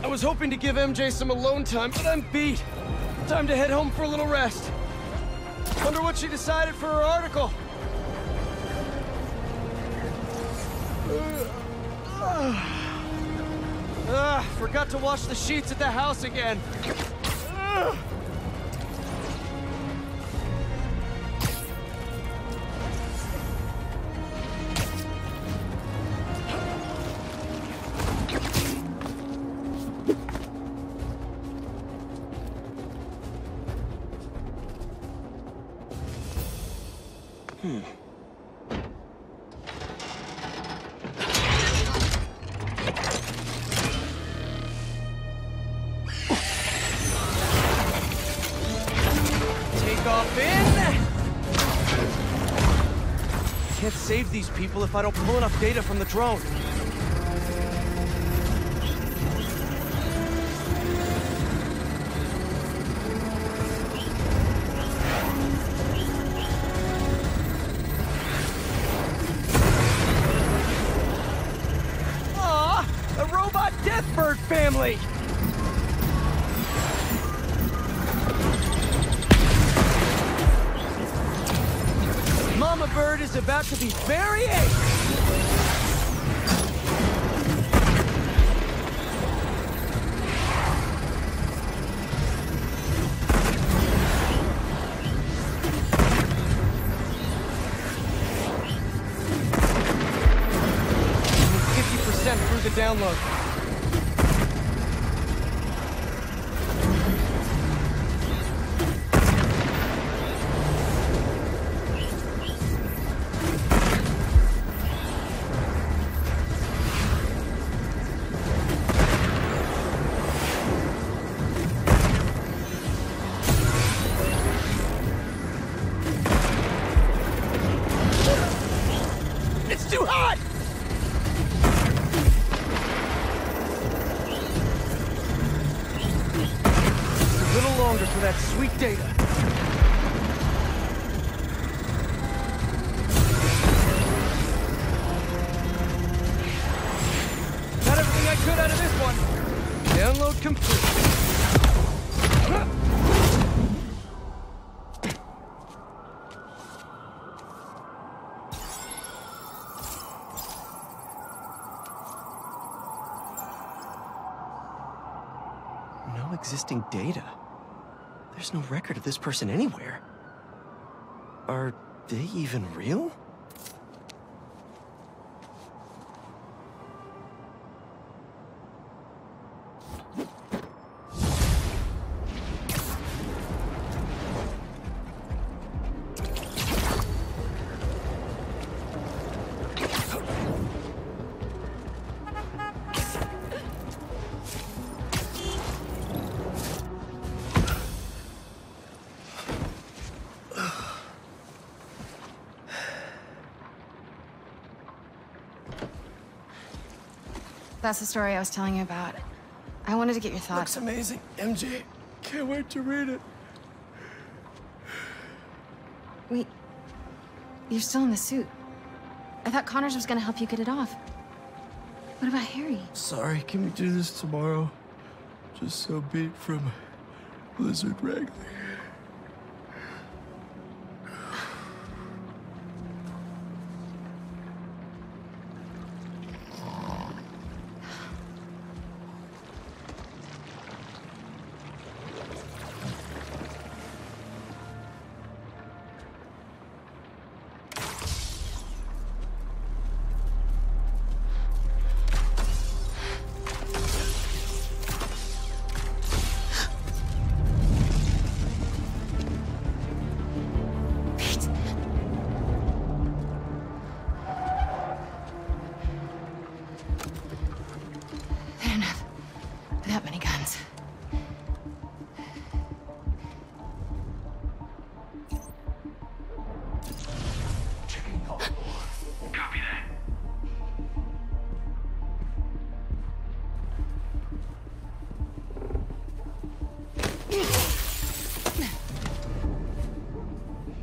I was hoping to give MJ some alone time, but I'm beat. Time to head home for a little rest. Wonder what she decided for her article. Forgot to wash the sheets at the house again. Can't save these people if I don't pull enough data from the drone. Aw, a robot deathbird family! Mama bird is about to be very angry. I'm 50% through the download. hunger for that sweet data. Got everything I could out of this one. Download complete. No existing data. There's no record of this person anywhere. Are they even real? That's the story I was telling you about. I wanted to get your thoughts. Looks amazing, MJ. Can't wait to read it. Wait. You're still in the suit. I thought Connors was gonna help you get it off. What about Harry? Sorry, can we do this tomorrow? Just so beat from Blizzard Wrangling.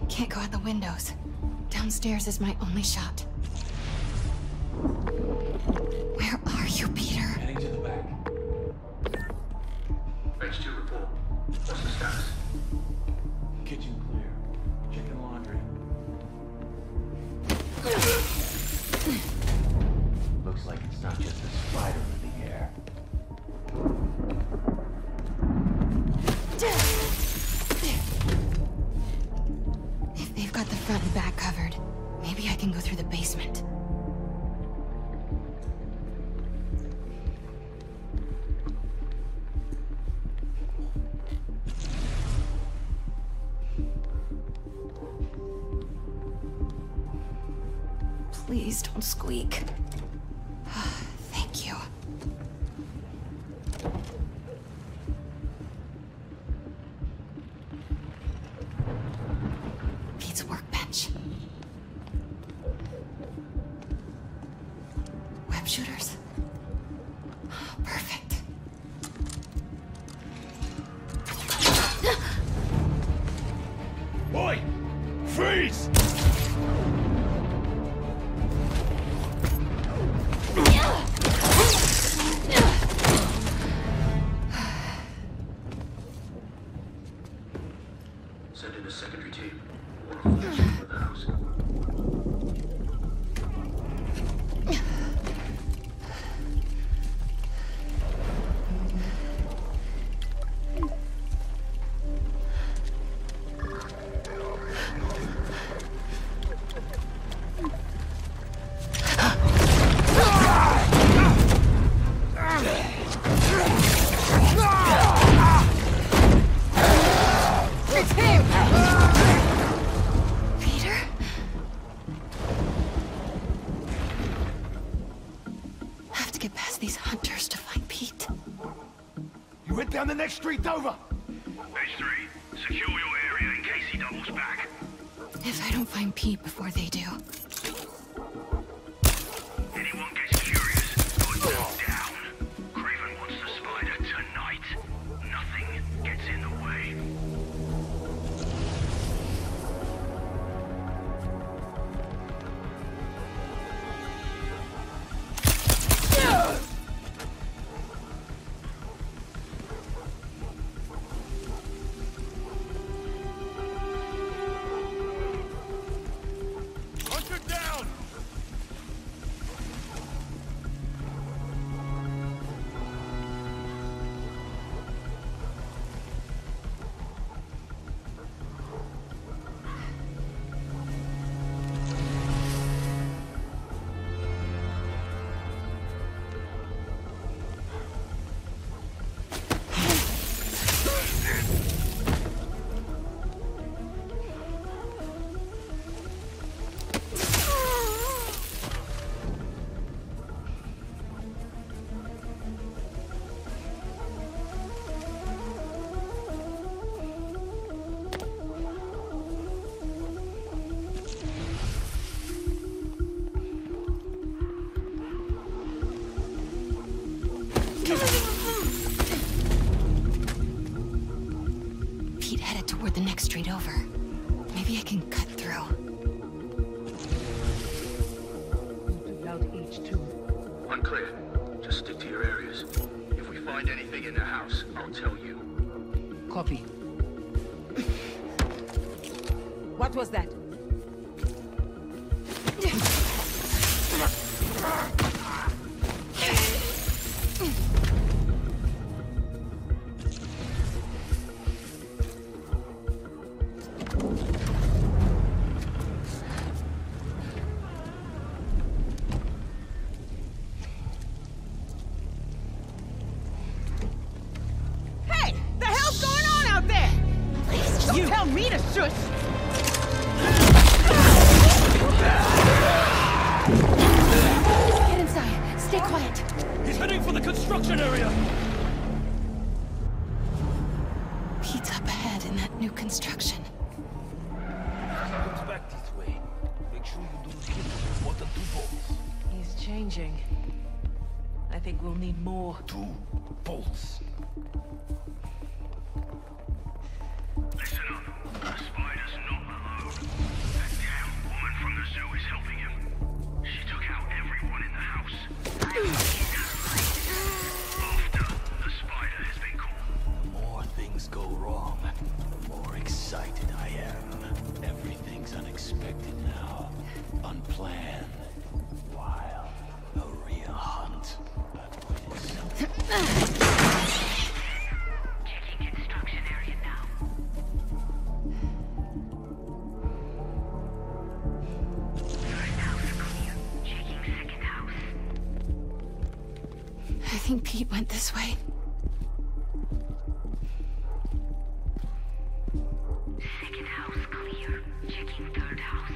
Can't go out the windows. Downstairs is my only shot. Where are you, Peter? Heading to the back. Bench 2 report. What's the status? Kitchen clear. Checking laundry. Looks like it's not just a spider in the air. If they've got the front and back covered, maybe I can go through the basement. Please don't squeak. Thank you. Pete's workbench. Web shooters. Perfect. Boy! Freeze! Send in a secondary team. One of them for the house. It's him! Peter? I have to get past these hunters to find Pete. You went down the next street over! Page 3. Secure your area in case he doubles back. If I don't find Pete before they do. Anyone gets curious, put them down. Craven wants the spider tonight. Nothing gets in the way. street over. Maybe I can cut through. Unclear. Just stick to your areas. If we find anything in the house, I'll tell you. Copy. What was that? I think Pete went this way. Second house clear. Checking third house.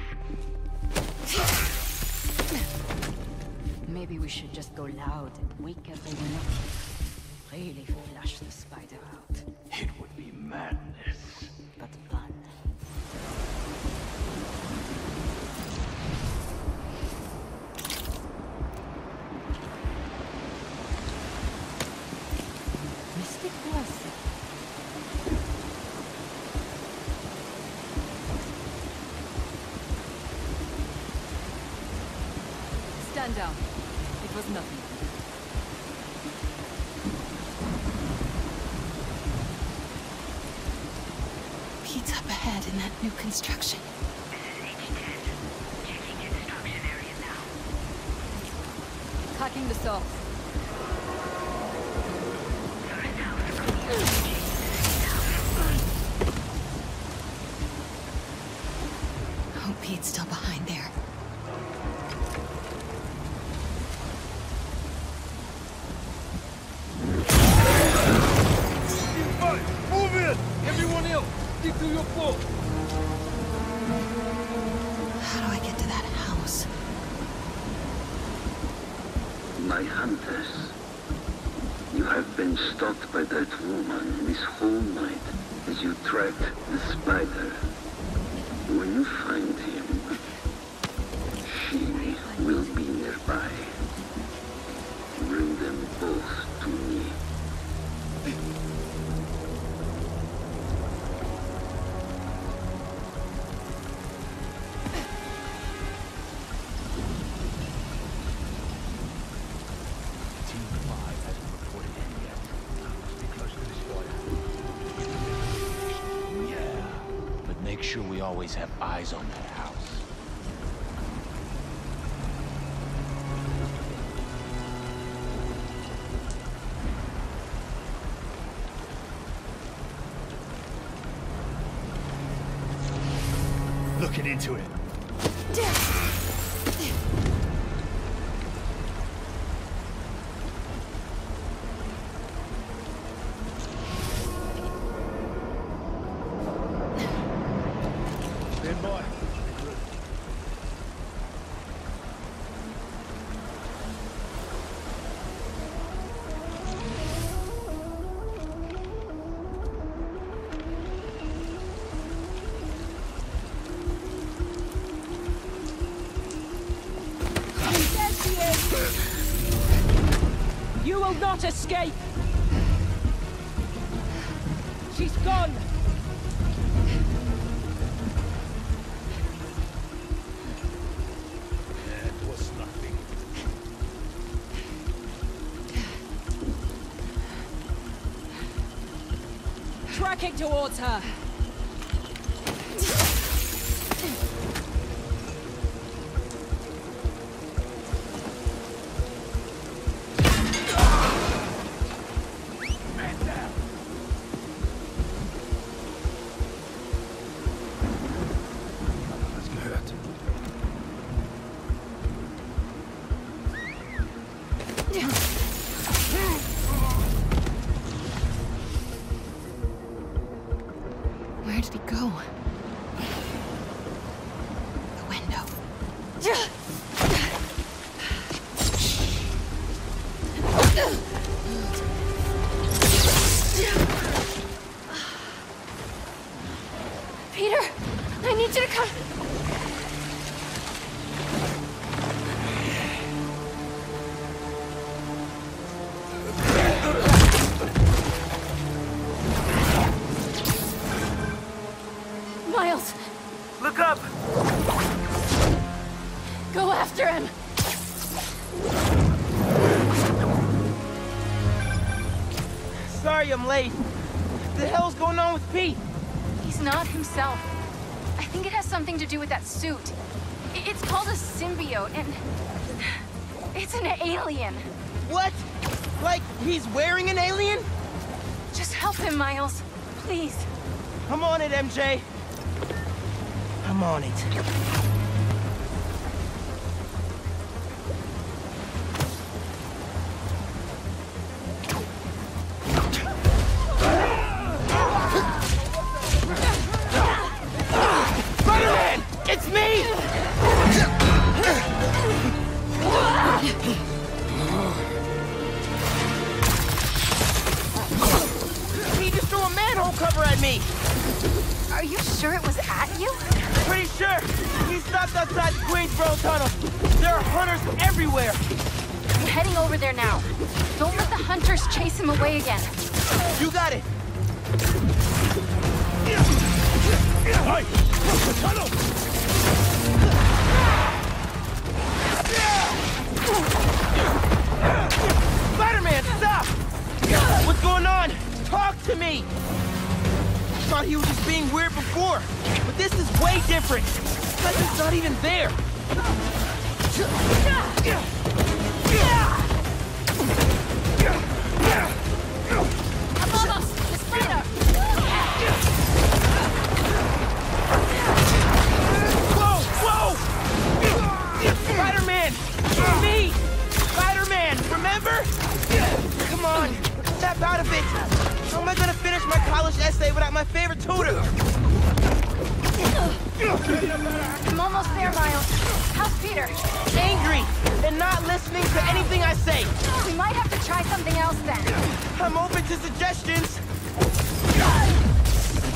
Maybe we should just go loud and wake everyone up. Really flush the spider out. It would be madness. But fun. Mystic blessing. Stand down. It was nothing. Pete's up ahead in that new construction. Checking construction area now. Hacking the saw. Hope Pete's still behind there. Move in! Everyone else, stick to your post! How do I get to that house? My hunters, you have been stalked by that woman this whole night as you tracked the spider. When you find him, she will be nearby. Bring them both to me. Make sure we always have eyes on that house. Looking into it. Stand by. You will not escape! She's gone! tracking towards her. Where did he go? The window. Peter, I need you to come. Miles, Look up! go after him. Sorry I'm late. What the hell's going on with Pete? He's not himself. I think it has something to do with that suit. It's called a symbiote, and it's an alien. What? Like he's wearing an alien? Just help him, Miles. Please. I'm on it, MJ. I'm on it. Spider-Man! It's me! He just threw a manhole cover at me! Are you sure it was at you? Pretty sure. He stopped outside the Queensboro Tunnel. There are hunters everywhere. I'm heading over there now. Don't let the hunters chase him away again. You got it. Hey! The tunnel! Spider-Man, stop! What's going on? Talk to me! I thought he was just being weird before, but this is way different. It's like he's not even there. ¡Vamos! ¡Spider! Whoa! Whoa! Spider-Man! Me! Spider-Man! Remember? Come on! Snap out of it! How am I gonna finish my college essay without my favorite tutor? I'm almost there, Miles. How's Peter? Angry and not listening to anything I say. We might have to try something else then. I'm open to suggestions.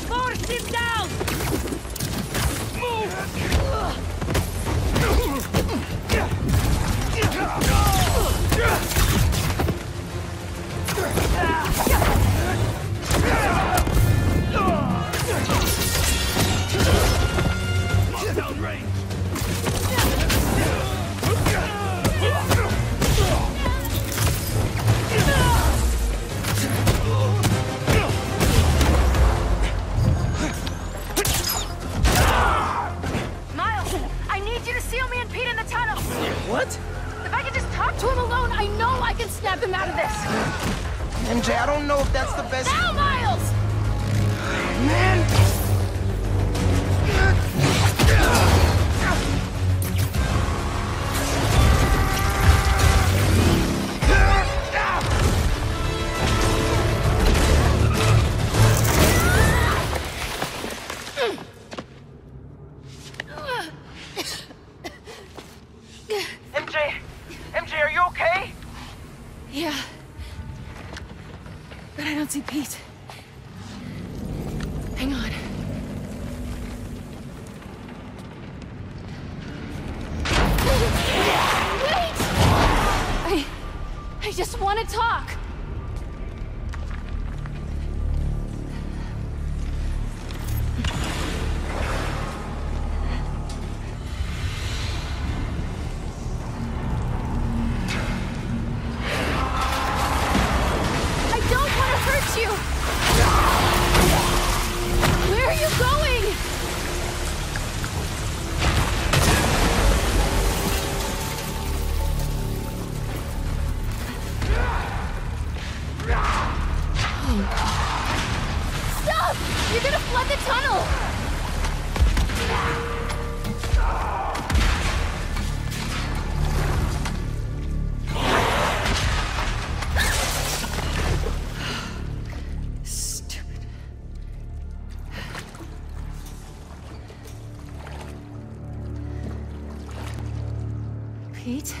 Force him down! Lockdown range! Miles, I need you to seal me and Pete in the tunnel. What? If I can just talk to him alone, I know I can snap him out of this. MJ, I don't know if that's the best... Now, Miles! Man! MJ, are you okay? Yeah. But I don't see Pete. Hang on. Wait! I just want to talk. I don't want to hurt you. Stop! You're gonna flood the tunnel! Stupid. Pete?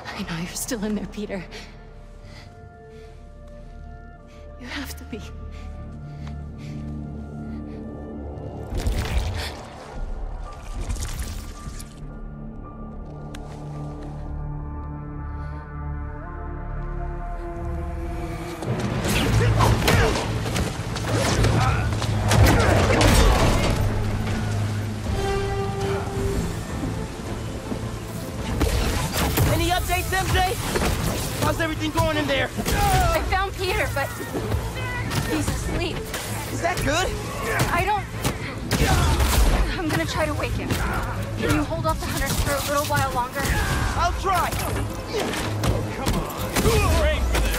I know you're still in there, Peter. You have to be. Any updates, MJ? How's everything going in there? I found Peter, but he's asleep. Is that good? I'm gonna try to wake him. Can you hold off the hunters for a little while longer? I'll try. Come on. Great for this.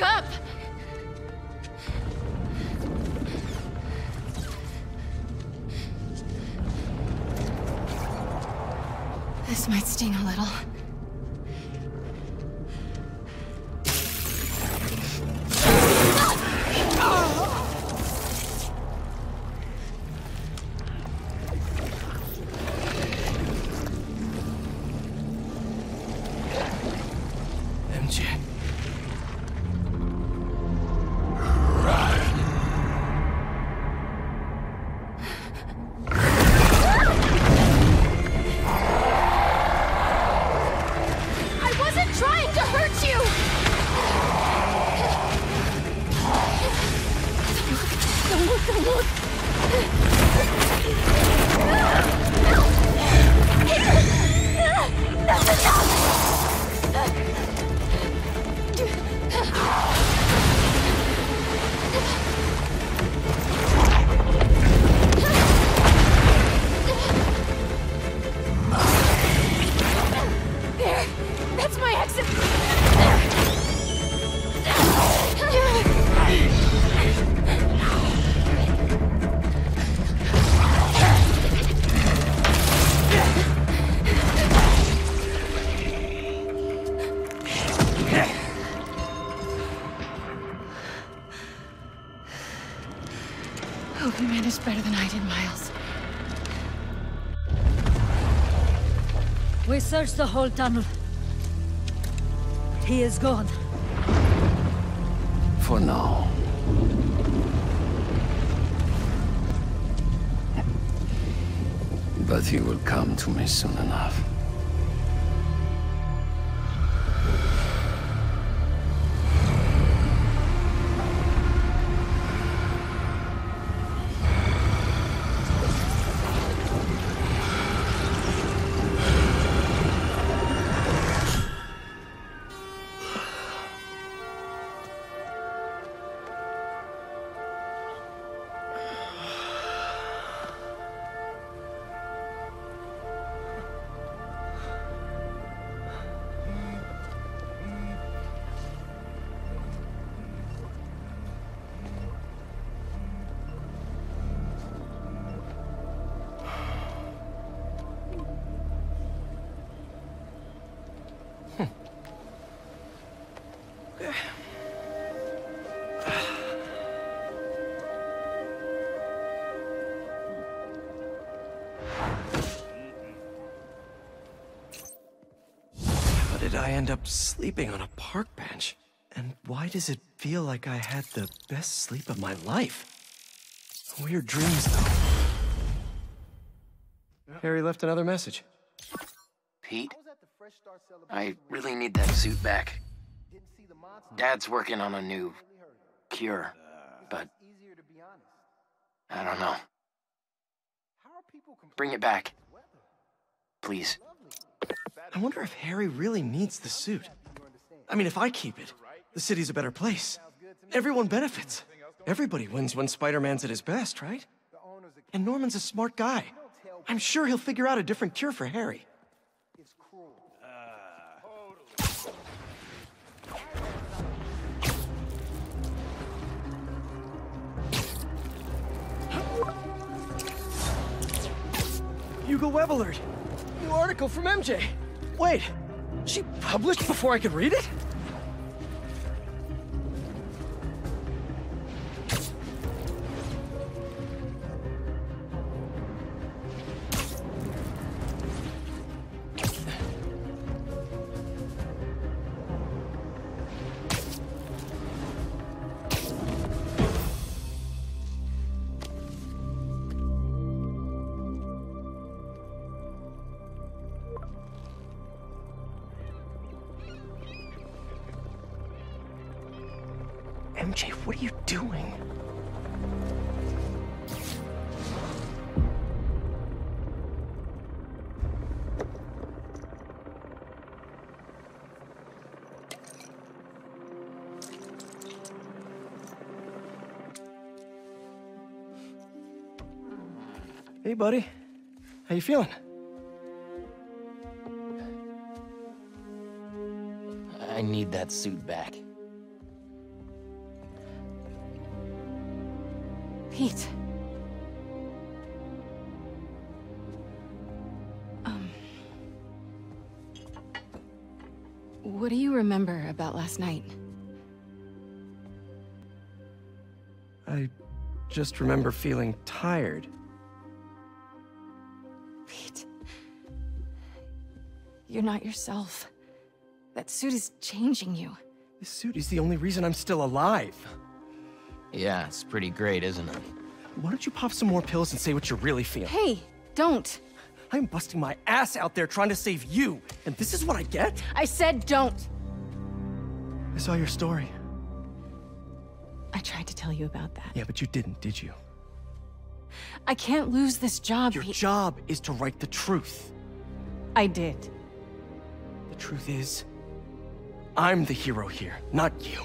up! This might sting a little. Hope you managed better than I did, Miles. We searched the whole tunnel. He is gone. For now. But he will come to me soon enough. I end up sleeping on a park bench? And why does it feel like I had the best sleep of my life? Weird dreams, though. Harry left another message. Pete, I really need that suit back. Dad's working on a new cure, but I don't know. Bring it back. Please. I wonder if Harry really needs the suit. I mean, if I keep it, the city's a better place. Everyone benefits. Everybody wins when Spider-Man's at his best, right? And Norman's a smart guy. I'm sure he'll figure out a different cure for Harry. Hugo Web alert! New article from MJ! Wait, she published before I could read it? MJ, what are you doing? Hey, buddy. How you feeling? I need that suit back. Pete. What do you remember about last night? I just remember feeling tired. Pete. You're not yourself. That suit is changing you. This suit is the only reason I'm still alive. Yeah, it's pretty great, isn't it? Why don't you pop some more pills and say what you're really feeling? Hey, don't. I'm busting my ass out there trying to save you, and this is what I get? I said don't. I saw your story. I tried to tell you about that. Yeah, but you didn't, did you? I can't lose this job. Your job is to write the truth. I did. The truth is, I'm the hero here, not you.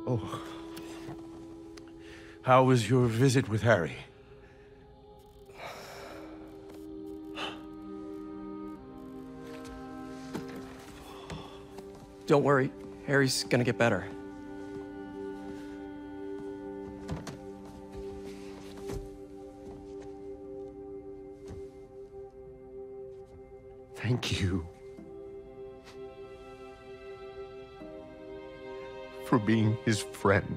Oh. How was your visit with Harry? Don't worry, Harry's gonna get better. Thank you for being his friend.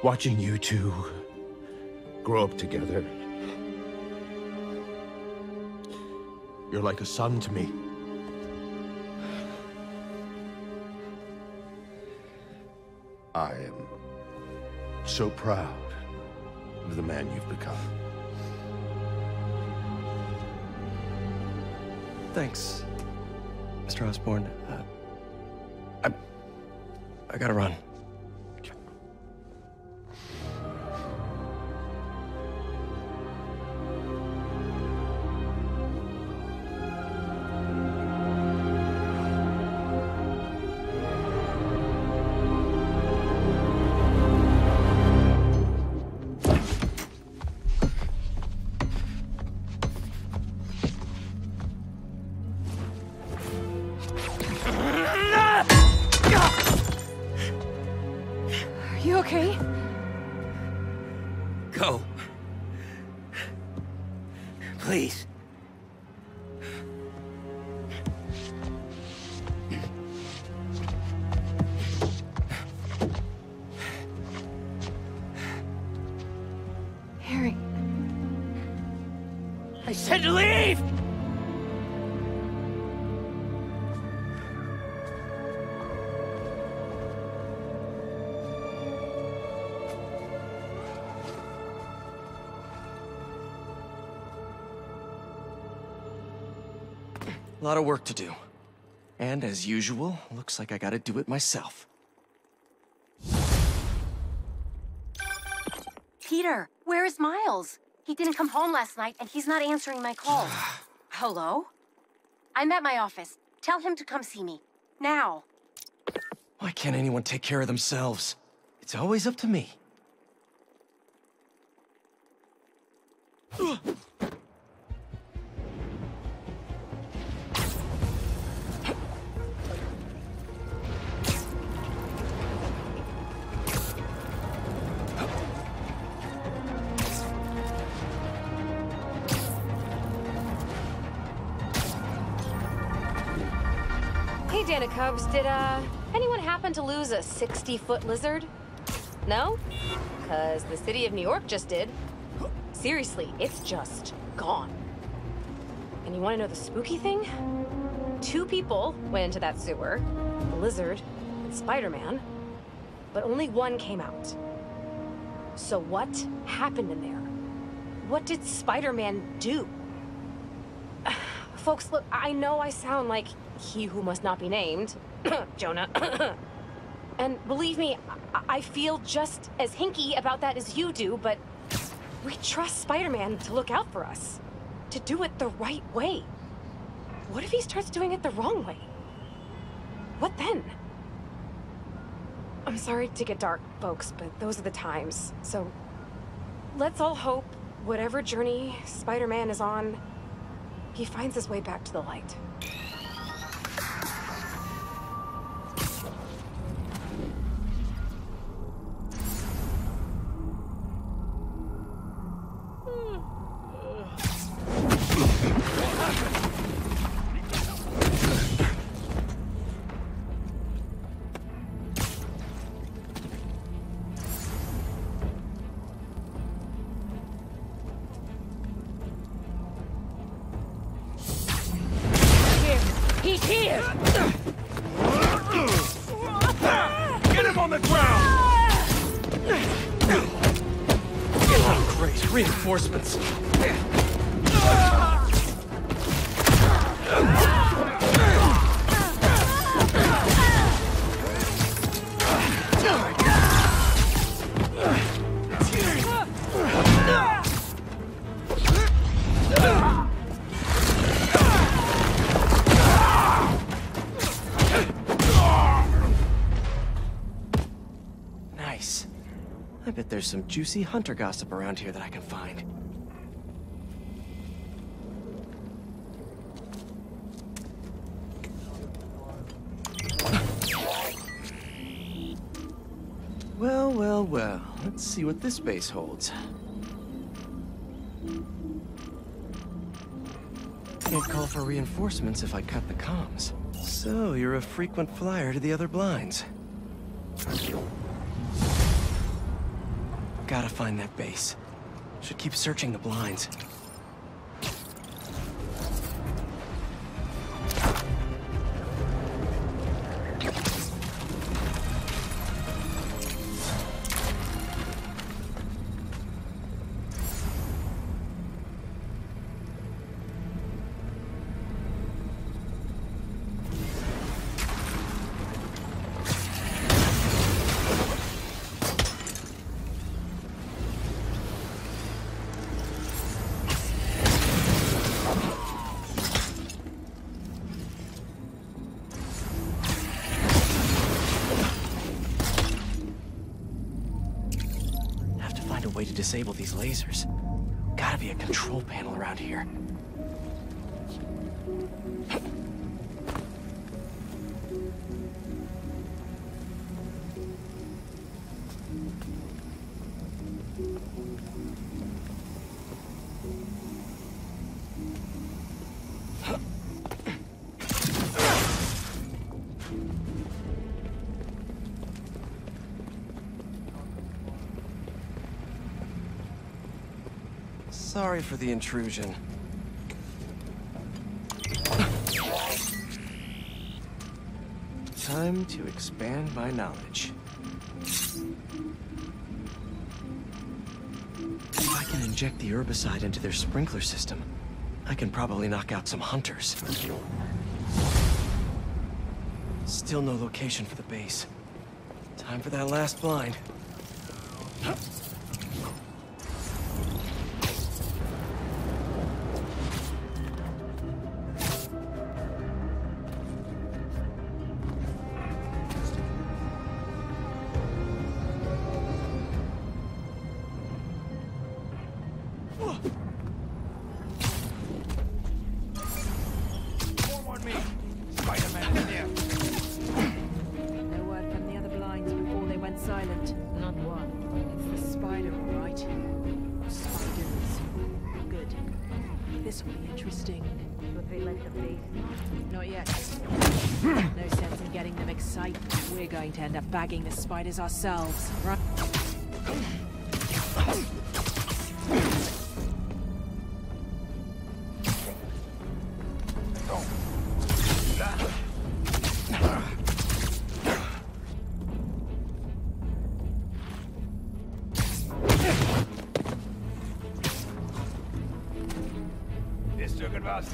Watching you two grow up together. You're like a son to me. I am so proud of the man you've become. Thanks, Mr. Osborn. I gotta run. You okay? Go. Please. Harry. I said to leave! A lot of work to do. And as usual, looks like I gotta do it myself. Peter, where is Miles? He didn't come home last night, and he's not answering my calls. Hello? I'm at my office. Tell him to come see me. Now. Why can't anyone take care of themselves? It's always up to me. Hey, Dana Cubs, did anyone happen to lose a 60-foot lizard? No? Because the city of New York just did. Seriously, it's just gone. And you want to know the spooky thing? 2 people went into that sewer, the lizard and Spider-Man, but only one came out. So what happened in there? What did Spider-Man do? Folks, look, I know I sound like he who must not be named, Jonah. And believe me, I feel just as hinky about that as you do, but we trust Spider-Man to look out for us, to do it the right way. What if he starts doing it the wrong way? What then? I'm sorry to get dark, folks, but those are the times. So let's all hope whatever journey Spider-Man is on, he finds his way back to the light. He's here! Get him on the ground! Oh, great. Reinforcements. Nice. I bet there's some juicy hunter gossip around here that I can find. Well, well, well. Let's see what this base holds. Can't call for reinforcements if I cut the comms. So, you're a frequent flyer to the other blinds. Gotta find that base. Should keep searching the blinds. Way to disable these lasers. Gotta be a control panel around here. Sorry for the intrusion. Time to expand my knowledge. If I can inject the herbicide into their sprinkler system, I can probably knock out some hunters. Still no location for the base. Time for that last blind. To end up bagging the spiders ourselves, right? us.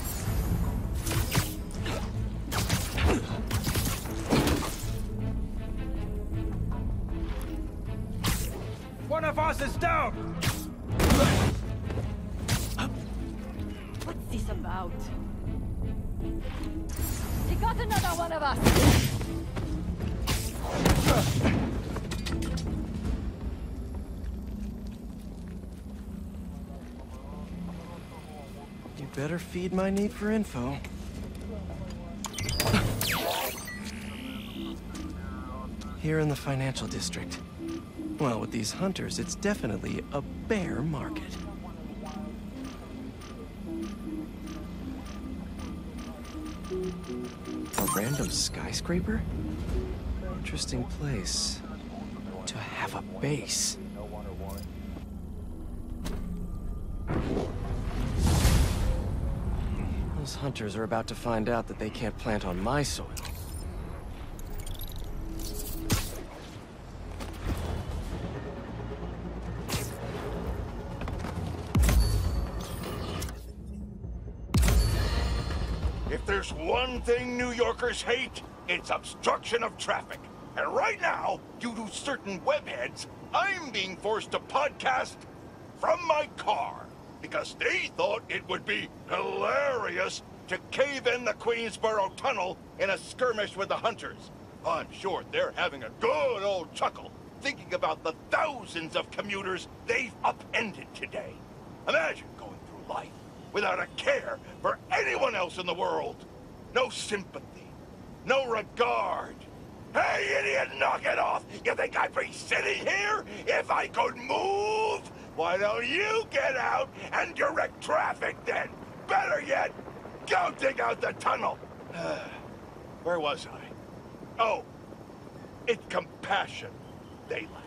One of us is down! What's this about? He got another one of us! You better feed my need for info. Here in the financial district. Well, with these hunters, it's definitely a bear market. A random skyscraper? Interesting place to have a base. Those hunters are about to find out that they can't plant on my soil. If there's one thing New Yorkers hate, it's obstruction of traffic. And right now, due to certain webheads, I'm being forced to podcast from my car. Because they thought it would be hilarious to cave in the Queensboro Tunnel in a skirmish with the hunters. I'm sure they're having a good old chuckle, thinking about the thousands of commuters they've upended today. Imagine going through life without a care for anyone else in the world. No sympathy, no regard. Hey, idiot, knock it off! You think I'd be sitting here if I could move? Why don't you get out and direct traffic then? Better yet, go dig out the tunnel. Where was I? Oh, it's compassion they lack.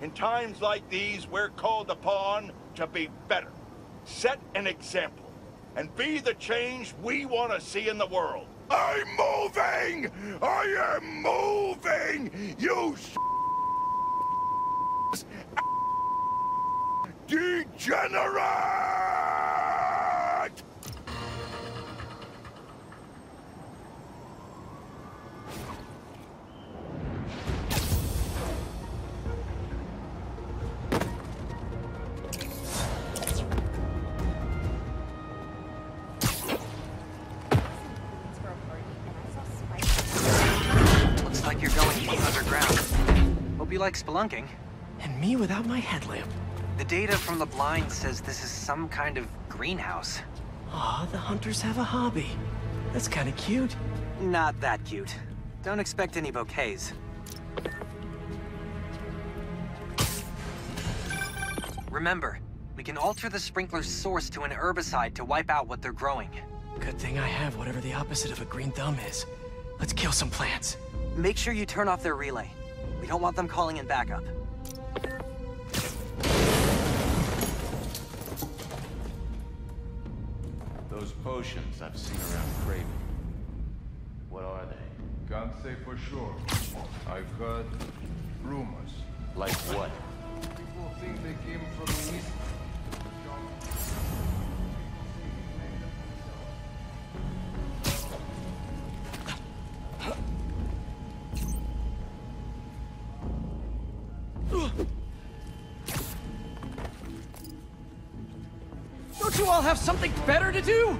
In times like these, we're called upon to be better. Set an example and be the change we want to see in the world. I'm moving! I am moving! You degenerate! Like you're going deep underground. Hope you like spelunking. And me without my headlamp. The data from the blind says this is some kind of greenhouse. Aw, the hunters have a hobby. That's kind of cute. Not that cute. Don't expect any bouquets. Remember, we can alter the sprinkler's source to an herbicide to wipe out what they're growing. Good thing I have whatever the opposite of a green thumb is. Let's kill some plants. Make sure you turn off their relay. We don't want them calling in backup. Those potions I've seen around Craven. What are they? Can't say for sure. I've heard rumors. Like what? People think they came from the east. Don't you all have something better to do?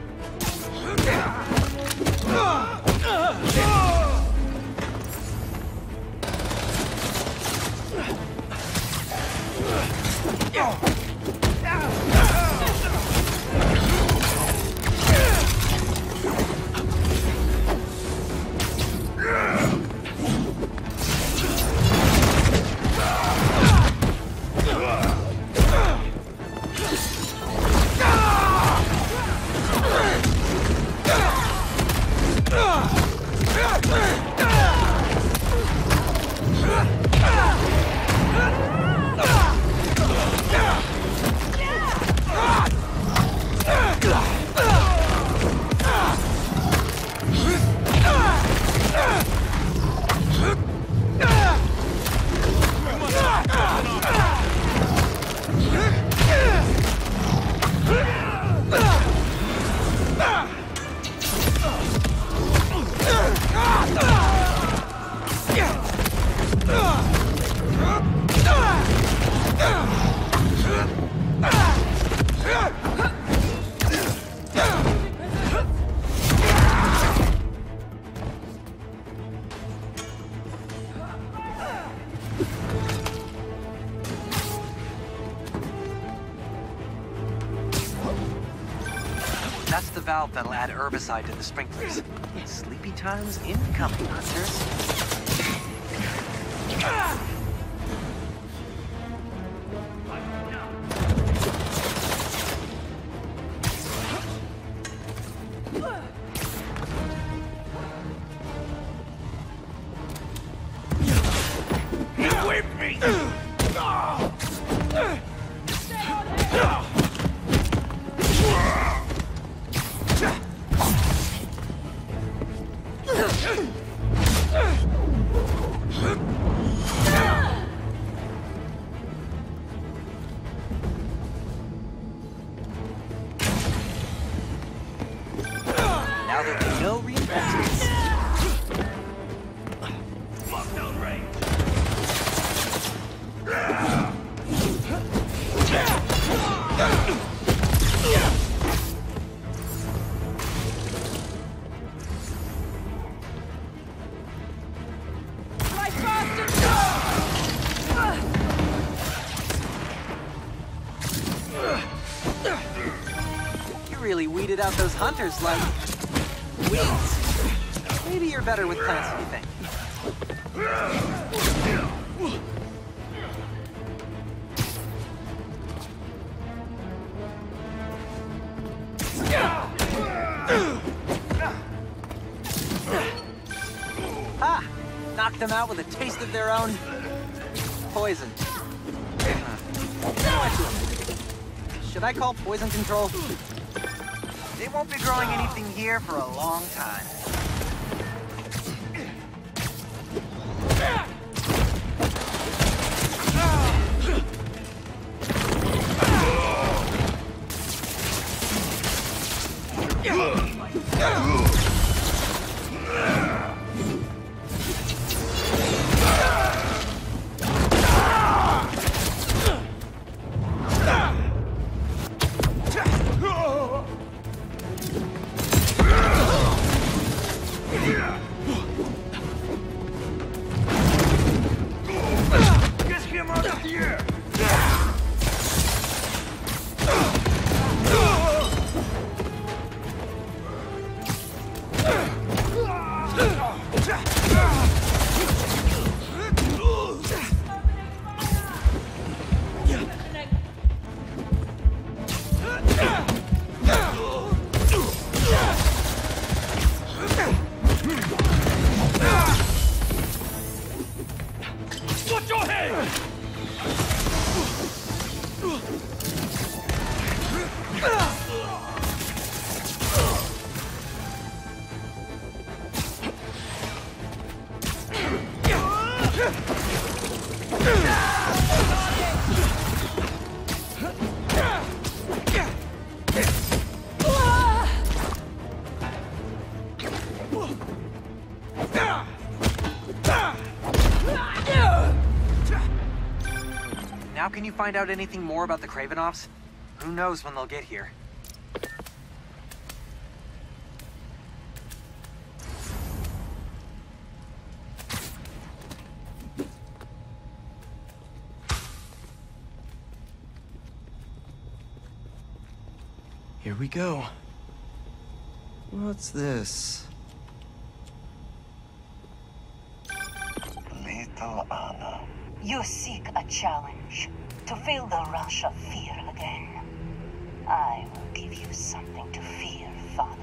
That's the valve that'll add herbicide to the sprinklers. Sleepy times incoming, hunters. Now there'll be no reinforcements. Lockdown range. You really weeded out those hunters like weeds. Maybe you're better with plants than you think. Ah! Knocked them out with a taste of their own poison. Should I call poison control? They won't be growing anything here for a long time. Now can you find out anything more about the Kravinoffs? Who knows when they'll get here? Here we go. What's this? Little Anna. You seek a challenge to feel the rush of fear again. I will give you something to fear, Father.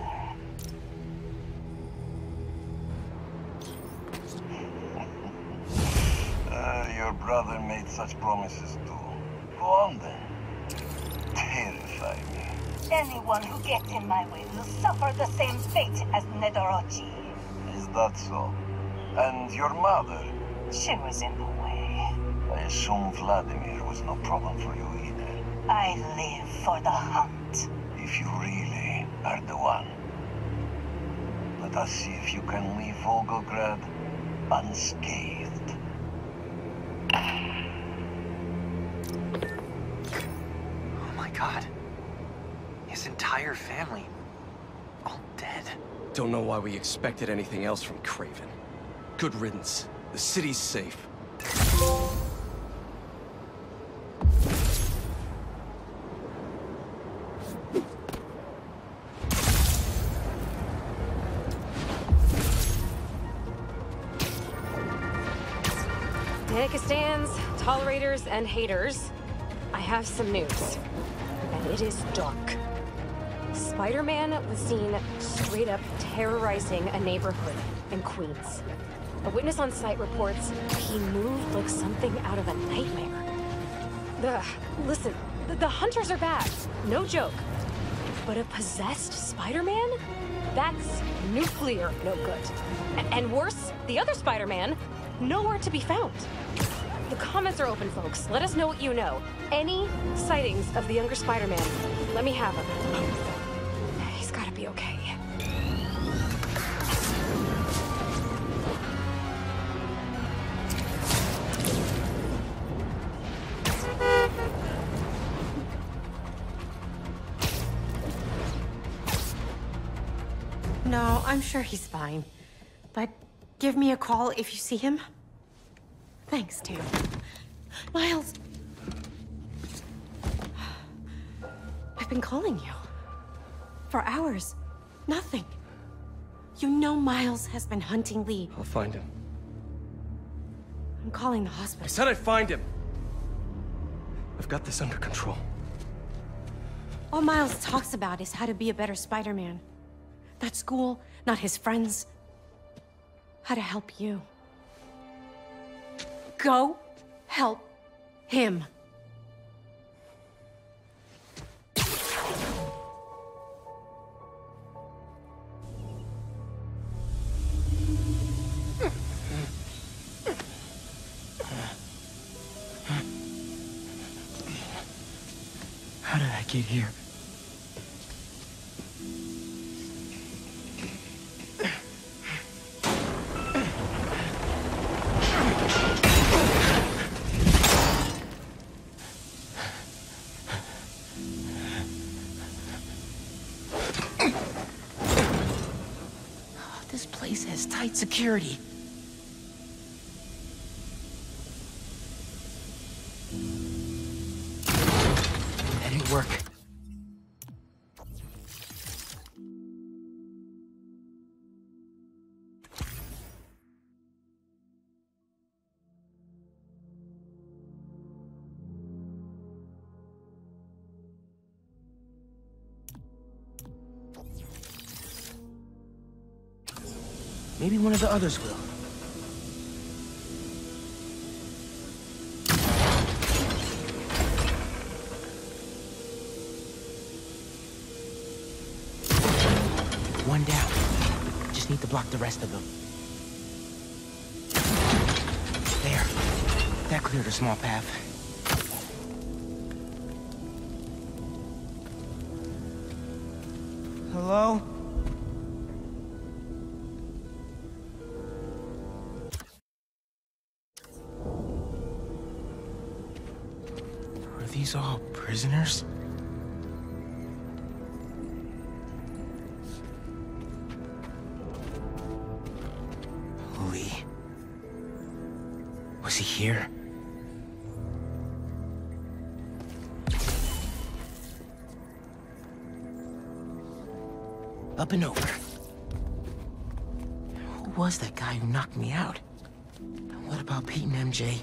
Your brother made such promises too. Go on then. Terrify me. Anyone who gets in my way will suffer the same fate as Nedorochi. Is that so? And your mother? She was in the way. I assume Vladimir was no problem for you either. I live for the hunt. If you really are the one. Let us see if you can leave Volgograd unscathed. Oh my god. His entire family. All dead. Don't know why we expected anything else from Kraven. Good riddance. The city's safe. Stands, tolerators, and haters, I have some news. And it is dark. Spider-Man was seen straight up terrorizing a neighborhood in Queens. A witness on site reports he moved like something out of a nightmare. Listen, the hunters are bad, no joke. But a possessed Spider-Man? That's nuclear no good. And worse, the other Spider-Man, nowhere to be found. The comments are open, folks. Let us know what you know. Any sightings of the younger Spider-Man, let me have him. He's gotta be okay. No, I'm sure he's fine. But give me a call if you see him. Thanks, Tim. Miles! I've been calling you. For hours. Nothing. You know Miles has been hunting Lee. I'll find him. I'm calling the hospital. I said I'd find him! I've got this under control. All Miles talks about is how to be a better Spider-Man. Not school, not his friends. How to help you. Go help him. How did I get here? This place has tight security. That didn't work. Maybe one of the others will. One down. Just need to block the rest of them. There. That cleared a small path. Hello? Are these all prisoners? Lee. Was he here? Up and over. Who was that guy who knocked me out? And what about Pete and MJ?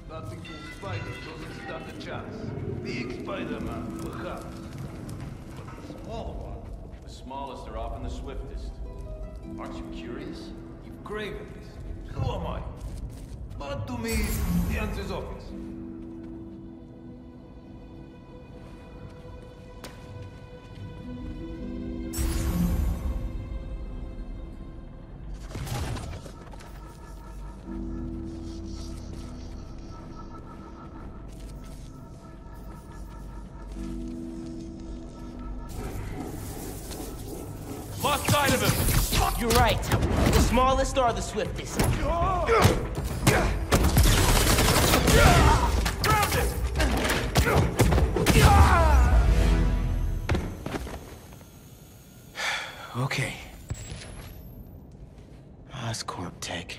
Nothing to Spider doesn't stand a chance. Big Spider-Man, perhaps. But the small one. The smallest are often the swiftest. Aren't you curious? You've craven this. So am I. But to me, the answer's obvious. Lost sight of him! You're right. The smallest are the swiftest. Okay. Oscorp tech.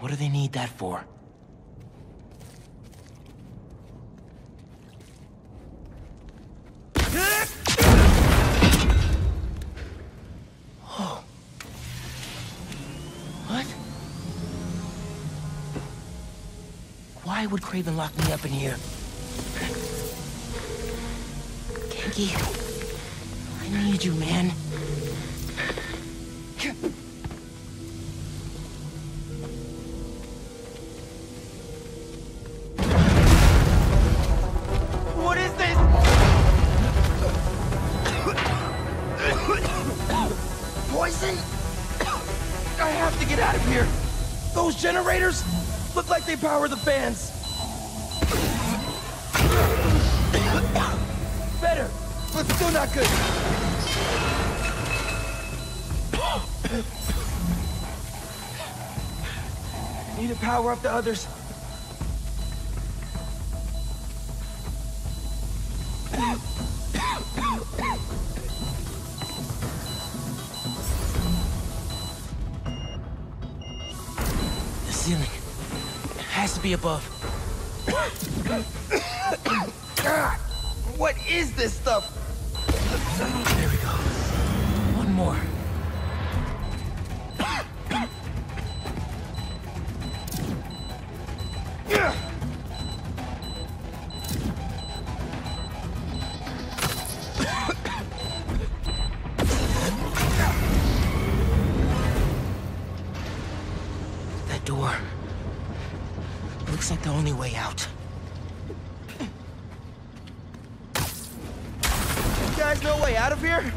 What do they need that for? Oh. What? Why would Kraven lock me up in here? Genki, I need you, man. What is this? Poison? I have to get out of here. Those generators look like they power the fans. Better, but still not good. Need to power up the others. The ceiling has to be above. What is this stuff? There we go. One more. That door looks like the only way out. You guys no way out of here?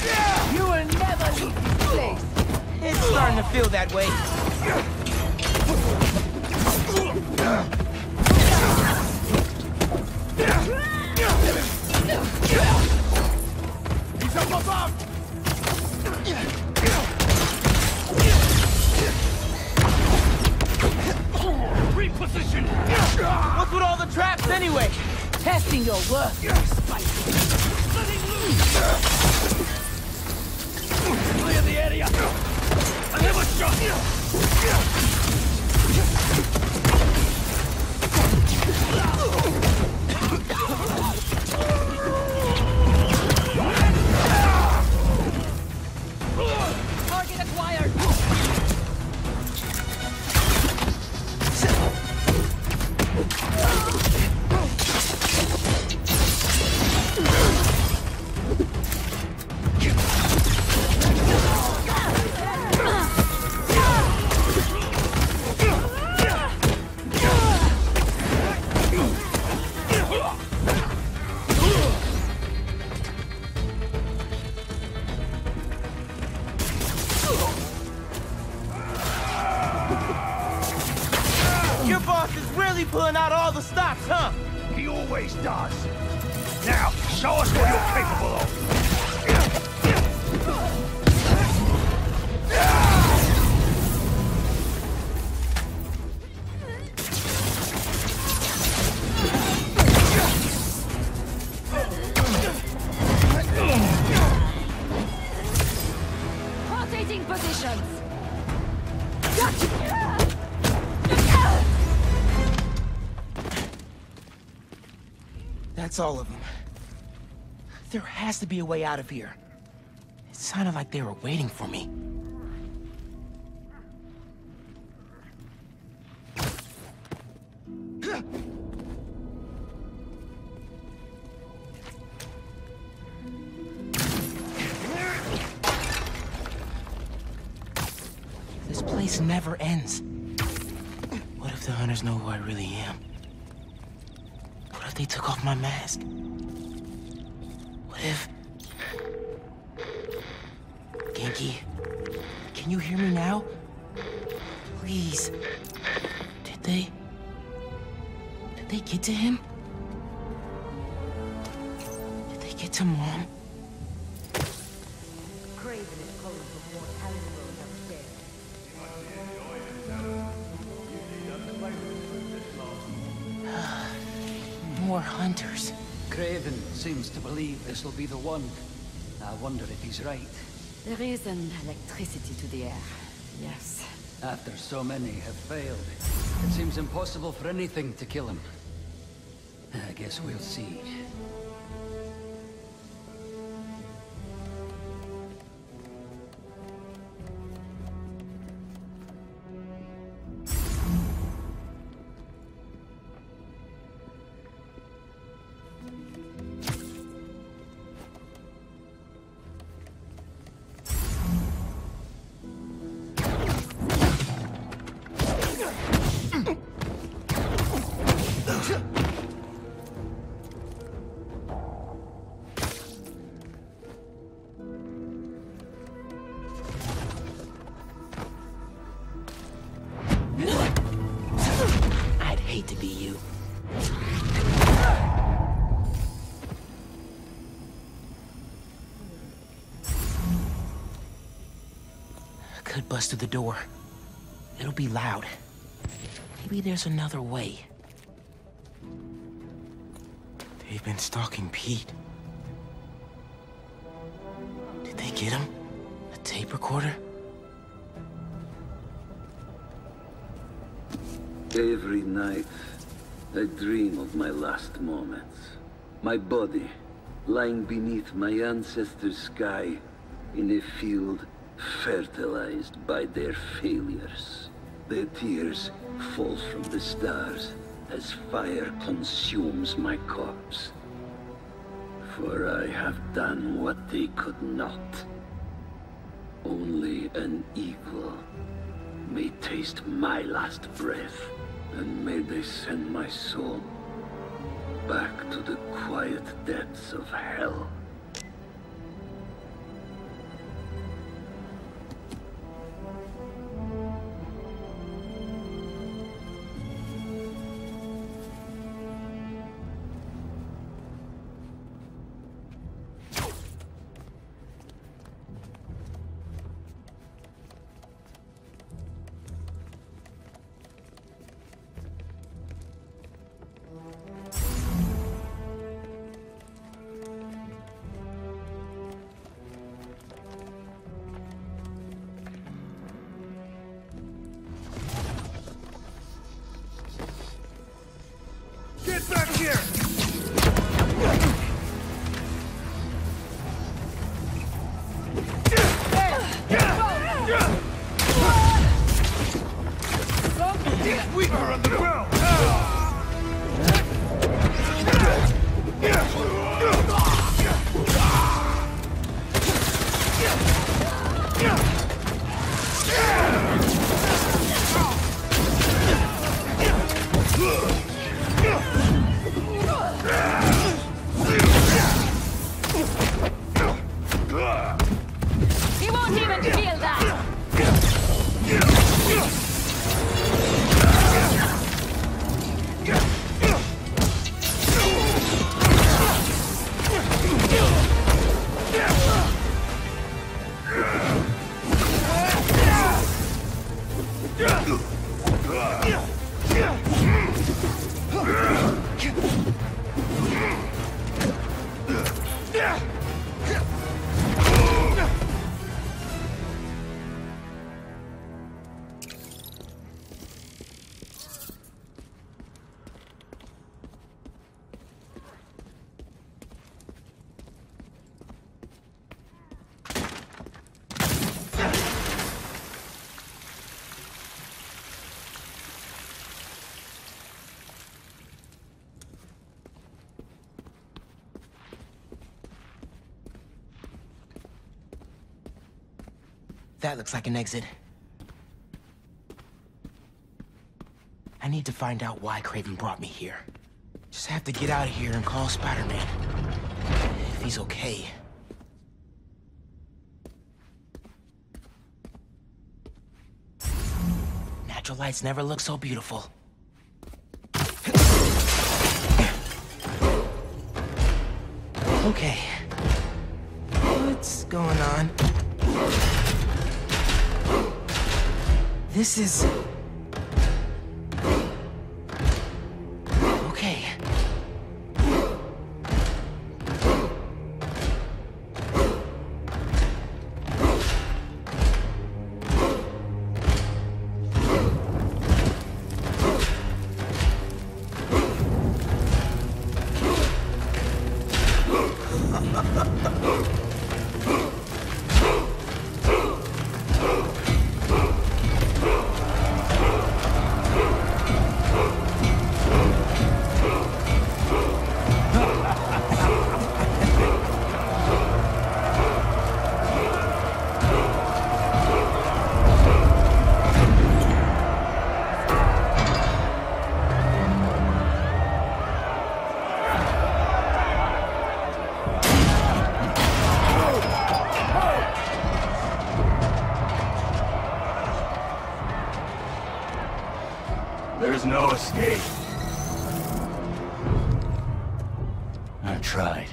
Yeah! You will never leave this place. It's starting to feel that way. He's up above! Reposition! What's with all the traps anyway? Testing your work, clear the area! I have a shot! Target acquired! Your boss is really pulling out all the stops, huh? He always does. Now, show us what you're capable of. Rotating positions. That's all of them. There has to be a way out of here. It sounded like they were waiting for me. This place never ends. What if the hunters know who I really am? What if they took off my mask? What if... Genki, can you hear me now? Please. Did they get to him? Did they get to Mom? Kraven is calling for more caliber upstairs. More hunters. Kraven seems to believe this will be the one. I wonder if he's right. There is an electricity to the air, yes. After so many have failed, it seems impossible for anything to kill him. I guess we'll see. Bust through the door. It'll be loud. Maybe there's another way. They've been stalking Pete. Did they get him? A tape recorder? Every night, I dream of my last moments. My body lying beneath my ancestors' sky in a field fertilized by their failures. Their tears fall from the stars as fire consumes my corpse. For I have done what they could not. Only an eagle may taste my last breath, and may they send my soul back to the quiet depths of hell. Get back here! He's weaker on the ground! He won't even feel that! That looks like an exit. I need to find out why Kraven brought me here. Just have to get out of here and call Spider-Man. If he's okay. Natural lights never look so beautiful. Okay. What's going on? This is... escape. I tried.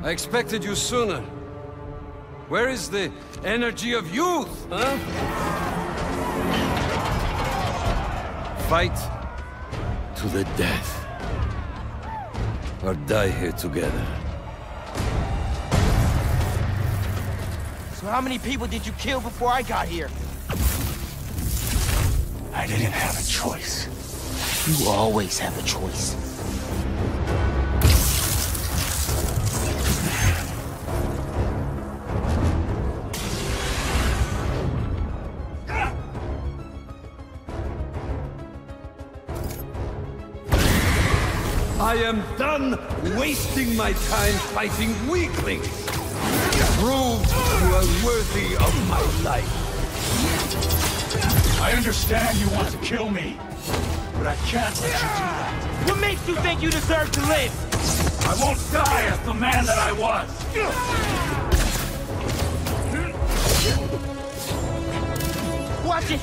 I expected you sooner. Where is the energy of youth, huh? Fight to the death. Or die here together. So how many people did you kill before I got here? I didn't have a choice. You always have a choice. I am done wasting my time fighting weaklings. Prove you are worthy of my life. I understand you want to kill me, but I can't let you do that. What makes you think you deserve to live? I won't die as the man that I was. Watch it!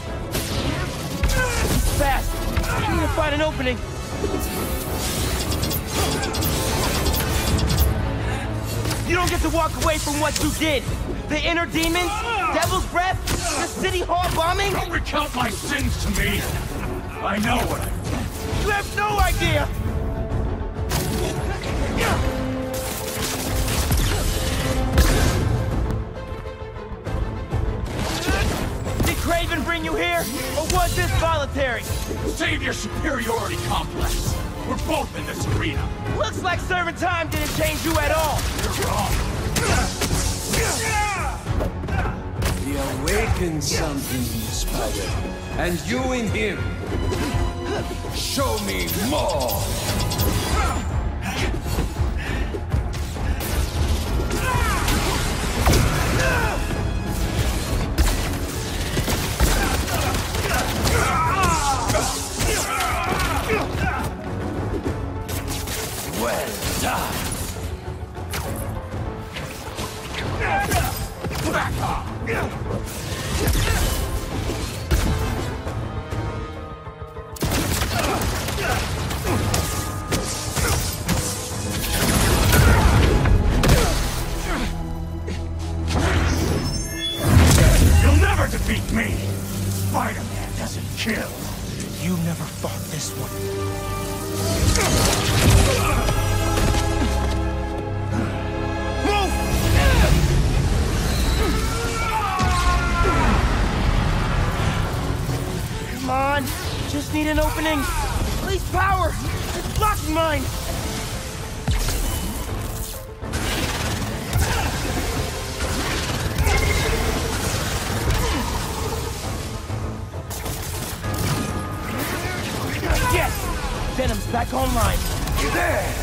Fast! I need to find an opening. You don't get to walk away from what you did. The inner demons, devil's breath, the city hall bombing. Don't recount my sins to me. I know what I did. You have no idea. Did Craven bring you here, or was this voluntary? Save your superiority complex. We're both in this arena. Looks like serving time didn't change you at all. You're wrong. He awakened something in the spider, and you in him. Show me more. Well done. Back off. You'll never defeat me. Spider-Man doesn't kill. You never fought this one. Come on, just need an opening. Please, power! It's blocking mine! Yes! Venom's back online. There!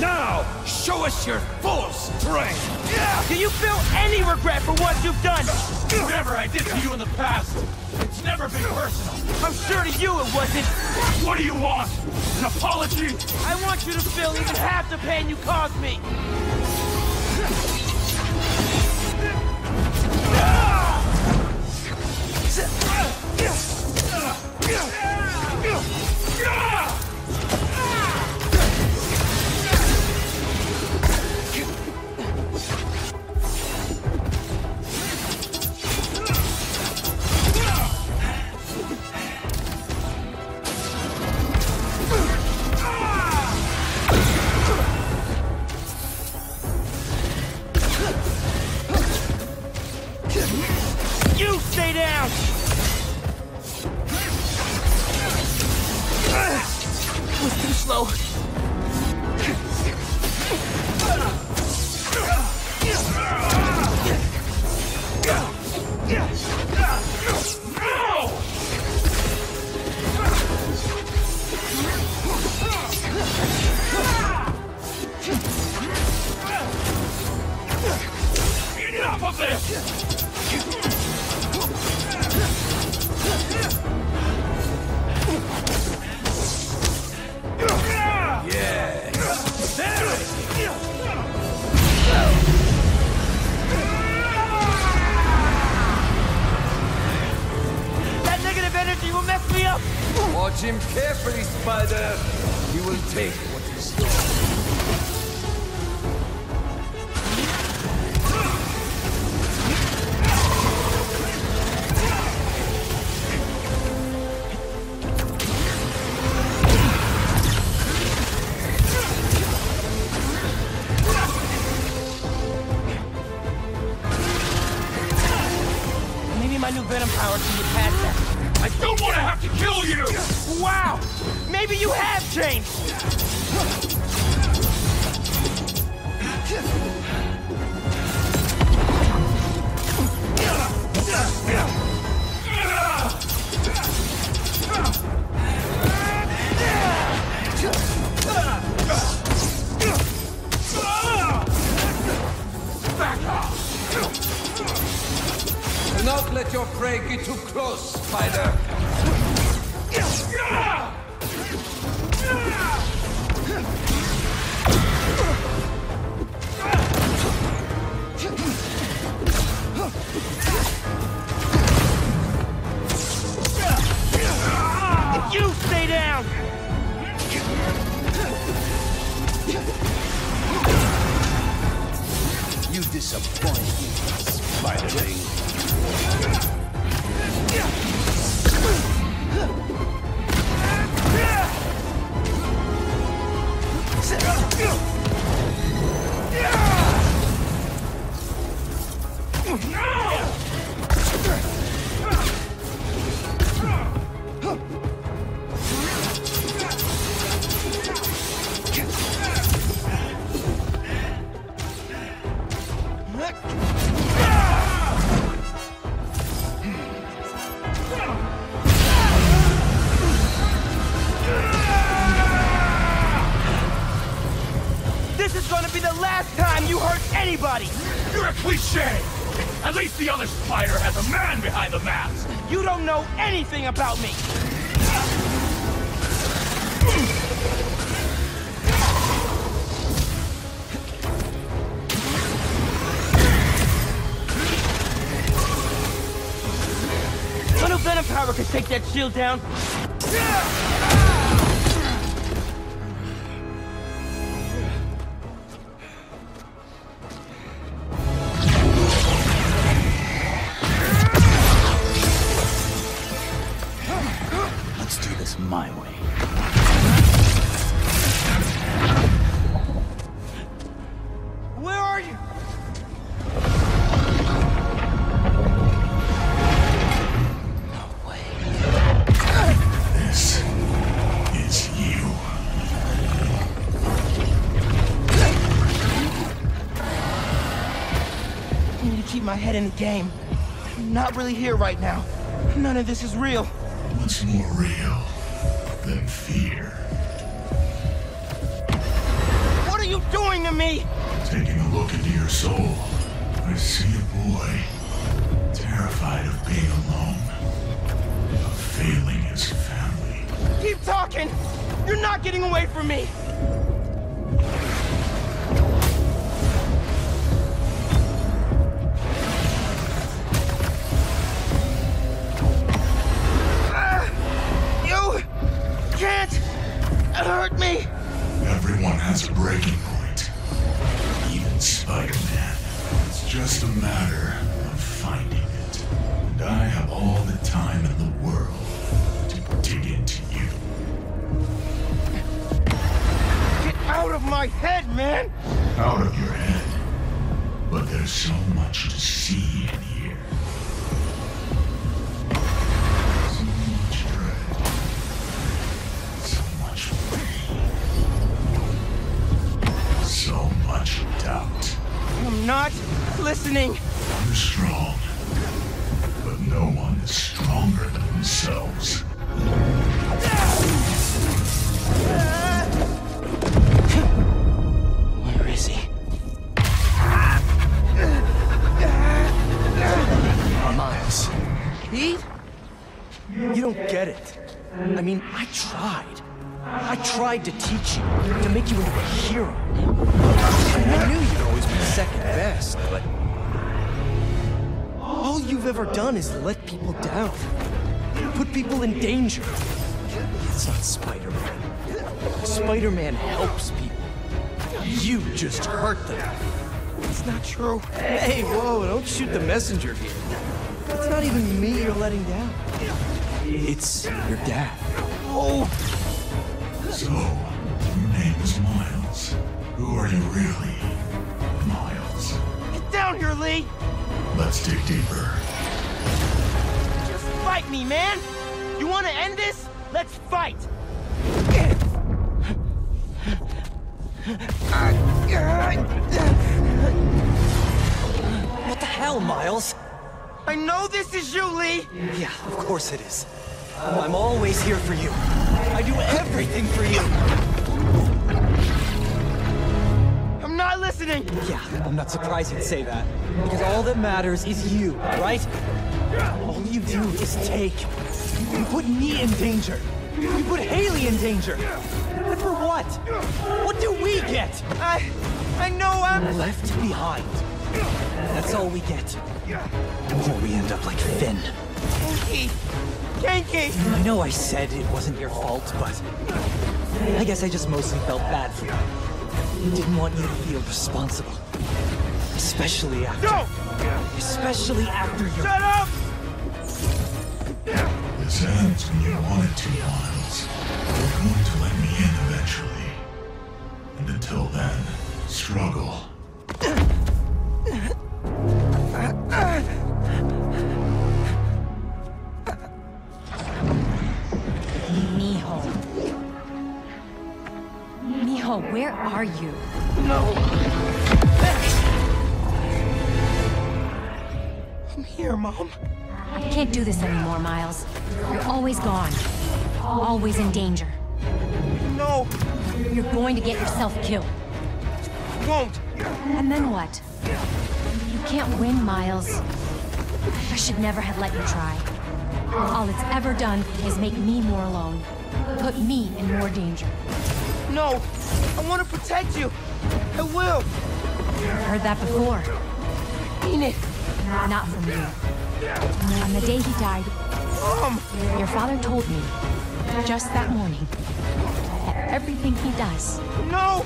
Now, show us your full strength! Do you feel any regret for what you've done? Whatever I did to you in the past, it's never been personal. I'm sure to you it wasn't. What do you want? An apology? I want you to feel even half the pain you caused me. You stay down! Was too slow. Enough of this! Spider. You will take what is yours. Maybe my new venom power can get past that. I don't want to have to kill you! Wow! Maybe you have changed! Back off! Do not let your prey get too close, Spider. You stay down! You disappoint me, Spider-Man. This is gonna be the last time you hurt anybody! You're a cliché! At least the other spider has a man behind the mask! You don't know anything about me! My new venom power can take that shield down! Let's do this my way. Where are you? This is you. I need to keep my head in the game. I'm not really here right now. None of this is real. What's more real than fear? What are you doing to me? Taking a look into your soul, I see a boy terrified of being alone, of failing his family. Keep talking! You're not getting away from me! You can't hurt me! Everyone has a breaking point. Even Spider-Man. It's just a matter of finding it. And I have all the time in the world to dig into you. Get out of my head, man! Out of your head. But there's so much to see in here. So much dread. So much pain. So much doubt. I'm not listening! You're strong. But no one is stronger than themselves. Where is he? Miles. Pete? You don't get it. I mean, I tried. I tried to teach you, to make you into a hero. I knew you'd always be second best, but... all you've ever done is let people down. Put people in danger. That's not Spider-Man. Spider-Man helps people. You just hurt them. It's not true. Hey, whoa, don't shoot the messenger here. It's not even me you're letting down. It's your dad. Oh! So, your name is Miles. Who are you really, Miles? Get down here, Lee! Let's dig deeper. Just fight me, man! You wanna end this? Let's fight! What the hell, Miles? I know this is you, Lee! Yeah, of course it is. I'm always here for you. I do everything for you. I'm not listening! Yeah, I'm not surprised you'd say that. Because all that matters is you, right? All you do is take. You put me in danger. You put Haley in danger. And for what? What do we get? I know I'm left behind. That's all we get. Or we end up like Finn. Kinky! I know I said it wasn't your fault, but I guess I just mostly felt bad for you. Didn't want you to feel responsible. Especially after... No! Especially after your... Shut up! This ends when you want it to, Miles. You're going to let me in eventually. And until then, struggle. Mijo, where are you? No! I'm here, Mom. I can't do this anymore, Miles. You're always gone. Always in danger. No! You're going to get yourself killed. Won't! And then what? You can't win, Miles. I should never have let you try. All it's ever done is make me more alone. Put me in more danger. No! I want to protect you! I will! Heard that before. Mean it! Not from you. On the day he died, your father told me, just that morning, that everything he does... No!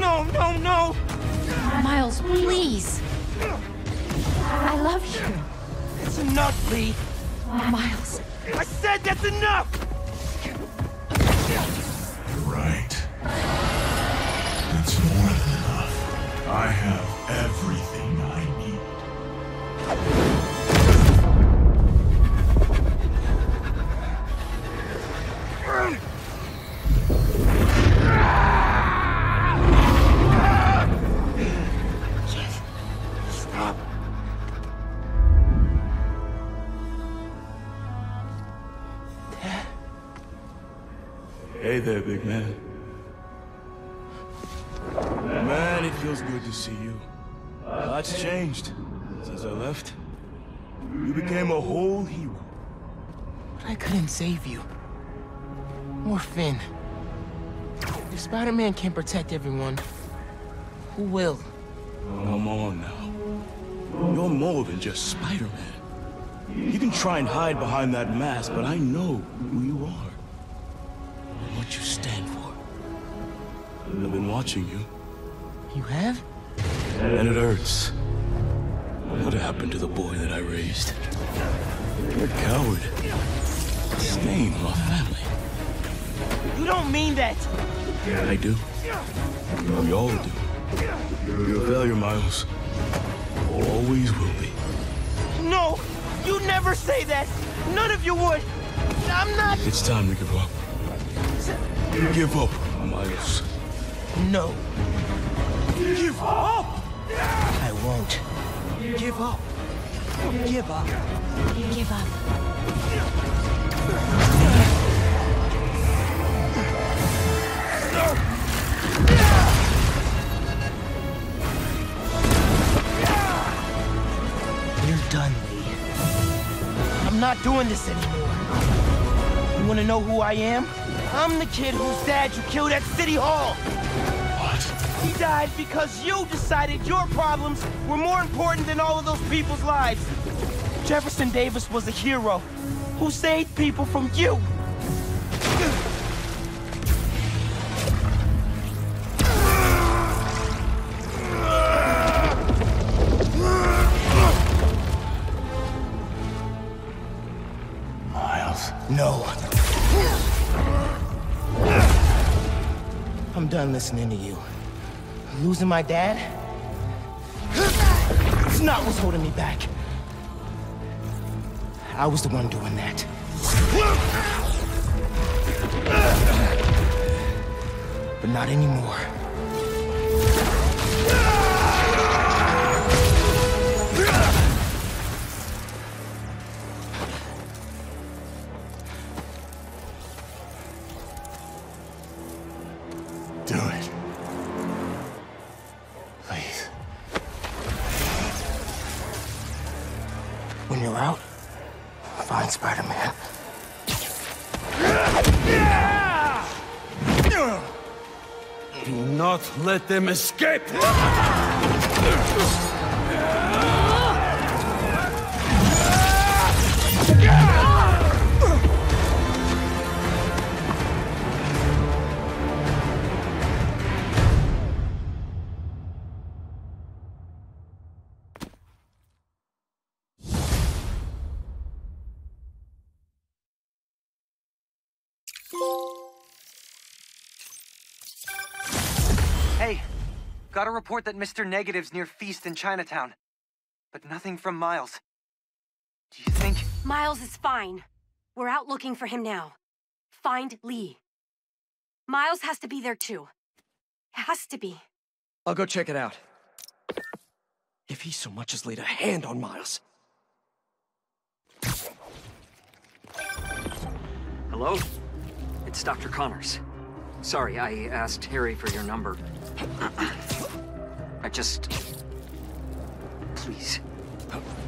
No, no, no! Miles, please! I love you. It's enough, Lee! Miles. I said that's enough! You're right. It's more than enough. I have everything I need. Stop. Dad? Hey there, big man. Man, it feels good to see you. Lots changed since I left. You became a whole hero. But I couldn't save you. Or Finn. If Spider-Man can't protect everyone, who will? Come on now. You're more than just Spider-Man. You can try and hide behind that mask, but I know who you are. And what you stand for. I've been watching you. You have? And it hurts. What happened to the boy that I raised? You're a coward. Stain on my family. You don't mean that! I do. We all do. You're a failure, Miles. Always will be. No! You never say that! None of you would! I'm not... It's time to give up. Give up, Miles. No. Give up! I won't. Give up. Give up. Give up. You're done, Lee. I'm not doing this anymore. You wanna know who I am? I'm the kid whose dad you killed at City Hall! What? He died because you decided your problems were more important than all of those people's lives. Jefferson Davis was a hero who saved people from you. I'm done listening to you. Losing my dad? It's not what's holding me back. I was the one doing that. But not anymore. Do it. Please. When you're out, find Spider-Man. Do not let them escape! Hey, got a report that Mr. Negative's near Feast in Chinatown. But nothing from Miles. Do you think... Miles is fine. We're out looking for him now. Find Lee. Miles has to be there too. Has to be. I'll go check it out. If he so much as laid a hand on Miles. Hello? It's Dr. Connors. Sorry, I asked Harry for your number. Please,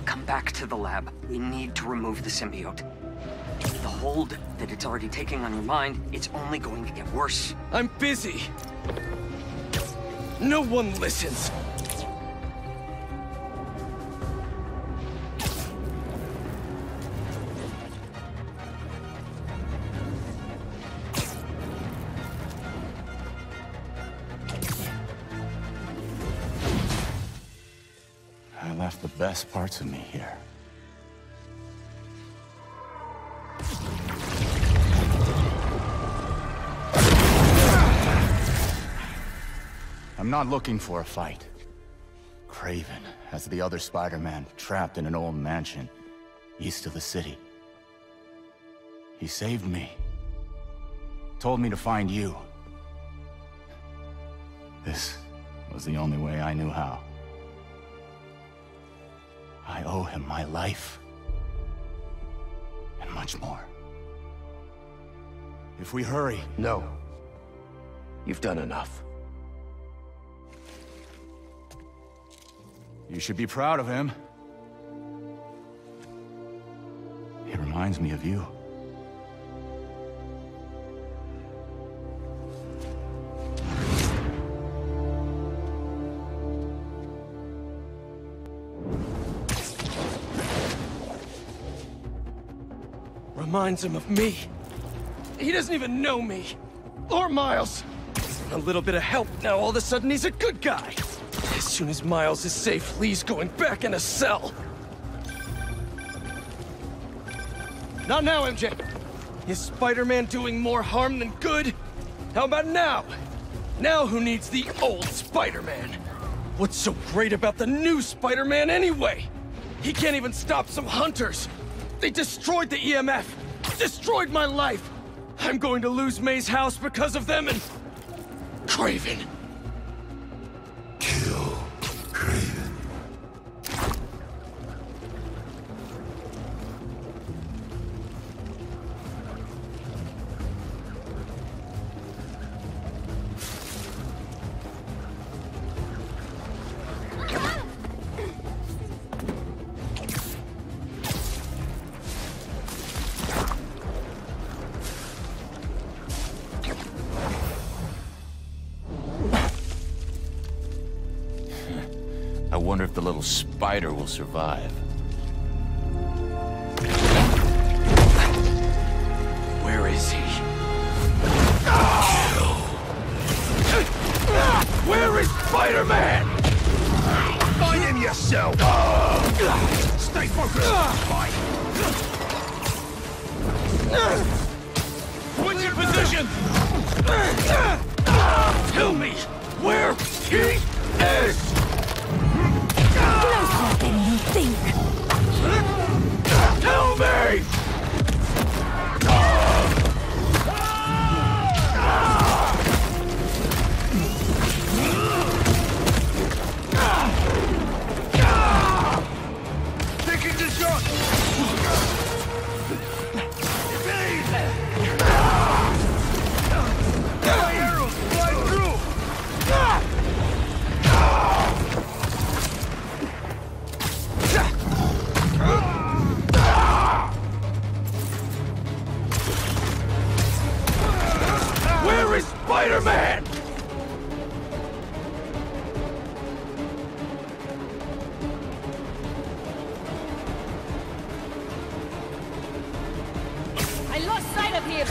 come back to the lab. We need to remove the symbiote. The hold that it's already taking on your mind, it's only going to get worse. I'm busy. No one listens. I left the best parts of me here. I'm not looking for a fight. Kraven has the other Spider-Man trapped in an old mansion east of the city. He saved me. Told me to find you. This was the only way I knew how. I owe him my life. And much more. If we hurry... No. You've done enough. You should be proud of him. He reminds me of you. Reminds him of me. He doesn't even know me. Or Miles. A little bit of help, now all of a sudden he's a good guy. As soon as Miles is safe, Lee's going back in a cell. Not now, MJ. Is Spider-Man doing more harm than good? How about now? Now who needs the old Spider-Man? What's so great about the new Spider-Man anyway? He can't even stop some hunters. They destroyed the EMF. Destroyed my life. I'm going to lose May's house because of them and... Kraven. Kill Kraven. I wonder if the little spider will survive. Where is he? Where is Spider-Man? Find him yourself! Stay focused! What's your position? Tell me where he is! Closer than you think. Tell me! Taking the shot! Arrows fly through! Where is Spider-Man? I lost sight of him!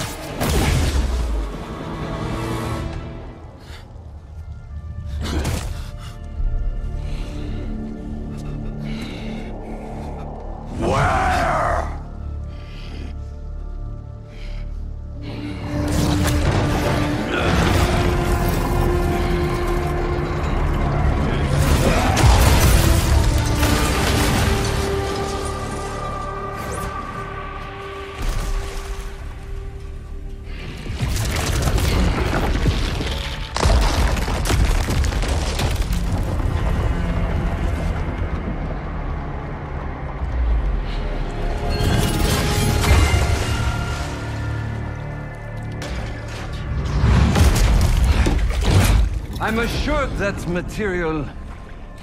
I'm assured that material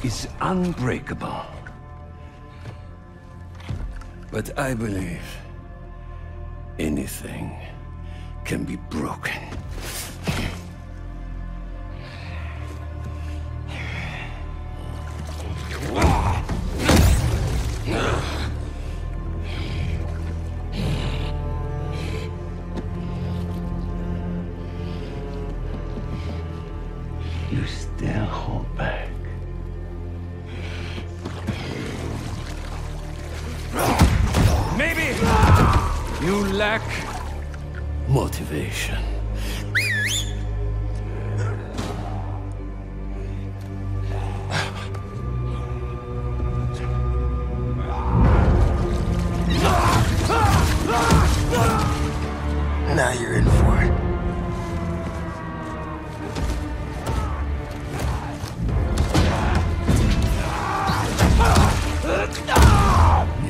is unbreakable. But I believe anything can be broken. You still hold back. Maybe! You lack motivation. Now you're in for it.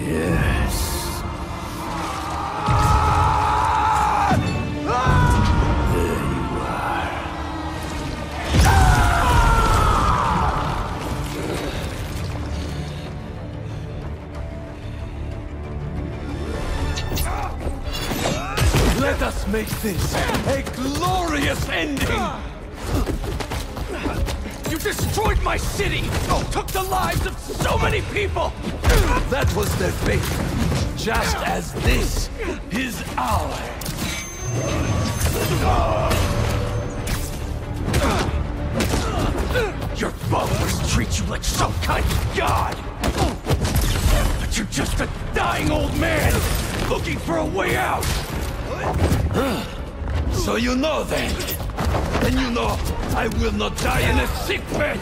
Yes. There you are. Let us make this a glorious ending! You destroyed my city! Took the lives of so many people! That was their fate, just as this is ours. Your followers treat you like some kind of god! But you're just a dying old man looking for a way out! So you know then. And you know I will not die in a sick bed.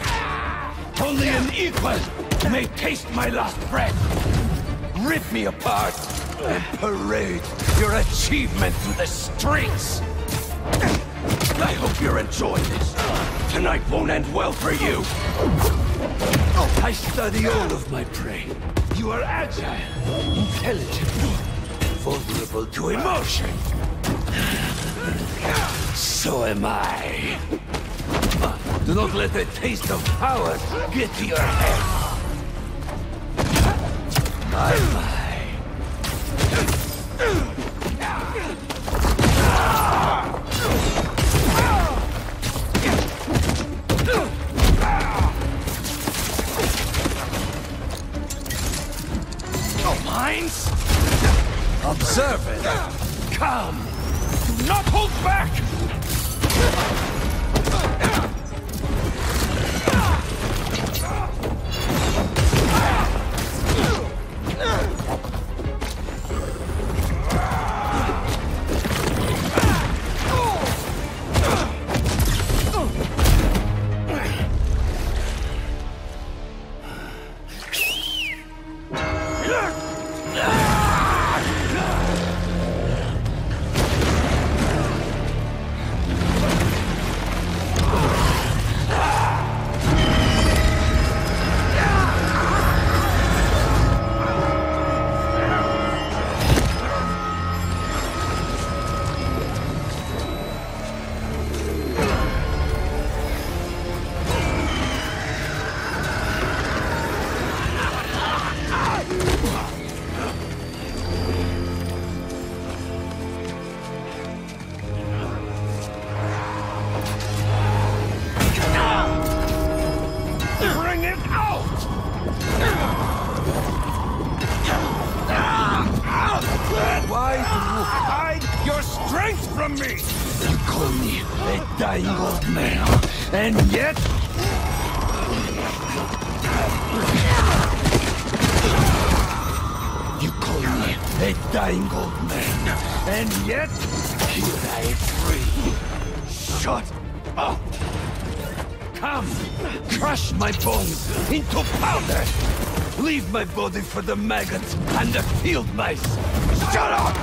Only an equal may taste my last breath. Rip me apart and parade your achievement through the streets. I hope you're enjoying this. Tonight won't end well for you. I study all of my prey. You are agile, intelligent, vulnerable to emotion. So am I. Do not let the taste of power get to your head. Bye-bye. No minds? Observe it. Come. Do not hold back! strength from me! You call me a dying old man, and yet... You call me a dying old man, and yet... Here I am free. Shut up! Come, crush my bones into powder! Leave my body for the maggots and the field mice! Shut up!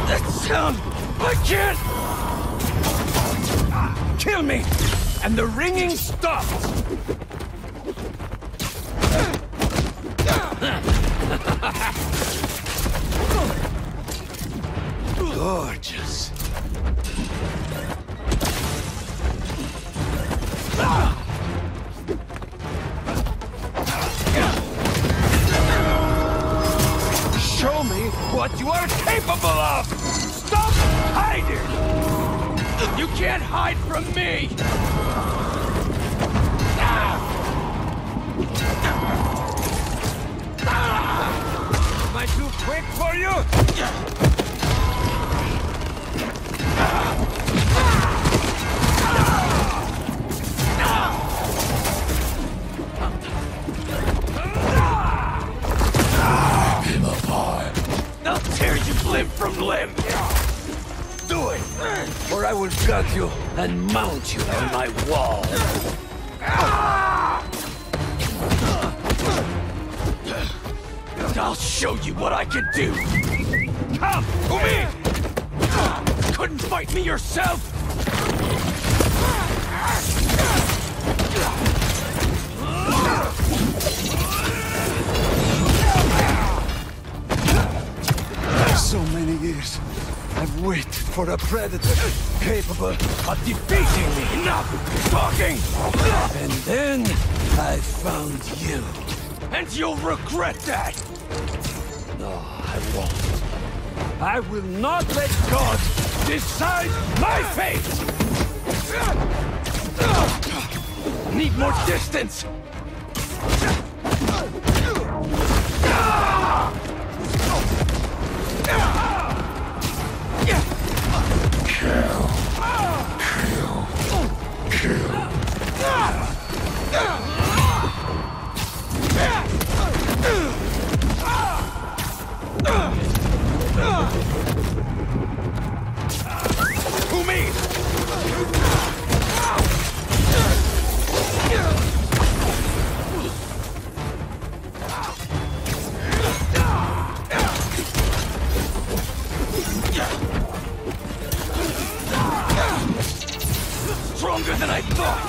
That sound! I can't! Kill me! And the ringing stops! Gorgeous. Show me what you are capable of! Stop hiding! You can't hide from me! Am I too quick for you? Rip him apart. I'll tear you limb from limb. Do it, or I will gut you and mount you on my wall. I'll show you what I can do! Come to me! Couldn't fight me yourself? So many years, I've waited for a predator capable of defeating me. Enough talking! And then I found you. And you'll regret that! No, I won't. I will not let God decide my fate! Need more distance! Kill. To me! Stronger than I thought!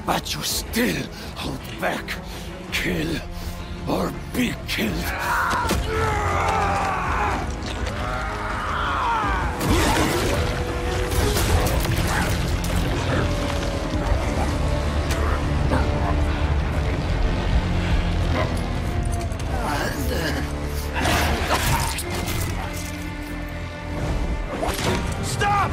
But you still hold back. Kill or be killed. Stop!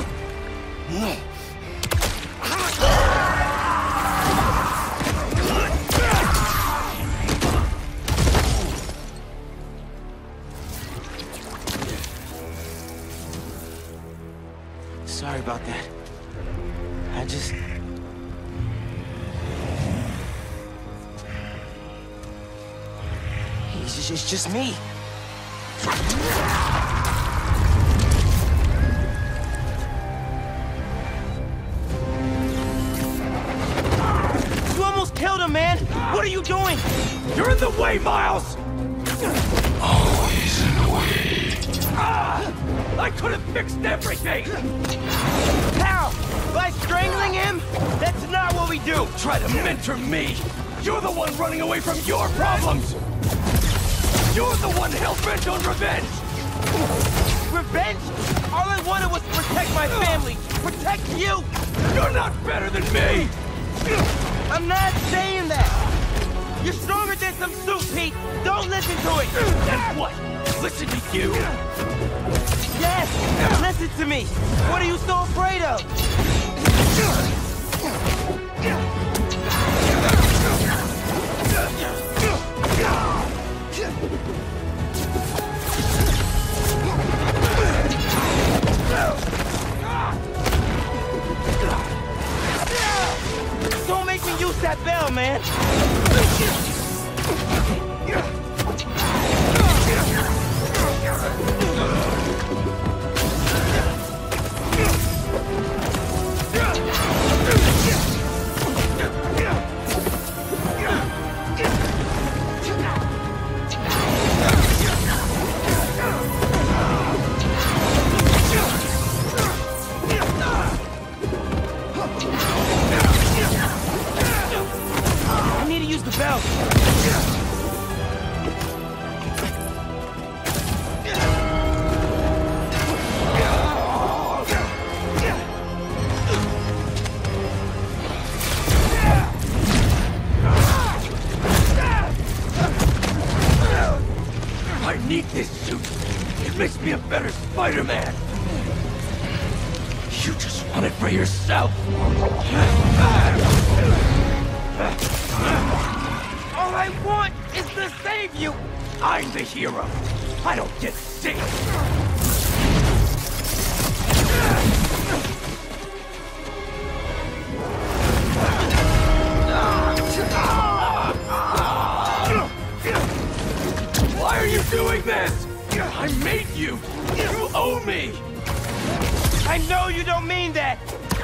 Sorry about that. I just... It's just me. man! What are you doing? You're in the way, Miles! Always in the way. I could have fixed everything! How? By strangling him? That's not what we do! Don't try to mentor me! You're the one running away from your problems! You're the one hell-bent on revenge! Revenge? All I wanted was to protect my family! Protect you! You're not better than me! I'm not saying that! You're stronger than some soup, Pete! Don't listen to it! And what? Listen to you? Yes! Listen to me! What are you so afraid of? Don't make me use that bell, man! I need to use the bell. I need this suit. It makes me a better Spider-Man. You just want it for yourself. All I want is to save you! I'm the hero. I don't get saved. Why are you doing this? I made you. You owe me. I know you don't mean that!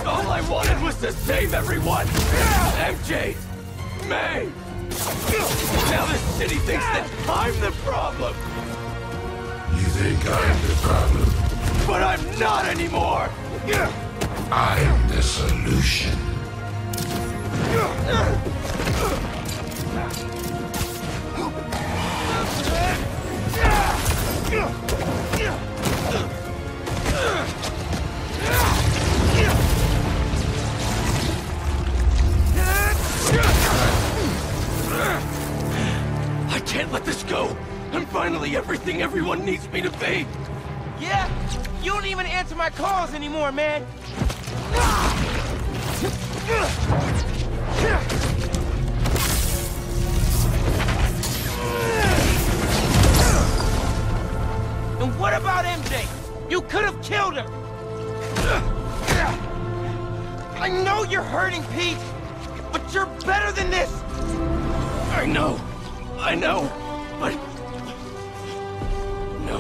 All I wanted was to save everyone! MJ! May! Now the city thinks that I'm the problem! You think I'm the problem? But I'm not anymore! I'm the solution. I can't let this go! I'm finally everything everyone needs me to be! Yeah? You don't even answer my calls anymore, man! And what about MJ? You could have killed her! I know you're hurting, Pete! But you're better than this! I know, but... No.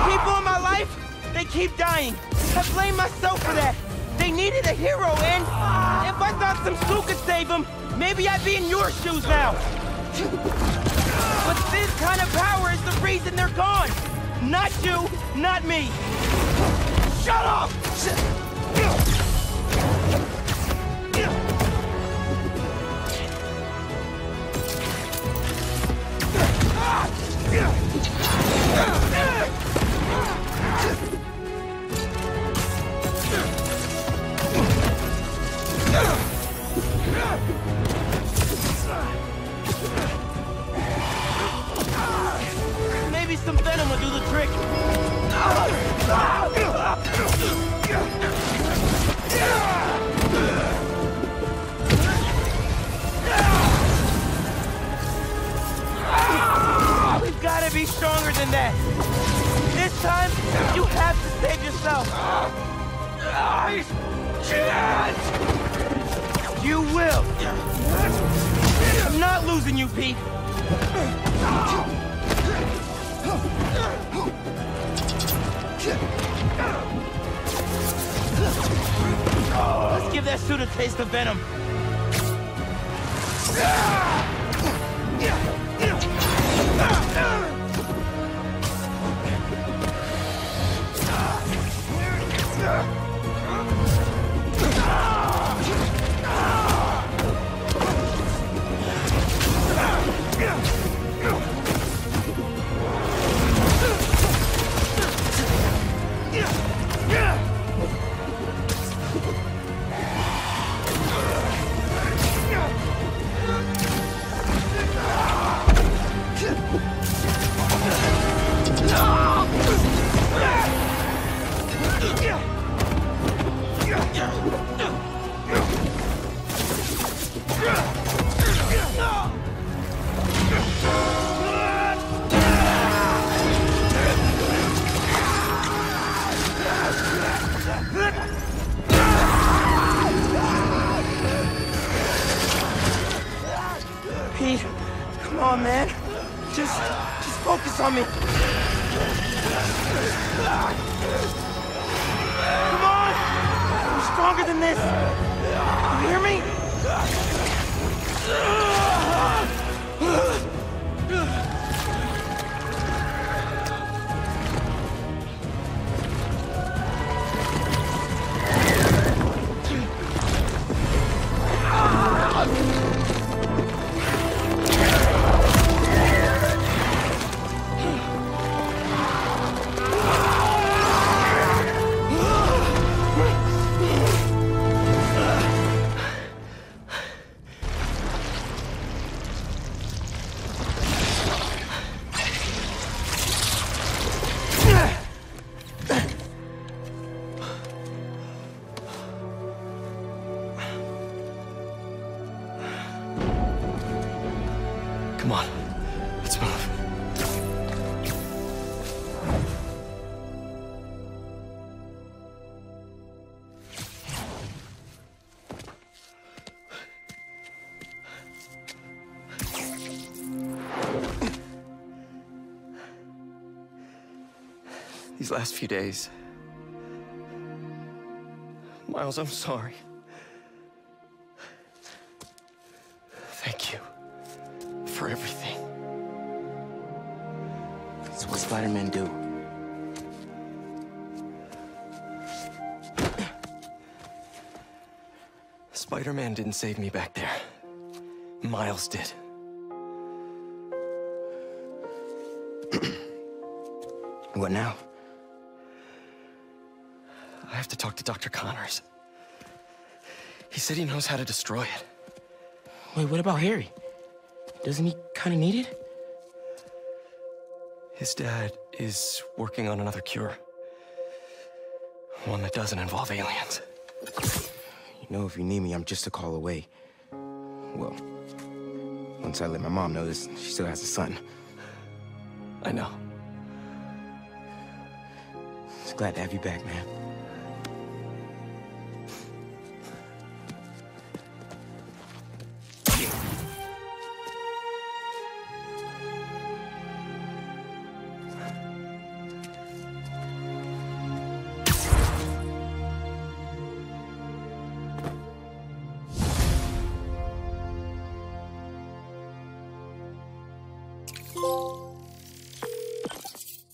People in my life, they keep dying. I blame myself for that. They needed a hero, and if I thought some suit could save them, maybe I'd be in your shoes now. But this kind of power is the reason they're gone. Not you, not me. Shut up! Maybe some venom will do the trick. We've got to be stronger than that. This time, you have to save yourself. I can't! You will. I'm not losing you, Pete. Let's give that suit a taste of venom. Pete, come on, man. Just focus on me. Come on! I'm stronger than this. You hear me? Come on, let's move. These last few days... Miles, I'm sorry. Thank you. For everything. It's what Spider-Men do. Spider-Man didn't save me back there. Miles did. What now? I have to talk to Dr. Connors. He said he knows how to destroy it. Wait, what about Harry? Doesn't he kind of need it? His dad is working on another cure. One that doesn't involve aliens. You know, if you need me, I'm just a call away. Well, once I let my mom know this, she still has a son. I know. Just glad to have you back, man.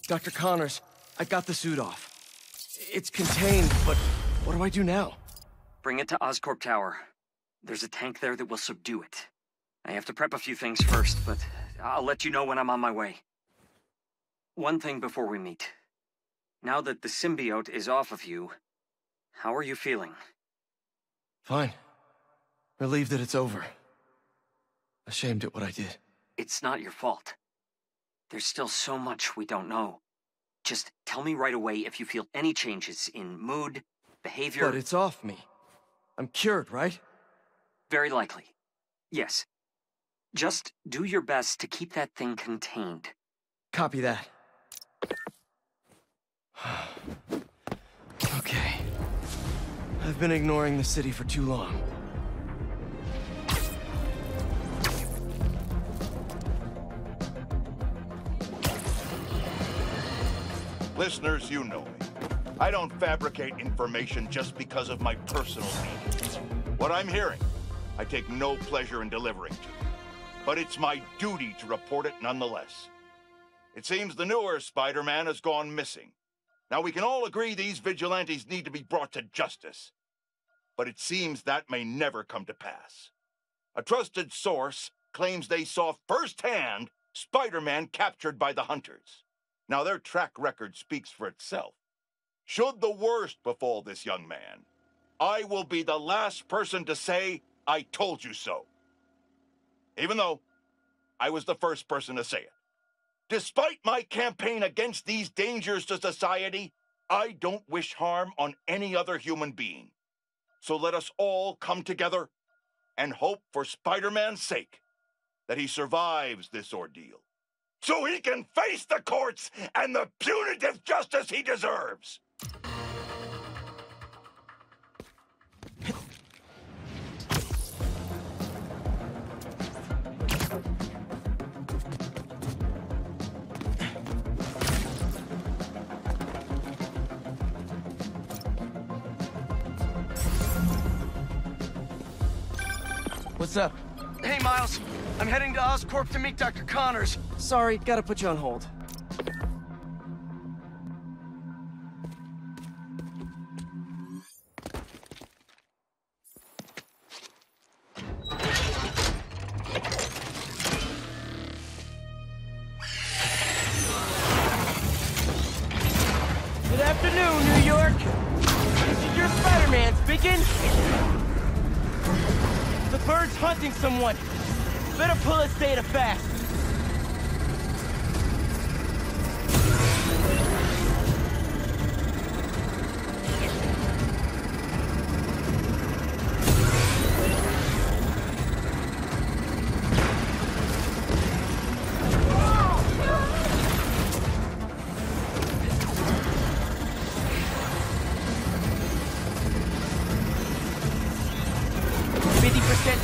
Dr. Connors, I got the suit off. It's contained, but what do I do now? Bring it to Oscorp Tower. There's a tank there that will subdue it. I have to prep a few things first, but I'll let you know when I'm on my way. One thing before we meet. Now that the symbiote is off of you, how are you feeling? Fine. Relieved that it's over. Ashamed at what I did. It's not your fault. There's still so much we don't know. Just tell me right away if you feel any changes in mood, behavior... But it's off me. I'm cured, right? Very likely. Yes. Just do your best to keep that thing contained. Copy that. Okay. I've been ignoring the city for too long. Listeners, you know me. I don't fabricate information just because of my personal needs. What I'm hearing, I take no pleasure in delivering to you. But it's my duty to report it nonetheless. It seems the newer Spider-Man has gone missing. Now, we can all agree these vigilantes need to be brought to justice. But it seems that may never come to pass. A trusted source claims they saw firsthand Spider-Man captured by the Hunters. Now, their track record speaks for itself. Should the worst befall this young man, I will be the last person to say, I told you so. Even though I was the first person to say it. Despite my campaign against these dangers to society, I don't wish harm on any other human being. So let us all come together and hope for Spider-Man's sake that he survives this ordeal, so he can face the courts and the punitive justice he deserves. What's up? Hey, Miles. I'm heading to Oscorp to meet Dr. Connors. Sorry, gotta put you on hold. Good afternoon, New York. This is your Spider-Man speaking. The bird's hunting someone. Better pull his data fast.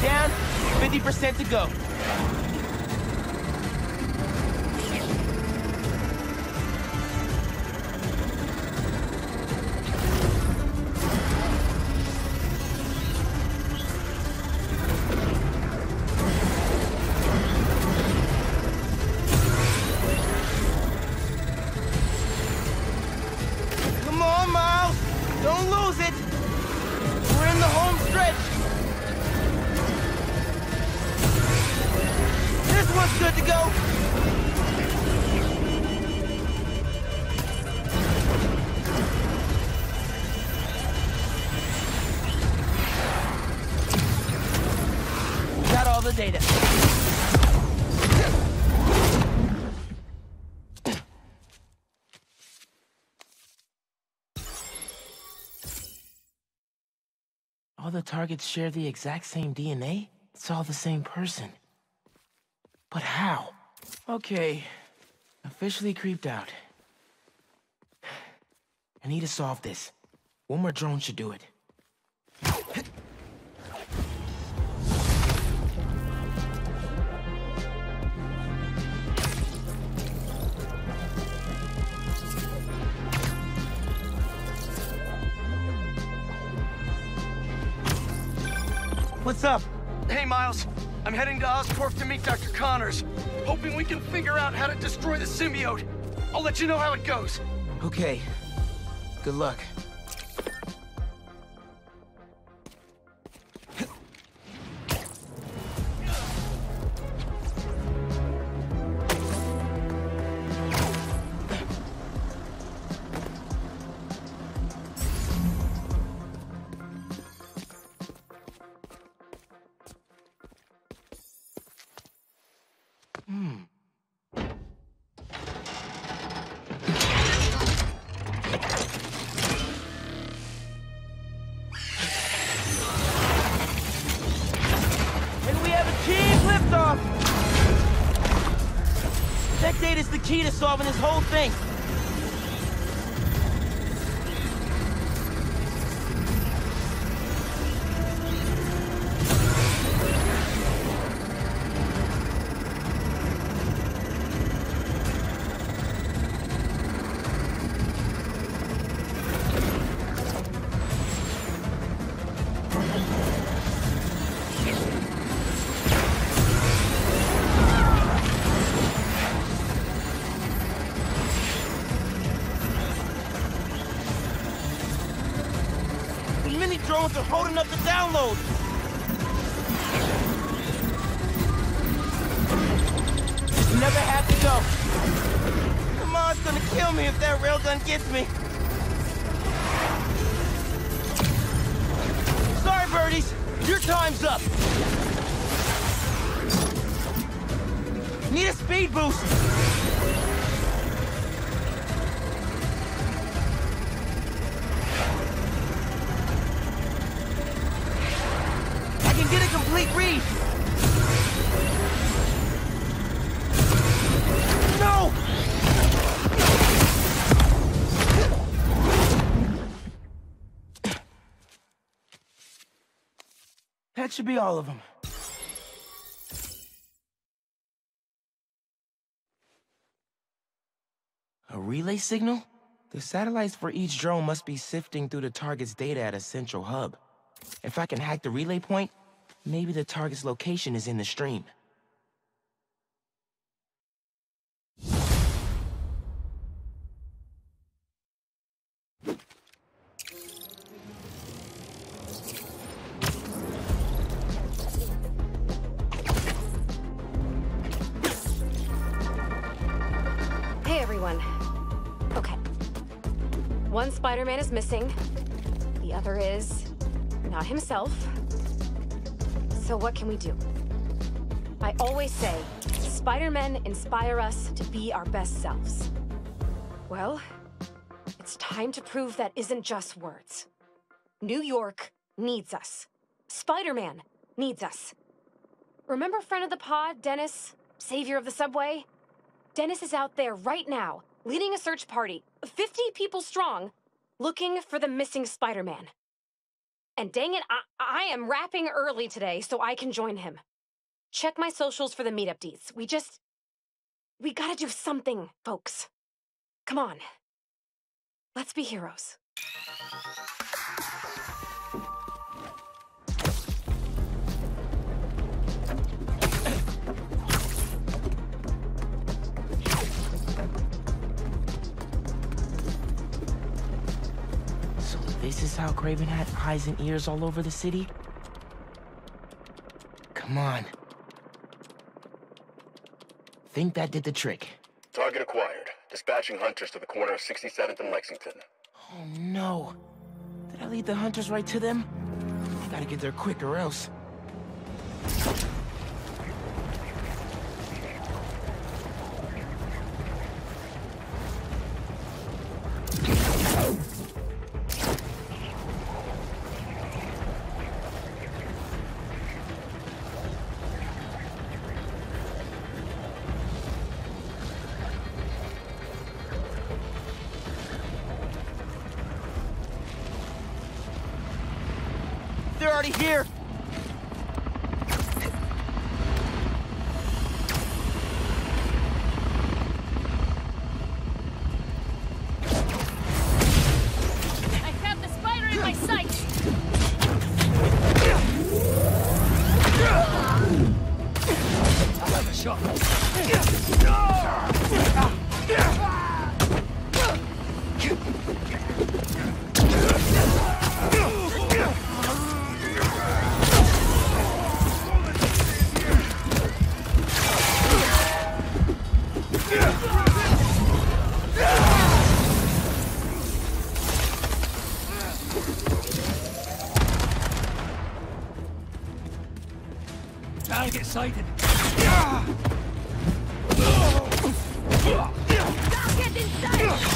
Down, 50% to go. Come on, Miles. Don't lose it. We're in the home stretch. This one's good to go. Got all the data. All the targets share the exact same DNA? It's all the same person. But how? Okay, officially creeped out. I need to solve this. One more drone should do it. What's up? Hey, Miles. I'm heading to Oscorp to meet Dr. Connors, hoping we can figure out how to destroy the symbiote. I'll let you know how it goes. Okay. Good luck. That data's the key to solving this whole thing. Enemy drones are holding up the download! Never have to go. Come on, it's gonna kill me if that railgun gets me. Sorry, birdies. Your time's up. Need a speed boost. I can get a complete read. No! That should be all of them. A relay signal? The satellites for each drone must be sifting through the target's data at a central hub. If I can hack the relay point, maybe the target's location is in the stream. Hey, everyone. Okay. One Spider-Man is missing. The other is not himself. So what can we do? I always say, Spider-Men inspire us to be our best selves. Well, it's time to prove that isn't just words. New York needs us. Spider-Man needs us. Remember friend of the pod, Dennis? Savior of the subway? Dennis is out there right now, leading a search party, 50 people strong, looking for the missing Spider-Man. And dang it, I am wrapping early today so I can join him. Check my socials for the meetup deets. We gotta do something, folks. Come on. Let's be heroes. This is how Kraven had eyes and ears all over the city? Come on. Think that did the trick. Target acquired. Dispatching hunters to the corner of 67th and Lexington. Oh no. Did I lead the hunters right to them? I gotta get there quick or else. They're already here! I have the spider in my sights! I'll have a shot. Target sighted. Get inside!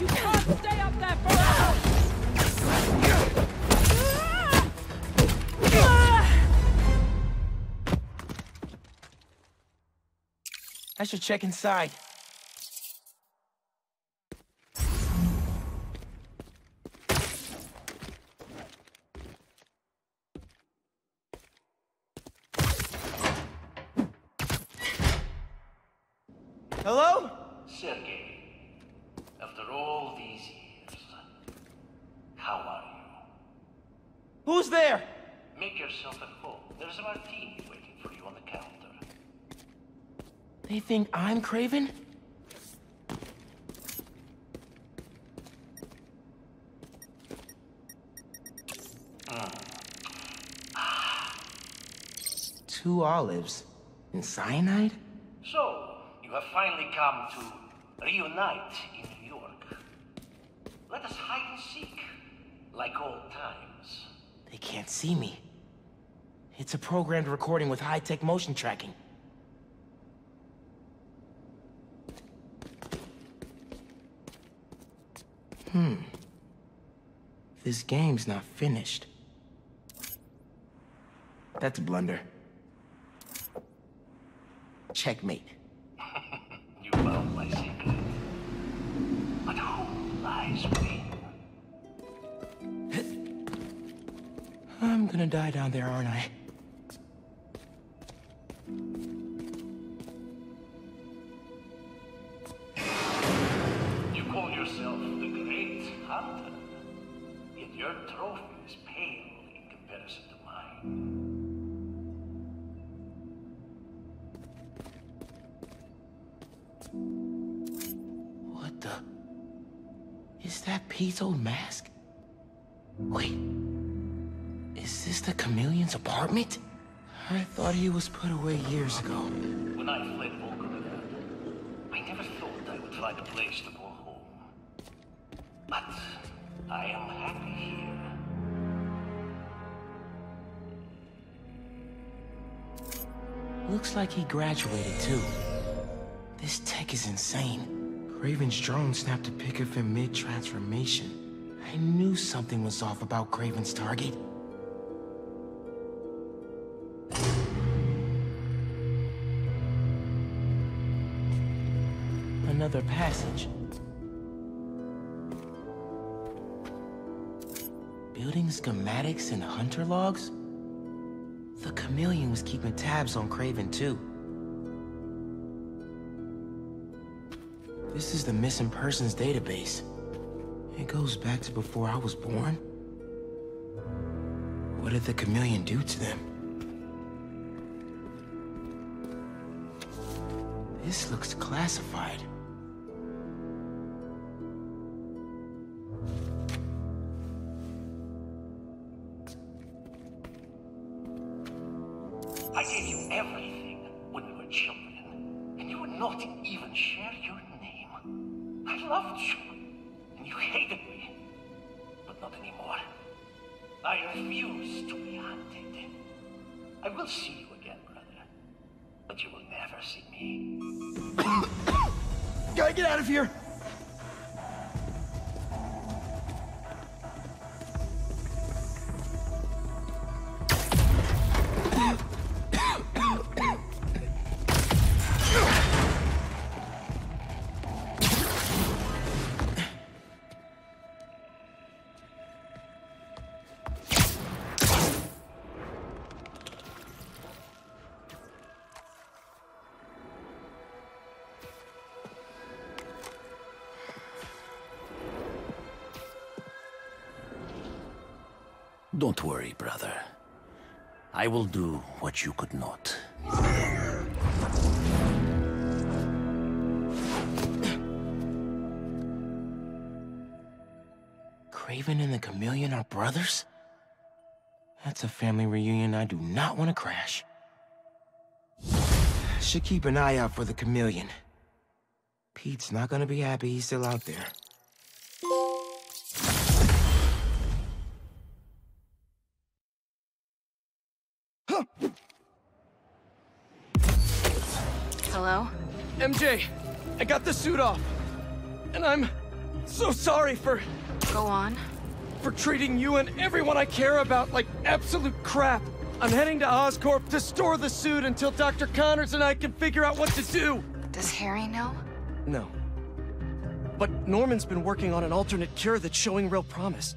You can't stay up there forever! I should check inside. Hello? Sergey, After all these years, how are you? Who's there? Make yourself at home. There's a martini waiting for you on the counter. They think I'm Kraven? Two olives and cyanide? So, you have finally come to reunite in New York. Let us hide and seek, like old times. They can't see me. It's a programmed recording with high-tech motion tracking. This game's not finished. That's a blunder. Checkmate. You found my secret. But who lies within? I'm gonna die down there, aren't I? You call yourself the Great Hunter, yet your trophy is pale in comparison to mine. What the? Is that Pete's old mask? Wait. Is this the chameleon's apartment? I thought he was put away years ago. When I fled Volgograd, I never thought I would find a place to call home. But I am happy here. Looks like he graduated too. This tech is insane. Kraven's drone snapped a pic of him mid-transformation. I knew something was off about Kraven's target. Another passage. Building schematics and hunter logs? The chameleon was keeping tabs on Kraven too. This is the missing persons database. It goes back to before I was born. What did the chameleon do to them? This looks classified. I gave you everything when we were children, and you would not even share your name. I loved you, and you hated me, but not anymore. I refuse to be hunted. I will see you again, brother, but you will never see me. Gotta get out of here! Don't worry, brother. I will do what you could not. Kraven and the chameleon are brothers? That's a family reunion I do not want to crash. Should keep an eye out for the chameleon. Pete's not gonna be happy he's still out there. Hello? MJ, I got the suit off. And I'm so sorry for... Go on. For treating you and everyone I care about like absolute crap. I'm heading to Oscorp to store the suit until Dr. Connors and I can figure out what to do. Does Harry know? No. But Norman's been working on an alternate cure that's showing real promise.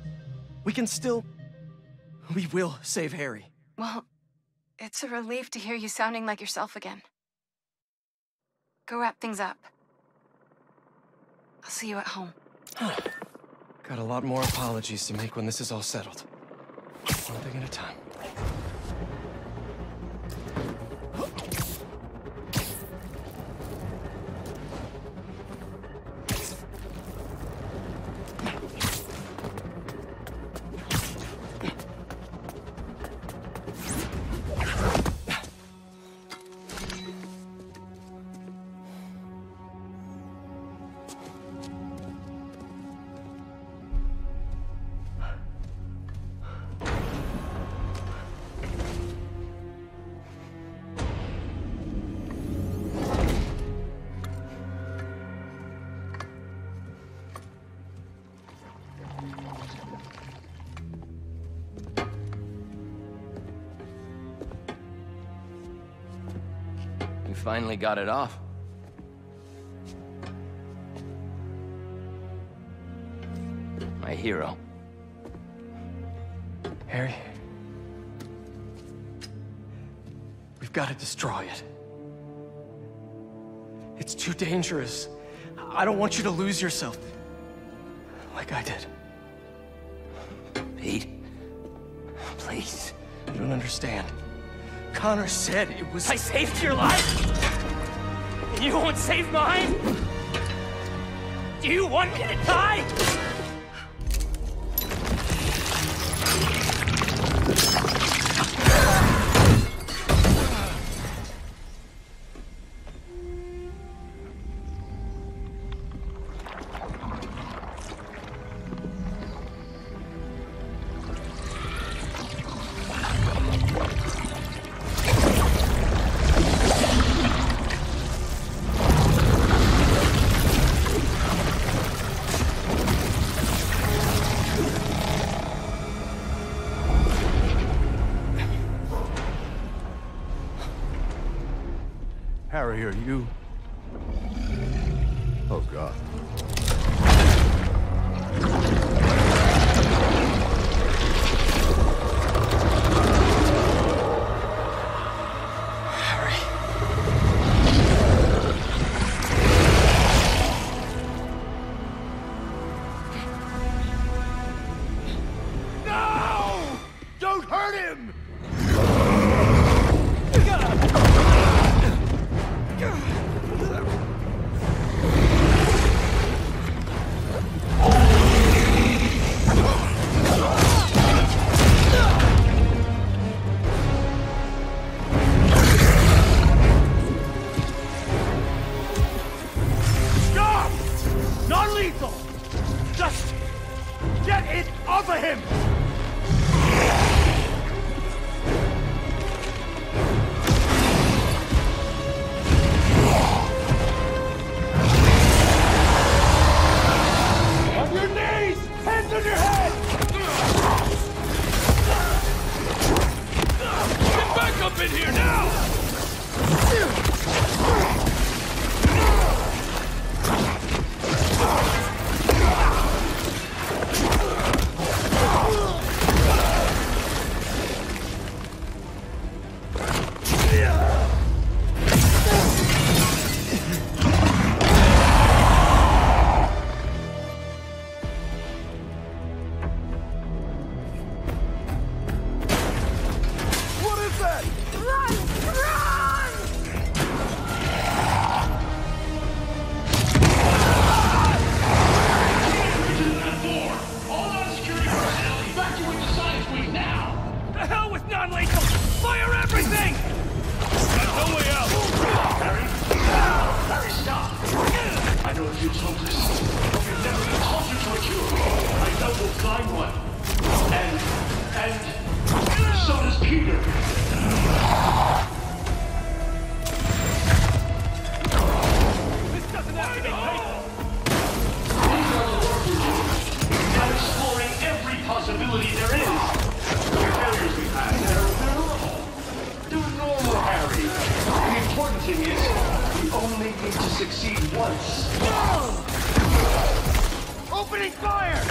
We can still... We will save Harry. Well, it's a relief to hear you sounding like yourself again. Go wrap things up. I'll see you at home. Got a lot more apologies to make when this is all settled. One thing at a time. You finally got it off. My hero. Harry. We've got to destroy it. It's too dangerous. I don't want you to lose yourself. Like I did. Pete. Please. You don't understand. Connor said it was... I saved your life! And you won't save mine? Do you want me to die? Harry, are you... Oh, God. No! Don't hurt him! Stop! Non-lethal! Just get it off of him! On your knees! Hands on your head! Get back up in here now! What is that? Run! Run! All non-security personnel evacuate the science wing now! The hell with non-lethal! Fire everything! There's no way out! Harry? Harry, stop! I know it feels hopeless, but we've never been closer to a cure. I know we'll find one. And so does Peter. This doesn't have to be painful! These are the work we're doing. Now exploring every possibility there is. The failures we've had, they're normal, Harry. The important thing is, we only need to succeed once. Opening fire!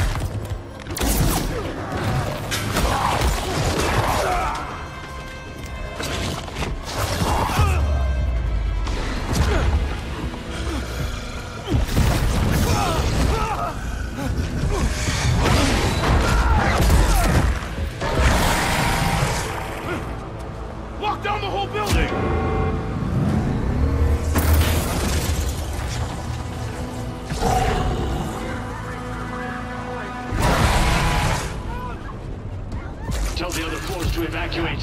to evacuate.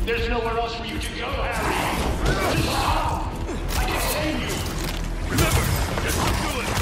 There's nowhere else for you to go, Harry. Just stop. I can save you. Remember, just do it.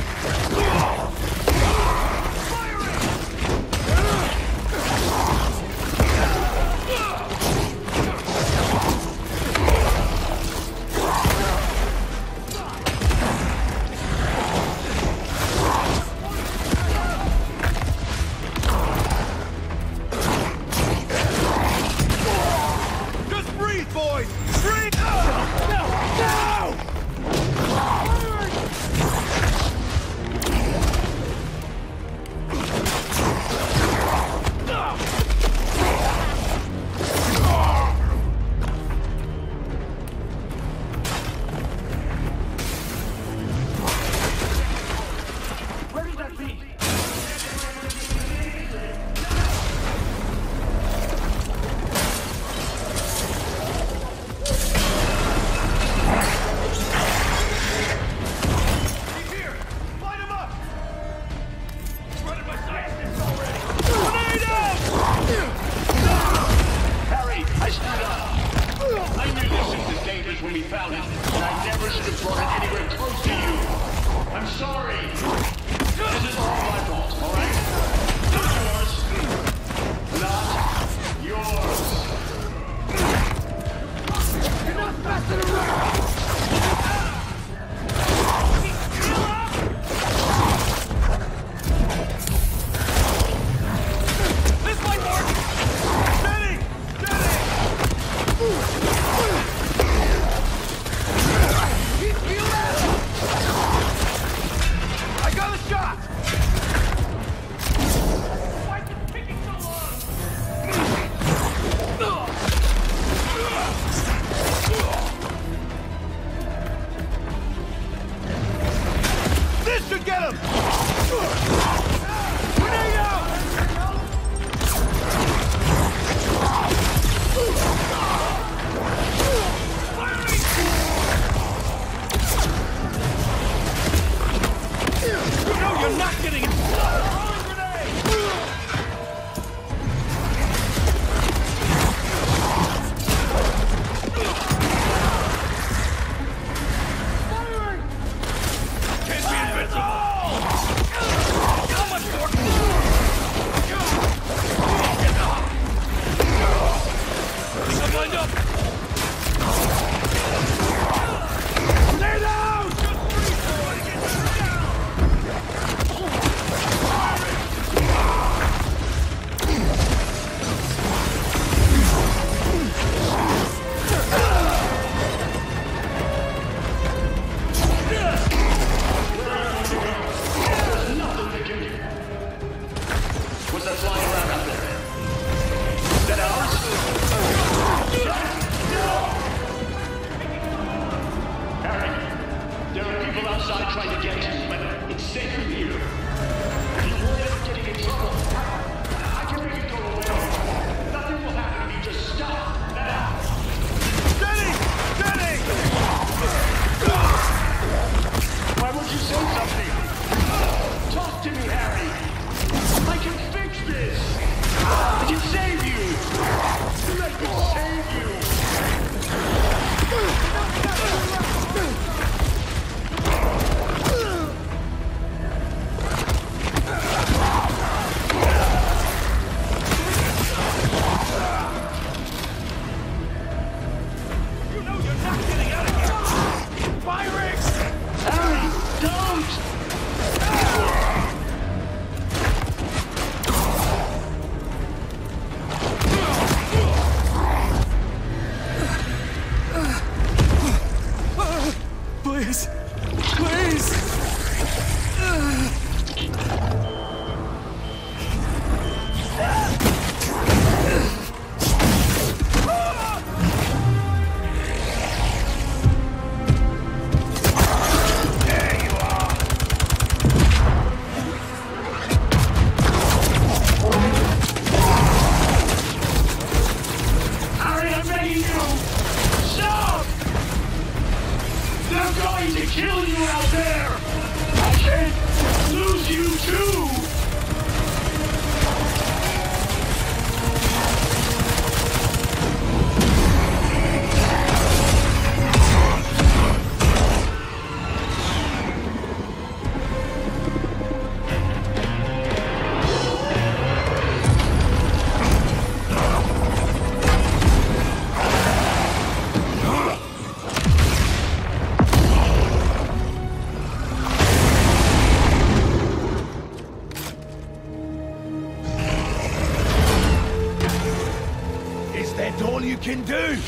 you can do?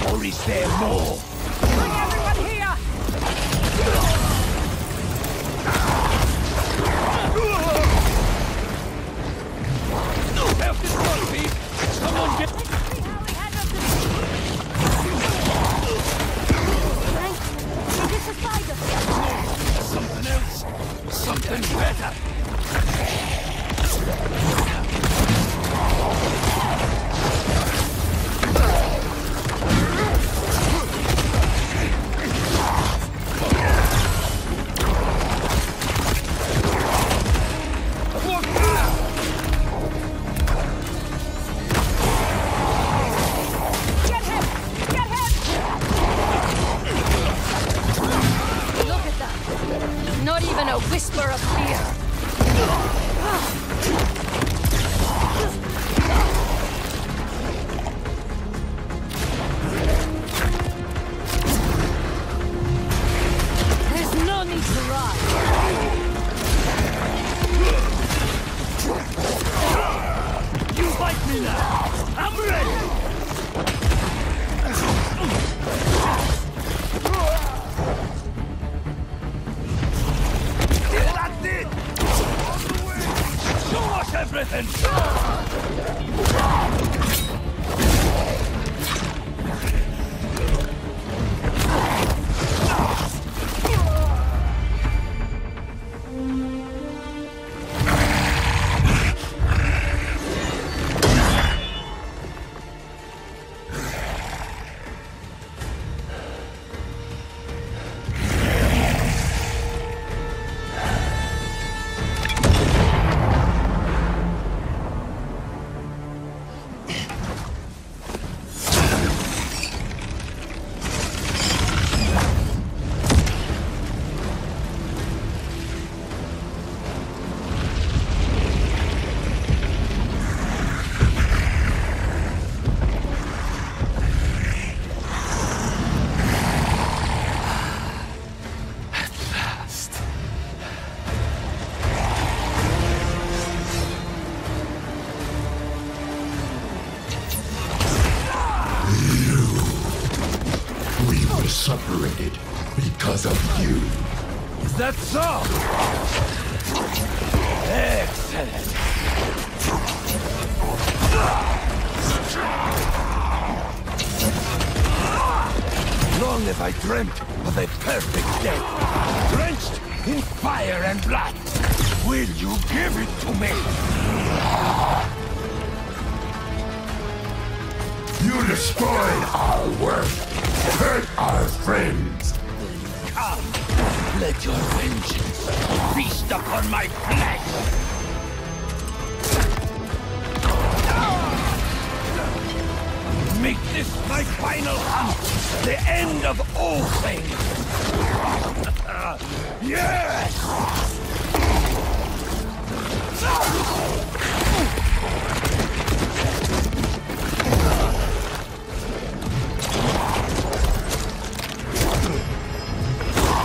Or is there more? Bring everyone here! Help this one, Pete! Someone get... Something else! Something better! Not even a whisper of fear. There's no need to run. You fight me now! I'm ready! That's it! Show us everything! Separated because of you. Is that so? Excellent. Long have I dreamt of a perfect death, drenched in fire and blood. Will you give it to me? You destroyed our work, hurt our friends. Come, let your vengeance feast upon my flesh. Make this my final hunt, the end of all things. Yes!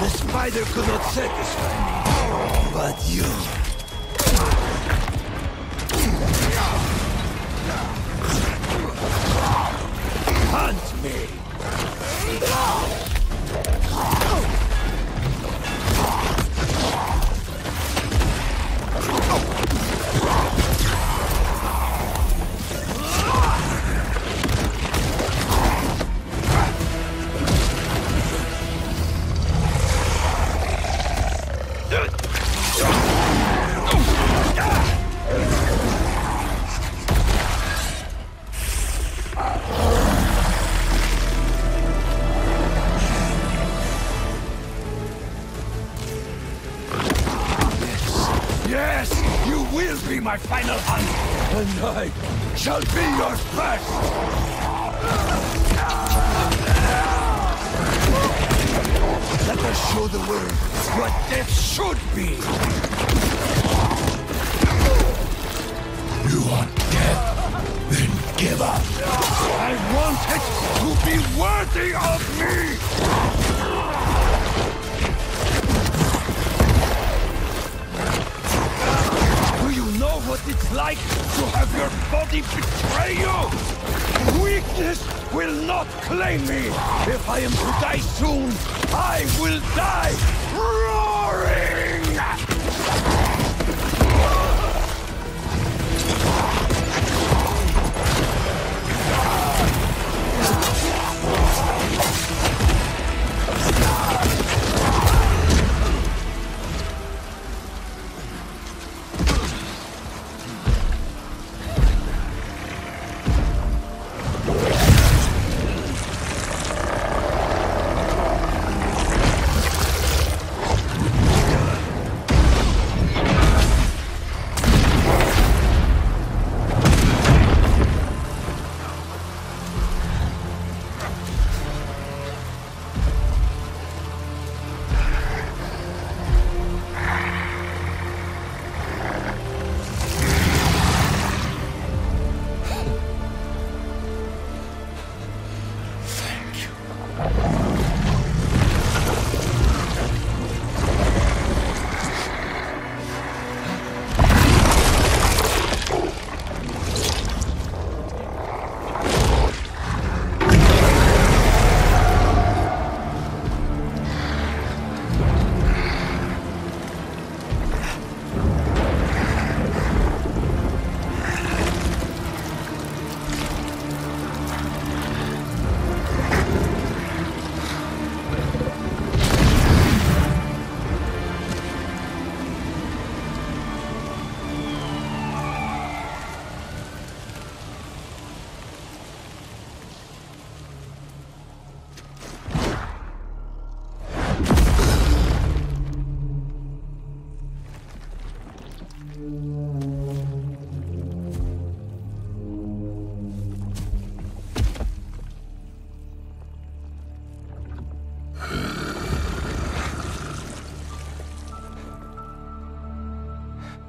The spider could not satisfy me, but you... Hunt me! My final hunt, and I shall be your first! Let us show the world what death should be! You want death? Then give up! I want it to be worthy of me! Know what it's like to have your body betray you? Weakness will not claim me! If I am to die soon, I will die roaring!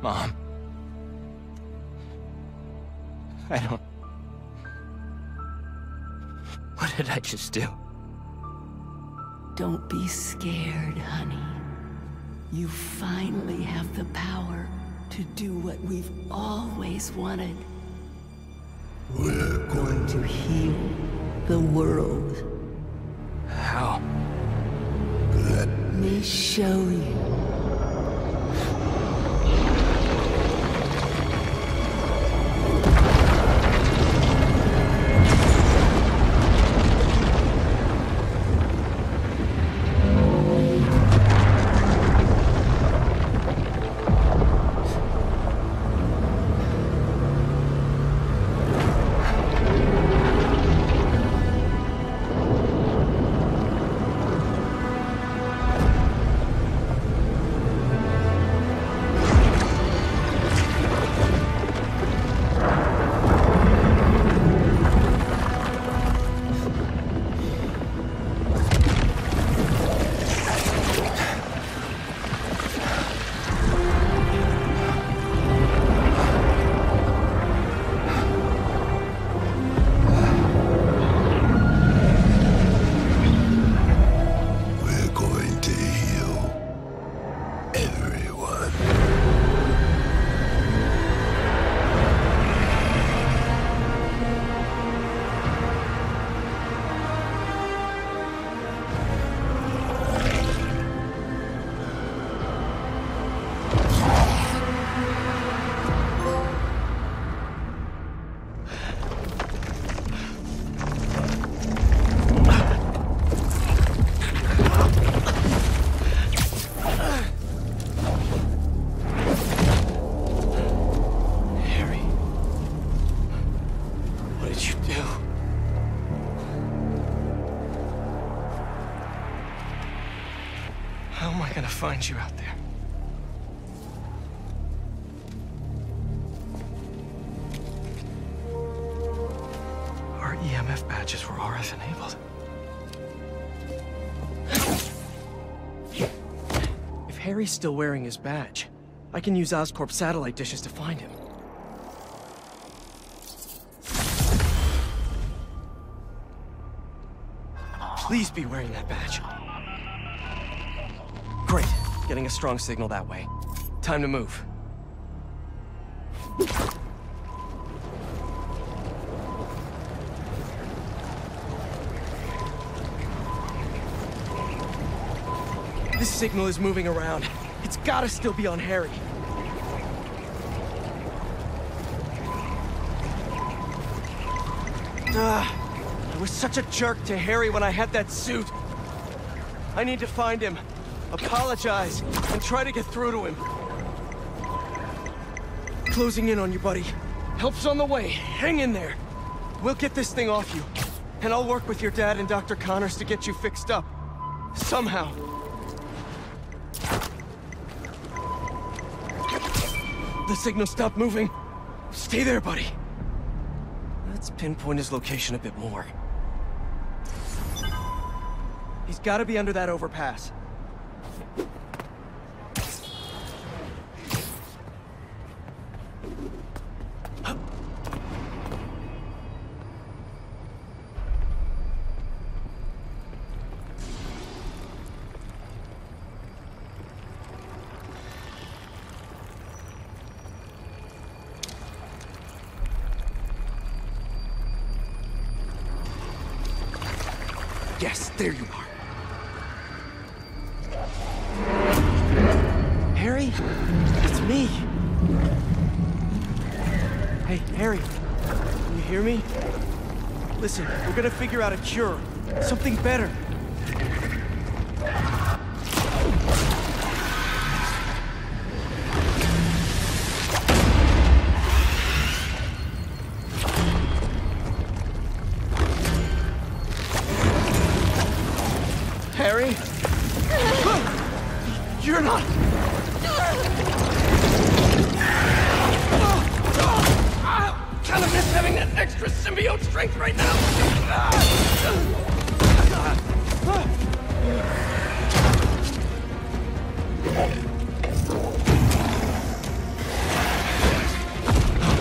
Mom. I don't... What did I just do? Don't be scared, honey. You finally have the power to do what we've always wanted. We're going to heal the world. How? Let me show you. Find you out there. Our EMF badges were RF enabled. If Harry's still wearing his badge, I can use Oscorp's satellite dishes to find him. Please be wearing that badge. Great. Getting a strong signal that way. Time to move. This signal is moving around. It's gotta still be on Harry. I was such a jerk to Harry when I had that suit. I need to find him, apologize, and try to get through to him. Closing in on you, buddy. Help's on the way. Hang in there. We'll get this thing off you. And I'll work with your dad and Dr. Connors to get you fixed up. Somehow. The signal stopped moving. Stay there, buddy. Let's pinpoint his location a bit more. He's gotta be under that overpass. Yes, there you are. Harry? It's me. Hey, Harry. Can you hear me? Listen, we're gonna figure out a cure. Something better. Harry? You're not... Kind of miss having that extra symbiote strength right now. Oh,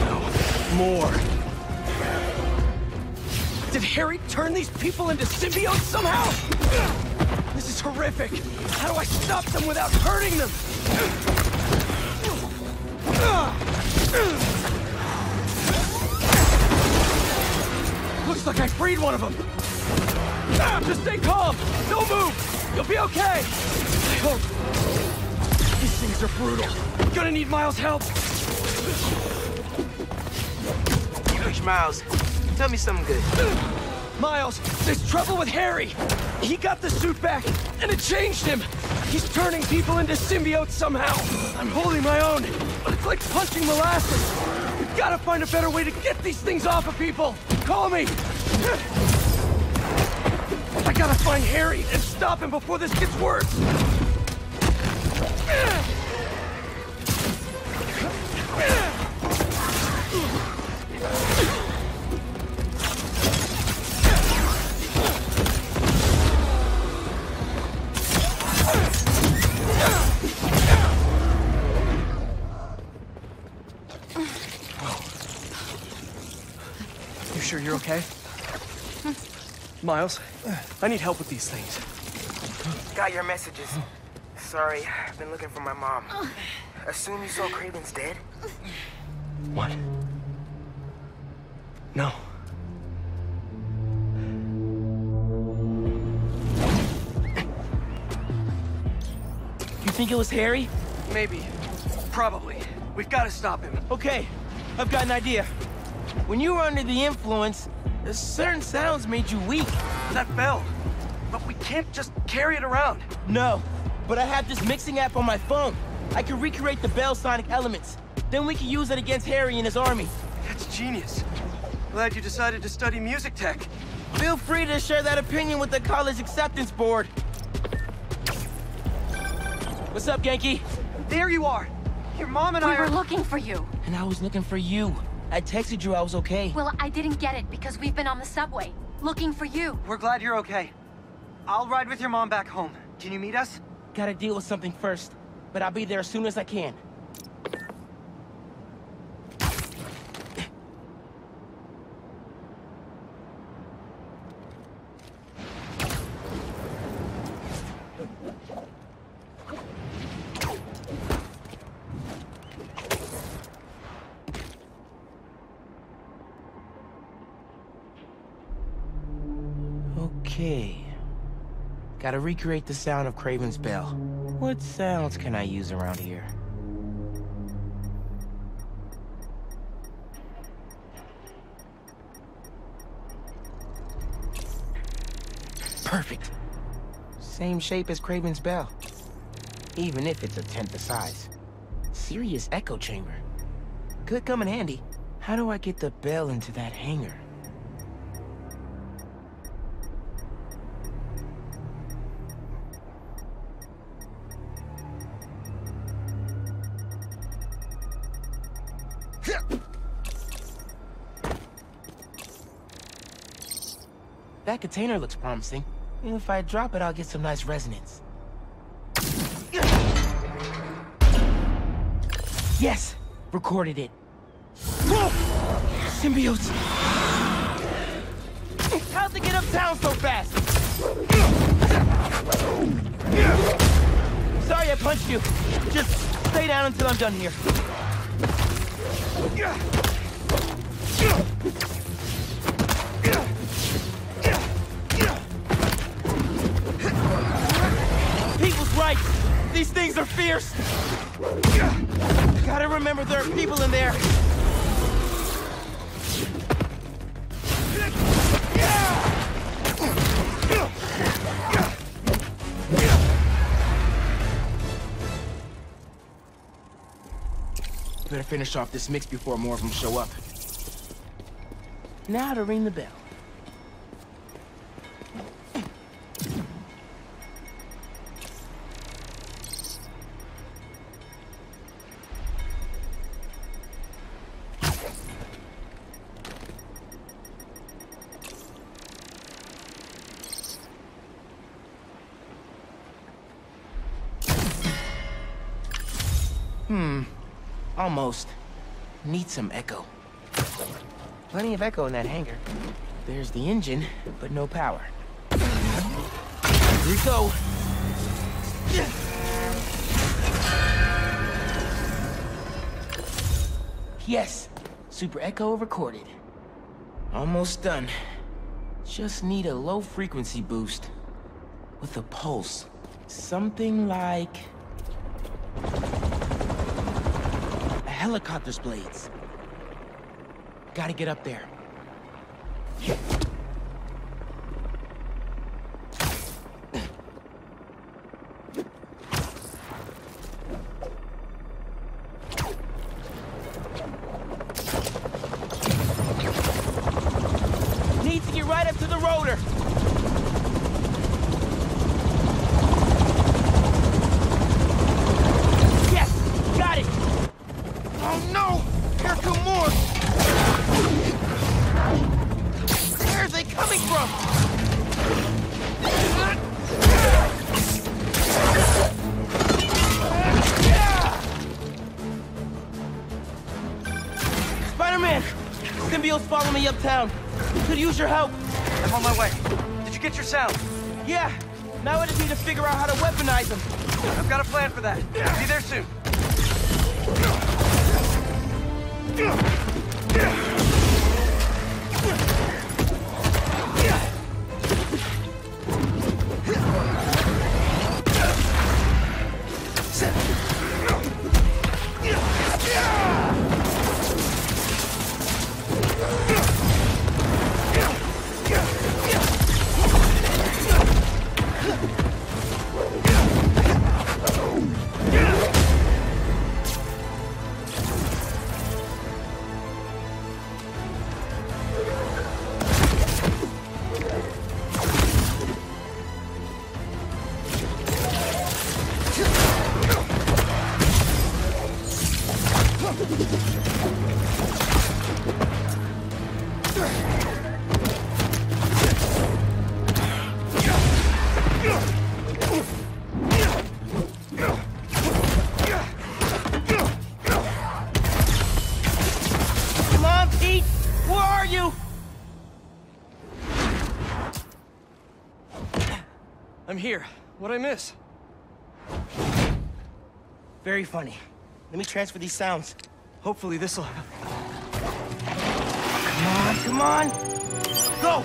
no. More. Did Harry turn these people into symbiotes somehow? This is horrific. How do I stop them without hurting them? Looks like I freed one of them. Just stay calm. Don't move. You'll be okay. I hope. These things are brutal. Gonna need Miles' help. Coach Miles, tell me something good. Miles, there's trouble with Harry. He got the suit back, and it changed him. He's turning people into symbiotes somehow. I'm holding my own, but it's like punching molasses. We've got to find a better way to get these things off of people. Call me. I gotta find Harry and stop him before this gets worse. You sure you're okay? Miles, I need help with these things. Got your messages. Sorry, I've been looking for my mom. Assume you saw Kraven's dead? What? No. You think it was Harry? Maybe. Probably. We've got to stop him. Okay, I've got an idea. When you were under the influence, certain sounds made you weak. That bell. But we can't just carry it around. No, but I have this mixing app on my phone. I can recreate the bell sonic elements. Then we can use it against Harry and his army. That's genius. Glad you decided to study music tech. Feel free to share that opinion with the college acceptance board. What's up, Genki? There you are. Your mom and I were looking for you. And I was looking for you. I texted you I was okay. Well, I didn't get it because we've been on the subway, looking for you. We're glad you're okay. I'll ride with your mom back home. Can you meet us? Gotta deal with something first, but I'll be there as soon as I can. Okay. Gotta recreate the sound of Kraven's bell. What sounds can I use around here? Perfect. Same shape as Kraven's bell. Even if it's a tenth the size. Serious echo chamber. Could come in handy. How do I get the bell into that hangar? That container looks promising. If I drop it, I'll get some nice resonance. Yes! Recorded it. Symbiotes! How'd they get uptown so fast? Sorry I punched you. Just stay down until I'm done here. Pete was right. These things are fierce. Gotta remember there are people in there. Better finish off this mix before more of them show up. Now to ring the bell. Almost. Need some echo. Plenty of echo in that hangar. There's the engine, but no power. Here we go. Yes, super echo recorded. Almost done. Just need a low frequency boost. With a pulse. Something like... helicopter's blades. Gotta get up there. Need to get right up to the rotor. Yes, got it. Oh no! Here come more! Where are they coming from? Spider-Man! Symbiotes follow me uptown. Could use your help. I'm on my way. Did you get your sound? Yeah. Now I just need to figure out how to weaponize them. I've got a plan for that. Be there soon. I'm here. What'd I miss? Very funny. Let me transfer these sounds. Hopefully this'll... Come on! Go!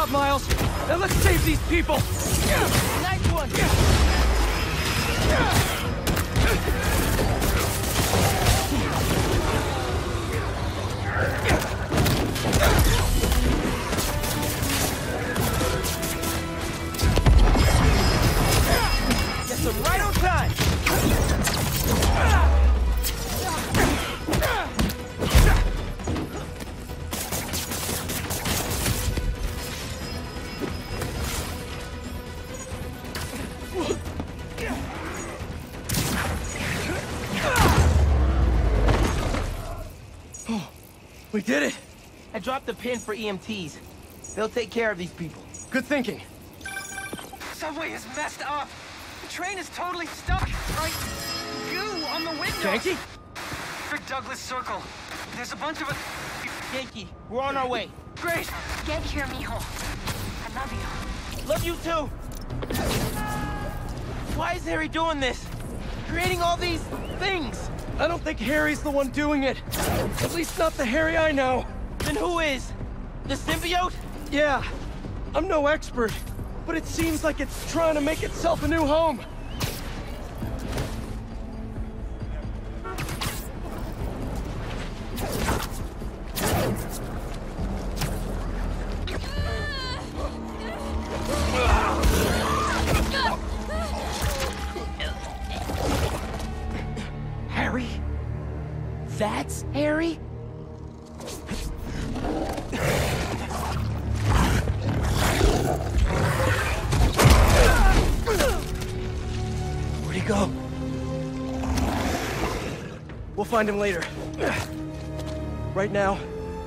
job, Miles. Now let's save these people. Nice one. Get them right on time. We did it! I dropped the pin for EMTs. They'll take care of these people. Good thinking. Subway is messed up. The train is totally stuck. Right? Goo on the window. Yankee? Frick Douglas Circle. There's a bunch of us. Yankee, we're on our way. Great. Get here, mijo. I love you. Love you too. Why is Harry doing this? Creating all these things? I don't think Harry's the one doing it. At least not the Harry I know. Then who is? The symbiote? Yeah. I'm no expert, but it seems like it's trying to make itself a new home. Harry? That's Harry? Where'd he go? We'll find him later. Right now,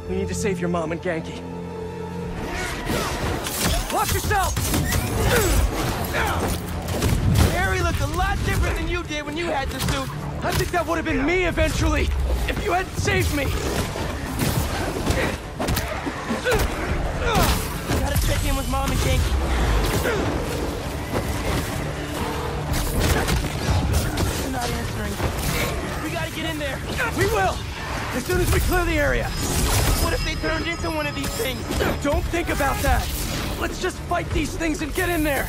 we need to save your mom and Genki. Watch yourself! Harry looked a lot different than you did when you had the suit. I think that would have been me eventually, if you hadn't saved me. Gotta check in with Mom and Genki. They're not answering. We gotta get in there. We will! As soon as we clear the area. What if they turned into one of these things? Don't think about that. Let's just fight these things and get in there.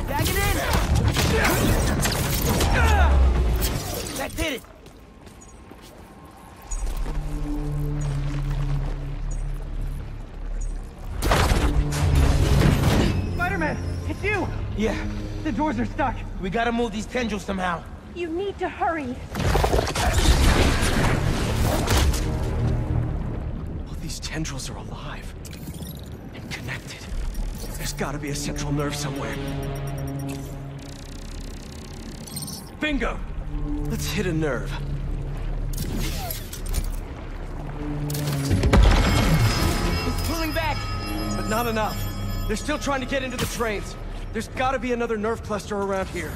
Back it in! That did it! Spider-Man, it's you! Yeah, the doors are stuck. We gotta move these tendrils somehow. You need to hurry. All these tendrils are alive and connected. There's gotta be a central nerve somewhere. Bingo! Let's hit a nerve. It's pulling back! But not enough. They're still trying to get into the trains. There's gotta be another nerve cluster around here.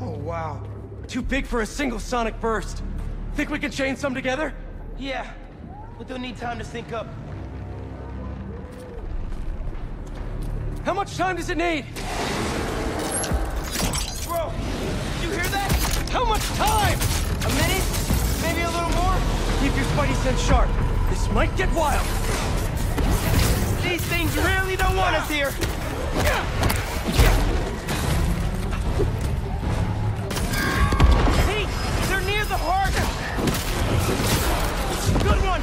Oh, wow. Too big for a single sonic burst. Think we can chain some together? Yeah, but they'll need time to sync up. How much time does it need? Bro, did you hear that? How much time? A minute? Maybe a little more? Keep your spidey sense sharp. This might get wild. These things really don't want us here. See? They're near the heart. Good one.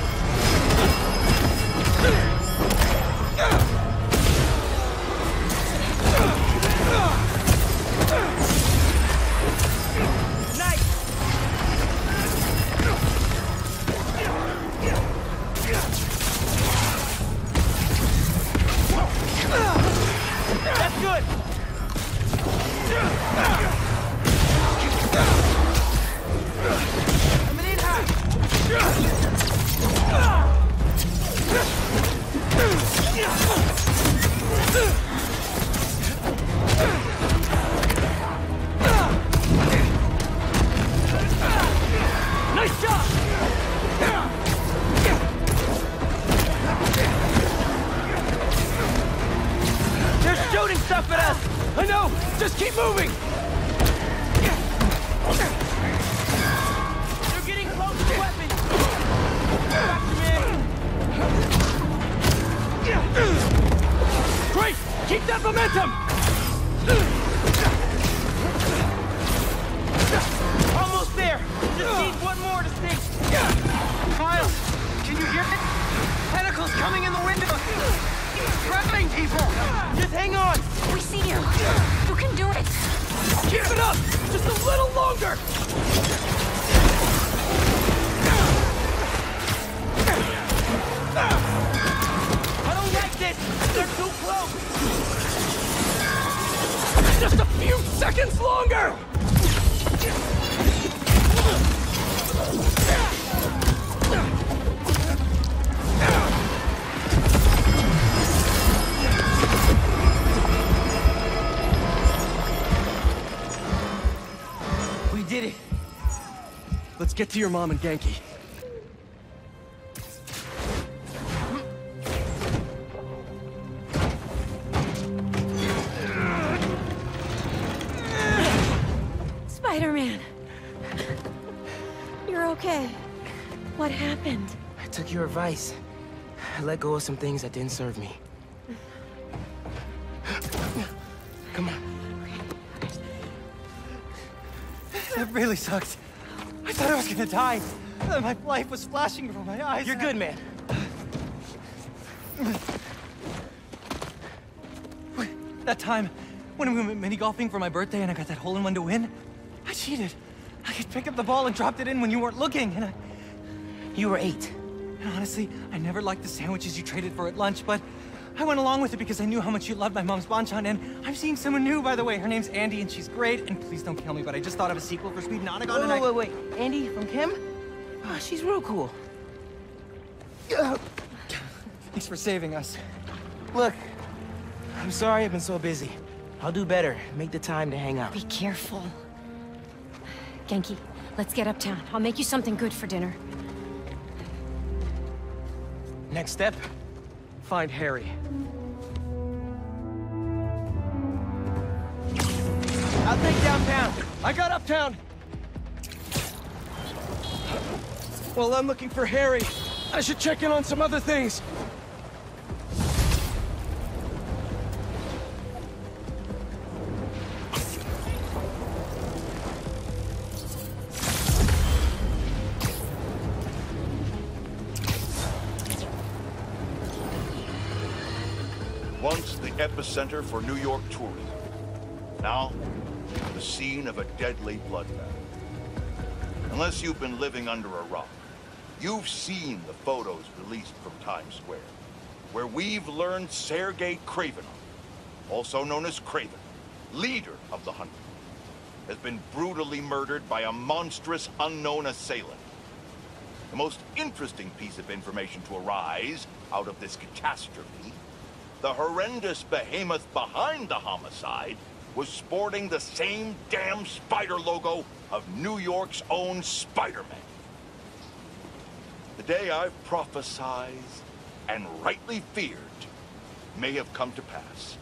Nice. That's good. Coming in hot. Nice job! They're shooting stuff at us! I know! Just keep moving! They're getting close to weapons! Great! Keep that momentum! Almost there! Just need one more to sink! Miles, can you hear it? Tentacles coming in the window! Grabbing people! Just hang on! We see you! You can do it! Keep it up! Just a little longer! I don't like this! They're too close! Just a few seconds longer! We did it! Let's get to your mom and Genki. Spider-Man! You're okay. What happened? I took your advice. I let go of some things that didn't serve me. Come on. That really sucks. I thought I was gonna die. My life was flashing before my eyes. You're good, man. That time, when we went mini-golfing for my birthday and I got that hole-in-one to win, I cheated. I could pick up the ball and dropped it in when you weren't looking, and You were 8. And honestly, I never liked the sandwiches you traded for at lunch, but I went along with it because I knew how much you loved my mom's banchan, and I'm seeing someone new, by the way. Her name's Andy, and she's great, and please don't kill me, but I just thought of a sequel for Sweet Nonagon, and Wait. Andy from Kim? Oh, she's real cool. Thanks for saving us. Look, I'm sorry I've been so busy. I'll do better. Make the time to hang out. Be careful. Genki, let's get uptown. I'll make you something good for dinner. Next step? Find Harry. I'll take downtown. I got uptown! Well, I'm looking for Harry. I should check in on some other things. Once the epicenter for New York tourism. Now, the scene of a deadly bloodbath. Unless you've been living under a rock, you've seen the photos released from Times Square, where we've learned Sergei Kravenov, also known as Kraven, leader of the Hunt, has been brutally murdered by a monstrous unknown assailant. The most interesting piece of information to arise out of this catastrophe: the horrendous behemoth behind the homicide was sporting the same damn spider logo of New York's own Spider-Man. The day I've prophesied and rightly feared may have come to pass.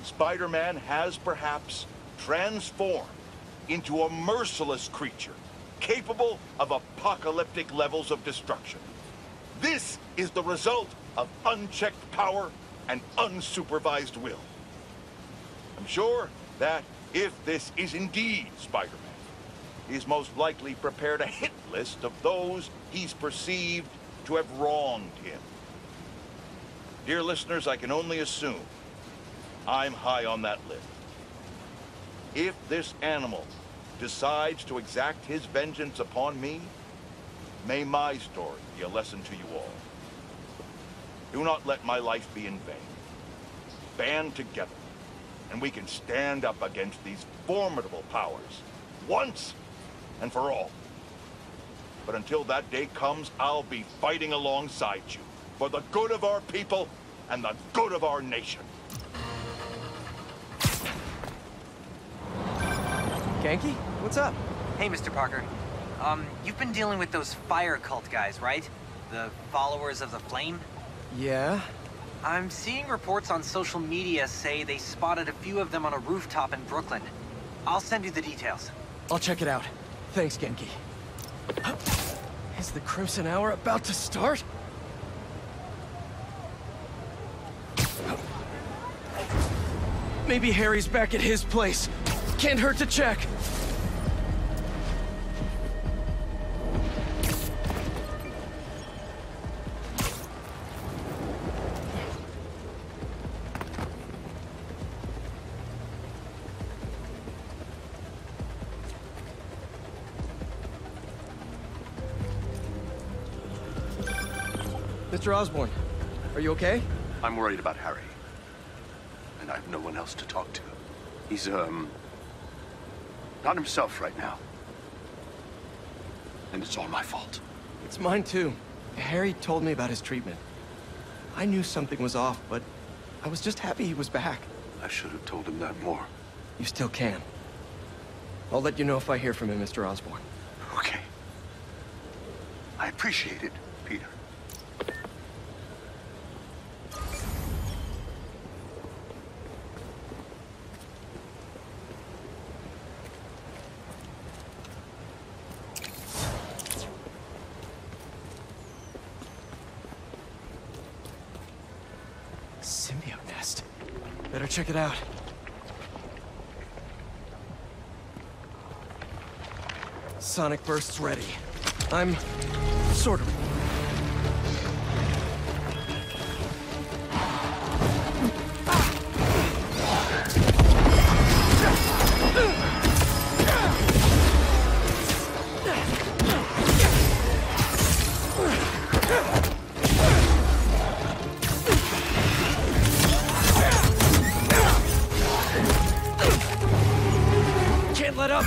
Spider-Man has perhaps transformed into a merciless creature capable of apocalyptic levels of destruction. This is the result of unchecked power and unsupervised will. I'm sure that if this is indeed Spider-Man, he's most likely prepared a hit list of those he's perceived to have wronged him. Dear listeners, I can only assume I'm high on that list. If this animal decides to exact his vengeance upon me, may my story be a lesson to you all. Do not let my life be in vain. Band together, and we can stand up against these formidable powers, once and for all. But until that day comes, I'll be fighting alongside you, for the good of our people and the good of our nation. Genki, what's up? Hey, Mr. Parker. You've been dealing with those fire cult guys, right? The followers of the flame? Yeah? I'm seeing reports on social media say they spotted a few of them on a rooftop in Brooklyn. I'll send you the details. I'll check it out. Thanks, Genki. Is the Crimson Hour about to start? Maybe Harry's back at his place. Can't hurt to check. Mr. Osborn, are you okay? I'm worried about Harry. And I have no one else to talk to. He's, not himself right now. And it's all my fault. It's mine too. Harry told me about his treatment. I knew something was off, but I was just happy he was back. I should have told him that more. You still can. I'll let you know if I hear from him, Mr. Osborn. Okay. I appreciate it, Peter. Symbiote nest. Better check it out. Sonic bursts ready. I'm sort of. Can't let up!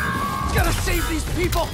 Gotta save these people!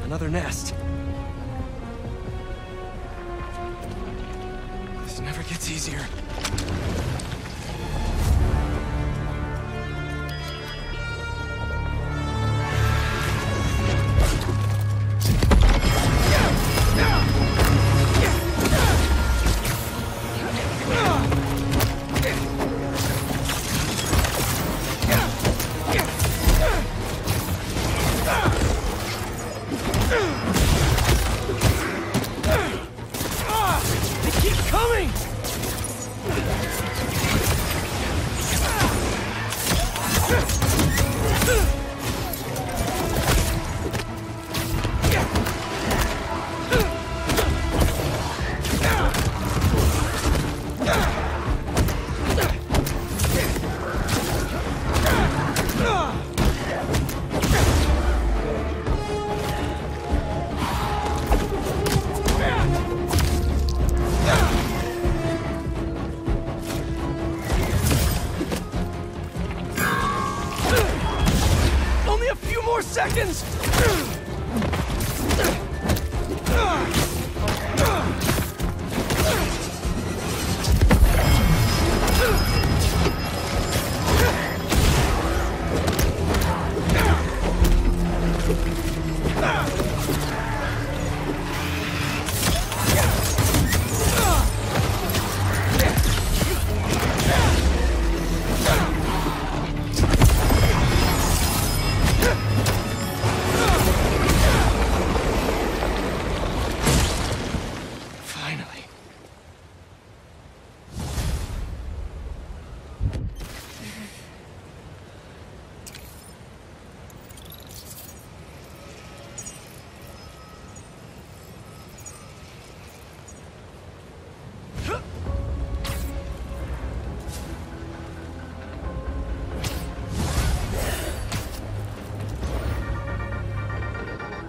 Another nest. This never gets easier. They keep coming!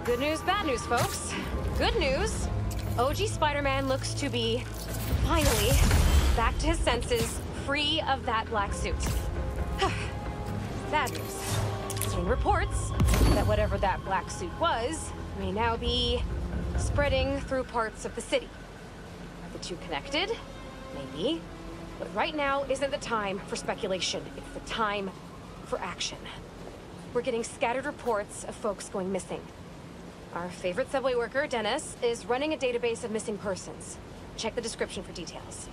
Good news, bad news, folks. Good news, OG Spider-Man looks to be, finally, back to his senses, free of that black suit. Bad news. Seeing reports that whatever that black suit was may now be spreading through parts of the city. Are the two connected? Maybe. But right now isn't the time for speculation. It's the time for action. We're getting scattered reports of folks going missing. Our favorite subway worker, Dennis, is running a database of missing persons. Check the description for details.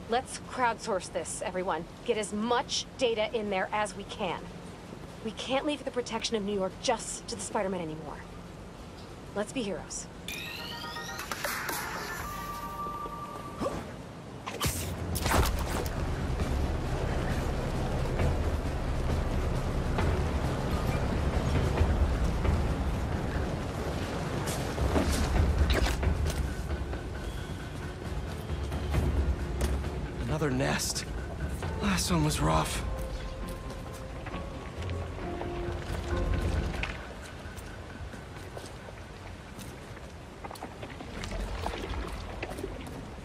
Let's crowdsource this, everyone. Get as much data in there as we can. We can't leave the protection of New York just to the Spider-Man anymore. Let's be heroes. Another nest. Last one was rough.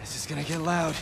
This is gonna get loud.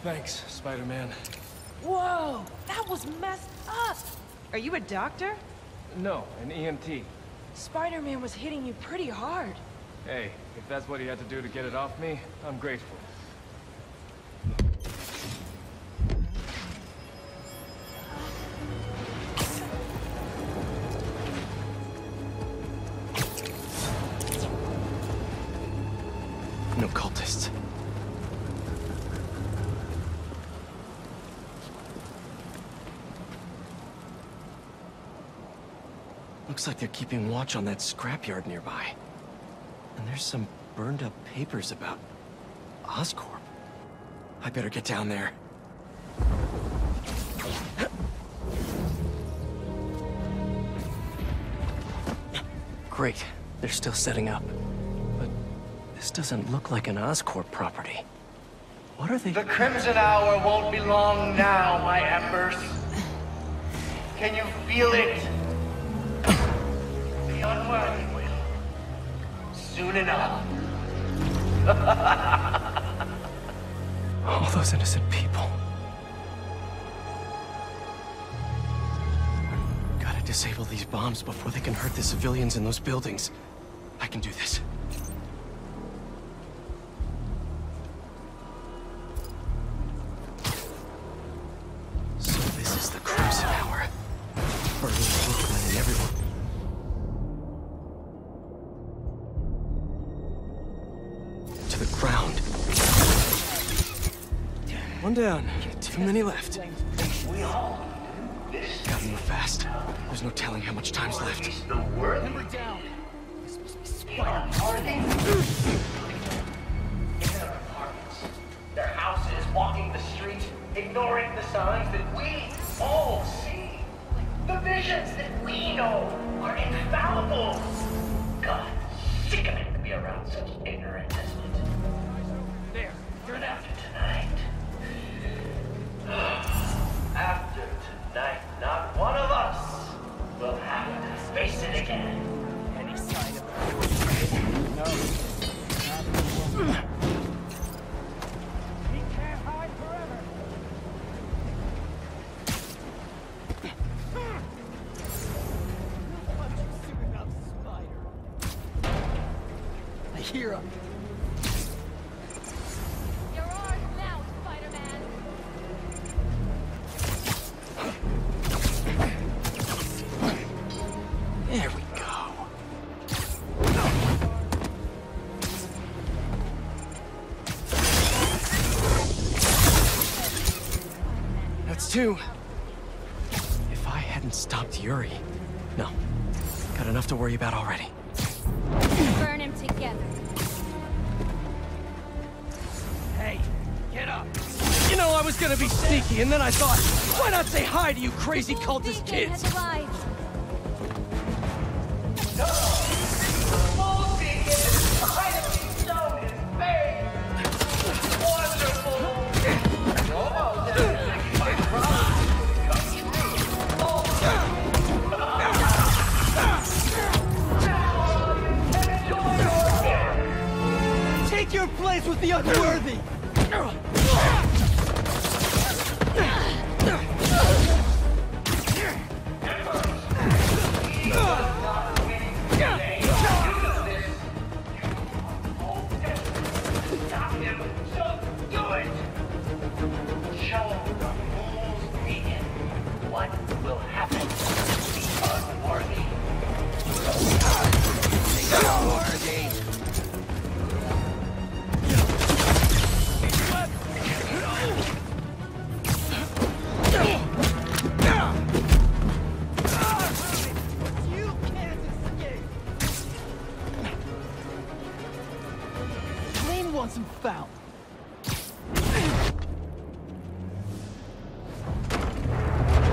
Thanks, Spider-Man. Whoa, that was messed up. Are you a doctor? No, an EMT. Spider-Man was hitting you pretty hard. Hey, if that's what he had to do to get it off me, I'm grateful. No cultists. Looks like they're keeping watch on that scrapyard nearby. And there's some burned up papers about Oscorp. I better get down there. Great. They're still setting up. But this doesn't look like an Oscorp property. What are they... The Crimson Hour won't be long now, my embers. Can you feel it? The unworthy will. Soon enough. All those innocent people. Gotta disable these bombs before they can hurt the civilians in those buildings. I can do this. So this is the Crimson Hour. Burning Brooklyn and everyone. To the ground. One down. Too many left. Gotta move fast. There's no telling how much time's left. Hammer down. This must be Spider-Man. In their apartments, their houses, walking the streets, ignoring the signs that we all see. The visions that we know are infallible. God, sick of it to be around such ignorant, isn't it? There. But after tonight, not one of us will have to face it again. Any sign of it? No. He can't hide forever. I hear him. You're ours now, Spider-Man. There we go. That's two. If I hadn't stopped Yuri... No. Got enough to worry about already. Burn him together. Hey, get up. You know, I was gonna be sneaky, and then I thought, why not say hi to you crazy cultist kids? Take your place with the unworthy!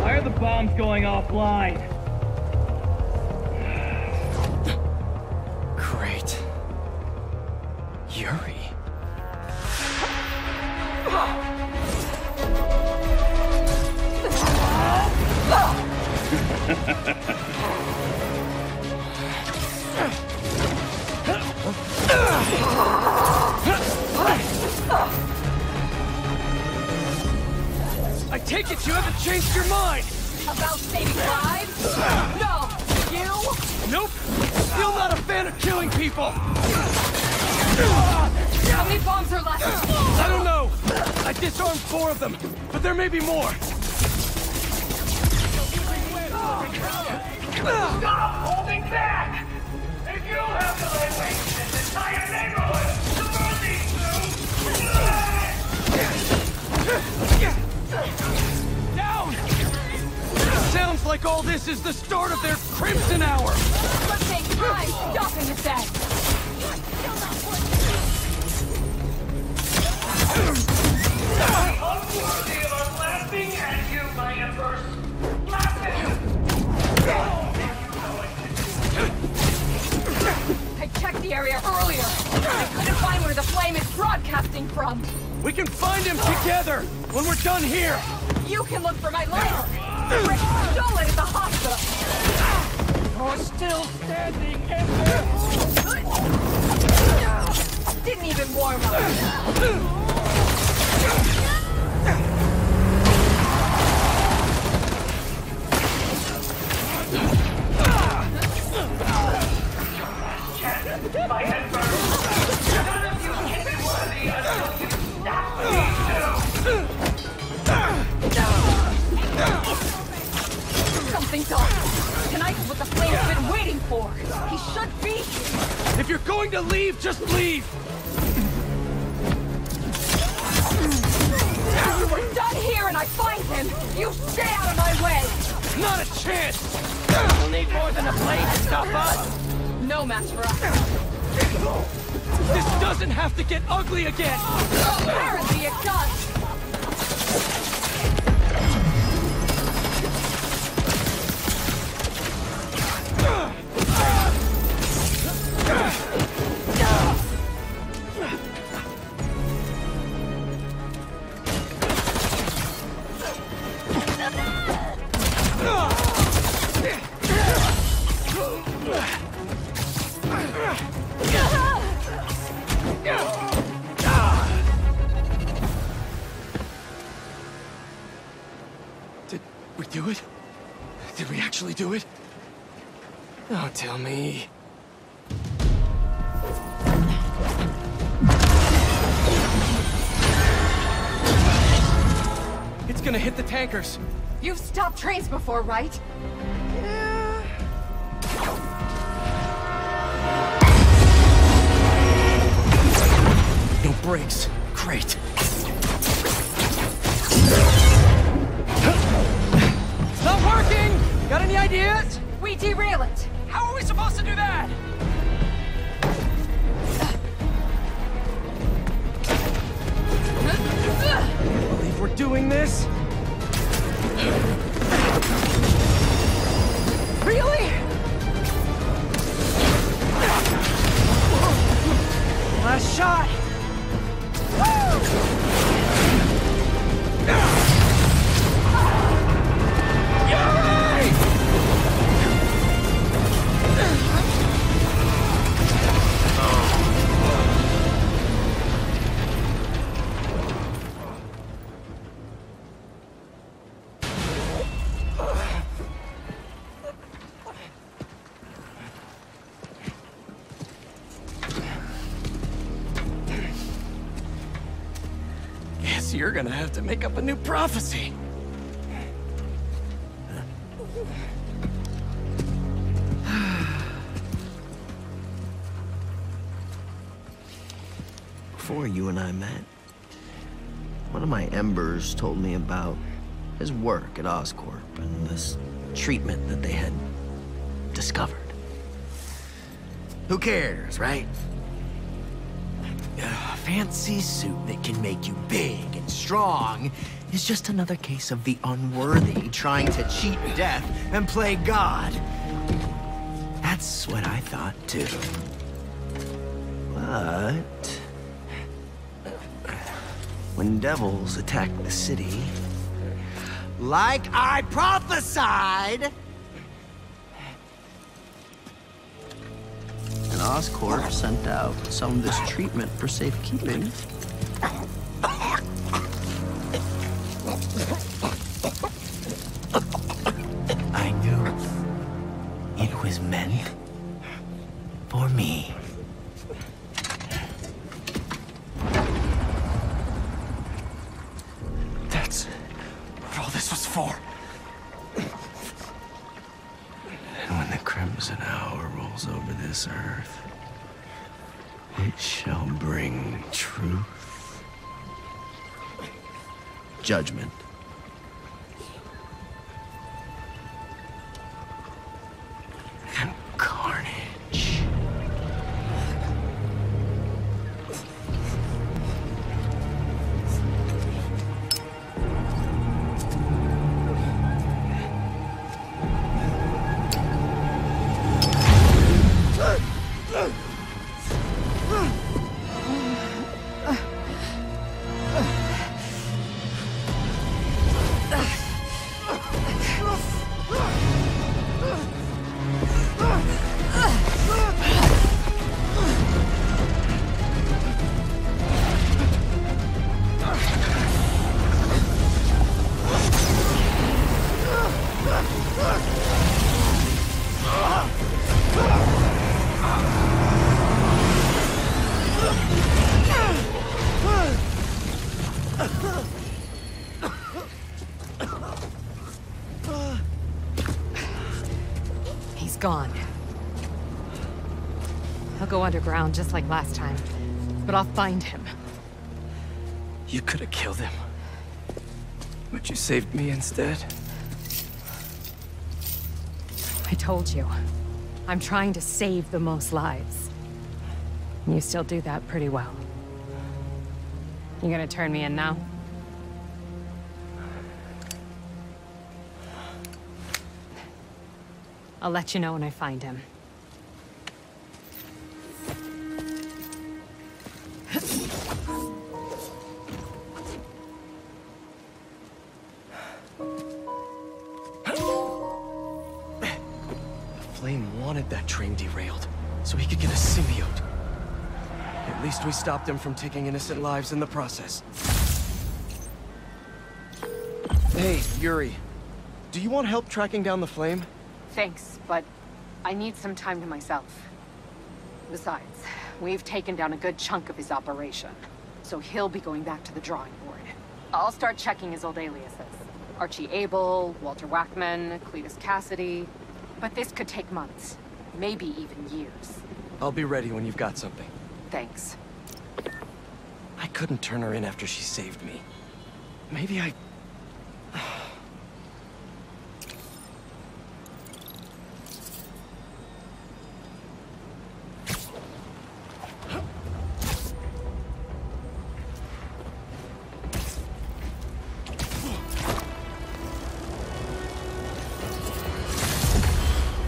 Why are the bombs going offline? Great. Yuri. I take it you haven't changed your mind! About saving lives? No! You? Nope! Still not a fan of killing people! How many bombs are left? I don't know! I disarmed 4 of them, but there may be more! Stop holding back! If you have to lay waste to this entire neighborhood, Down! Sounds like all this is the start of their Crimson Hour! Let's take time stopping the set! Unworthy of us laughing at you, my embers! Laughing! flame is broadcasting from. We can find him together when we're done here. You can look for my lighter. Rick stole it at the hospital. You're still standing in there. Didn't even warm up. My head burns. None of you can be worthy until you stop me too. Something's off. Tonight is what the flame's been waiting for. He should be here. If you're going to leave, just leave. If we're done here and I find him, you stay out of my way. Not a chance. We'll need more than a blade to stop us. No match for us. This doesn't have to get ugly again! Apparently it does! Did we do it? Did we actually do it? Oh, tell me. It's gonna hit the tankers. You've stopped trains before, right? No brakes. Great. It's not working! Got any ideas? We derail it. How are we supposed to do that? I believe we're doing this. Really? Last shot! You're gonna have to make up a new prophecy. Before you and I met, one of my embers told me about his work at Oscorp and this treatment that they had discovered. Who cares, right? A fancy suit that can make you big and strong is just another case of the unworthy trying to cheat death and play God. That's what I thought too. But when devils attack the city, like I prophesied, and Oscorp sent out some of this treatment for safekeeping. I knew it was meant for me. That's what all this was for. And when the Crimson Hour rolls over this earth, it shall bring truth, judgment, and carnage. He's gone. He'll go underground just like last time, but I'll find him. You could have killed him. But you saved me instead. I told you. I'm trying to save the most lives. You still do that pretty well. You gonna turn me in now? I'll let you know when I find him. Flame wanted that train derailed, so he could get a symbiote. At least we stopped him from taking innocent lives in the process. Hey, Yuri. Do you want help tracking down the Flame? Thanks, but I need some time to myself. Besides, we've taken down a good chunk of his operation, so he'll be going back to the drawing board. I'll start checking his old aliases. Archie Abel, Walter Wackman, Cletus Cassidy. But this could take months, maybe even years. I'll be ready when you've got something. Thanks. I couldn't turn her in after she saved me. Maybe I...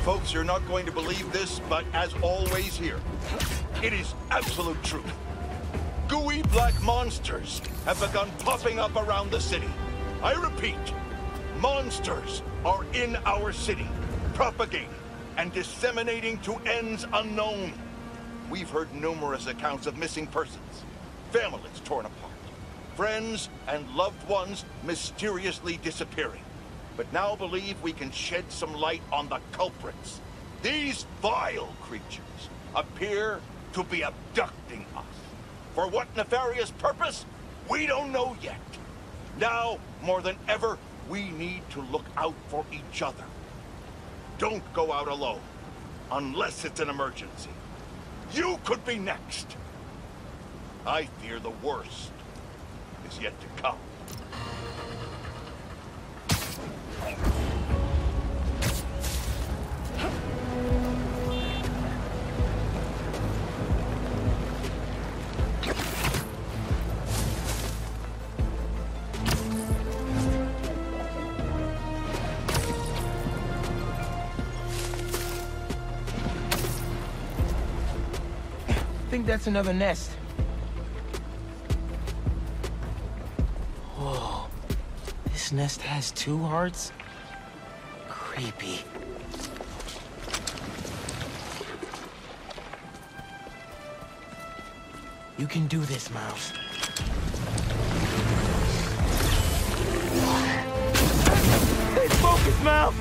Folks, you're not going to believe this, but as always here, it is absolute truth. Gooey black monsters have begun popping up around the city. I repeat, monsters are in our city, propagating and disseminating to ends unknown. We've heard numerous accounts of missing persons, families torn apart, friends and loved ones mysteriously disappearing. But now believe we can shed some light on the culprits. These vile creatures appear to be abducting us. For what nefarious purpose? We don't know yet. Now, more than ever, we need to look out for each other. Don't go out alone, unless it's an emergency. You could be next. I fear the worst is yet to come. I think that's another nest. Whoa. This nest has 2 hearts? Creepy. You can do this, Miles. Stay focused, Miles!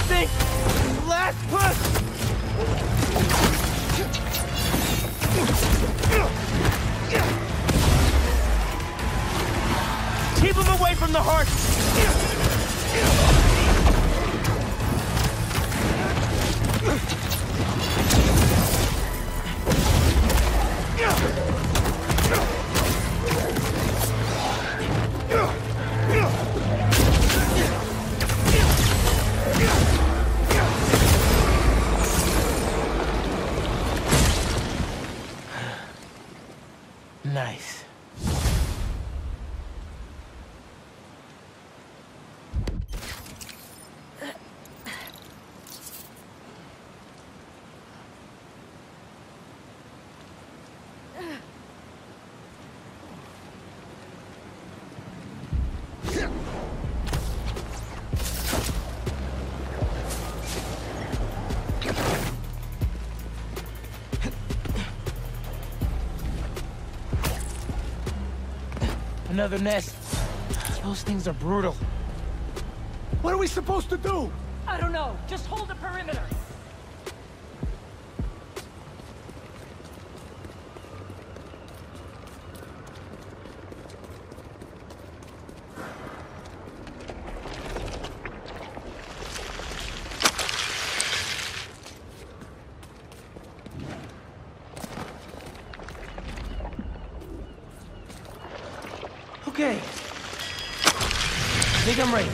think! Last push! Keep him away from the heart! Nice. Another nest. Those things are brutal. What are we supposed to do? I don't know. Just hold the perimeter. Okay. Think I'm ready.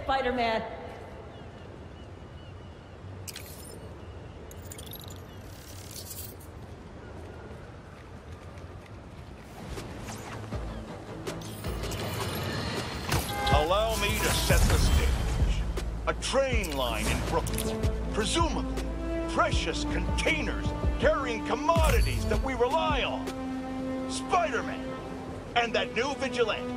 Spider-Man. Allow me to set the stage. A train line in Brooklyn. Presumably, precious containers carrying commodities that we rely on. Spider-Man. And that new vigilante.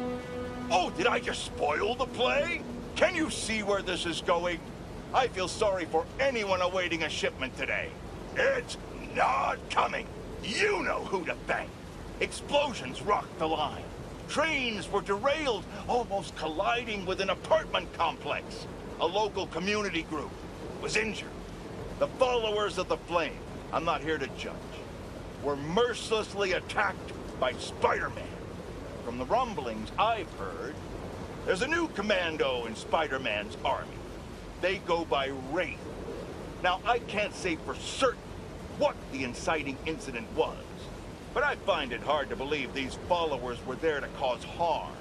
Oh, did I just spoil the play? Can you see where this is going? I feel sorry for anyone awaiting a shipment today. It's not coming. You know who to thank. Explosions rocked the line. Trains were derailed, almost colliding with an apartment complex. A local community group was injured. The followers of the Flame, I'm not here to judge, were mercilessly attacked by Spider-Man. From the rumblings I've heard, there's a new commando in Spider-Man's army. they go by Wraith. Now, I can't say for certain what the inciting incident was, but I find it hard to believe these followers were there to cause harm.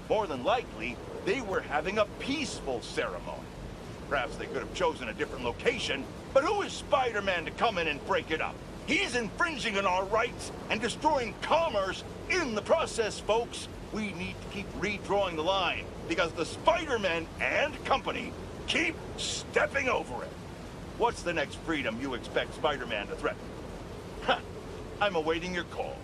More than likely, they were having a peaceful ceremony. Perhaps they could have chosen a different location, but who is Spider-Man to come in and break it up? He's infringing on our rights and destroying commerce in the process, folks. We need to keep redrawing the line, because the Spider-Man and company keep stepping over it. What's the next freedom you expect Spider-Man to threaten? Huh. I'm awaiting your calls.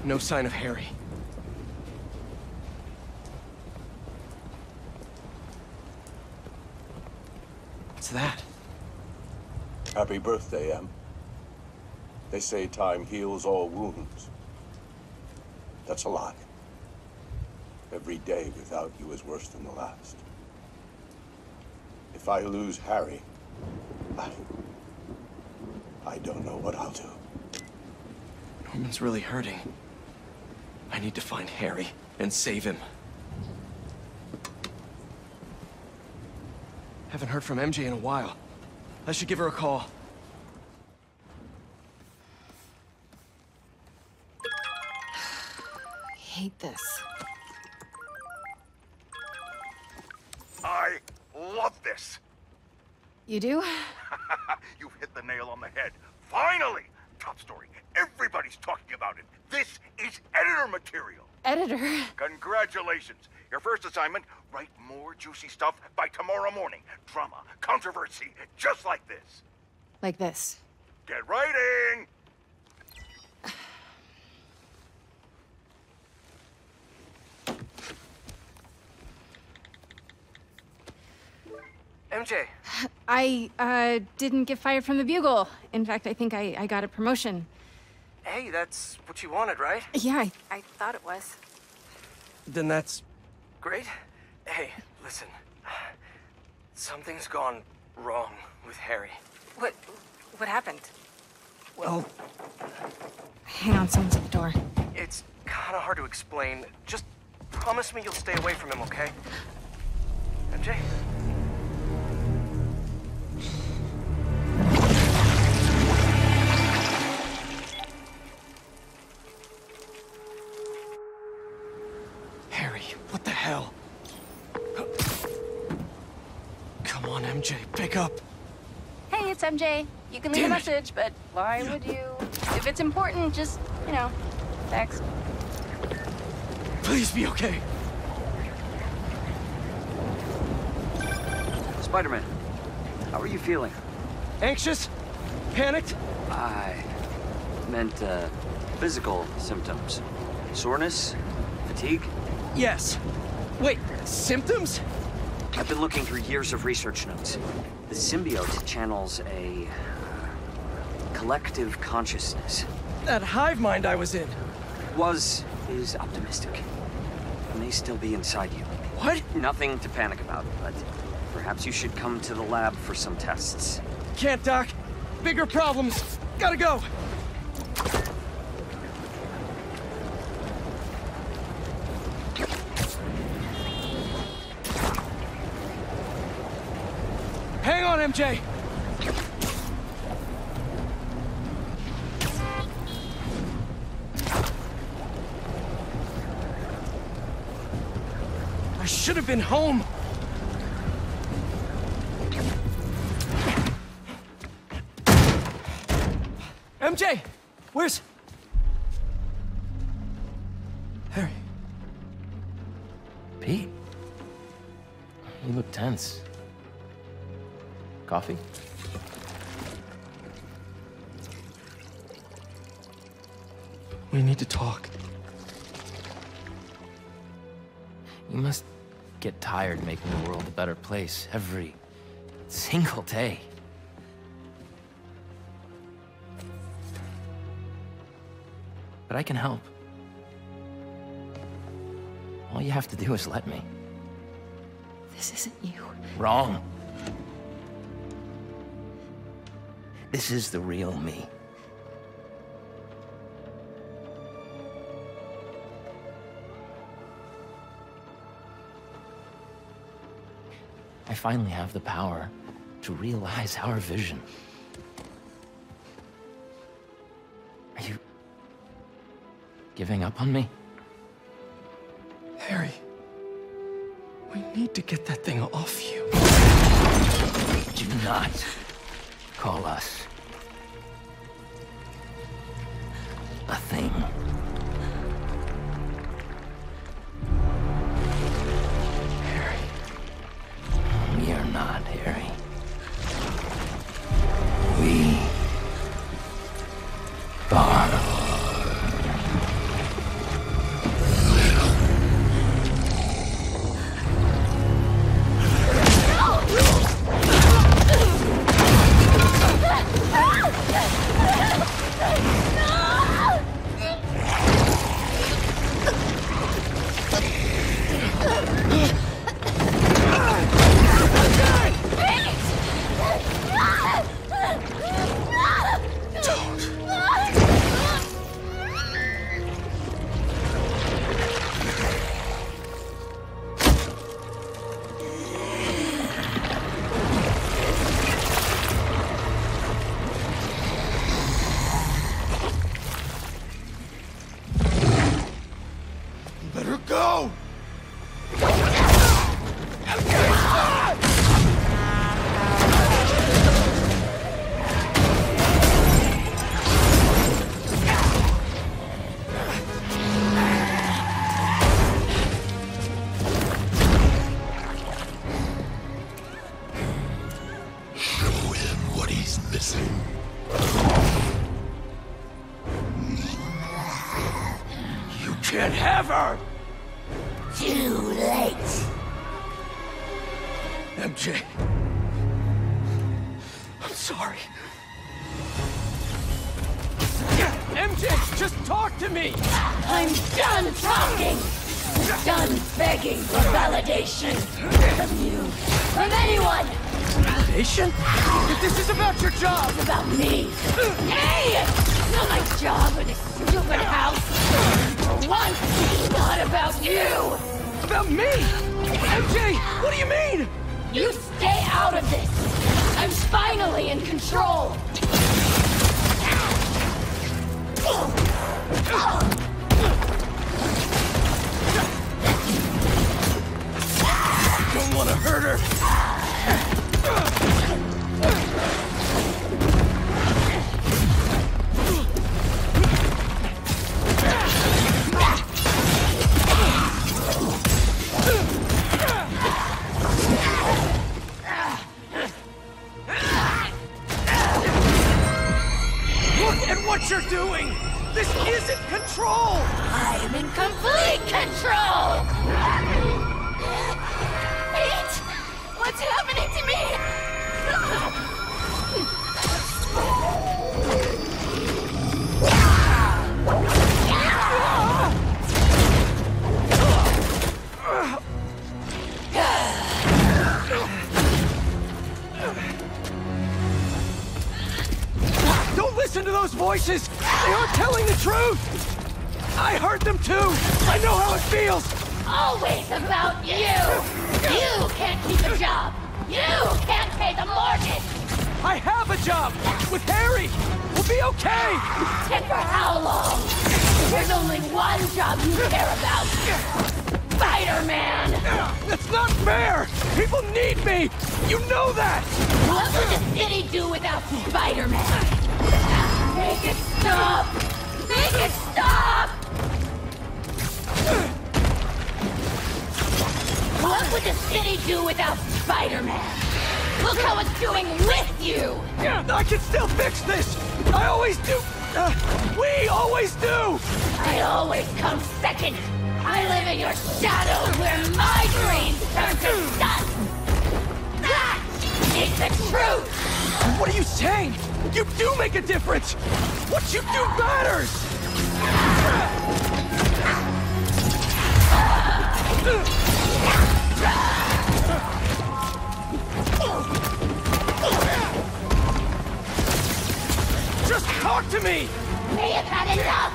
No sign of Harry. What's that? Happy birthday, Em. They say time heals all wounds. That's a lie. Every day without you is worse than the last. If I lose Harry, I don't know what I'll do. Norman's really hurting. I need to find Harry and save him. Haven't heard from MJ in a while. I should give her a call. I hate this. I love this. You do? You've hit the nail on the head. Finally! Top story. Everybody's talking about it. This is editor material. Editor? Congratulations. Your first assignment, write more juicy stuff by tomorrow morning. Drama, controversy, just like this. Like this. Get writing! MJ. I didn't get fired from the Bugle. In fact, I think I got a promotion. Hey, that's what you wanted, right? Yeah, I thought it was. Then that's great. Hey, listen. Something's gone wrong with Harry. What happened? Well, Hang on, someone's at the door. it's kind of hard to explain. Just promise me you'll stay away from him, okay? MJ? Harry, what the hell? Come on, MJ, pick up. Hey, it's MJ. You can leave a message, but why would you? If it's important, just, you know, text. Please be okay. Spider-Man, how are you feeling? Anxious? Panicked? I meant, physical symptoms. Soreness? Fatigue? Yes. Wait, symptoms? I've been looking through years of research notes. The symbiote channels a collective consciousness. That hive mind I was in. Is optimistic. It may still be inside you. What? Nothing to panic about, but perhaps you should come to the lab for some tests. Can't, Doc. Bigger problems. Gotta go. Hang on, MJ. I should have been home. MJ, where's Harry? Pete? You look tense. Coffee? We need to talk. You must get tired making the world a better place every single day. But I can help. All you have to do is let me. This isn't you. Wrong. This is the real me. I finally have the power to realize our vision. Are you giving up on me? Harry, we need to get that thing off you. Do not call us a thing. We are not, Harry. We are. Can't have her! Too late. MJ. I'm sorry. MJ, just talk to me! I'm done talking! Done begging for validation. From you. From anyone! Validation? If this is about your job! It's about me! Hey! It's not my job in this stupid house! For once, it's not about you! About me? MJ, what do you mean? You stay out of this! I'm finally in control! Don't want to hurt her! Look at what you're doing! This isn't control! I'm in complete control! Pete! What's happening to me? Don't listen to those voices! They aren't telling the truth! I heard them too! I know how it feels! Always about you! You can't keep a job! You can't pay the mortgage! I have a job! With Harry! We'll be okay! And for how long? There's only one job you care about! Spider-Man! That's not fair! People need me! You know that! What would the city do without Spider-Man? Make it stop! Make it stop! What would the city do without Spider-Man? Look how it's doing with you! I can still fix this! I always do! We always do! I always come second! I live in your shadow where my dreams turn to dust! That is the truth! What are you saying? You do make a difference! What you do matters! me! We have had enough!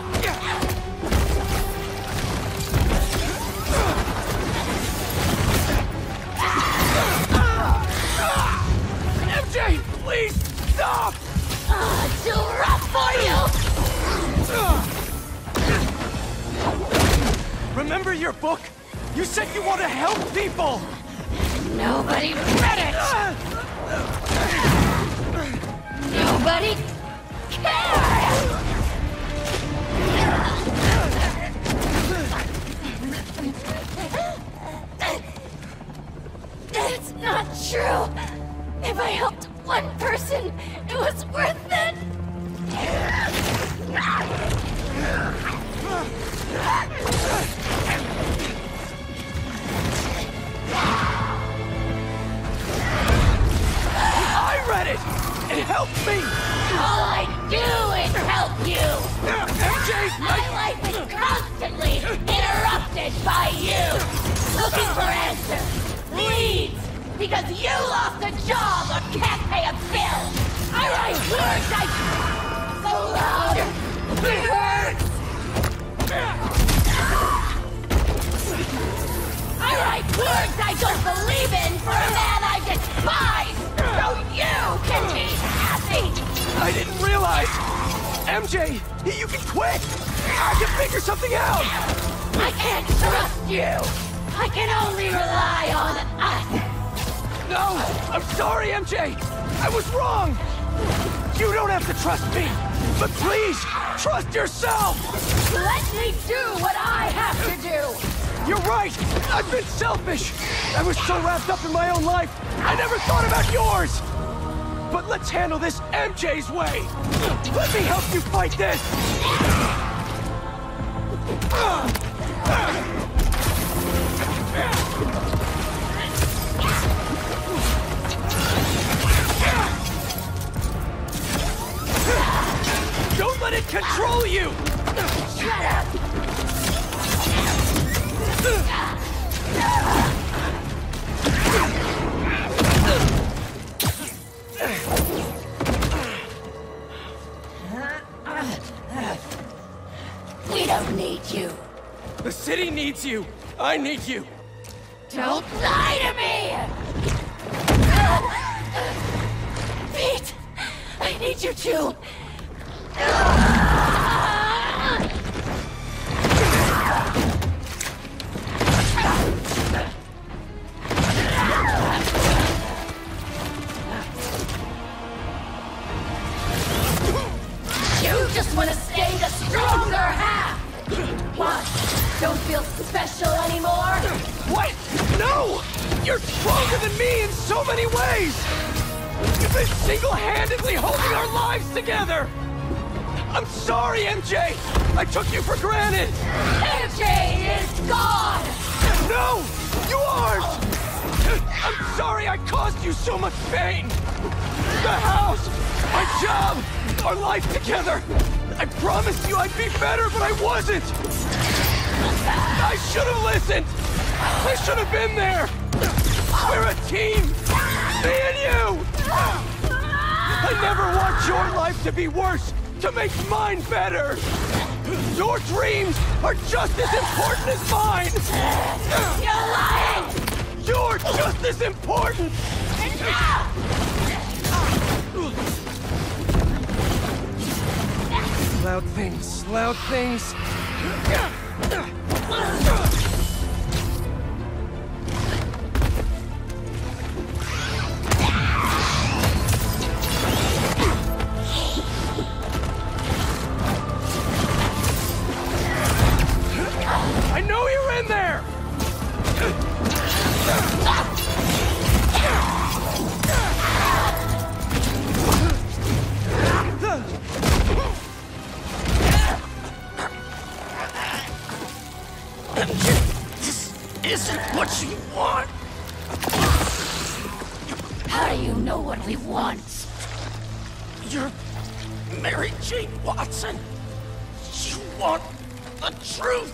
MJ, please stop! Too rough for you! Remember your book? You said you want to help people! Nobody read it! Nobody cares! That's not true! If I helped one person, it was worth it! I read it! It helped me! All I do is help you! MJ! My life is constantly interrupted by you! Looking for answers! Leads! Because you lost a job or can't pay a bill! I write words so loud! It hurts! I write words I don't believe in for a man I despise! So you can be happy! I didn't realize! MJ, you can quit! I can figure something out! I can't trust you! I can only rely on us! No! I'm sorry, MJ! I was wrong! You don't have to trust me! But please, trust yourself! Let me do what I have to do! You're right! I've been selfish! I was so wrapped up in my own life, I never thought about yours! But let's handle this MJ's way! Let me help you fight this! Don't let it control you! Shut up! We don't need you. The city needs you. I need you. Don't lie to me! Pete! I need you too! You just want to stay the stronger half! What? Don't feel special anymore? What? No! You're stronger than me in so many ways! You've been single-handedly holding our lives together! I'm sorry, MJ! I took you for granted! MJ is gone! No! You aren't! I'm sorry I caused you so much pain! The house! My job! Our life together! I promised you I'd be better, but I wasn't! I should have listened! I should have been there! We're a team! Me and you! I never want your life to be worse, to make mine better! Your dreams are just as important as mine! You're lying! You're just as important! Enough! Loud things, loud things! I know you're in there! This isn't what you want! How do you know what we want? You're Mary Jane Watson. You want the truth.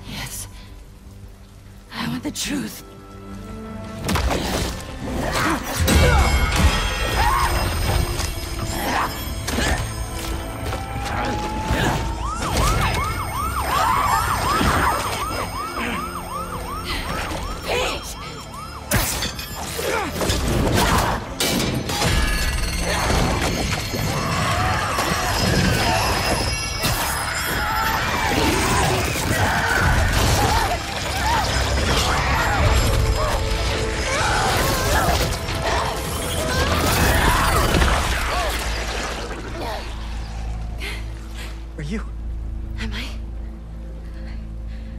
Yes. I want the truth.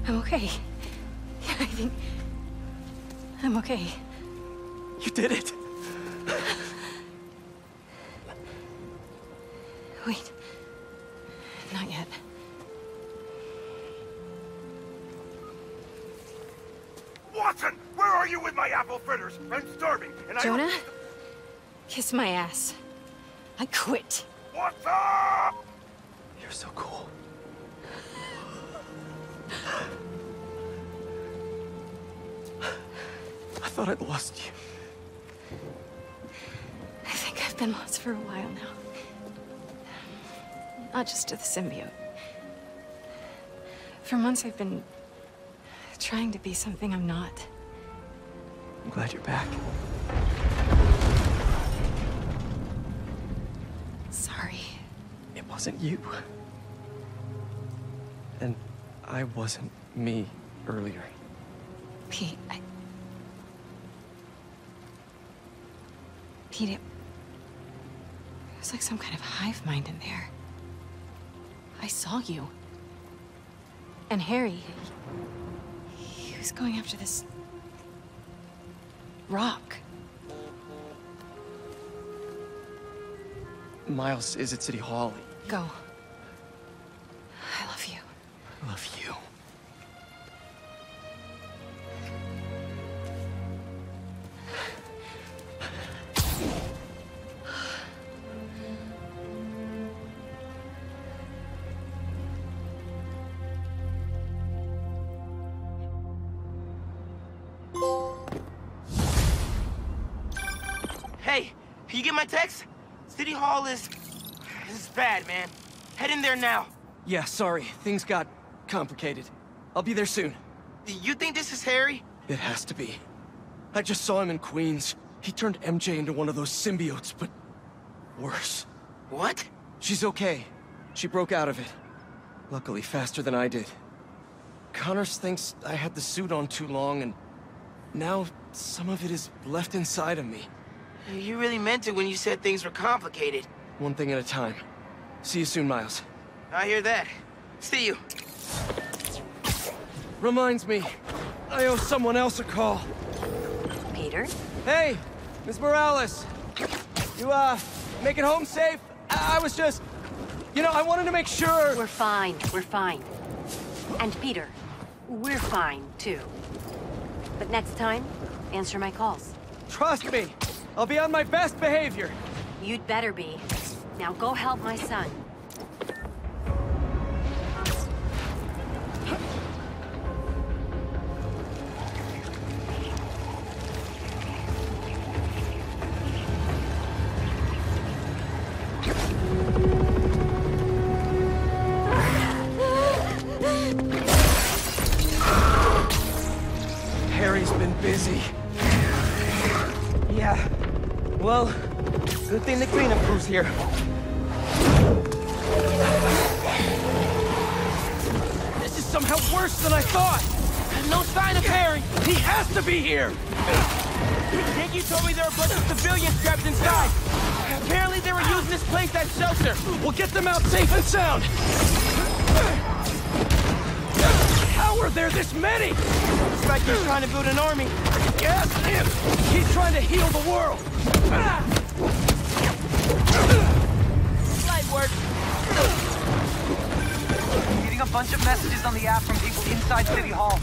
I'm okay. Yeah, I think... I'm okay. You did it! Wait. Not yet. Watson, where are you with my apple fritters? I'm starving, and Jonah? Kiss my ass. I quit. Watson! You're so cool. I thought I'd lost you. I think I've been lost for a while now. Not just to the symbiote. For months I've been trying to be something I'm not. I'm glad you're back. Sorry. It wasn't you. And I wasn't me earlier. Pete, Pete, it was like some kind of hive mind in there. I saw you. And Harry, he was going after this rock. Miles is at City Hall. Go. I love you. I love you. Hey, you get my text? City Hall is bad, man. Head in there now. Yeah, sorry. Things got complicated. I'll be there soon. You think this is Harry? It has to be. I just saw him in Queens. He turned MJ into one of those symbiotes, but worse. What? She's okay. She broke out of it. Luckily, faster than I did. Connors thinks I had the suit on too long, and now some of it is left inside of me. You really meant it when you said things were complicated. One thing at a time. See you soon, Miles. I hear that. See you. Reminds me, I owe someone else a call. Peter? Hey, Miss Morales. You, make it home safe? I was just... You know, I wanted to make sure... We're fine. We're fine. And Peter, we're fine, too. But next time, answer my calls. Trust me. I'll be on my best behavior. You'd better be. Now go help my son. Harry's been busy. Yeah. Well, good thing the cleanup crew's here. This is somehow worse than I thought. No sign of Harry. He has to be here. Nick, you told me there were a bunch of civilians trapped inside. Apparently they were using this place as shelter. We'll get them out safe and sound. How are there this many? It's like he's trying to build an army. Yes, him. He's trying to heal the world. Light work. Getting a bunch of messages on the app from people inside City Hall.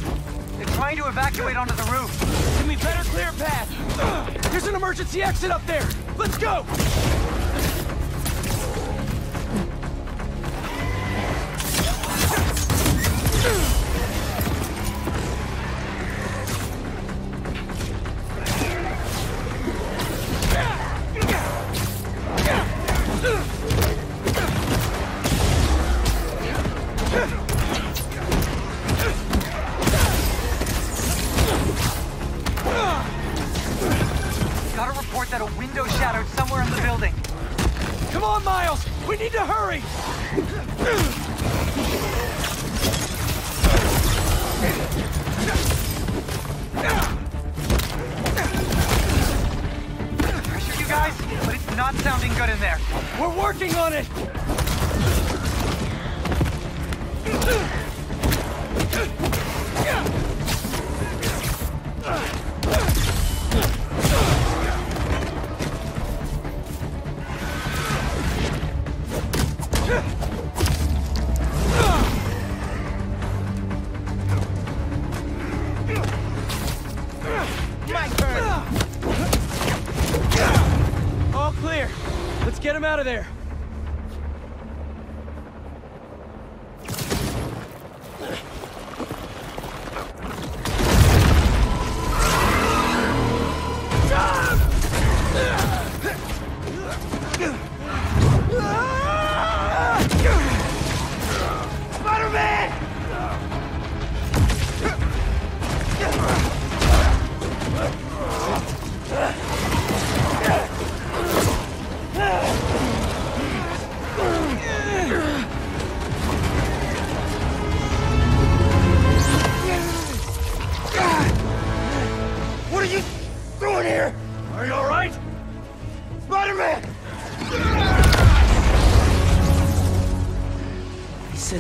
They're trying to evacuate onto the roof. Then we better clear a path. There's an emergency exit up there. Let's go. Got a report that a window shattered somewhere in the building. Come on, Miles! We need to hurry! Pressure, you guys, but it's not sounding good in there. We're working on it! Get him out of there!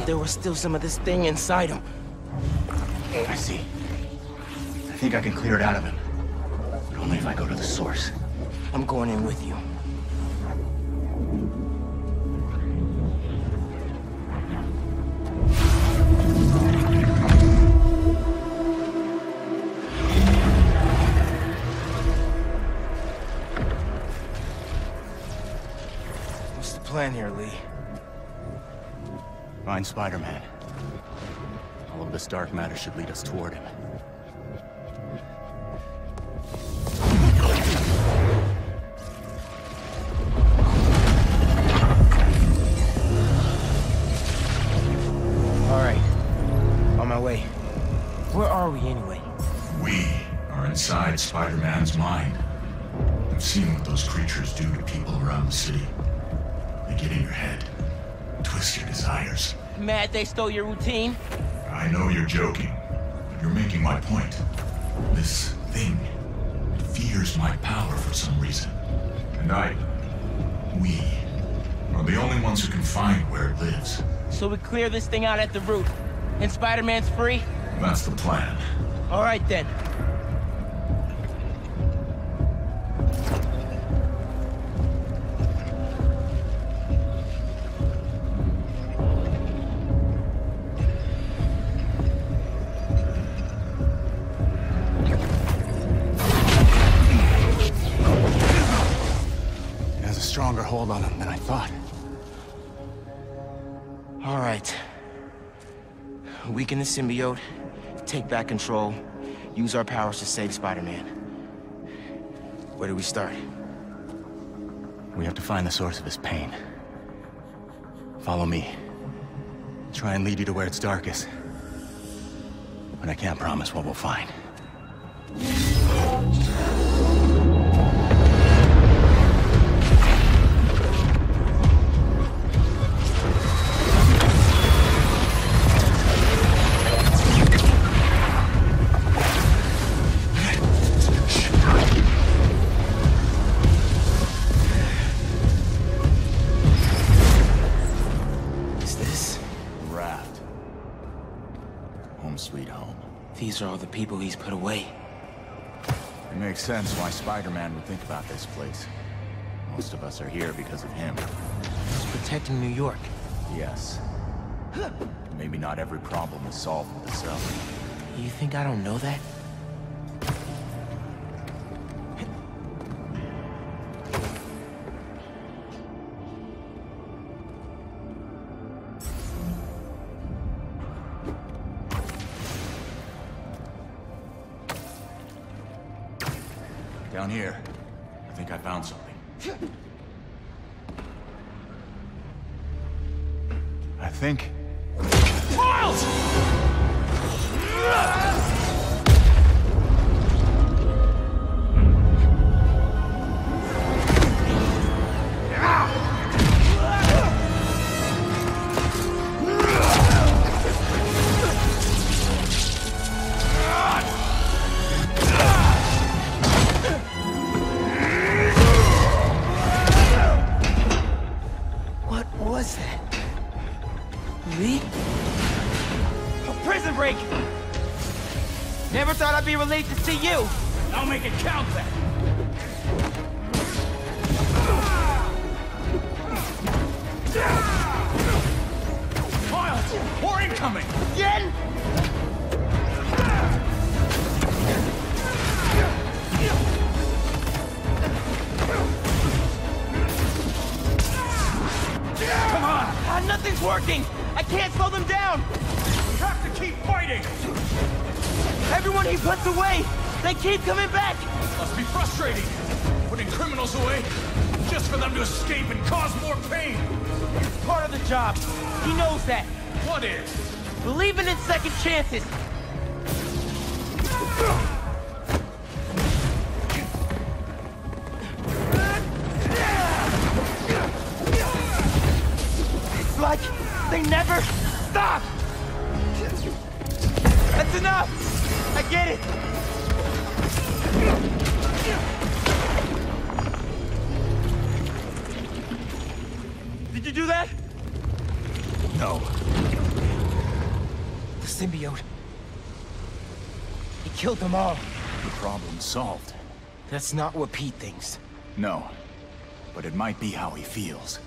There was still some of this thing inside him. I see. I think I can clear it out of him. But only if I go to the source. I'm going in with you. What's the plan here, Lee? Find Spider-Man. All of this dark matter should lead us toward him. All right. On my way. Where are we anyway? We are inside Spider-Man's mind. I've seen what those creatures do to people around the city. They get in your head. Twist your desires. Mad they stole your routine? I know you're joking, but you're making my point. This thing fears my power for some reason. And we are the only ones who can find where it lives. So we clear this thing out at the root, and Spider-Man's free? That's the plan. All right then. Stronger hold on him than I thought. All right. Weaken the symbiote, take back control, use our powers to save Spider-Man. Where do we start? We have to find the source of his pain. Follow me. Try and lead you to where it's darkest. But I can't promise what we'll find. These are all the people he's put away. It makes sense why Spider-Man would think about this place. Most of us are here because of him. He's protecting New York. Yes. Maybe not every problem is solved with a cell. You think I don't know that? Down here. I think I found something. I think... Miles! I'd be relieved to see you. I'll make it count then. Miles, more incoming. Again? need what's away! They keep coming back! Must be frustrating, putting criminals away just for them to escape and cause more pain. It's part of the job. He knows that. What is? Believing in second chances. It's like they never stop! That's enough! I get it! Did you do that? No. The symbiote. He killed them all. The problem solved. That's not what Pete thinks. No. But it might be how he feels.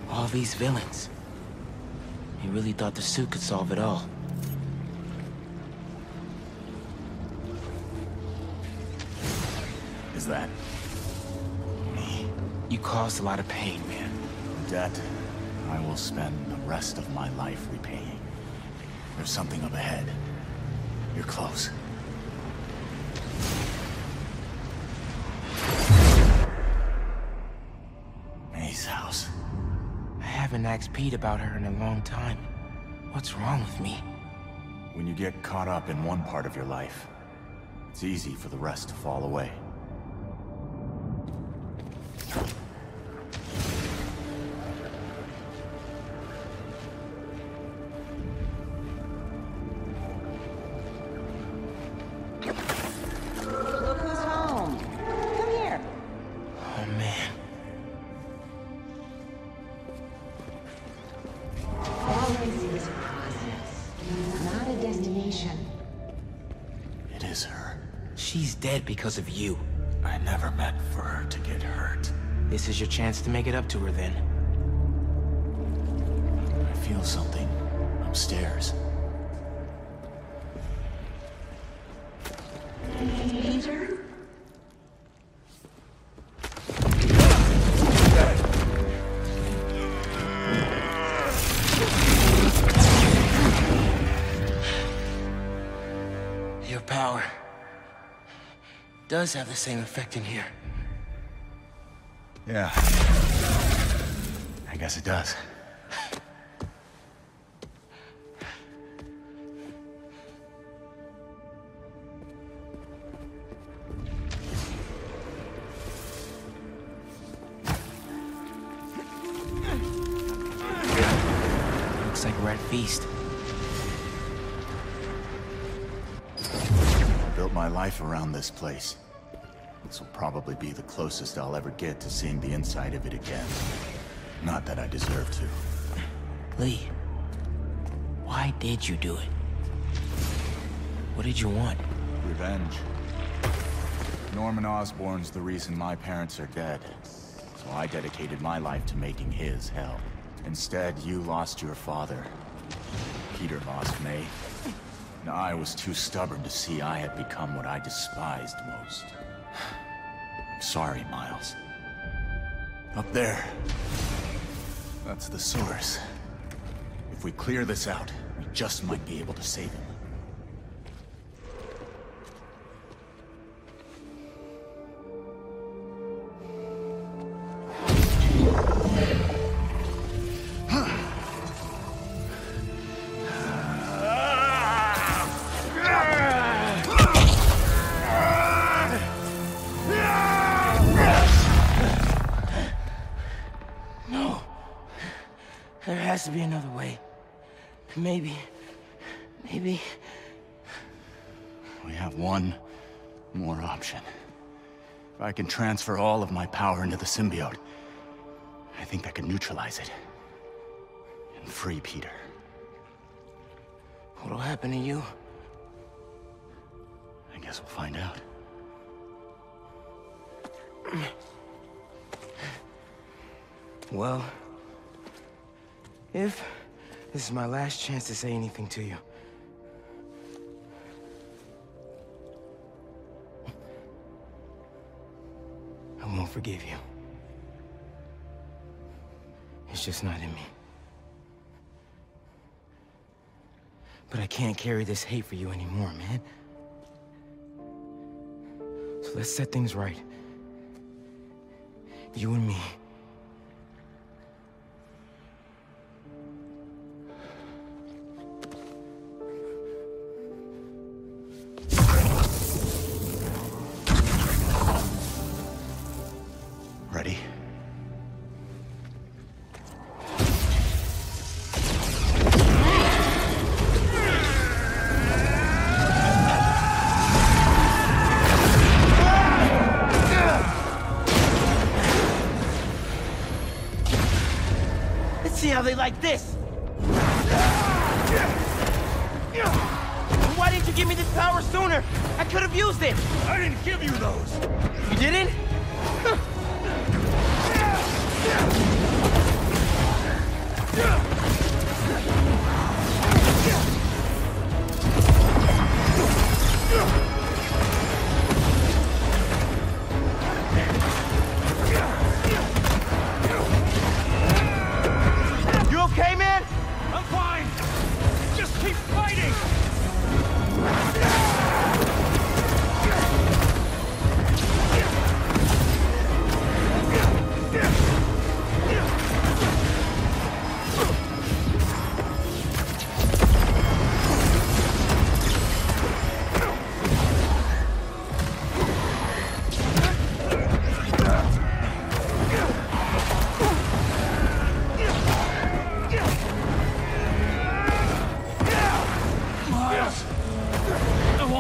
All these villains. He really thought the suit could solve it all. Is that me? You caused a lot of pain, man. Debt I will spend the rest of my life repaying. There's something up ahead. You're close. May's house. I haven't asked Pete about her in a long time. What's wrong with me? When you get caught up in one part of your life, it's easy for the rest to fall away. Look who's home. Come here. Oh, man. Always is a process, not a destination. It is her. She's dead because of you. I never meant for her to get hurt. This is your chance to make it up to her, then. I feel something upstairs. Peter? Your power does have the same effect in here. Yeah. I guess it does. Looks like we're at feast. Built my life around this place. This will probably be the closest I'll ever get to seeing the inside of it again. Not that I deserve to. Lee, why did you do it? What did you want? Revenge. Norman Osborn's the reason my parents are dead. So I dedicated my life to making his hell. Instead, you lost your father. Peter lost May. And I was too stubborn to see I had become what I despised most. I'm sorry, Miles. Up there. That's the source. If we clear this out, we just might be able to save him. There has to be another way. Maybe... We have one more option. If I can transfer all of my power into the symbiote, I think that can neutralize it. And free Peter. What'll happen to you? I guess we'll find out. Well... if this is my last chance to say anything to you. I won't forgive you. It's just not in me. But I can't carry this hate for you anymore, man. So let's set things right. You and me. Ready? Let's see how they like this. Why didn't you give me this power sooner? I could have used it. I didn't give you those. You didn't? You okay, man? I'm fine. Just keep fighting.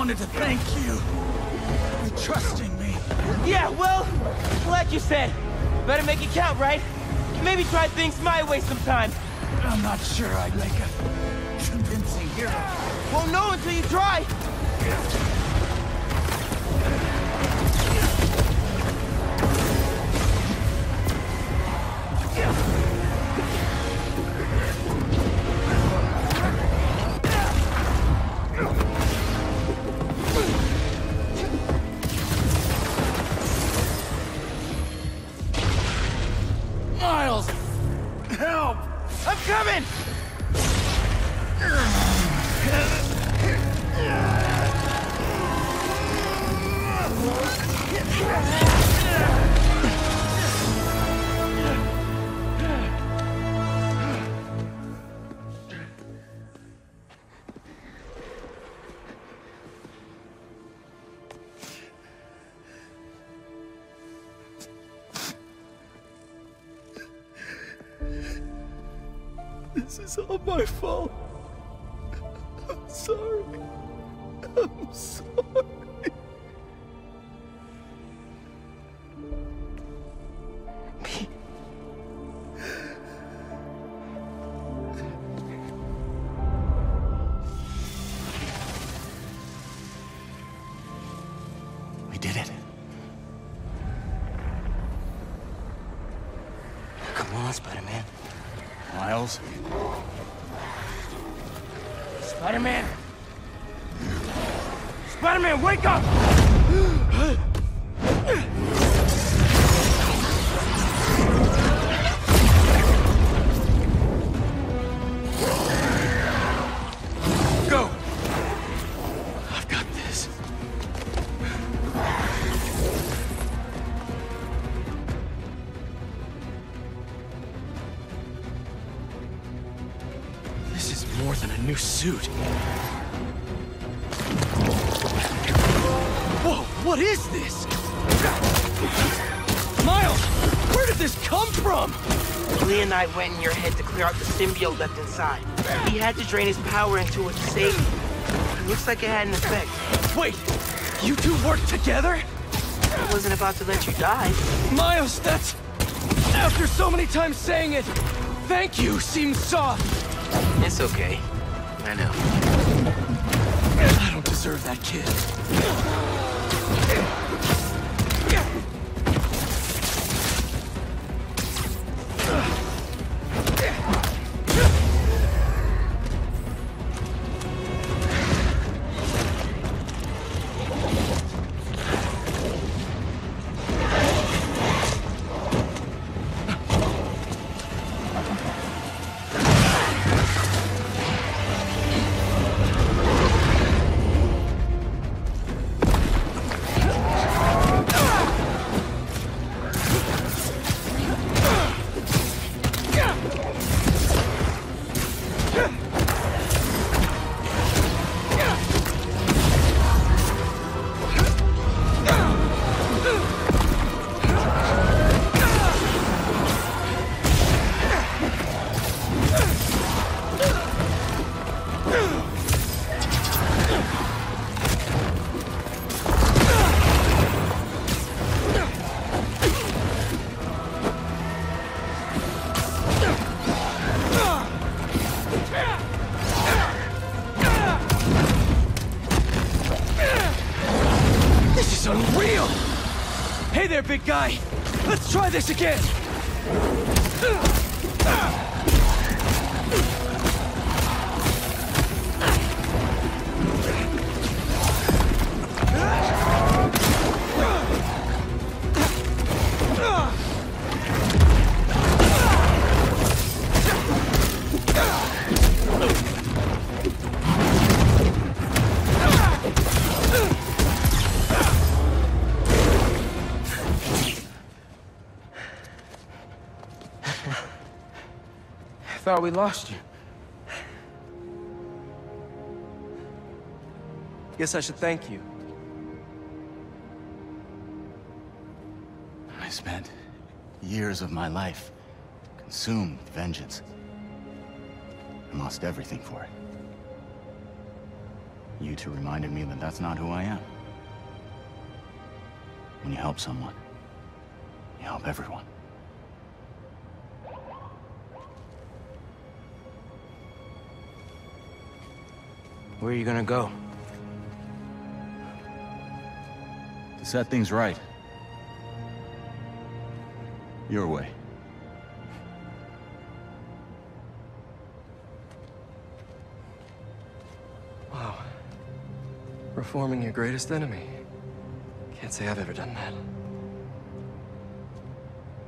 To thank you for trusting me. Yeah, well, like you said, better make it count, right? Maybe try things my way sometime. I'm not sure I'd make a convincing hero. Won't know until you try. Miles! Help! I'm coming! This is all my fault. I'm sorry. I'm sorry. We did it. Come on, Spider-Man. Miles? Spider-Man! Spider-Man, wake up! Go! I've got this. This is more than a new suit. Whoa, what is this? Miles, where did this come from? Lee and I went in your head to clear out the symbiote left inside. He had to drain his power into it to save you. It looks like it had an effect. Wait, you two worked together? I wasn't about to let you die. Miles, that's... After so many times saying it, thank you seems soft. It's okay. I know. I don't deserve that kid. guy! Let's try this again! I thought we lost you. Guess I should thank you. I spent years of my life consumed with vengeance and lost everything for it. You two reminded me that that's not who I am. When you help someone, you help everyone. Where are you gonna go? To set things right. Your way. Wow. Reforming your greatest enemy. Can't say I've ever done that.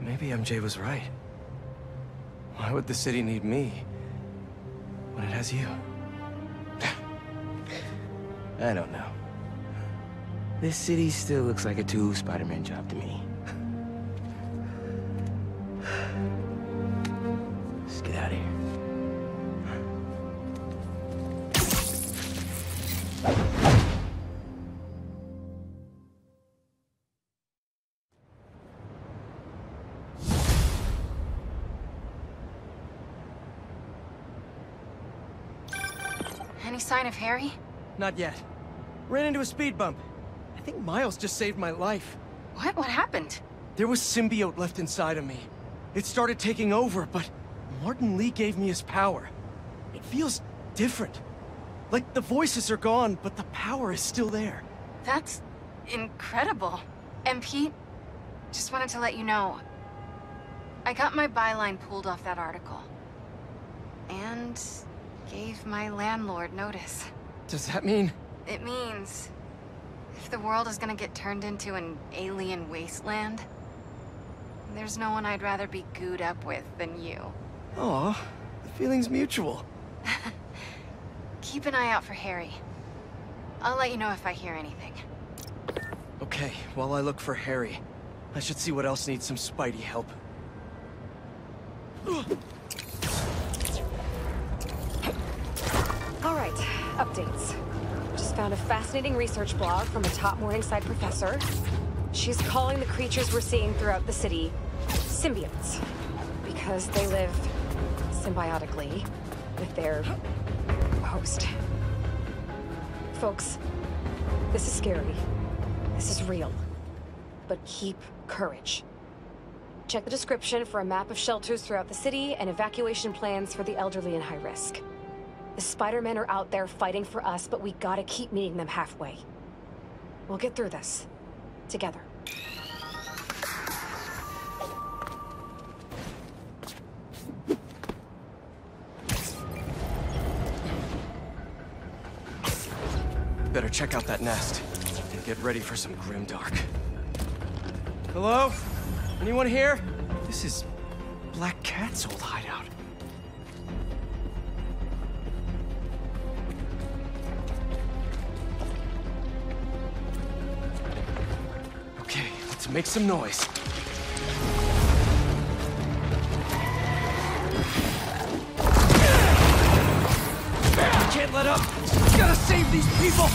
Maybe MJ was right. Why would the city need me when it has you? I don't know. This city still looks like a Spider-Man job to me. Let's get out of here. Any sign of Harry? Not yet. Ran into a speed bump. I think Miles just saved my life. What? What happened? There was symbiote left inside of me. It started taking over, but Martin Lee gave me his power. It feels different. Like the voices are gone, but the power is still there. That's incredible. And Pete, just wanted to let you know, I got my byline pulled off that article. And gave my landlord notice. Does that mean? It means if the world is gonna get turned into an alien wasteland, there's no one I'd rather be gooed up with than you. Aw, the feeling's mutual. Keep an eye out for Harry. I'll let you know if I hear anything. Okay, while I look for Harry, I should see what else needs some Spidey help. All right, updates. Just found a fascinating research blog from a top Morningside professor. She's calling the creatures we're seeing throughout the city symbiotes, because they live symbiotically with their host. Folks, this is scary. This is real. But keep courage. Check the description for a map of shelters throughout the city and evacuation plans for the elderly and high risk. The Spider-Men are out there fighting for us, but we gotta keep meeting them halfway. We'll get through this. Together. Better check out that nest and get ready for some grimdark. Hello? Anyone here? This is Black Cat's old hideout. Okay, let's make some noise. We can't let up! We gotta save these people!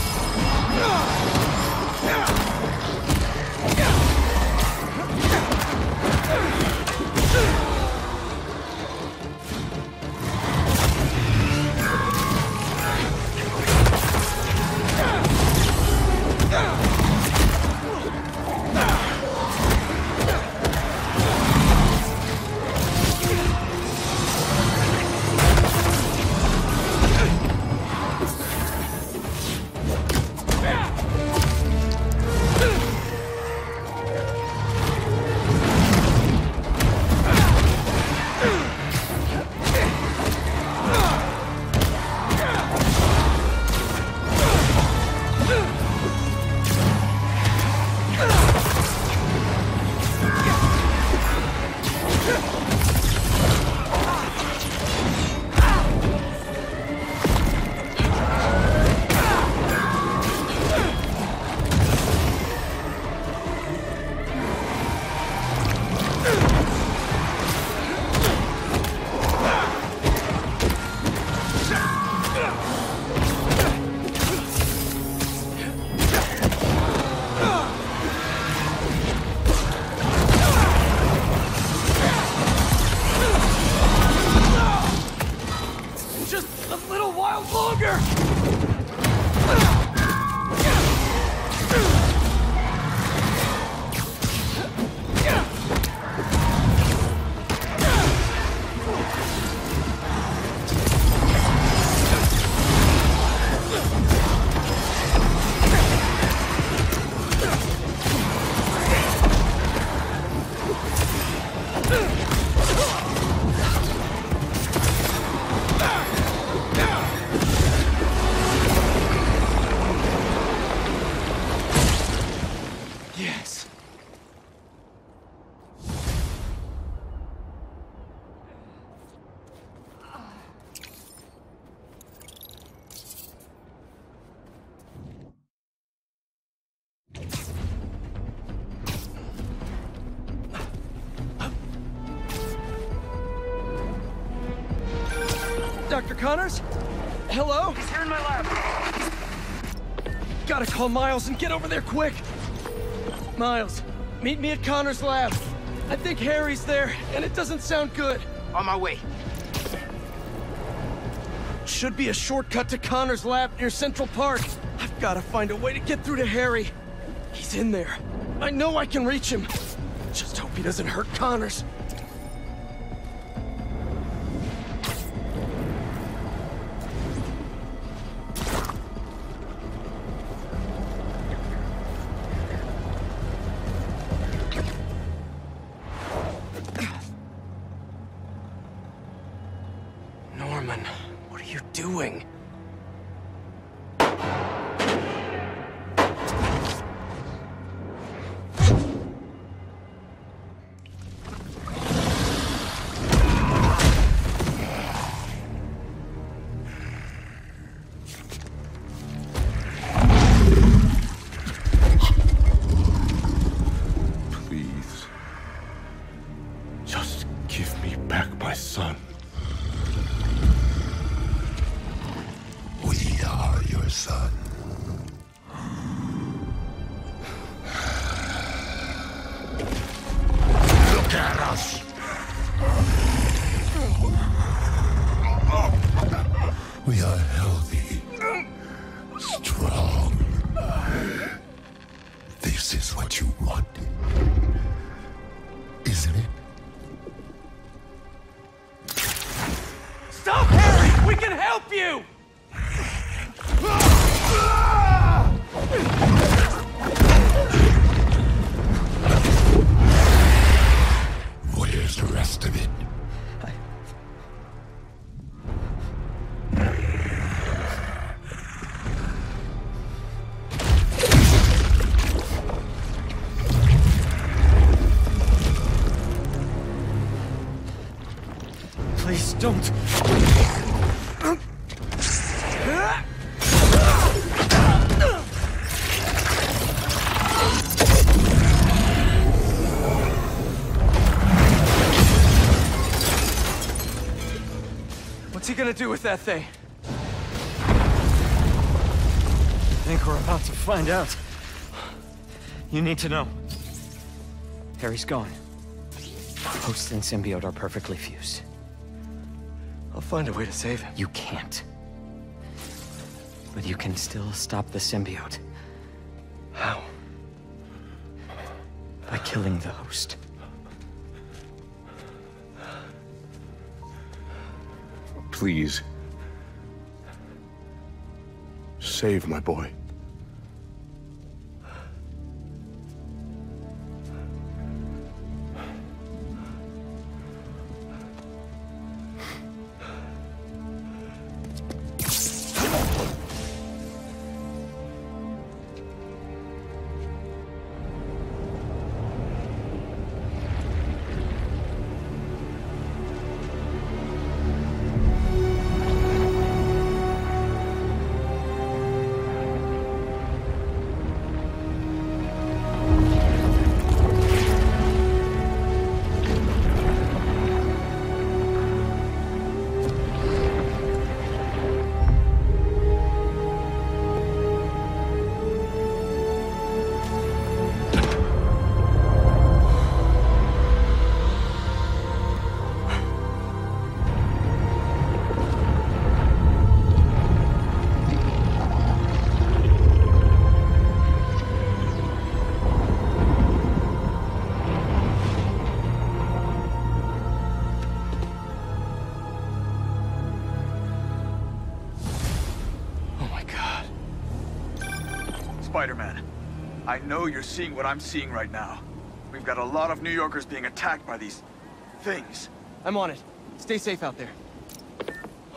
Dr. Connors? Hello? He's here in my lab. Gotta call Miles and get over there quick. Miles, meet me at Connors' lab. I think Harry's there, and it doesn't sound good. On my way. Should be a shortcut to Connors' lab near Central Park. I've gotta find a way to get through to Harry. He's in there. I know I can reach him. Just hope he doesn't hurt Connors. Norman, what are you doing? Please. Just give me back my son. We are your son. Look at us. We are healthy, strong. This is what you want, isn't it? Stop, Harry! We can help you! Where's the rest of it? Please don't. What's he gonna do with that thing? I think we're about to find out. You need to know. Harry's gone. Host and symbiote are perfectly fused. I'll find a way to save him. You can't. But you can still stop the symbiote. How? By killing the host. Please. Save my boy. Spider-Man, I know you're seeing what I'm seeing right now. We've got a lot of New Yorkers being attacked by these things. I'm on it. Stay safe out there.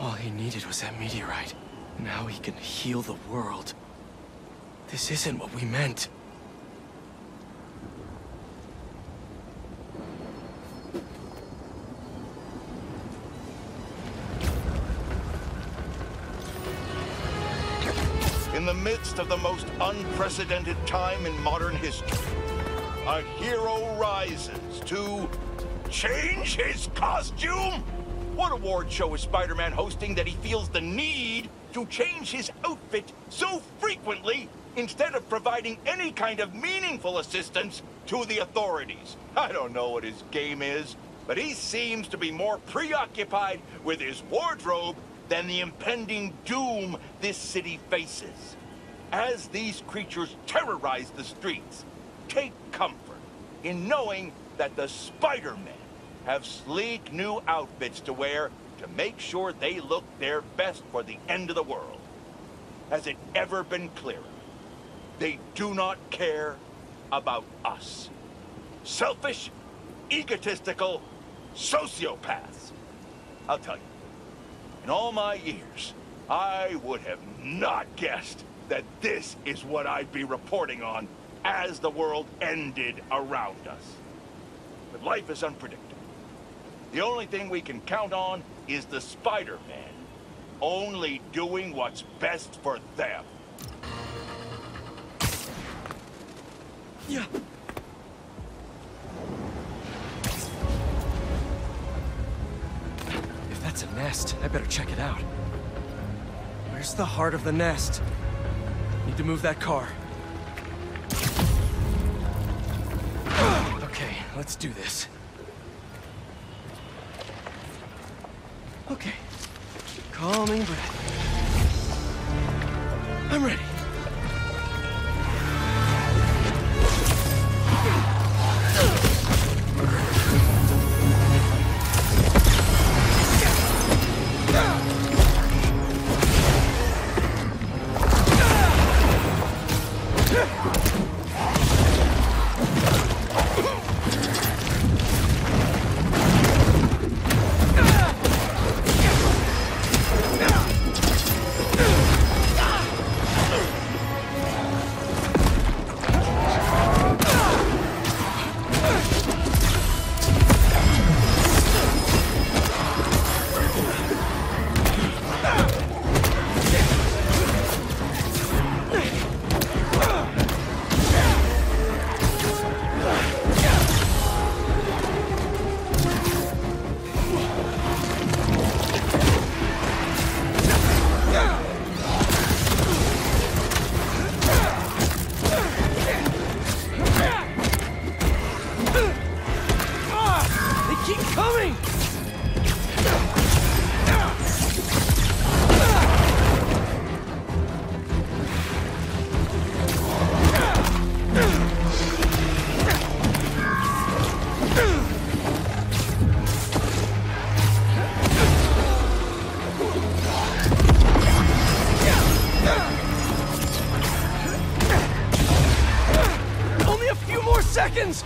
All he needed was that meteorite. Now he can heal the world. This isn't what we meant. In the midst of the most unprecedented time in modern history, a hero rises to change his costume? What award show is Spider-Man hosting that he feels the need to change his outfit so frequently instead of providing any kind of meaningful assistance to the authorities? I don't know what his game is, but he seems to be more preoccupied with his wardrobe than the impending doom this city faces. As these creatures terrorize the streets, take comfort in knowing that the Spider-Men have sleek new outfits to wear to make sure they look their best for the end of the world. Has it ever been clearer? They do not care about us. Selfish, egotistical sociopaths. I'll tell you, in all my years, I would have not guessed that this is what I'd be reporting on as the world ended around us. But life is unpredictable. The only thing we can count on is the Spider-Man only doing what's best for them. Yeah. If that's a nest, I better check it out. Where's the heart of the nest? Need to move that car. Okay, let's do this. Okay. Calming breath. I'm ready. Seconds!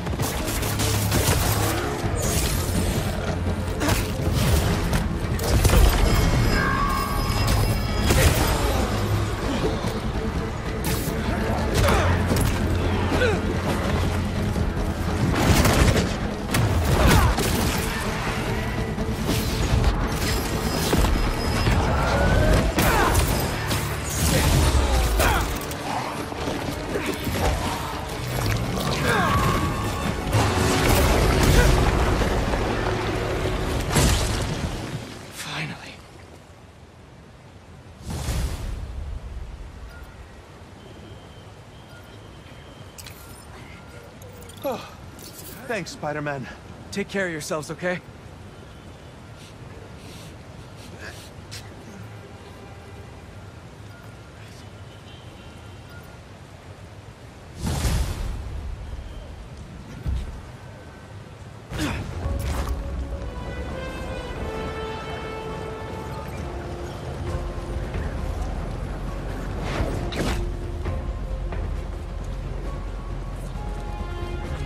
Oh, thanks, Spider-Man. Take care of yourselves, okay?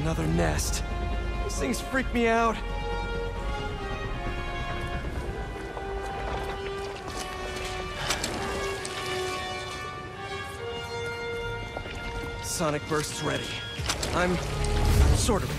Another nest. These things freak me out. Sonic burst's ready. I'm sort of.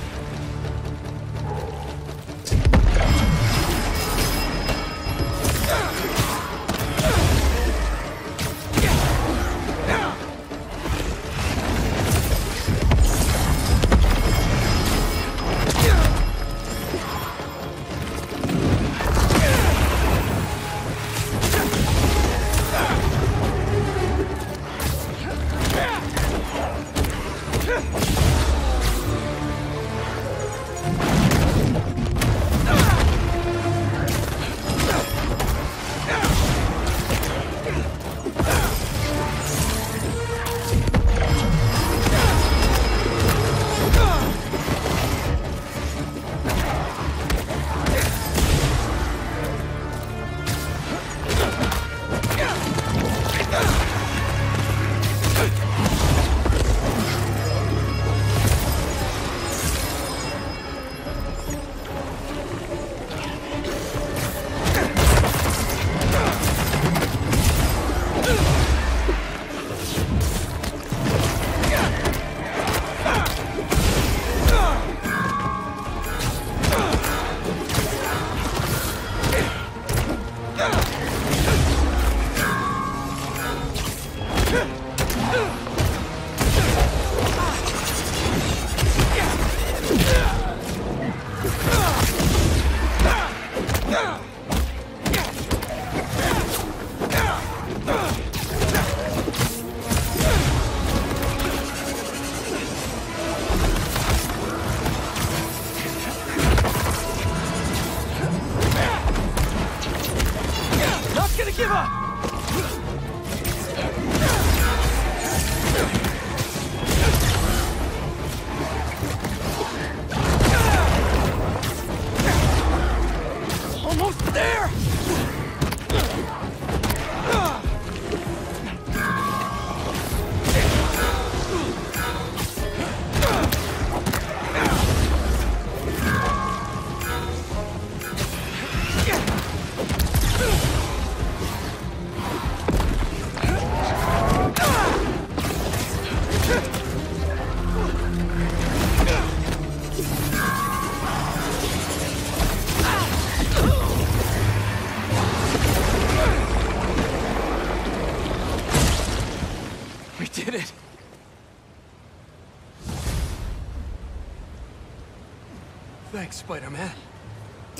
Thanks, Spider-Man.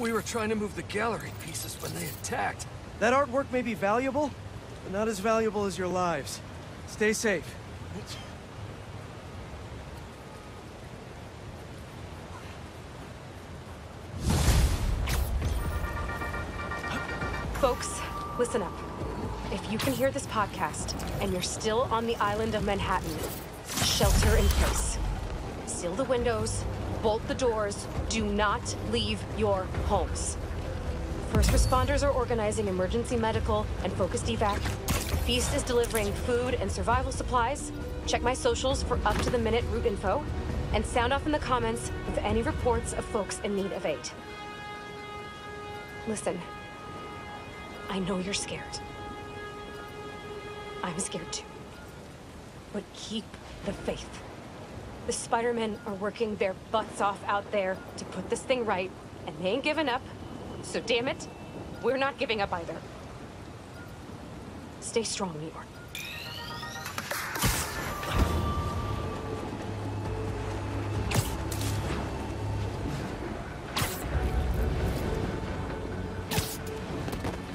We were trying to move the gallery pieces when they attacked. That artwork may be valuable, but not as valuable as your lives. Stay safe. Folks, listen up. If you can hear this podcast, and you're still on the island of Manhattan, shelter in place. Seal the windows, bolt the doors, do not leave your homes. First responders are organizing emergency medical and focused evac. Feast is delivering food and survival supplies. Check my socials for up-to-the-minute route info. And sound off in the comments with any reports of folks in need of aid. Listen, I know you're scared. I'm scared too. But keep the faith. The Spider-Men are working their butts off out there to put this thing right, and they ain't giving up. So damn it, we're not giving up either. Stay strong, New York.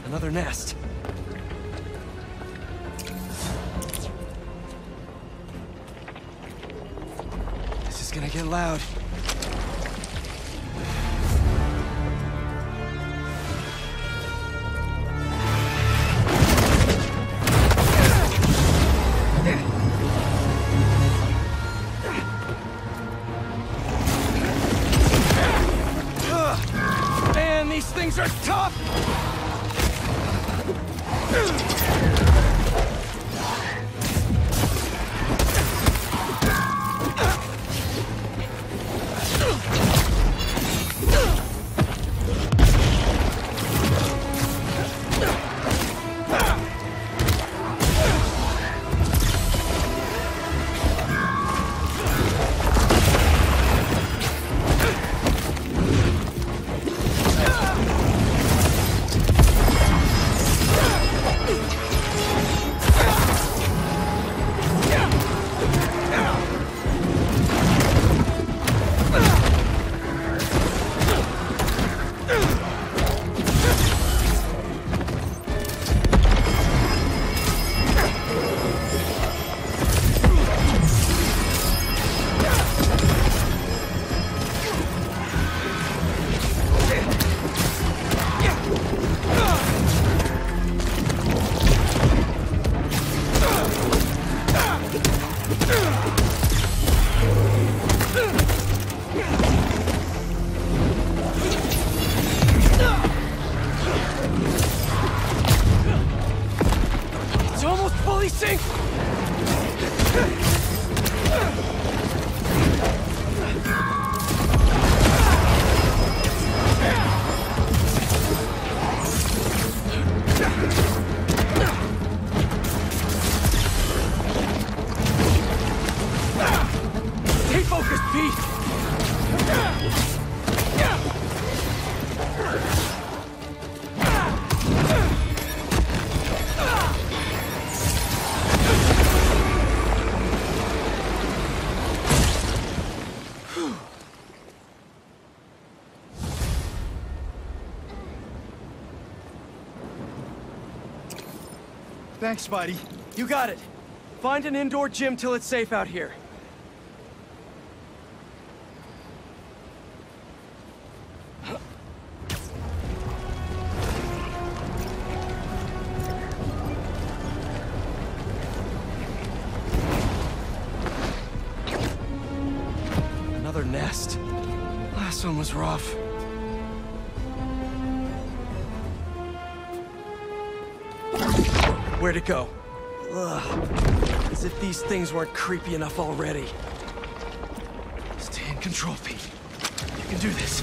Another nest. This is gonna get loud. Man, these things are tough! Thanks, Spidey. You got it. Find an indoor gym till it's safe out here. Another nest. Last one was rough. Where'd it go? Ugh. As if these things weren't creepy enough already. Stay in control, Pete. You can do this.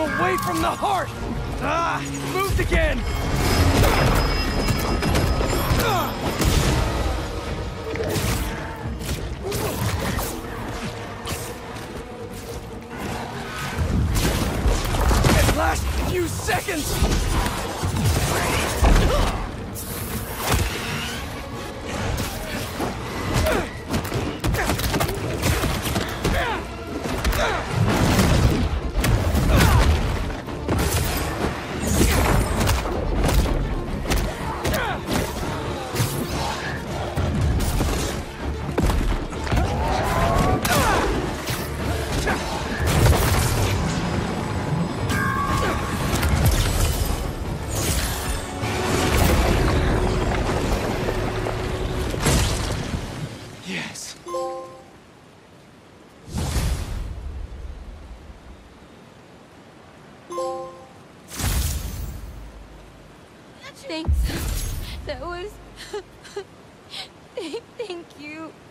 Away from the heart! Ah! Moved again! At last few seconds!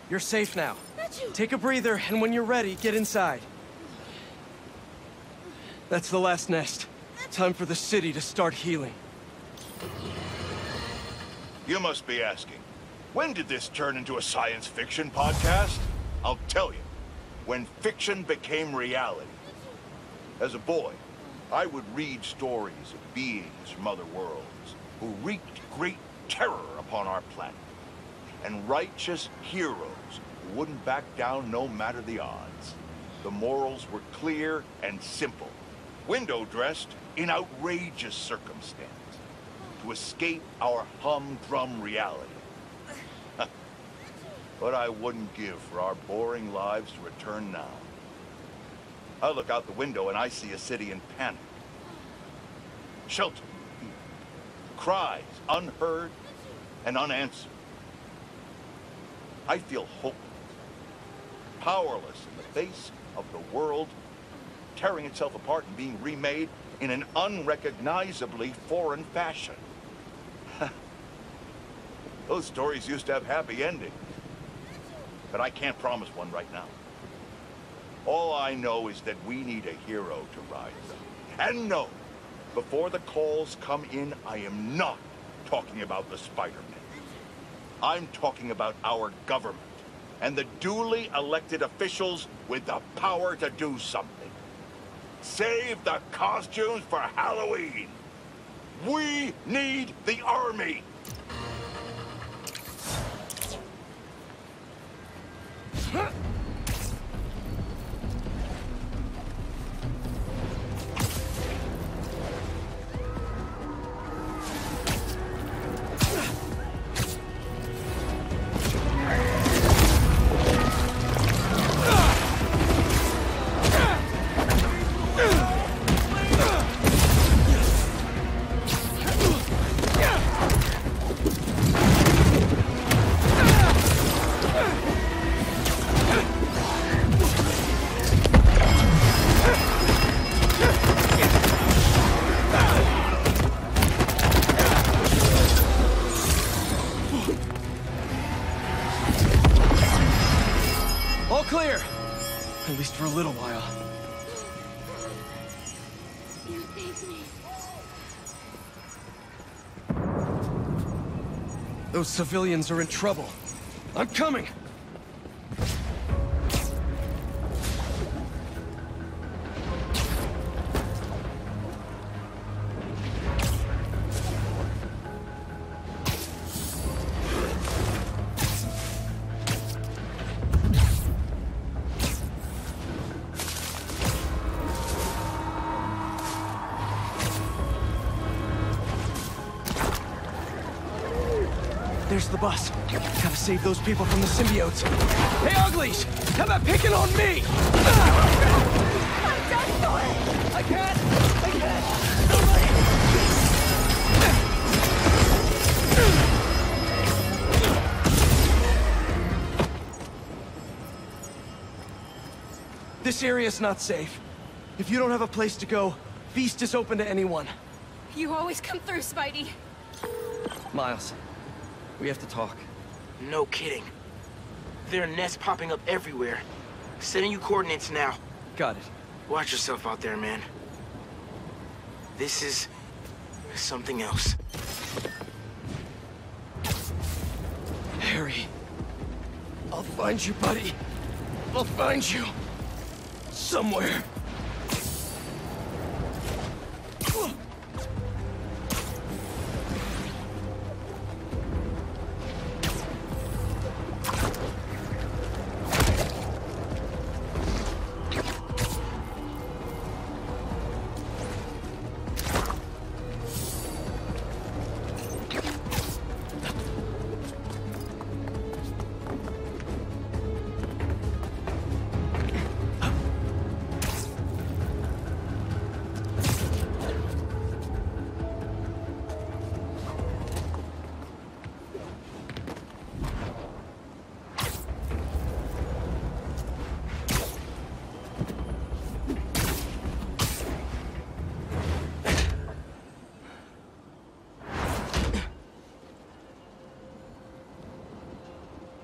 You're safe now. Take a breather, and when you're ready, get inside. That's the last nest. Time for the city to start healing. You must be asking, when did this turn into a science fiction podcast? I'll tell you, when fiction became reality. As a boy, I would read stories of beings from other worlds who wreaked great terror upon our planet. And righteous heroes who wouldn't back down no matter the odds. The morals were clear and simple, window-dressed in outrageous circumstance to escape our humdrum reality. What I wouldn't give for our boring lives to return now. I look out the window and I see a city in panic. Shelter. Cries unheard and unanswered. I feel hopeless, powerless in the face of the world tearing itself apart and being remade in an unrecognizably foreign fashion. Those stories used to have happy endings, but I can't promise one right now. All I know is that we need a hero to rise up. And no, before the calls come in, I am not talking about the Spider-Man. I'm talking about our government and the duly elected officials with the power to do something. Save the costumes for Halloween. We need the army. Those civilians are in trouble. I'm coming! There's the bus. Gotta save those people from the symbiotes. Hey, uglies! How about picking on me? I'm done for it! I can't! This area's not safe. If you don't have a place to go, Feast is open to anyone. You always come through, Spidey. Miles, we have to talk. No kidding. There are nests popping up everywhere. Sending you coordinates now. Got it. Watch yourself out there, man. This is something else. Harry, I'll find you, buddy. I'll find you. Somewhere.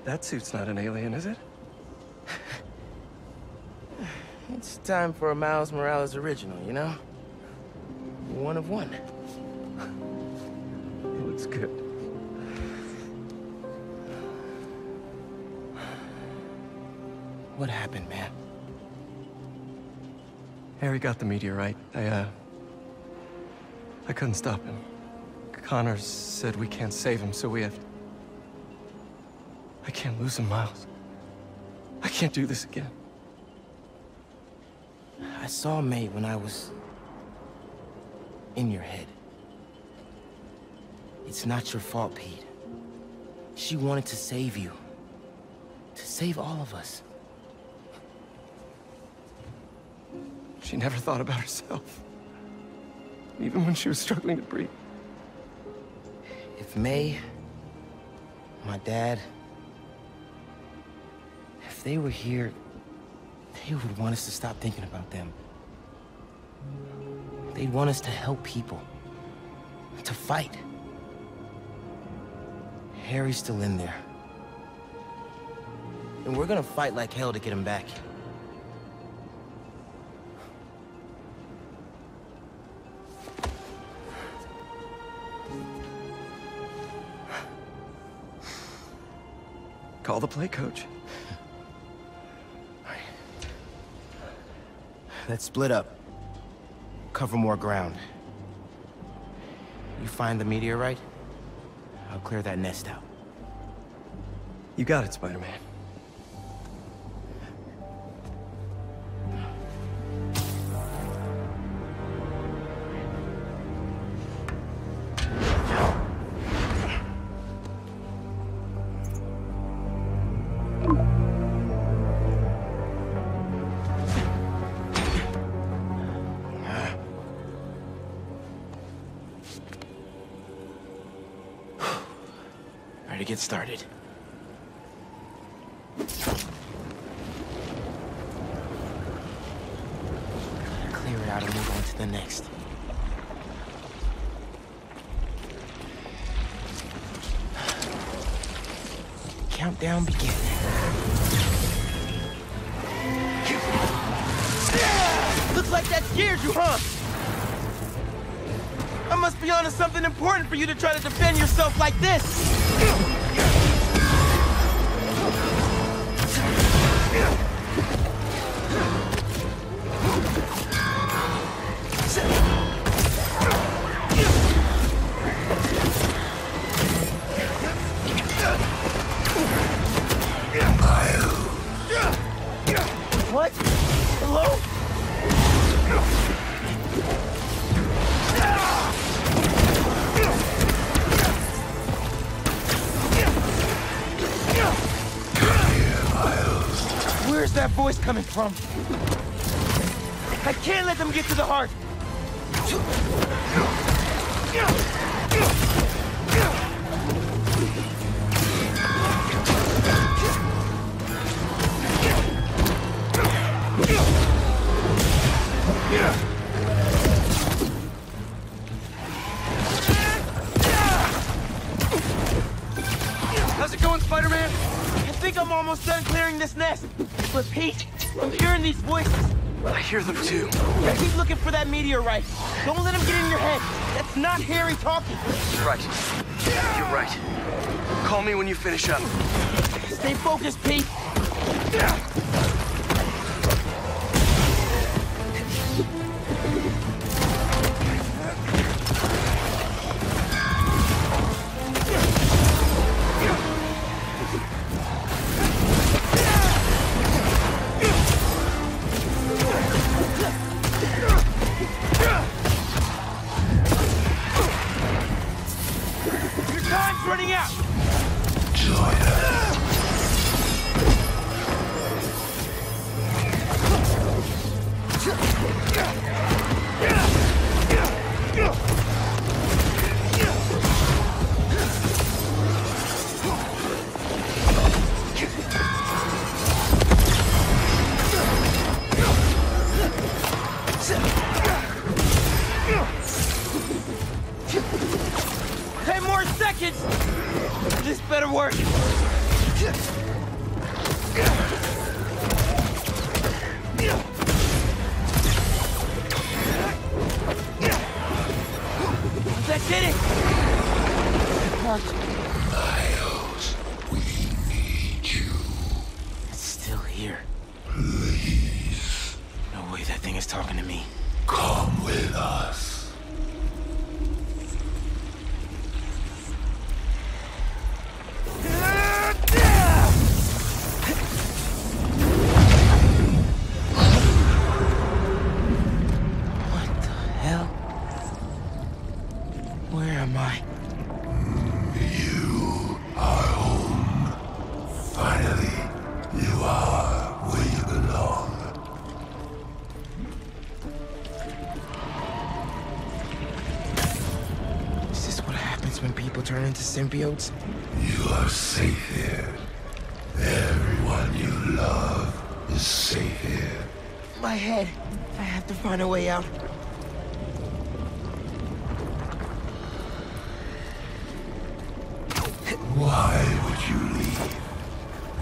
That suit's not an alien, is it? It's time for a Miles Morales original, you know? One of one. It looks good. What happened, man? Harry got the meteorite. I couldn't stop him. Connor said we can't save him, so we have to... I can't lose him, Miles. I can't do this again. I saw May when I was... in your head. It's not your fault, Pete. She wanted to save you. To save all of us. She never thought about herself. Even when she was struggling to breathe. If May... my dad... if they were here, they would want us to stop thinking about them. They'd want us to help people. To fight. Harry's still in there. And we're gonna fight like hell to get him back. Call the play, coach. Let's split up. Cover more ground. You find the meteorite, I'll clear that nest out. You got it, Spider-Man. To get started. Clear it out and move on to the next. Countdown begin. Looks like that scared you, huh? I must be onto something important for you to try to defend yourself like this! What? Hello? Where's that voice coming from? I can't let them get to the heart! How's it going, Spider-Man? I think I'm almost done clearing this nest. But Pete, I'm hearing these voices. I hear them too. I keep looking for that meteorite. Don't let him get in your head. That's not Harry talking. Right. You're right. Call me when you finish up. Stay focused, Pete. Running out! Join us. This better work. That did it! Miles, we need you. It's still here. Please. No way that thing is talking to me. Come with us. Symbiotes? You are safe here. Everyone you love is safe here. My head. I have to find a way out. Why would you leave?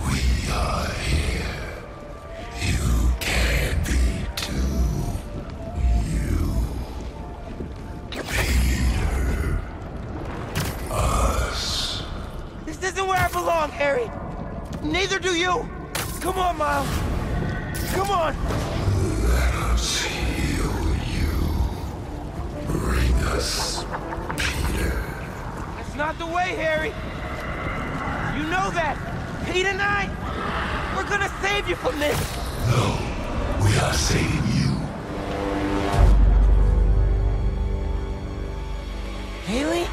We are here. You can be too. You. Peter. Us. This isn't where I belong, Harry. Neither do you. Come on, Miles. Come on. Let us heal you. Bring us Peter. That's not the way, Harry. You know that. Pete and I, we're gonna save you from this. No, we are saving you. Haley?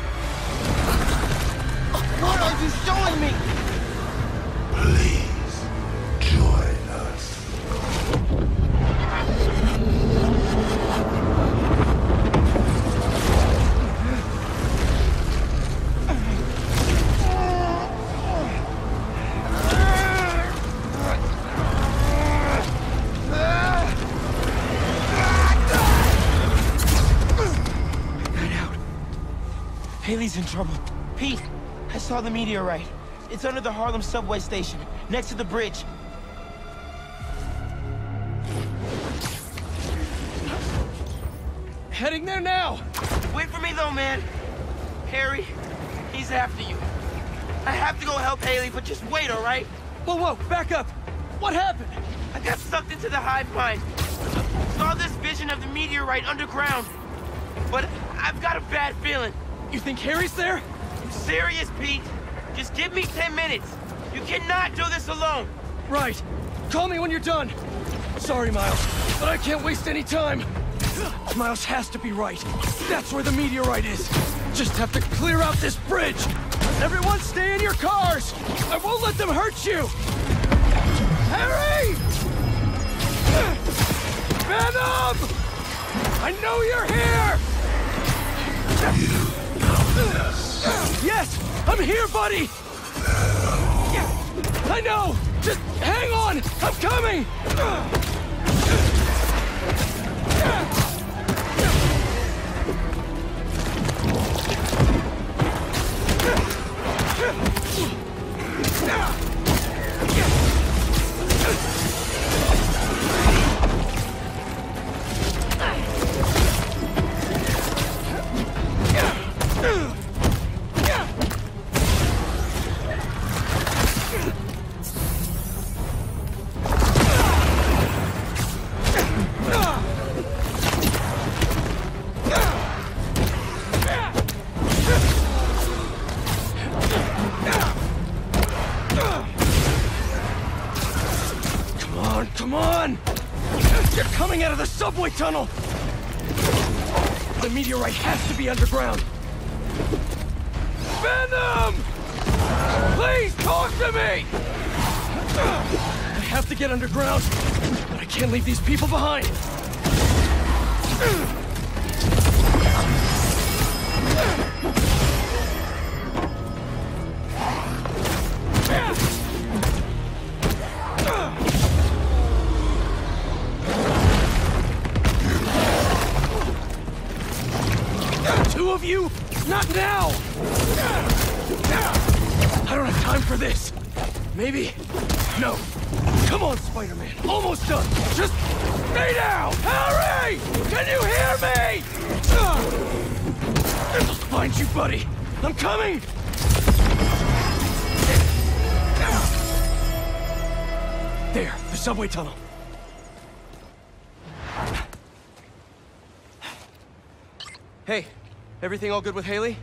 What are you showing me? Please, join us. Haley's in trouble. Pete, I saw the meteorite. It's under the Harlem subway station, next to the bridge. Heading there now! Wait for me though, man. Harry, he's after you. I have to go help Haley, but just wait, all right? Whoa, whoa, back up! What happened? I got sucked into the hive mind. Saw this vision of the meteorite underground. But I've got a bad feeling. You think Harry's there? I'm serious, Pete. Just give me 10 minutes. You cannot do this alone. Right. Call me when you're done. Sorry, Miles, but I can't waste any time. Miles has to be right. That's where the meteorite is. Just have to clear out this bridge. Everyone stay in your cars. I won't let them hurt you. Harry! Venom! I know you're here! Yes! I'm here, buddy! I know! Just hang on! I'm coming! Come on! You're coming out of the subway tunnel! The meteorite has to be underground! Venom! Please talk to me! I have to get underground, but I can't leave these people behind! Two of you? Not now! I don't have time for this. Maybe? No. Come on, Spider-Man. Almost done. Just stay down! Harry! Can you hear me? I'll find you, buddy. I'm coming! There, the subway tunnel. Hey, everything all good with Haley?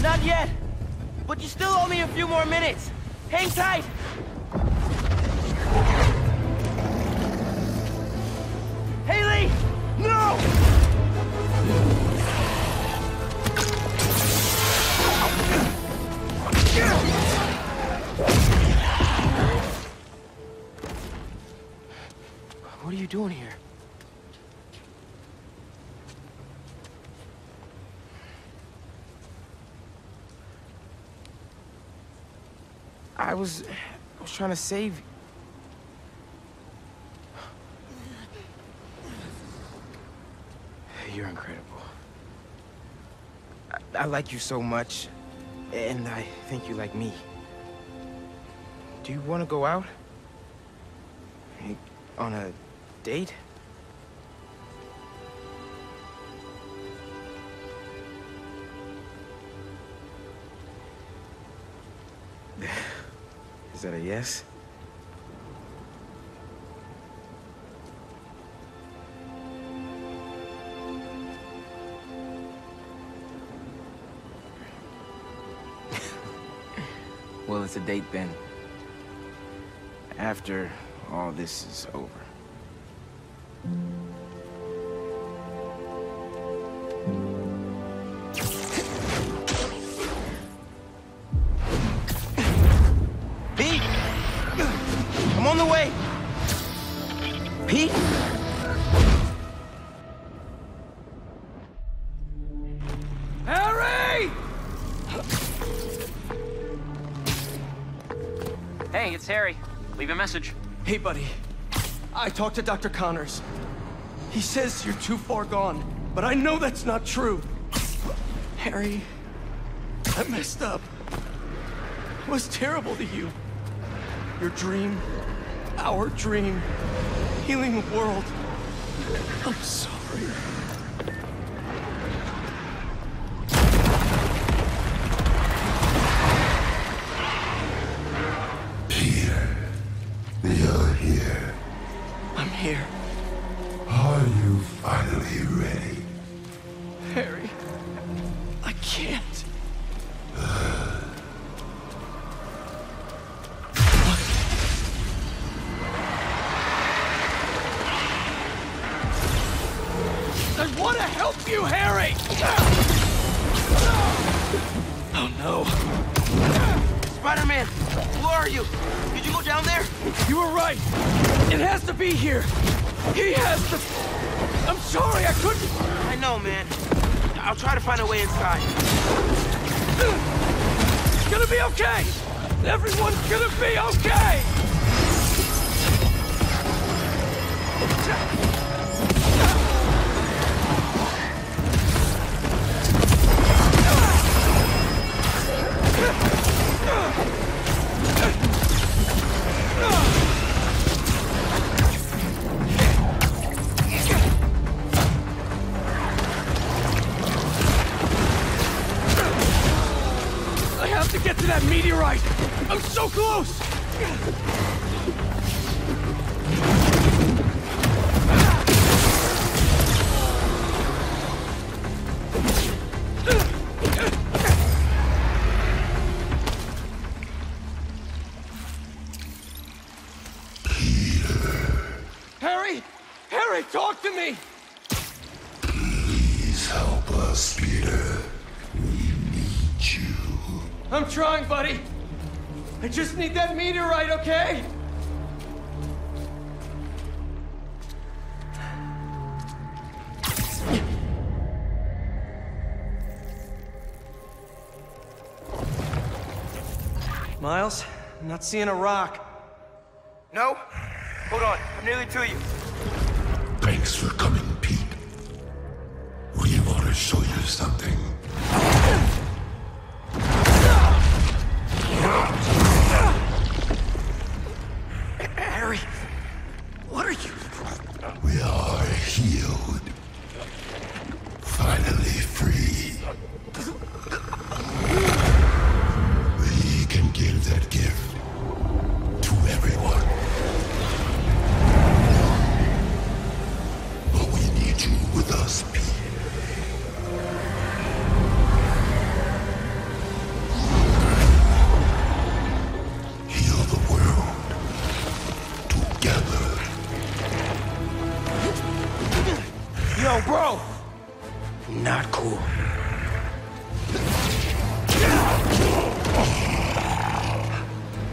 Not yet, but you still owe me a few more minutes. Hang tight. Haley! No! What are you doing here? I was trying to save you. You're incredible. I like you so much, and I think you like me. Do you want to go out? On a date? Is that a yes? Well, it's a date then. After all this is over. Pete! I'm on the way! Pete? Harry! Hey, it's Harry. Leave a message. Hey, buddy. I talked to Dr. Connors. He says you're too far gone, but I know that's not true. Harry, I messed up. I was terrible to you. Your dream, our dream, healing the world. I'm sorry. You're here. I'm here. Are you finally ready? Harry, I can't. I want to help you, Harry! Oh no. Spider-Man, where are you? Did you go down there? You were right. It has to be here. He has to... I'm sorry, I couldn't... I know, man. I'll try to find a way inside. It's gonna be okay! Everyone's gonna be okay! I have to get to that meteorite! I'm so close! Harry! Harry, talk to me! Please help us, Peter. We need you. I'm trying, buddy. I just need that meteorite, okay? Miles, I'm not seeing a rock. No? Hold on, I'm nearly to you. Thanks for coming, Pete. We want to show you something. Harry, what are you? We are healed. Finally free. We can give that gift to everyone. But we need you with us, Pete. Heal the world together. Yo, bro! Not cool.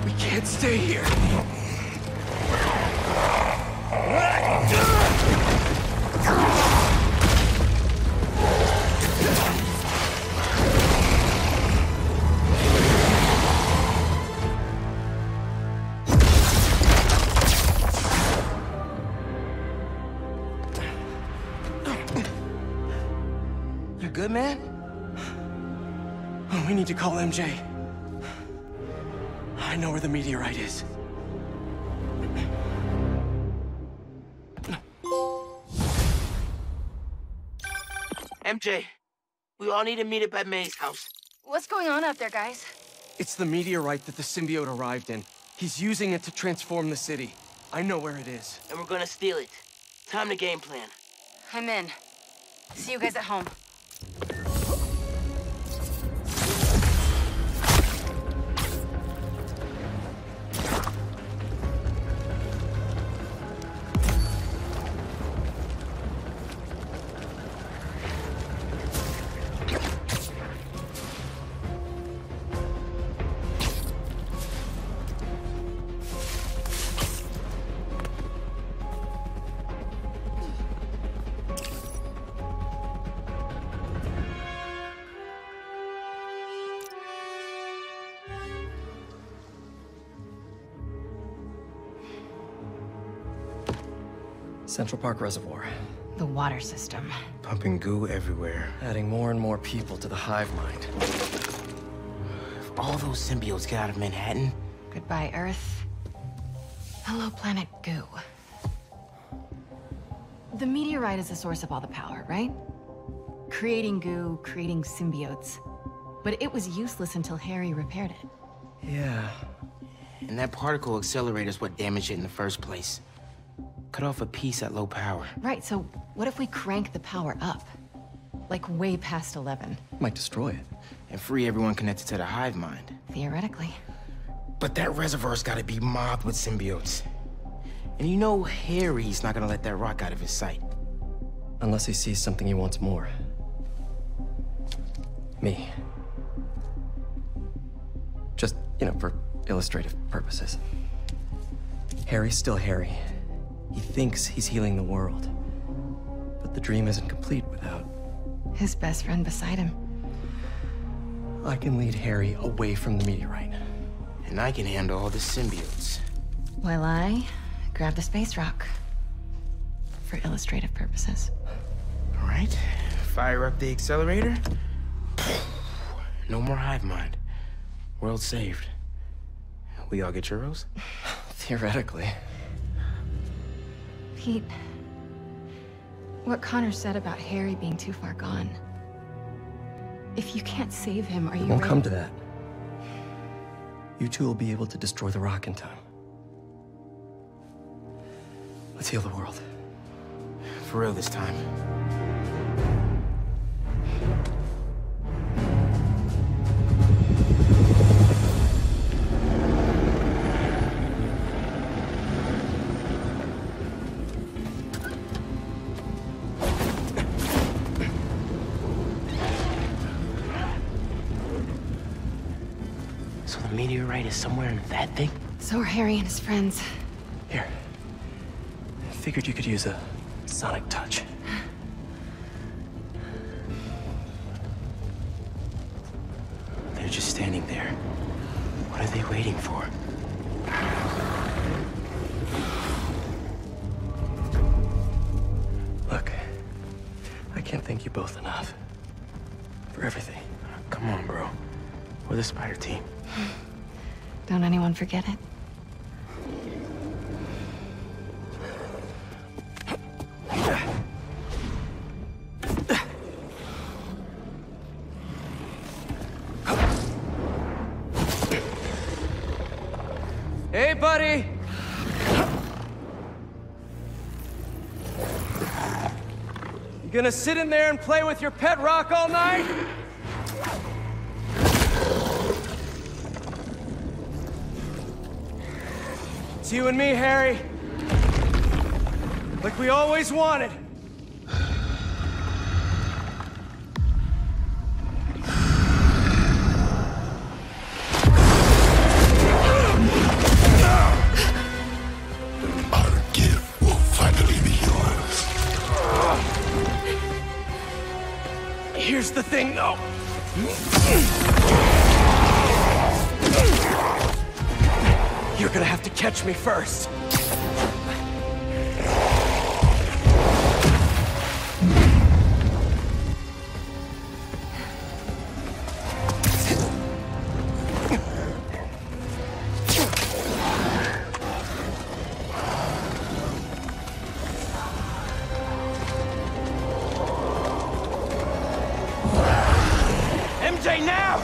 We can't stay here. You good, man? Oh, we need to call MJ. I know where the meteorite is. MJ, we all need to meet up at May's house. What's going on out there, guys? It's the meteorite that the symbiote arrived in. He's using it to transform the city. I know where it is. And we're gonna steal it. Time to game plan. I'm in. See you guys at home. Central Park Reservoir. The water system. Pumping goo everywhere. Adding more and more people to the hive mind. If all those symbiotes get out of Manhattan... Goodbye, Earth. Hello, planet Goo. The meteorite is the source of all the power, right? Creating goo, creating symbiotes. But it was useless until Harry repaired it. Yeah. And that particle accelerator is what damaged it in the first place. Cut off a piece at low power. Right, so what if we crank the power up? Like way past 11. Might destroy it. And free everyone connected to the hive mind. Theoretically. But that reservoir's gotta be mobbed with symbiotes. And you know Harry's not gonna let that rock out of his sight. Unless he sees something he wants more. Me. Just, you know, for illustrative purposes. Harry's still Harry. He thinks he's healing the world. But the dream isn't complete without... his best friend beside him. I can lead Harry away from the meteorite. And I can handle all the symbiotes. While I grab the space rock. For illustrative purposes. All right. Fire up the accelerator. No more hive mind. World saved. We all get churros? Theoretically. Pete, what Connor said about Harry being too far gone. If you can't save him, are you It won't ready? come to that. You two will be able to destroy the rock in time. Let's heal the world. For real this time. Meteorite is somewhere in that thing? So are Harry and his friends. Here. I figured you could use a sonic touch. They're just standing there. What are they waiting for? Look, I can't thank you both enough. For everything. Come on, bro. We're the Spider team. Don't anyone forget it. Hey, buddy! You gonna sit in there and play with your pet rock all night? It's you and me, Harry. Like we always wanted. Our gift will finally be yours. Here's the thing, though. You're gonna have to catch me first. MJ, now!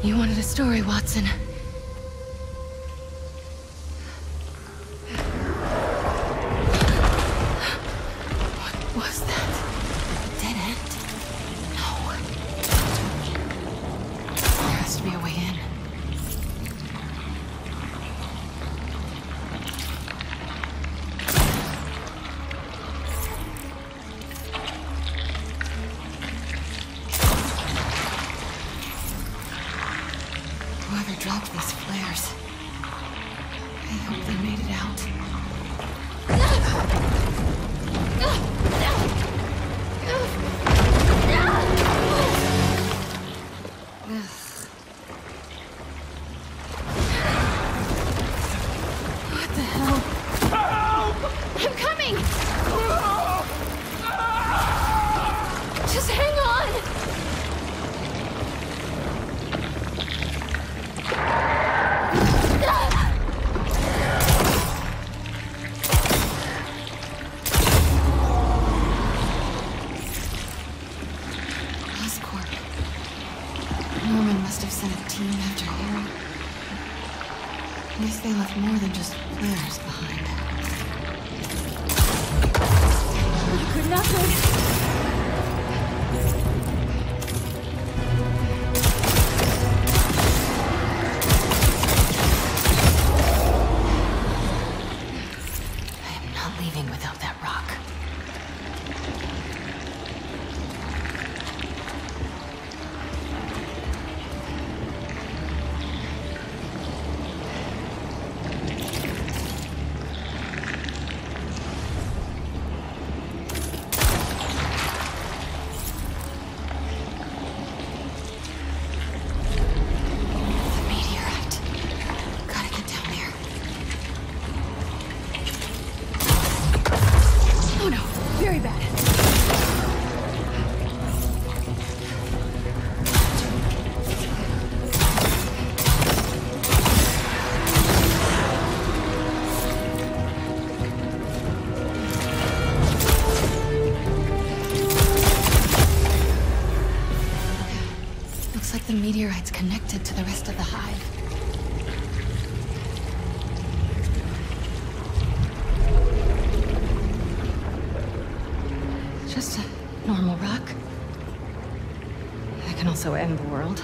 You wanted a story, Watson. What was that? A dead end? No. There has to be a way in. Whoever dropped these flares. I hope they made it out. must have sent a team after Hero. At least they left more than just players behind. Not good, not good. Without that rock. The meteorite. Gotta get down there. Oh no, very bad. Looks like the meteorite's connected to the rest of the hive. Just a normal rock. That can also end the world.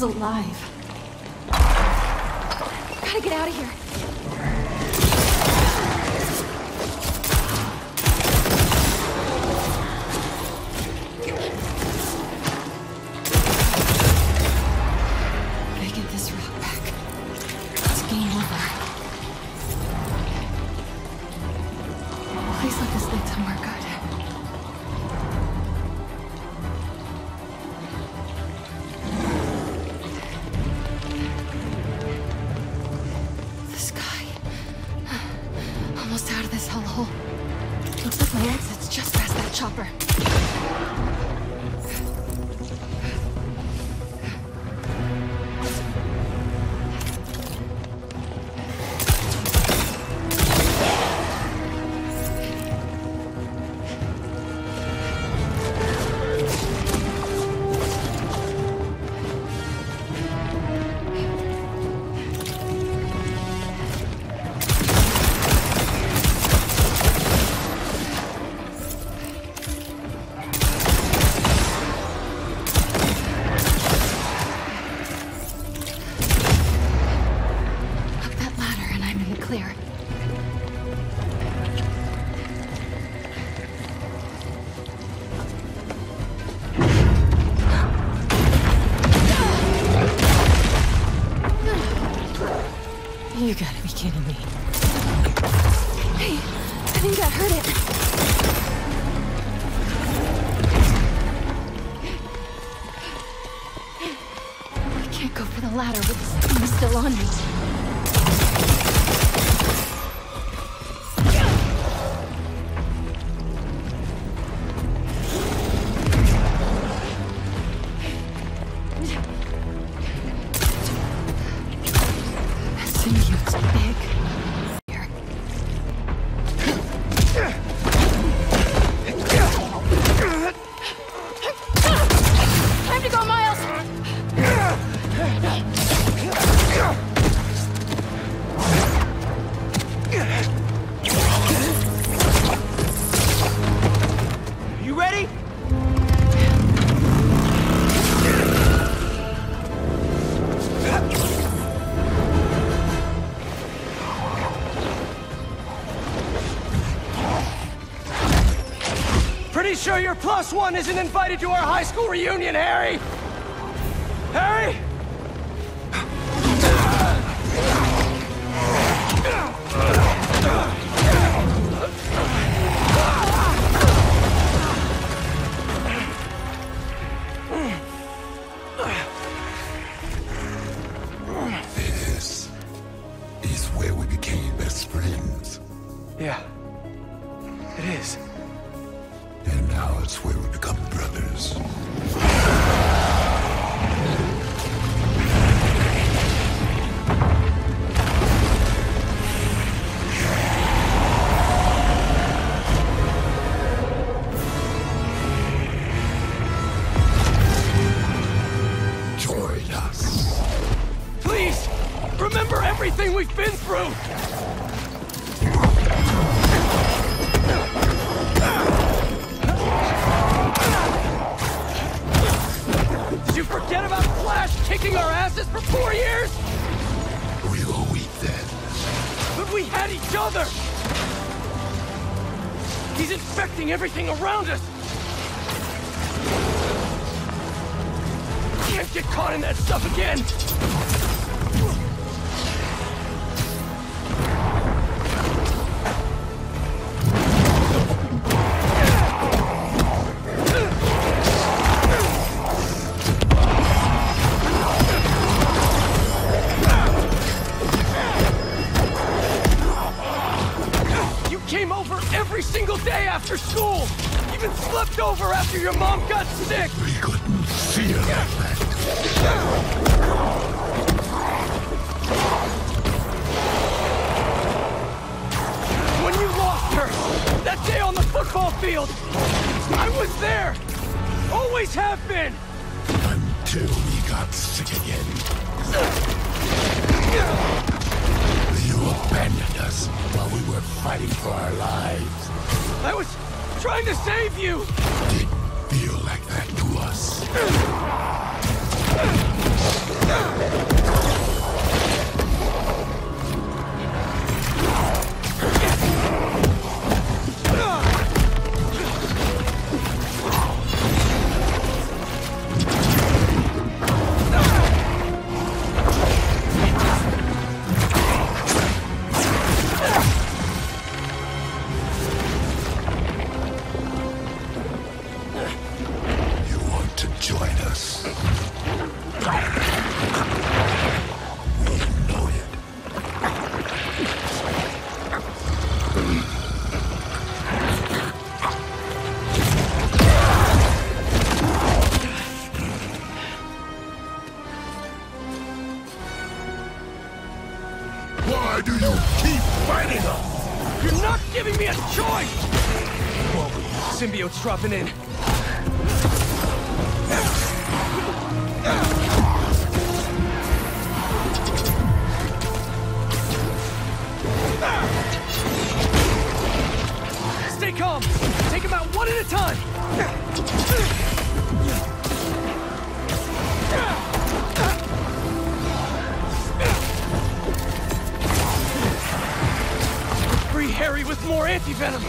Alive. Gotta get out of here. Gotta get this rock back. It's game over. Please let this lead somewhere good. My exit's just past that chopper. You gotta be kidding me. Hey, I think that hurt it. I can't go for the ladder with this thing still on me. sure your +1 isn't invited to our high school reunion, Harry? Harry? This is where we became best friends. Yeah, it is. And now it's where we become brothers. Join us. Please, remember everything we've been through! Did you forget about Flash kicking our asses for 4 years? We were weak then. But we had each other! He's infecting everything around us! Can't get caught in that stuff again! Every single day after school! Even slept over after your mom got sick! We couldn't feel that. When you lost her, that day on the football field, I was there! Always have been! Until we got sick again. You abandoned us while we were fighting for our lives. I was trying to save you! Didn't feel like that to us. Why do you keep fighting us? You're not giving me a choice! Whoa, symbiote's dropping in. Stay calm! Take him out one at a time! Free Harry with more anti-venom!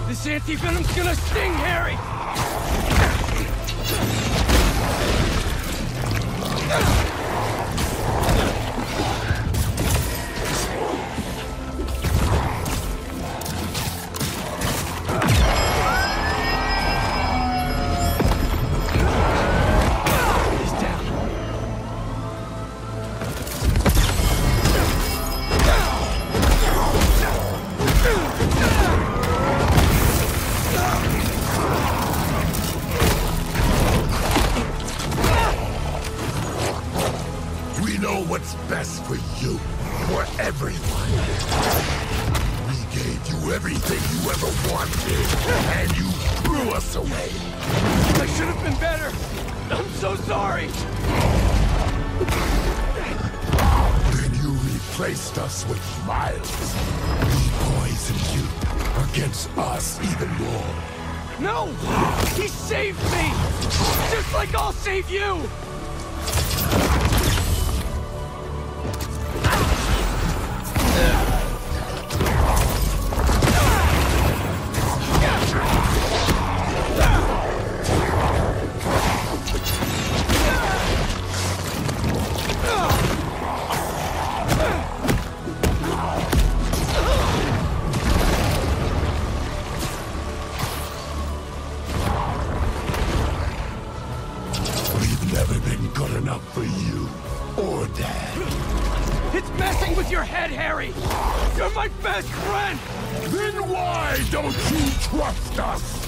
This anti-venom's gonna sting Harry! What's best for you, for everyone. We gave you everything you ever wanted, and you threw us away. I should have been better. I'm so sorry. Then you replaced us with Miles. We poisoned you against us even more. No! He saved me! Just like I'll save you! For you or Dad. It's messing with your head, Harry! You're my best friend! Then why don't you trust us?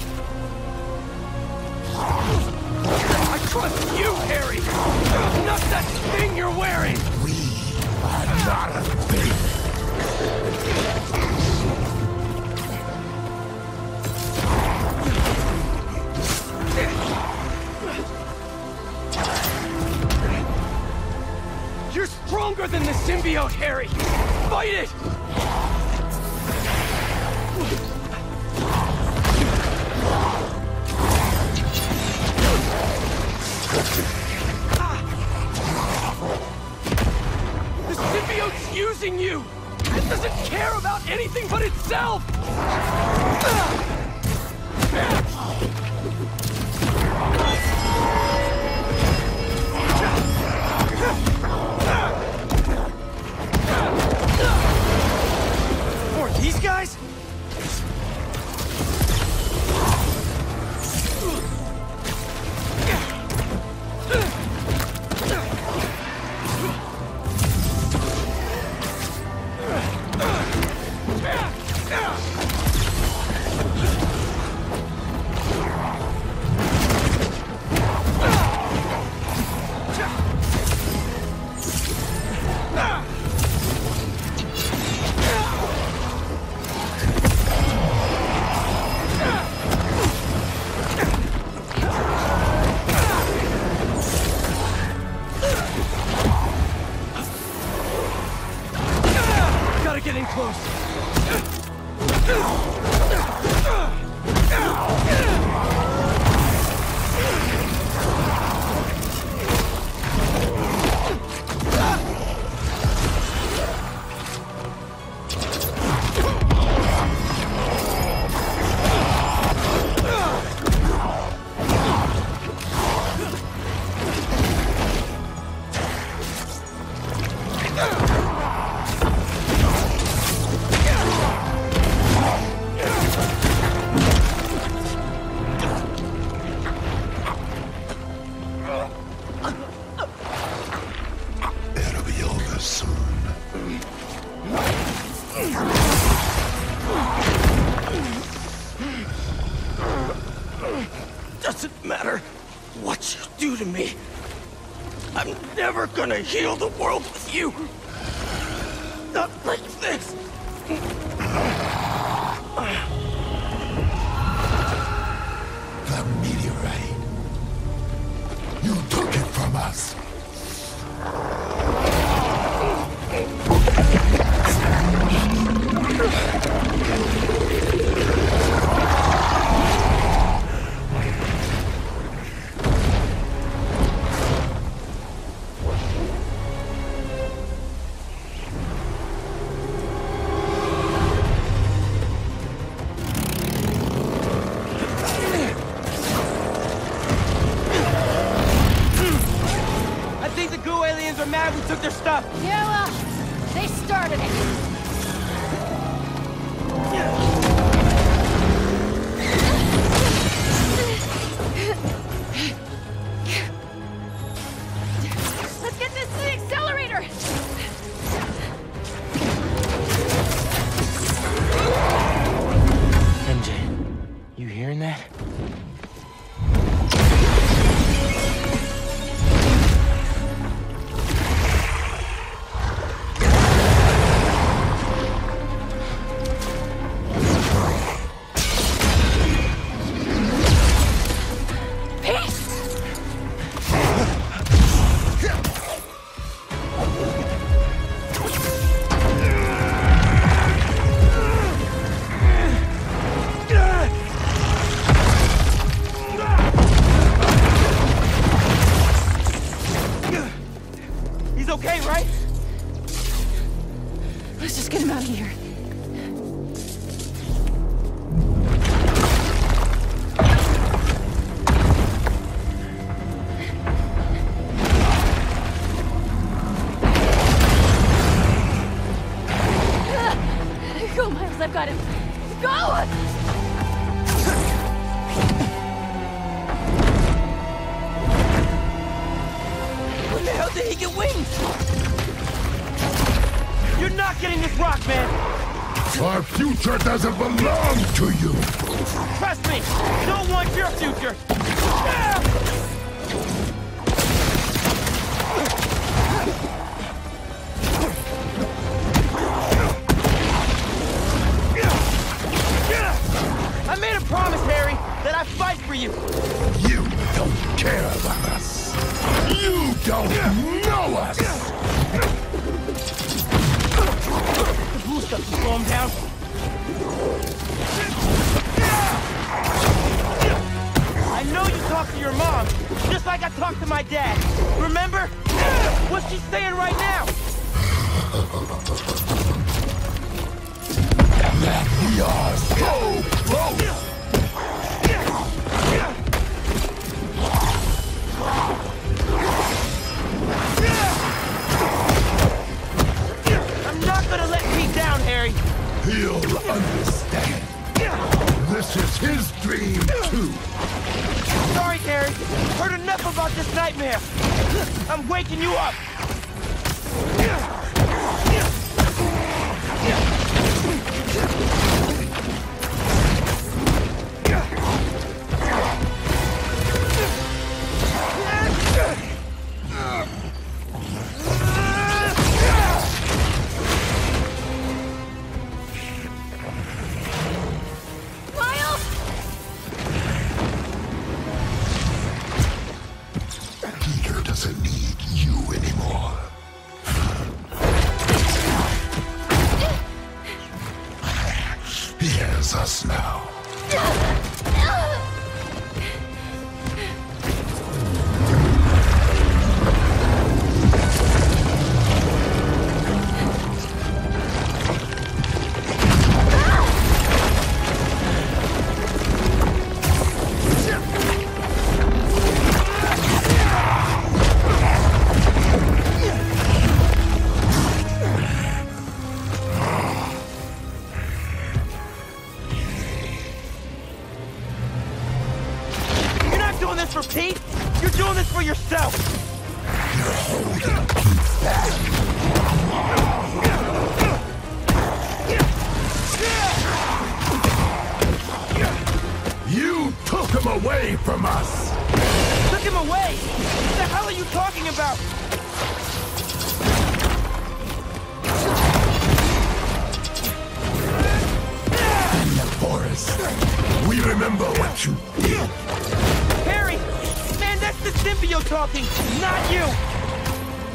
I trust you, Harry! Not that thing you're wearing! We are not a thing! You're stronger than the symbiote, Harry! Fight it! The symbiote's using you! It doesn't care about anything but itself! These guys? Doesn't matter what you do to me. I'm never gonna heal the world with you. Not like this. The meteorite. You took it from us. We took their stuff. Yeah, well, they started it. Let's get this to the accelerator. MJ, you hearing that? Let's just get him out of here. Go, Miles, I've got him. Go! When the hell did he get wings? You're not getting this rock, man! Our future doesn't belong to you! Trust me! Don't want your future! I made a promise, Harry, that I'd fight for you! You don't care about us! You don't know us! The blue stuff will slow him down. I know you talked to your mom, just like I talked to my dad. Remember? What's she saying right now? That we are so close! I'm not gonna let Pete down, Harry. He'll understand. This is his dream, too. Sorry, Harry. Heard enough about this nightmare. I'm waking you up. Peter doesn't need you anymore. He has us now. For Pete? You're doing this for yourself! You're holding Pete back! You took him away from us! Took him away? What the hell are you talking about? In the forest, we remember what you did. Harry! Man, that's the symbiote talking, not you!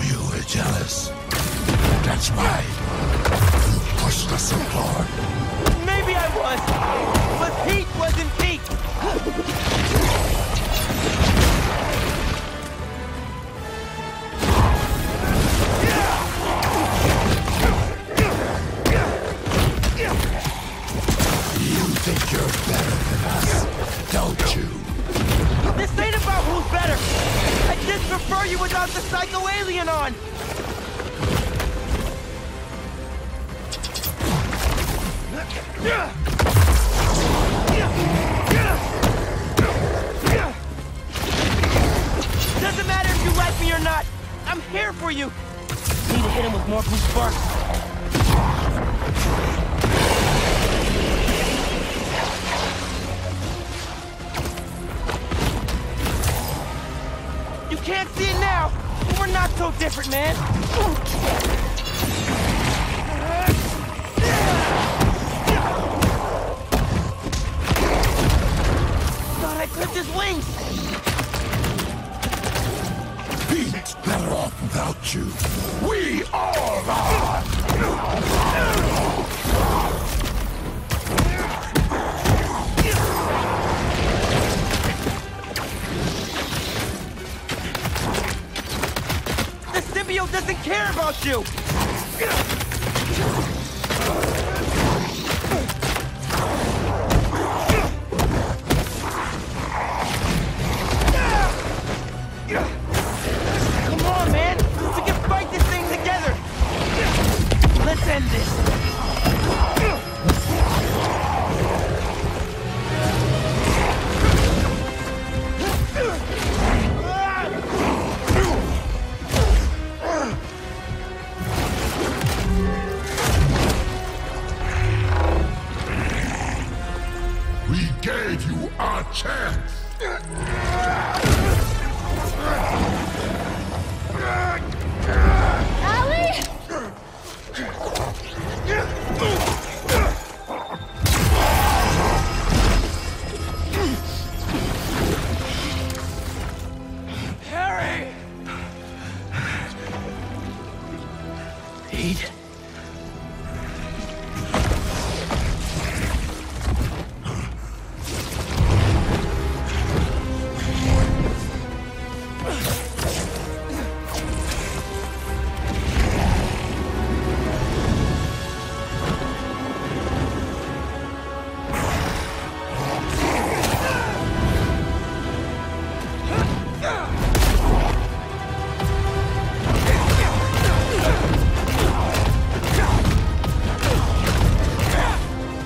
You were jealous. That's why you pushed us apart. Maybe I was, but Pete wasn't Pete! You think you're better than us, don't you? This ain't about who's better! I just prefer you without the psycho-alien on! Doesn't matter if you like me or not! I'm here for you! Need to hit him with more blue sparks. You can't see it now, but we're not so different, man. Thought I clipped his wings. Pete's better off without you. We all are! The symbiote doesn't care about you! end this! We gave you our chance! Harry! Eat.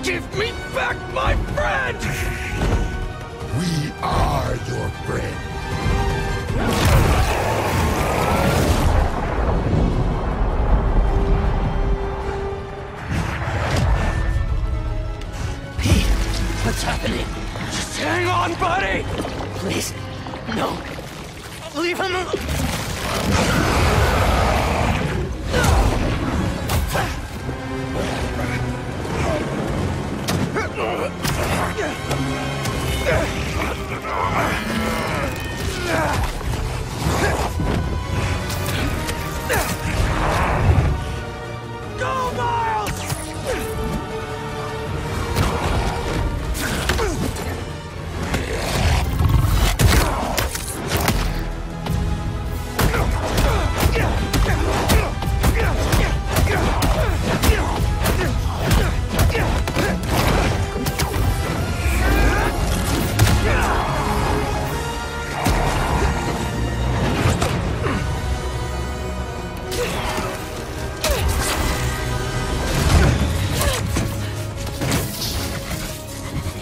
Give me back my friend! We are your friend. Pete, what's happening? Just hang on, buddy! Please, no. Leave him alone. Go, Miles!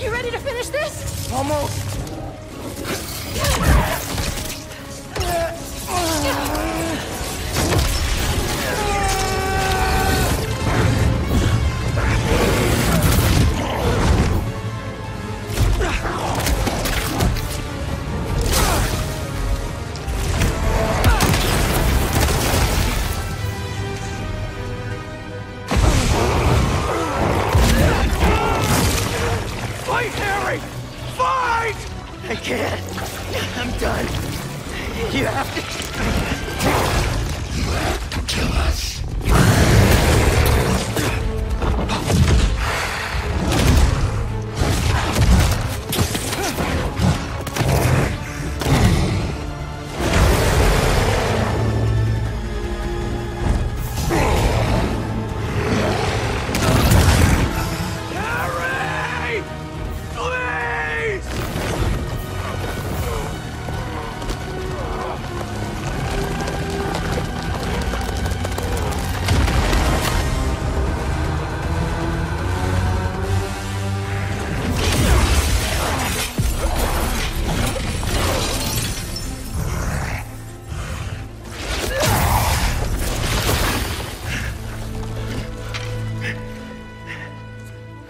You ready to finish this? Almost. Fight, Harry! Fight! I can't. I'm done. You have to... You have to kill us. Harry! Please!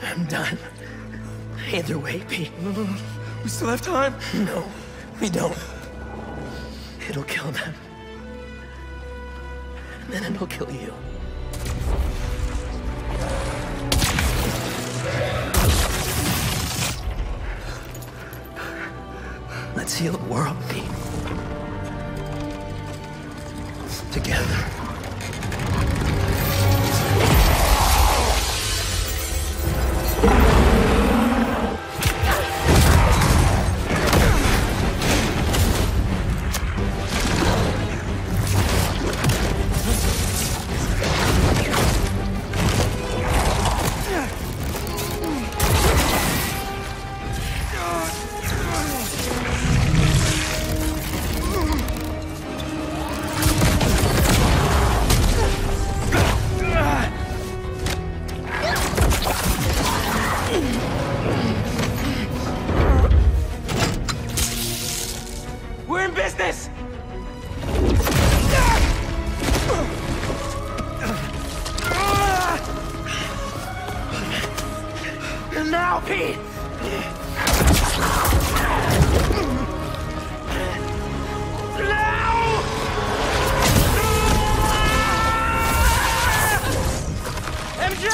I'm done. Either way, Pete. We still have time? No, we don't. It'll kill them. And then it'll kill you. Let's heal the world, Pete. Together. now, Pete! MJ!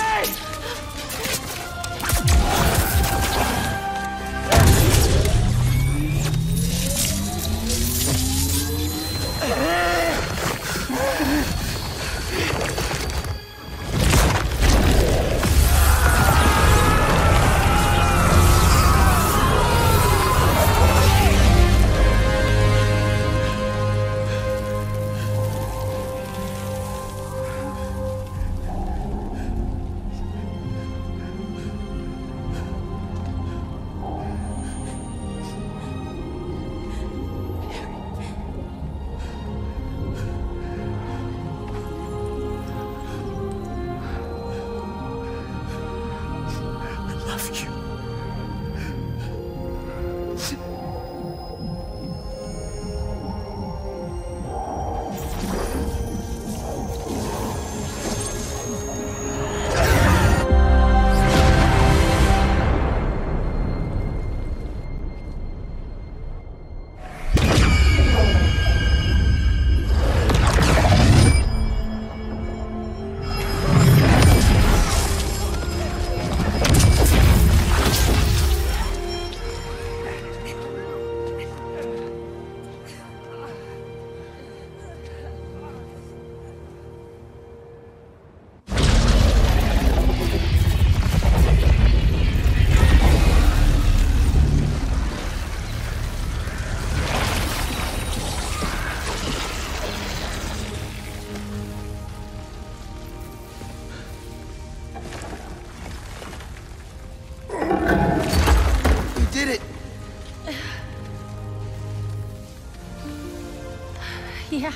Yeah.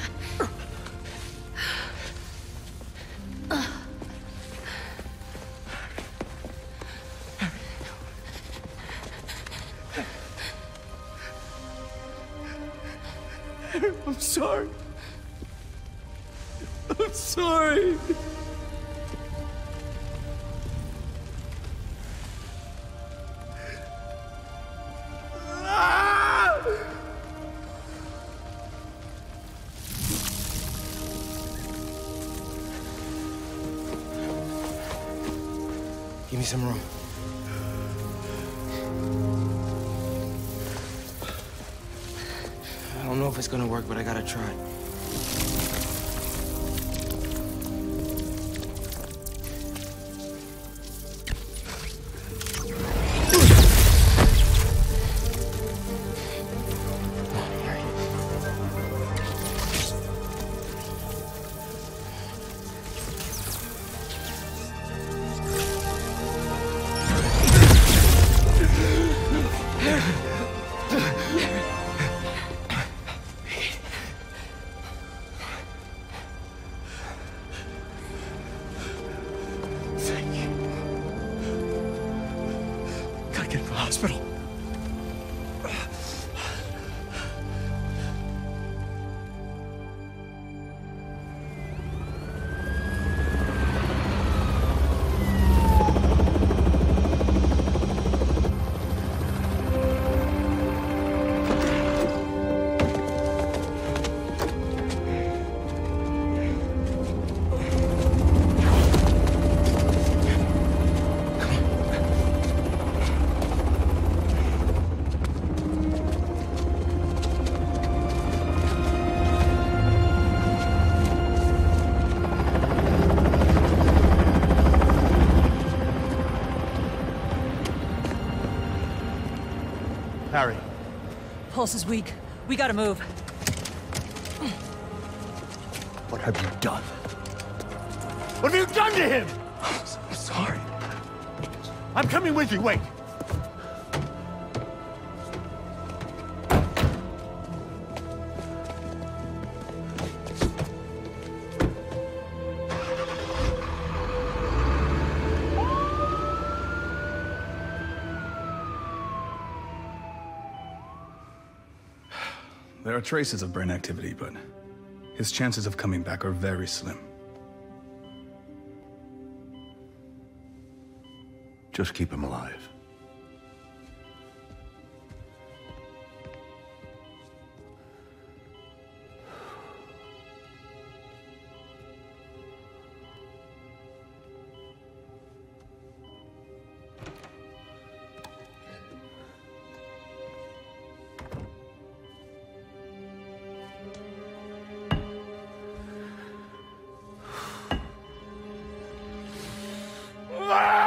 I'm sorry. I'm sorry. Give me some room. I don't know if it's gonna work, but I gotta try. Harry. Pulse is weak. We gotta move. What have you done? What have you done to him? I'm sorry. I'm coming with you, wait. There are traces of brain activity, but his chances of coming back are very slim. Just keep him alive. Why?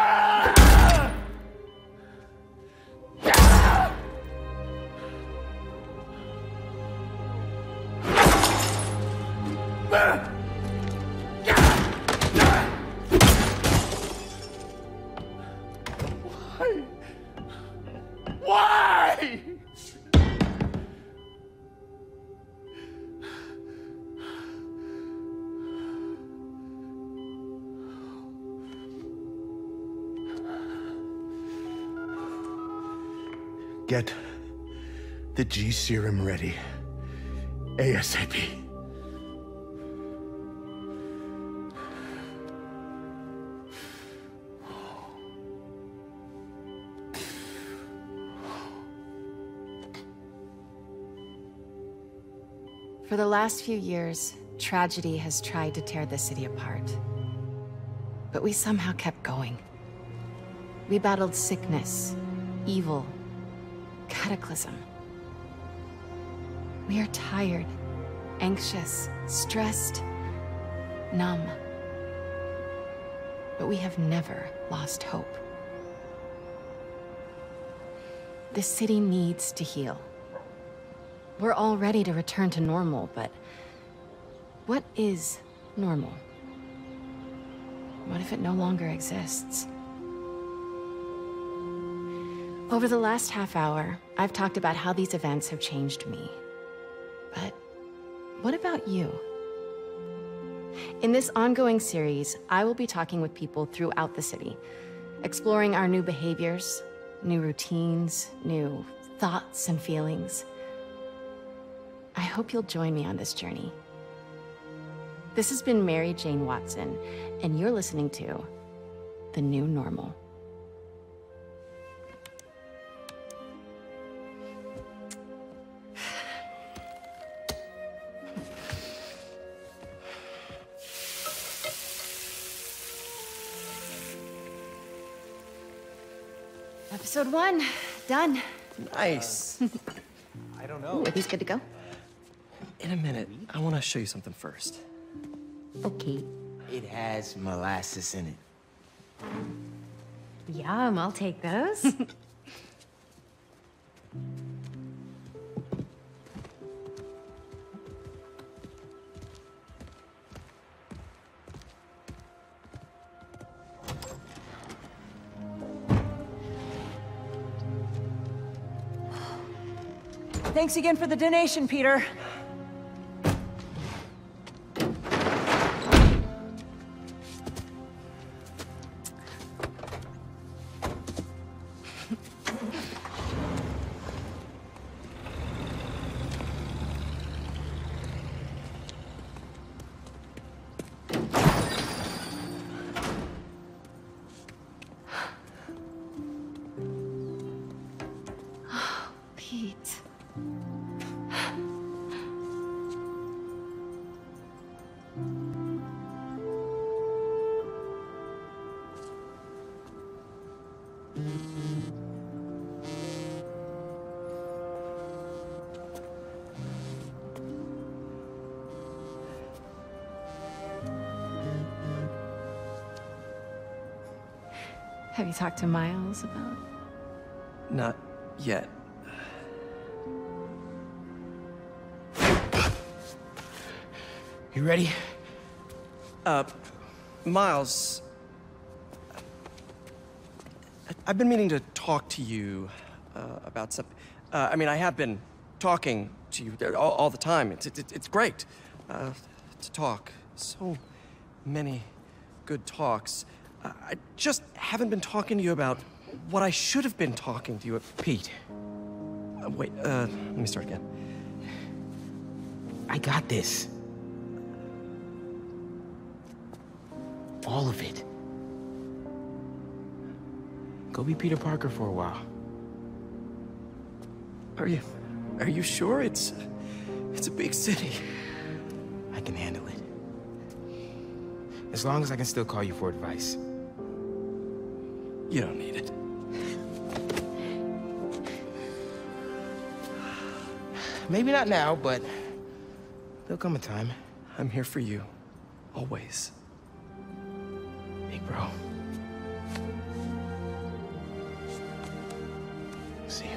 Get the G serum ready. ASAP. For the last few years, tragedy has tried to tear the city apart. But we somehow kept going. We battled sickness, evil, cataclysm. We are tired, anxious, stressed, numb. But we have never lost hope. The city needs to heal. We're all ready to return to normal, but what is normal? What if it no longer exists? Over the last half hour, I've talked about how these events have changed me. But what about you? In this ongoing series, I will be talking with people throughout the city, exploring our new behaviors, new routines, new thoughts and feelings. I hope you'll join me on this journey. This has been Mary Jane Watson, and you're listening to The New Normal. Episode 1, done. Nice. I don't know. Ooh, are these good to go? In a minute, I want to show you something first. Okay. It has molasses in it. Yum, I'll take those. Thanks again for the donation, Peter. Have you talked to Miles about? Not yet. You ready? Miles, I've been meaning to talk to you about something. I mean, I have been talking to you all the time. It's great to talk. So many good talks. I just haven't been talking to you about what I should have been talking to you about. Pete. Wait, let me start again. I got this. All of it. Go be Peter Parker for a while. Are you sure? It's a big city. I can handle it. As long as I can still call you for advice. You don't need it. Maybe not now, but there'll come a time. I'm here for you. Always. Big bro. See you.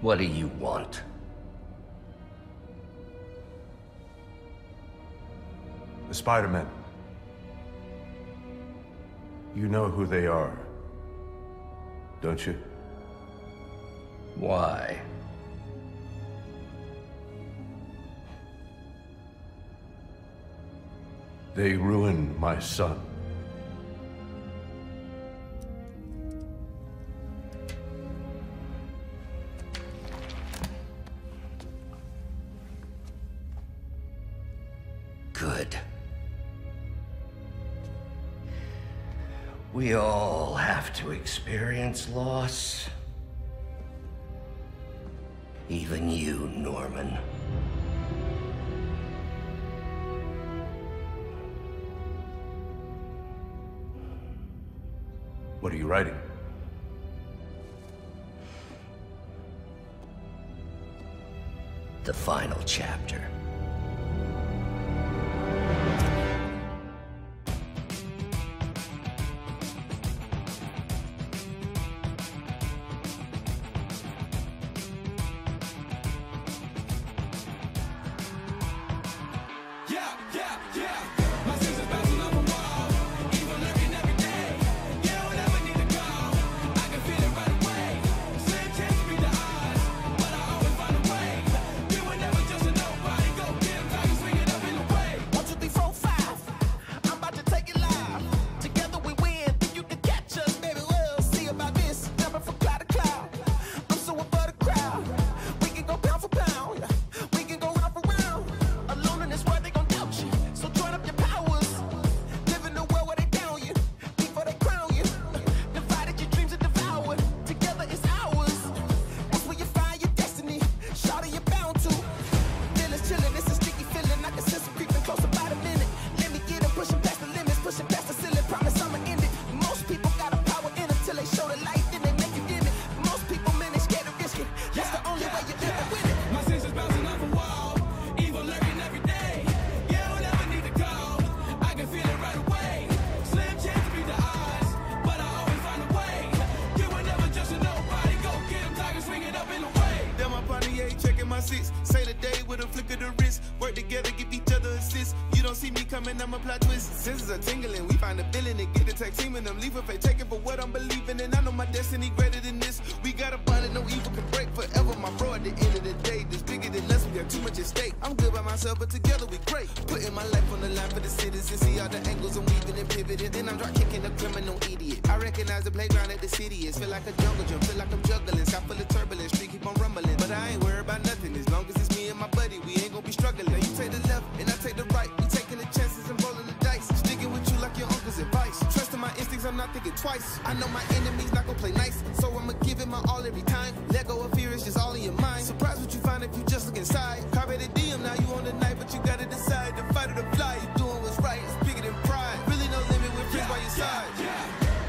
What do you want? The Spider-Men. You know who they are, don't you? Why? They ruined my son. Good. We all have to experience loss. Even you, Norman. What are you writing? The final chapter. Say the day with a flick of the wrist. Work together, give each other assists. You don't see me coming, I'ma plot twists. Senses are tingling, we find a villain and get the tag team and them. Leave if they take it for what I'm believing in. I know my destiny greater than this. We got a bond that no evil can break forever. My bro, at the end of the day, this bigger than us, we got too much at stake. I'm good by myself, but together we great. Putting my life on the line for the citizens. See all the angles I'm weaving and pivoting. Then I'm drop kicking a criminal idiot. I recognize the playground at the city is. Feel like a jungle gym, feel like I'm juggling. Sky full of turbulence, street keep on rumbling. But I ain't worried about nothing. As long as it's me and my buddy, we ain't gonna be struggling. Now you take the left and I take the right. We taking the chances and rolling the dice. Sticking with you like your uncle's advice. Trusting my instincts, I'm not thinking twice. I know my enemy's not gonna play nice, so I'ma give it my all every time. Let go of fear, it's just all in your mind. Surprise what you find if you just look inside. Carve the diem, now you on the night, but you gotta decide to fight or to fly. You doing what's right, it's bigger than pride. Really no limit with friends by your side.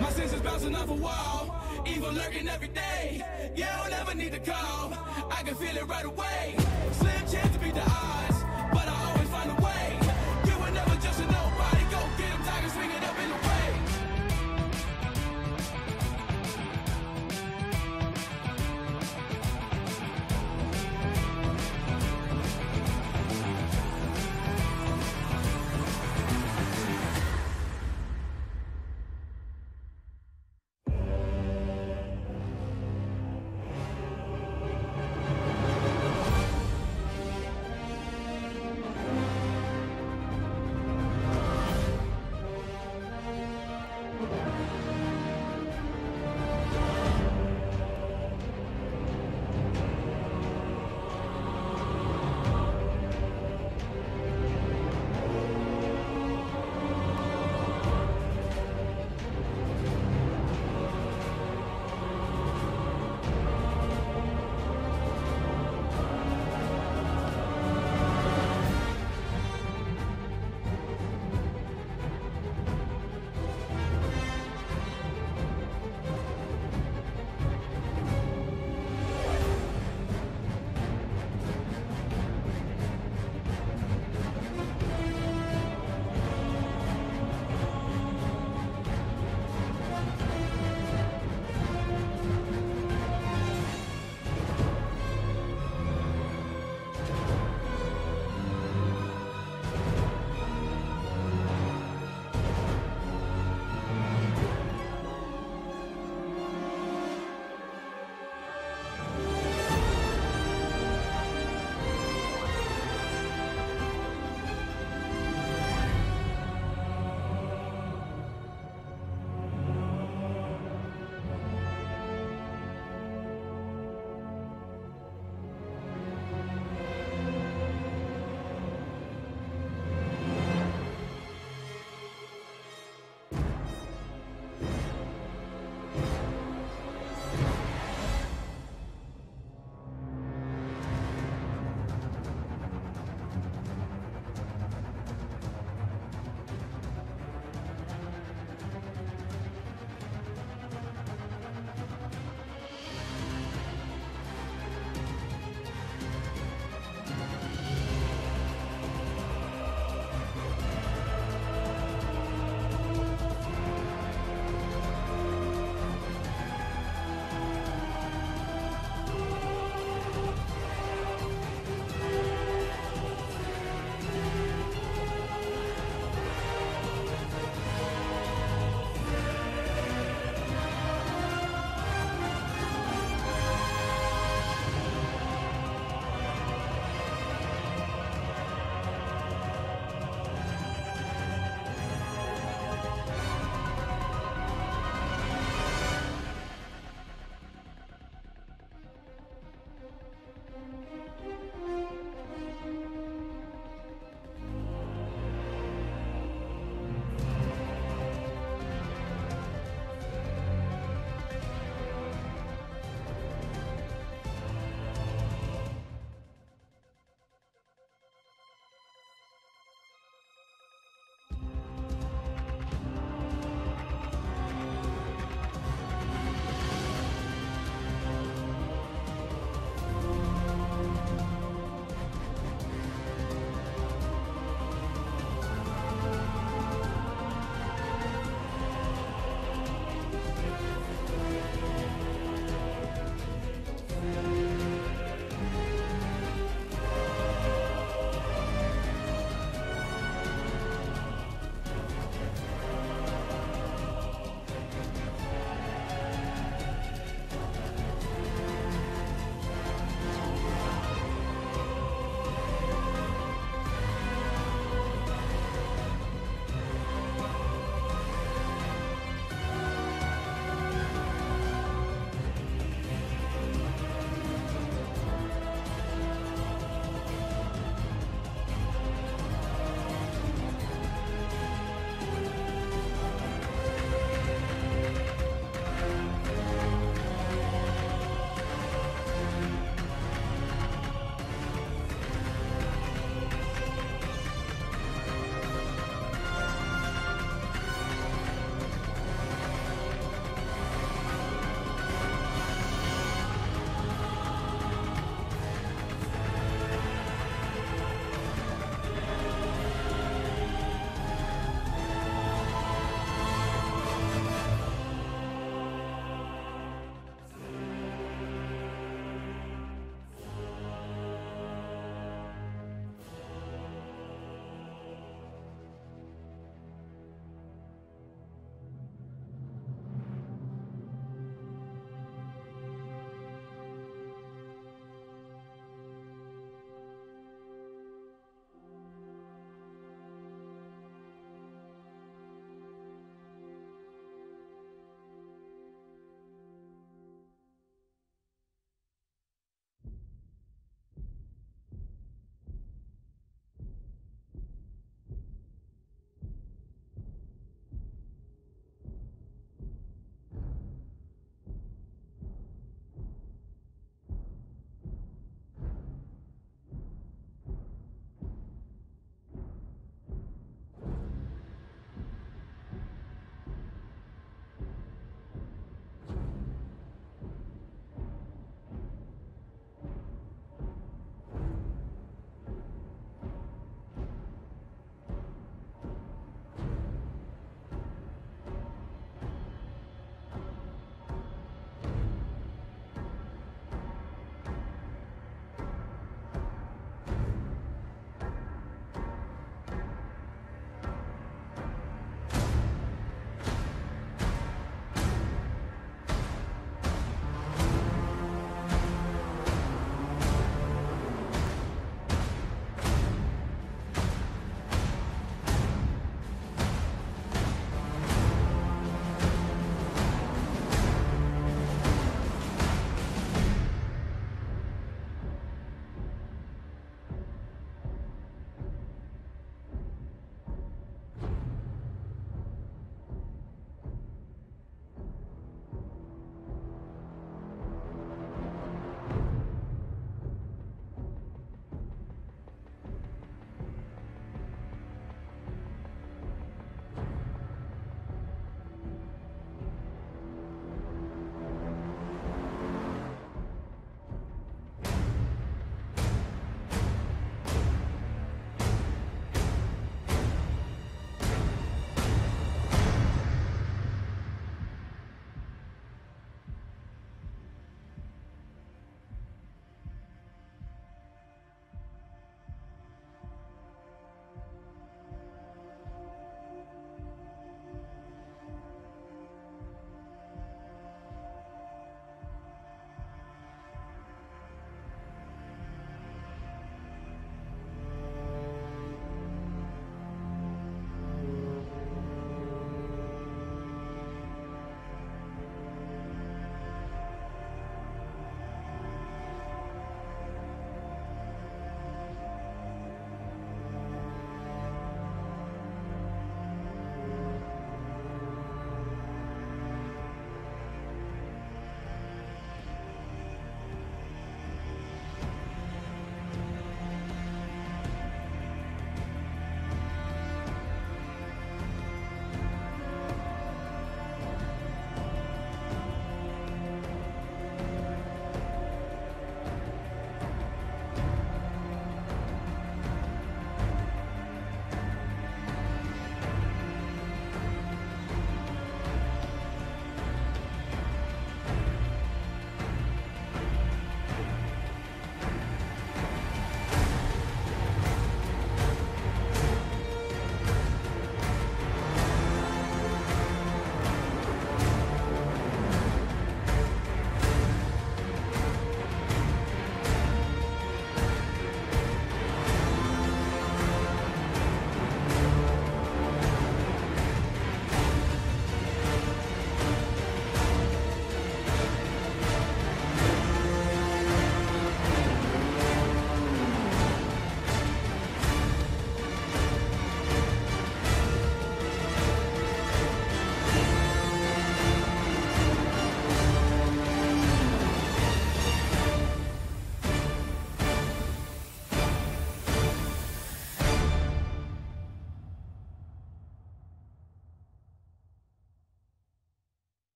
My senses bouncing off a wall, evil lurking every day. Yeah, I don't ever need to call, I can feel it right away. Slim chance to beat the odds, but I always find a way. You were never just a nobody, go get them tigers, swing it up in the way.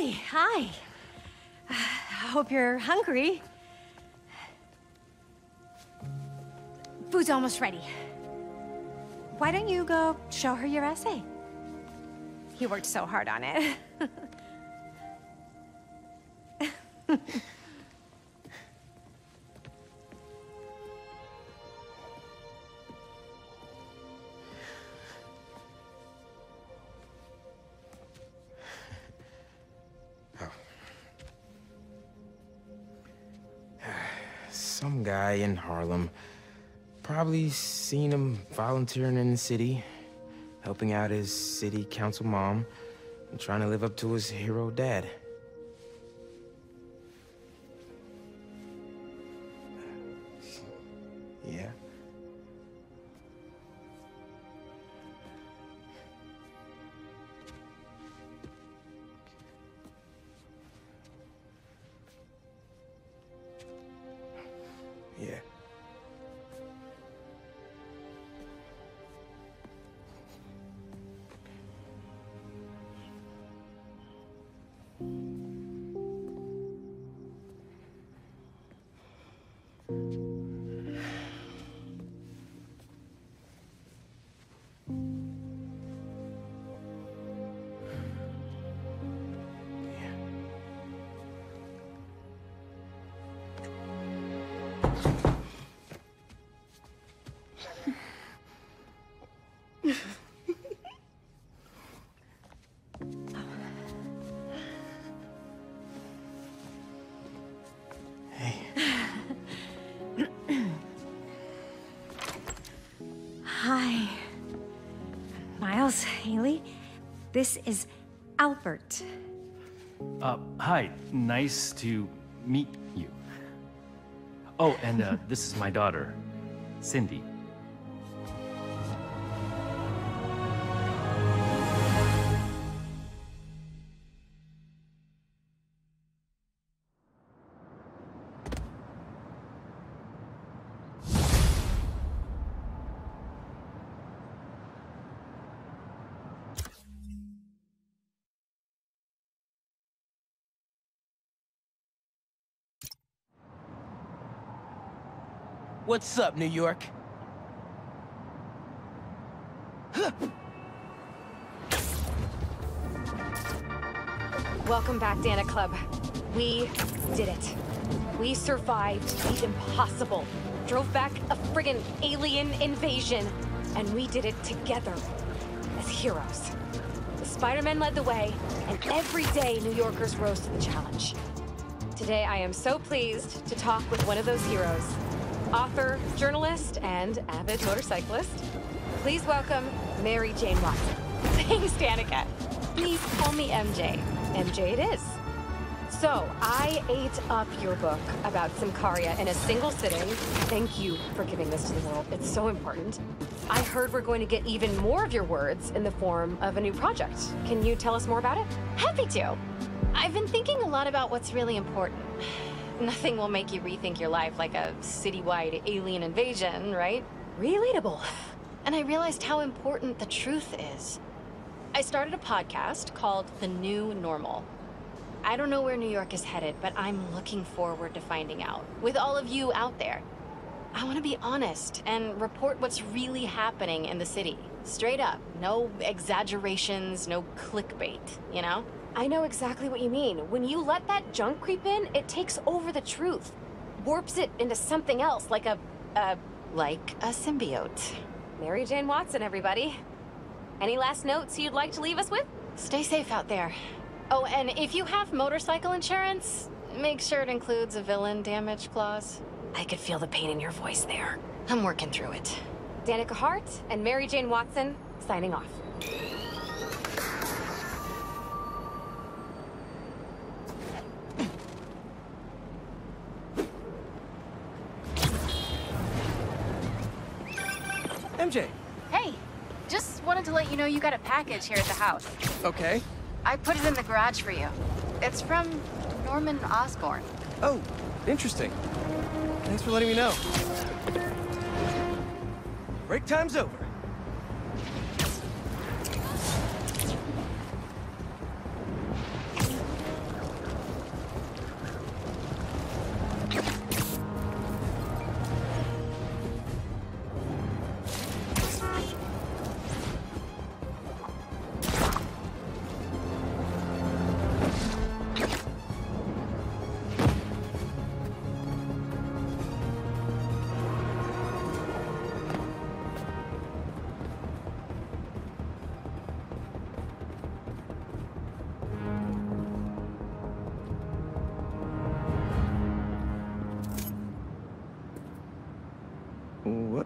Hey, hi. Hope you're hungry. Food's almost ready. Why don't you go show her your essay? You worked so hard on it. Some guy in Harlem. Probably seen him volunteering in the city, helping out his city council mom, and trying to live up to his hero dad. Yeah. Yeah. Hi. Miles, Haley, this is Albert. Hi. Nice to meet you. Oh, and this is my daughter, Cindy. What's up, New York? Welcome back, Dana Club. We did it. We survived the impossible. Drove back a friggin' alien invasion. And we did it together. As heroes. The Spider-Men led the way, and every day New Yorkers rose to the challenge. Today I am so pleased to talk with one of those heroes. Author, journalist, and avid motorcyclist. Please welcome Mary Jane Watson. Thanks, Danica. Please call me MJ. MJ it is. So, I ate up your book about Symkaria in a single sitting. Thank you for giving this to the world. It's so important. I heard we're going to get even more of your words in the form of a new project. Can you tell us more about it? Happy to. I've been thinking a lot about what's really important. Nothing will make you rethink your life like a citywide alien invasion, right? Relatable. And I realized how important the truth is. I started a podcast called The New Normal. I don't know where New York is headed, but I'm looking forward to finding out. With all of you out there. I want to be honest and report what's really happening in the city. Straight up. No exaggerations, no clickbait, you know? I know exactly what you mean. When you let that junk creep in, it takes over the truth. Warps it into something else, like a symbiote. Mary Jane Watson, everybody. Any last notes you'd like to leave us with? Stay safe out there. Oh, and if you have motorcycle insurance, make sure it includes a villain damage clause. I could feel the pain in your voice there. I'm working through it. Danica Hart and Mary Jane Watson, signing off. MJ. Hey, just wanted to let you know you got a package here at the house. Okay. I put it in the garage for you. It's from Norman Osborn. Oh, interesting. Thanks for letting me know. Break time's over.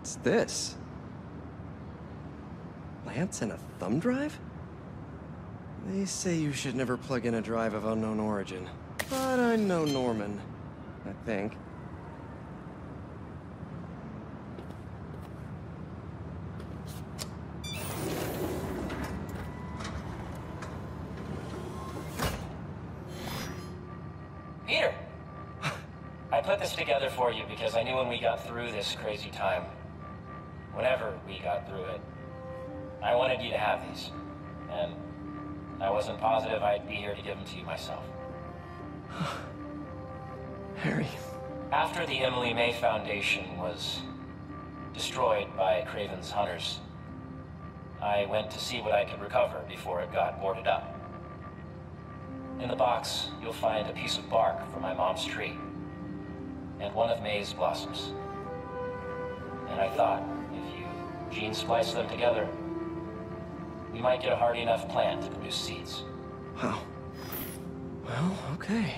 What's this? Lance and a thumb drive? They say you should never plug in a drive of unknown origin. But I know Norman, I think. Peter! I put this together for you because I knew when we got through this crazy time, whenever we got through it, I wanted you to have these. And I wasn't positive I'd be here to give them to you myself. Harry. After the Emily-May Foundation was destroyed by Craven's hunters, I went to see what I could recover before it got boarded up. In the box, you'll find a piece of bark from my mom's tree, and one of May's blossoms. And I thought, if you gene splice them together, we might get a hardy enough plant to produce seeds. Wow. Well, okay.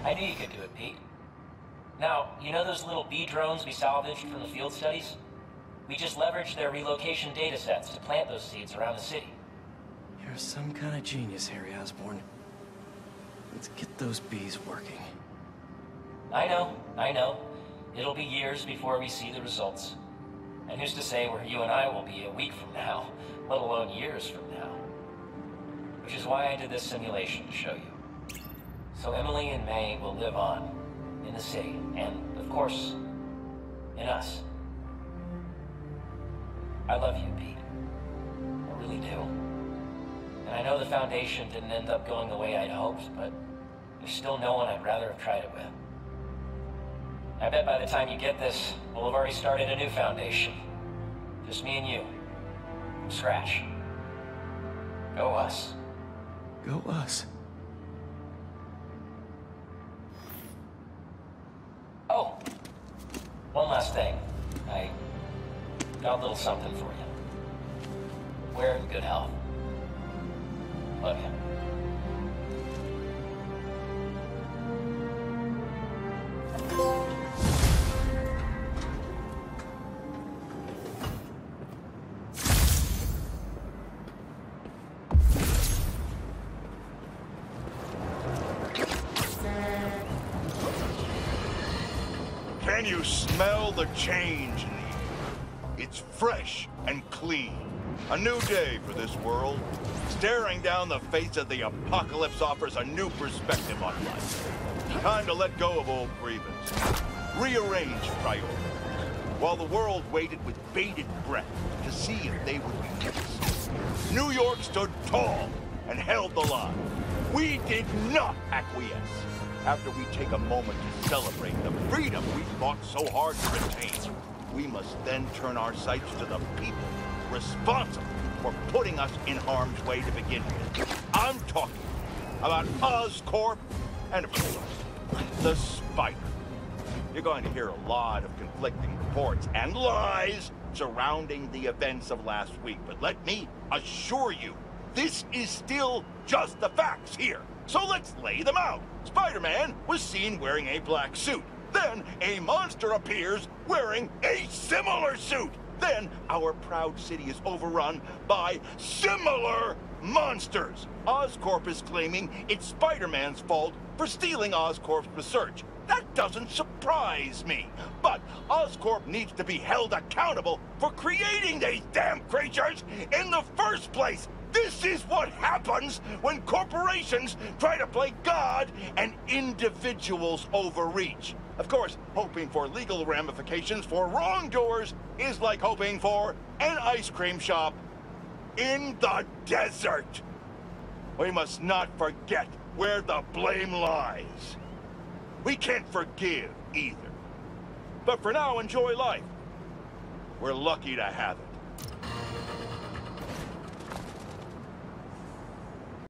I knew you could do it, Pete. Now, you know those little bee drones we salvaged from the field studies? We just leveraged their relocation data sets to plant those seeds around the city. You're some kind of genius, Harry Osborn. Let's get those bees working. I know. It'll be years before we see the results. And who's to say where you and I will be a week from now, let alone years from now? Which is why I did this simulation to show you. So Emily and May will live on in the city, and, of course, in us. I love you, Pete. I really do. And I know the Foundation didn't end up going the way I'd hoped, but there's still no one I'd rather have tried it with. I bet by the time you get this, we'll have already started a new Foundation. Just me and you. From scratch. Go us. Go us. Oh, one last thing. I got a little something for you. We're in good health. Love you. Can you smell the change in the air? It's fresh and clean. A new day for this world. Staring down the face of the apocalypse offers a new perspective on life. Time to let go of old grievance. Rearrange priorities. While the world waited with bated breath to see if they would be next. New York stood tall and held the line. We did not acquiesce. After we take a moment to celebrate the freedom we fought so hard to retain, we must then turn our sights to the people responsible for putting us in harm's way to begin with. I'm talking about Oscorp and, of course, the Spider. You're going to hear a lot of conflicting reports and lies surrounding the events of last week, but let me assure you, this is still just the facts here. So let's lay them out. Spider-Man was seen wearing a black suit. Then a monster appears wearing a similar suit. Then our proud city is overrun by similar monsters. Oscorp is claiming it's Spider-Man's fault for stealing Oscorp's research. That doesn't surprise me. But Oscorp needs to be held accountable for creating these damn creatures in the first place. This is what happens when corporations try to play God and individuals overreach. Of course, hoping for legal ramifications for wrongdoers is like hoping for an ice cream shop in the desert. We must not forget where the blame lies. We can't forgive either. But for now, enjoy life. We're lucky to have it.